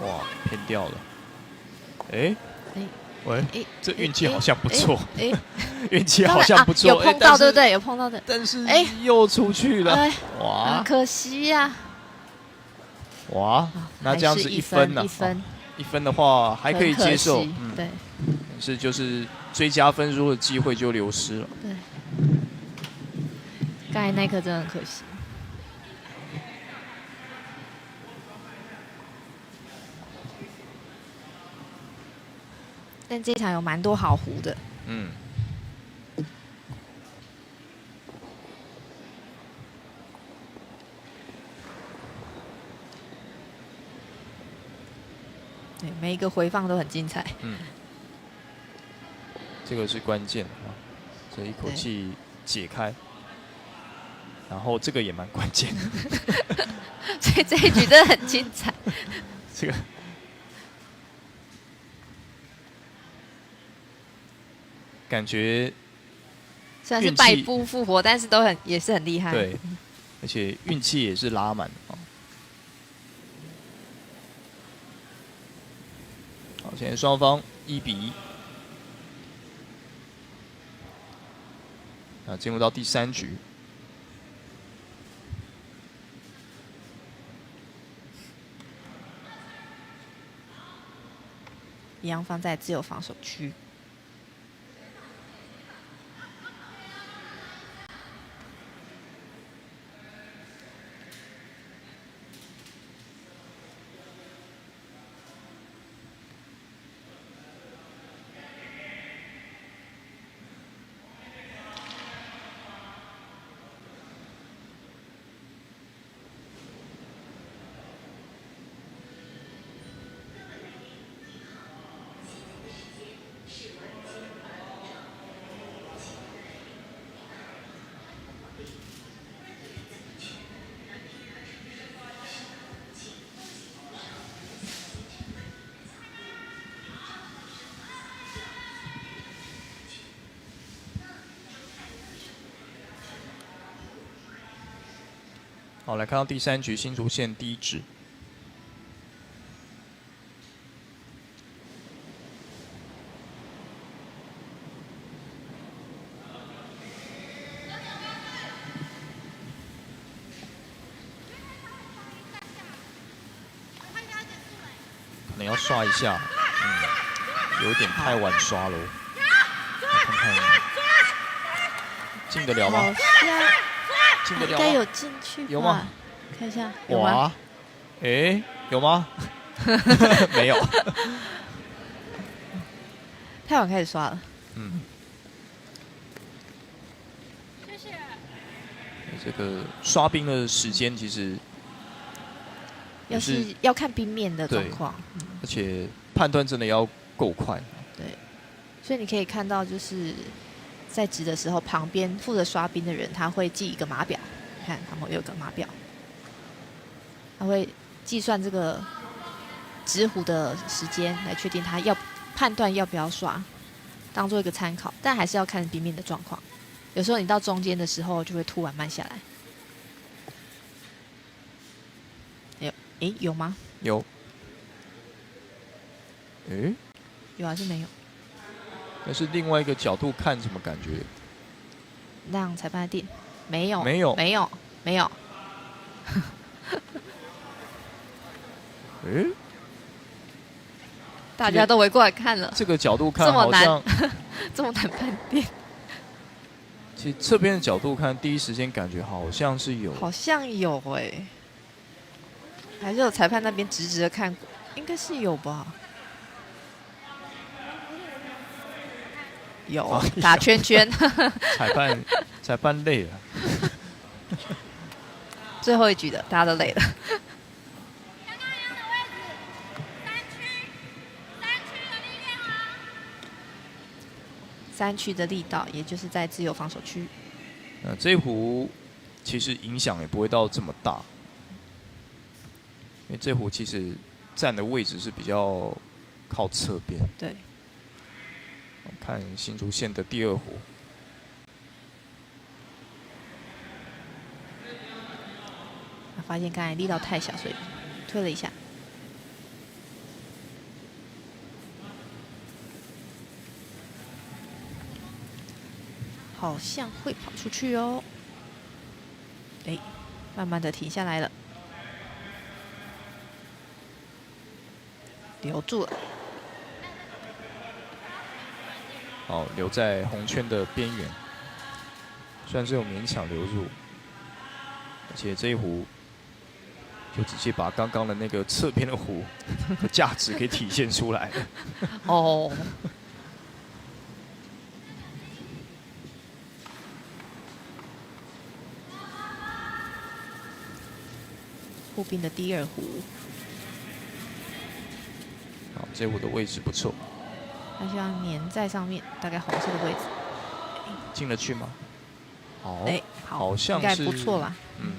哇，偏掉了。喂，这运气好像不错。运气好像不错。有碰到对不对？有碰到的。但是又出去了。哇，可惜呀。哇，那这样子1分呢？1分的话还可以接受。对。是就是追加分数的机会就流失了。对，刚才那一刻真的很可惜。但这一场有蛮多好胡的。嗯。对，每一个回放都很精彩。嗯。这个是关键啊，这一口气解开，然后这个也蛮关键的。所以这一局真的很精彩。这个。感觉虽然是败部复活，但是也是很厉害。对，而且运气也是拉满的。好，现在双方1-1。那进入到第3局。一样放在自由防守区。好，来看到第3局新竹县第1支。可能要刷一下，有点太晚刷了。看看进得了吗？进得了吗？应该有进去吧？有吗？看一下，有吗？哇，哎，有吗？没有。太晚开始刷了。嗯。谢谢。这个刷冰的时间其实要是要看冰面的状况，而且判断真的要够快。对，所以你可以看到，就是在值的时候，旁边负责刷冰的人他会记一个码表，看旁边有个码表，他会计算这个直弧的时间来确定他要判断要不要刷，当做一个参考，但还是要看冰面的状况。有时候你到中间的时候就会突然慢下来。有吗？有。有还是没有？但是另外一个角度看，怎么感觉？让裁判定，没有，没有，没有，没有。大家都围过来看了。这个角度看这么难，好像这么难判定。其实这边的角度看，第一时间感觉好像是有，好像有还是有裁判那边直直的看过，应该是有吧？有打圈圈。裁判累了。最后一局的，大家都累了。3区的力道，也就是在自由防守区。这一壶其实影响也不会到这么大，因为这壶其实站的位置是比较靠侧边。对。看新竹县的第2壶。发现刚才力道太小，所以推了一下。好像会跑出去哦。慢慢的停下来了，留住了。哦，留在红圈的边缘，虽然是有勉强流入，而且这一壶就直接把刚刚的那个侧边的壶的价值给体现出来了。哦。步兵的第2壶，好，这壶的位置不错。它希望粘在上面，大概红色的位置。进得去吗？哦，哎，好像应该是不错啦。嗯，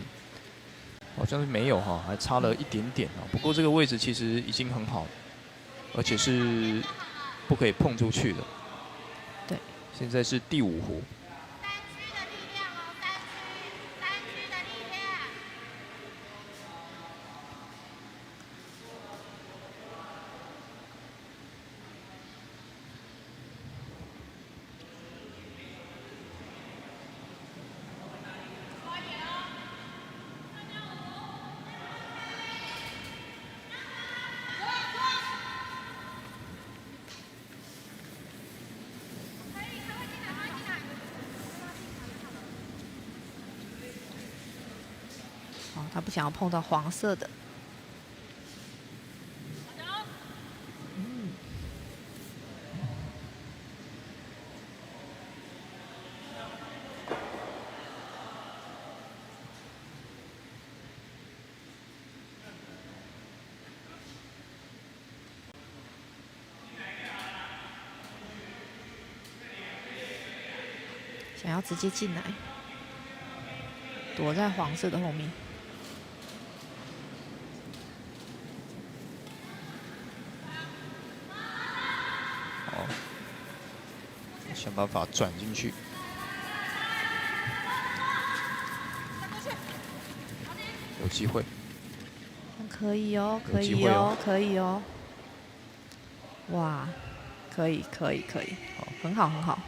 好像是没有哈，还差了一点点啊。不过这个位置其实已经很好了，而且是不可以碰出去的。对，现在是第5壶。哦，他不想要碰到黄色的。想要直接进来，躲在黄色的后面。好，想办法转进去。有机会。可以哦，有可以哦机会哦，可以哦。哇，可以，可以，可以，好，很好，很好。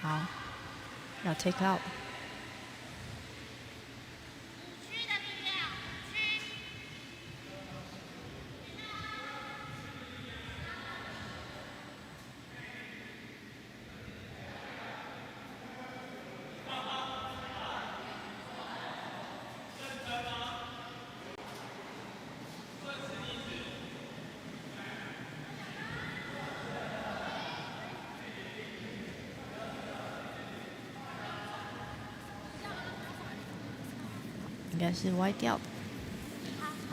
好，要 take out。应该是歪掉的，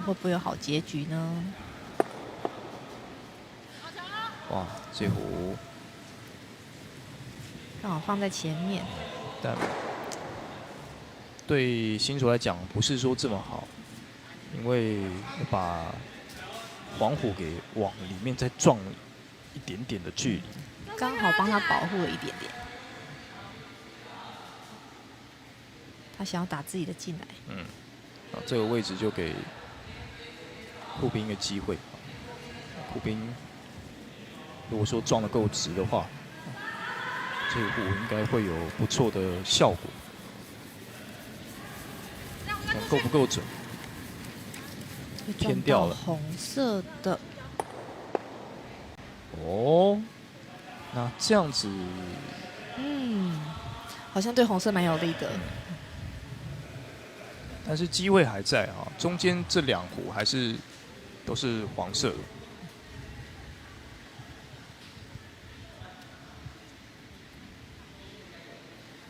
会不会有好结局呢？哇，这壶刚好放在前面，但对新手来讲不是说这么好，因为把黄虎给往里面再撞一点点的距离，刚好帮他保护了一点点。他想要打自己的进来。嗯，这个位置就给步兵一个机会。步兵如果说撞得够直的话，这一步应该会有不错的效果。看够不够准？偏掉了。红色的。哦，那这样子，嗯，好像对红色蛮有利的。但是机会还在啊，中间这2壶还是都是黄色的。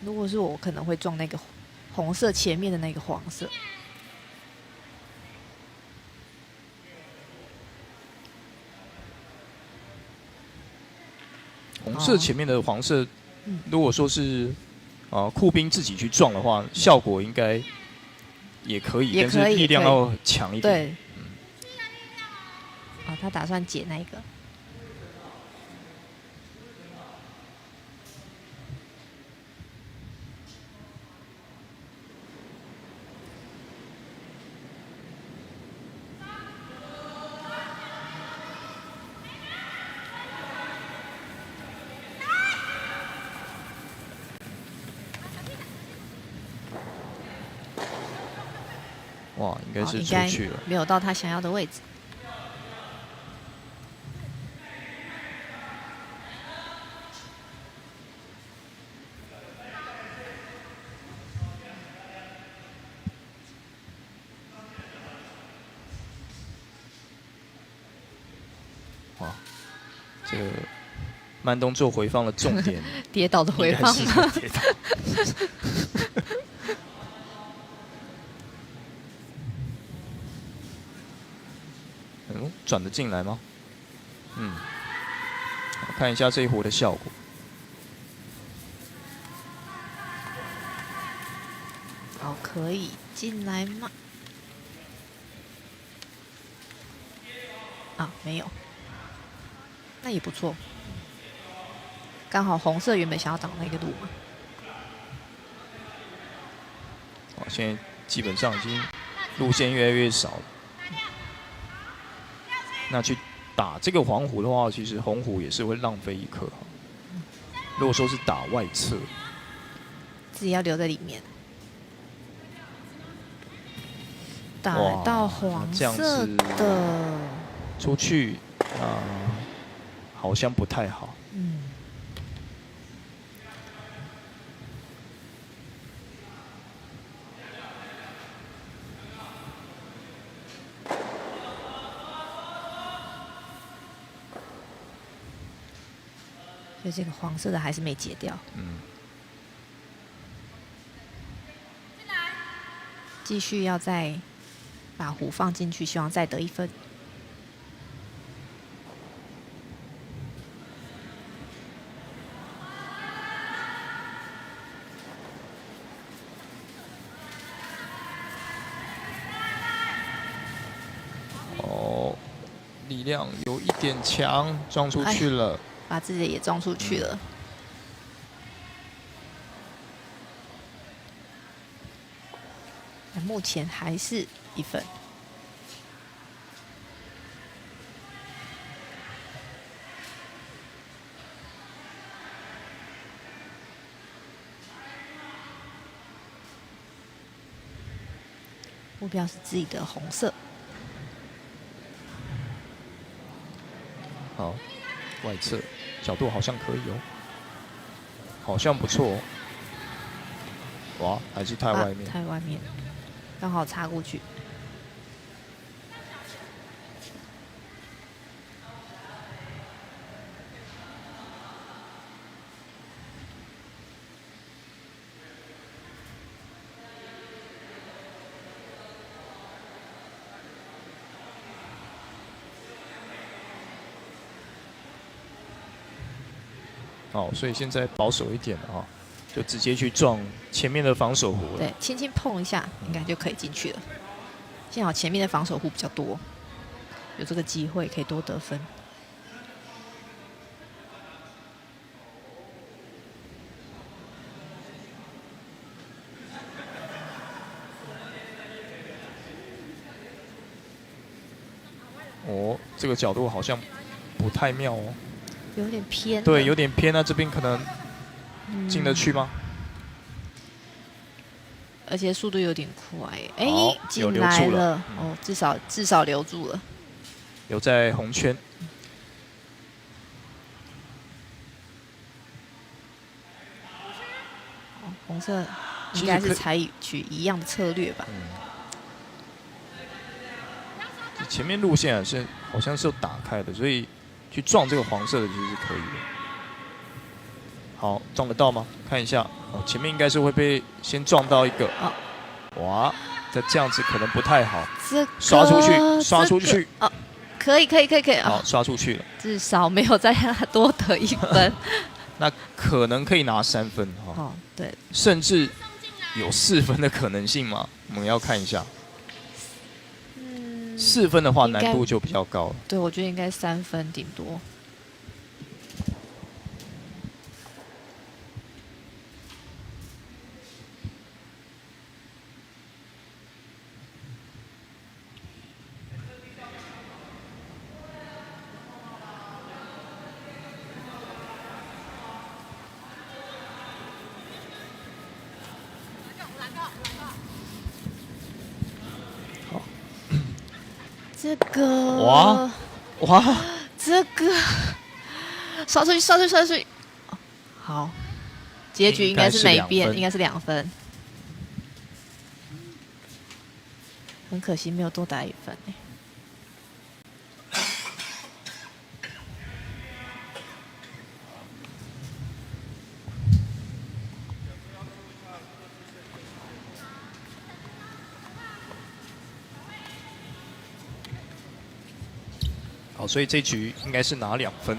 如果是我，可能会撞那个红色前面的那个黄色。红色前面的黄色，如果说是酷兵自己去撞的话，效果应该也可以，但是力量要强一点。对。啊，他打算解那个。哇，应该是应该出去了。没有到他想要的位置。哇，这个慢动作回放的重点，跌倒的回放应该是跌倒。转得进来吗？我看一下这一壶的效果。好，可以进来吗？啊，没有，那也不错。刚好红色原本想要挡那个路嘛。现在基本上已经路线越来越少了。那去打这个黄虎的话，其实红虎也是会浪费一颗。如果说是打外侧，自己要留在里面。打到黄色的出去好像不太好。所以这个黄色的还是没解掉。继续要再把虎放进去，希望再得1分。哦，力量有一点强，撞出去了。把自己也撞出去了。目前还是1分。目标是自己的红色。好，外侧角度好像可以哦，好像不错哦。哇，还是太外面，太外面，刚好插过去。哦，所以现在保守一点啊，就直接去撞前面的防守弧。对，轻轻碰一下，应该就可以进去了。幸好前面的防守弧比较多，有这个机会可以多得分。哦，这个角度好像不太妙哦。有点偏。对，有点偏，那这边可能进得去吗？而且速度有点快，哎，有进来了，嗯、哦，至少留住了，留在红圈。哦，红色应该是采取一样的策略吧。前面路线是好像是有打开的，所以去撞这个黄色的其实是可以的。好，撞得到吗？看一下，哦，前面应该是会被先撞到一个。哦、哇，这样子可能不太好。这个刷出去，刷出去。哦，可以。好，刷出去了。至少没有再让他多得1分。那可能可以拿3分哈。哦，对。甚至有4分的可能性吗？我们要看一下。4分的话，难度就比较高了。对，我觉得应该3分顶多。这个哇，这个刷出去，好，结局应该是没变，应该是2分。很可惜没有多打1分哎。好，所以这局应该是拿2分。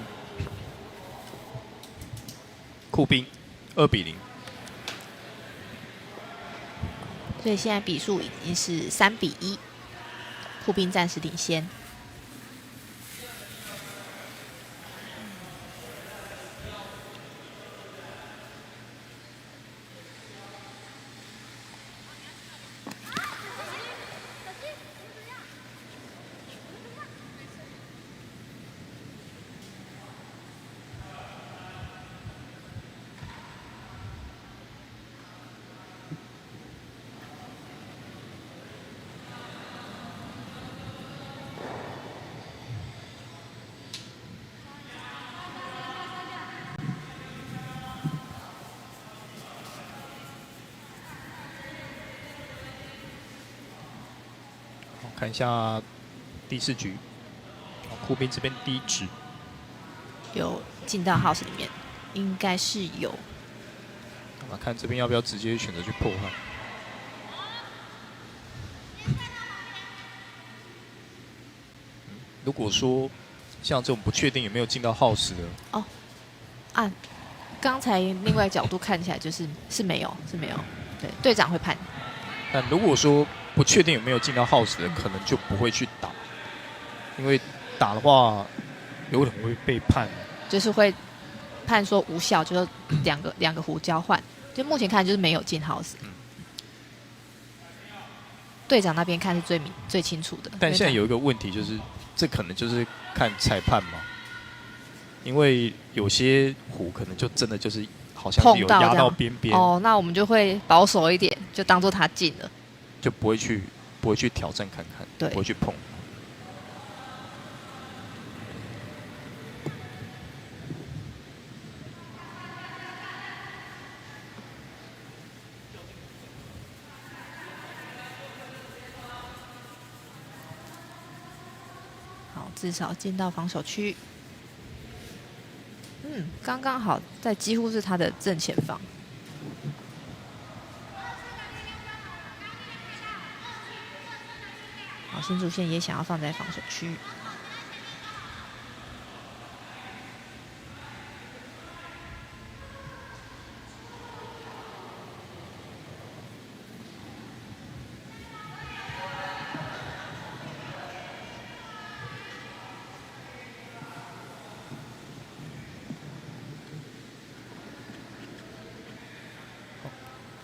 酷兵2比0。所以现在比数已经是3比1，酷兵暂时领先。看一下第4局，酷兵这边第1局有进到 house 里面，应该是有。那看这边要不要直接选择去破坏？如果说像这种不确定有没有进到 house 的，哦，按刚才另外角度看起来是没有，对，队长会判。但如果说不确定有没有进到 house 的，可能就不会去打，因为打的话有可能会被判，就是会判说无效，就是两个胡交换。就目前看就是没有进 house。队长那边看是最清楚的。但现在有一个问题就是，这可能就是看裁判嘛，因为有些胡可能就真的就是好像是有压到边边。哦，那我们就会保守一点，就当做他进了。就不会去挑战看看，对，不会去碰。好，至少进到防守区。刚刚好，在几乎是他的正前方。好，新竹县也想要放在防守区。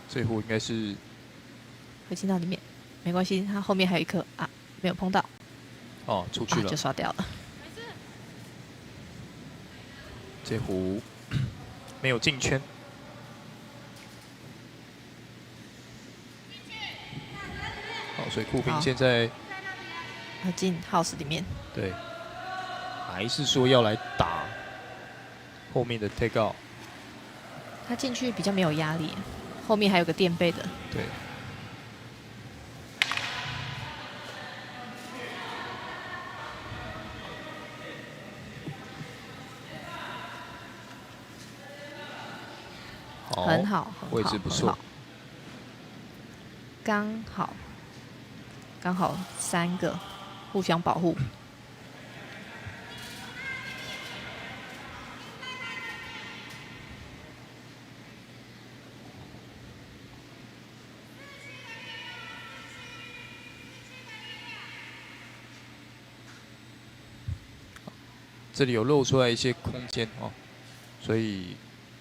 这壶应该是会进到里面，没关系，他后面还有一颗啊，没有碰到。哦，出去了，就刷掉了。这壶没有进圈。好，所以酷兵现在要进 house 里面。对，还是说要来打后面的 take out。他进去比较没有压力，后面还有个垫背的。对。很好，位置不错，刚好3个互相保护。这里有露出来一些空间哦，所以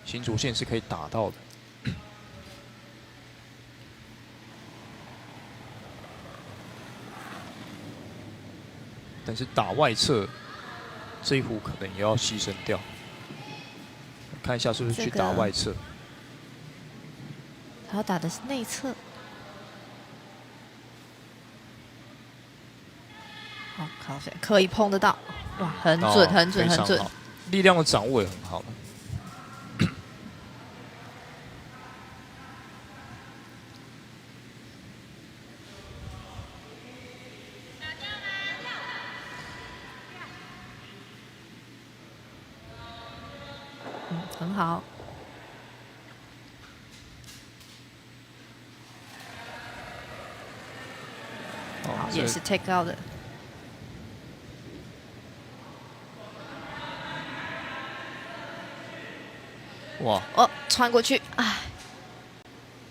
新竹线是可以打到的。但是打外侧这一壶可能也要牺牲掉，看一下是不是去打外侧。他要打的是内侧。好，靠水可以碰得到，哇，很准，很准，很准。力量的掌握也很好。很好。好，也是 take out 的。哇！哦，穿过去，哎，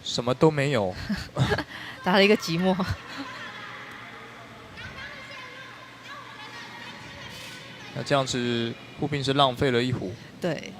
什么都没有，打了一个寂寞。那这样子，护兵是浪费了一壶。对。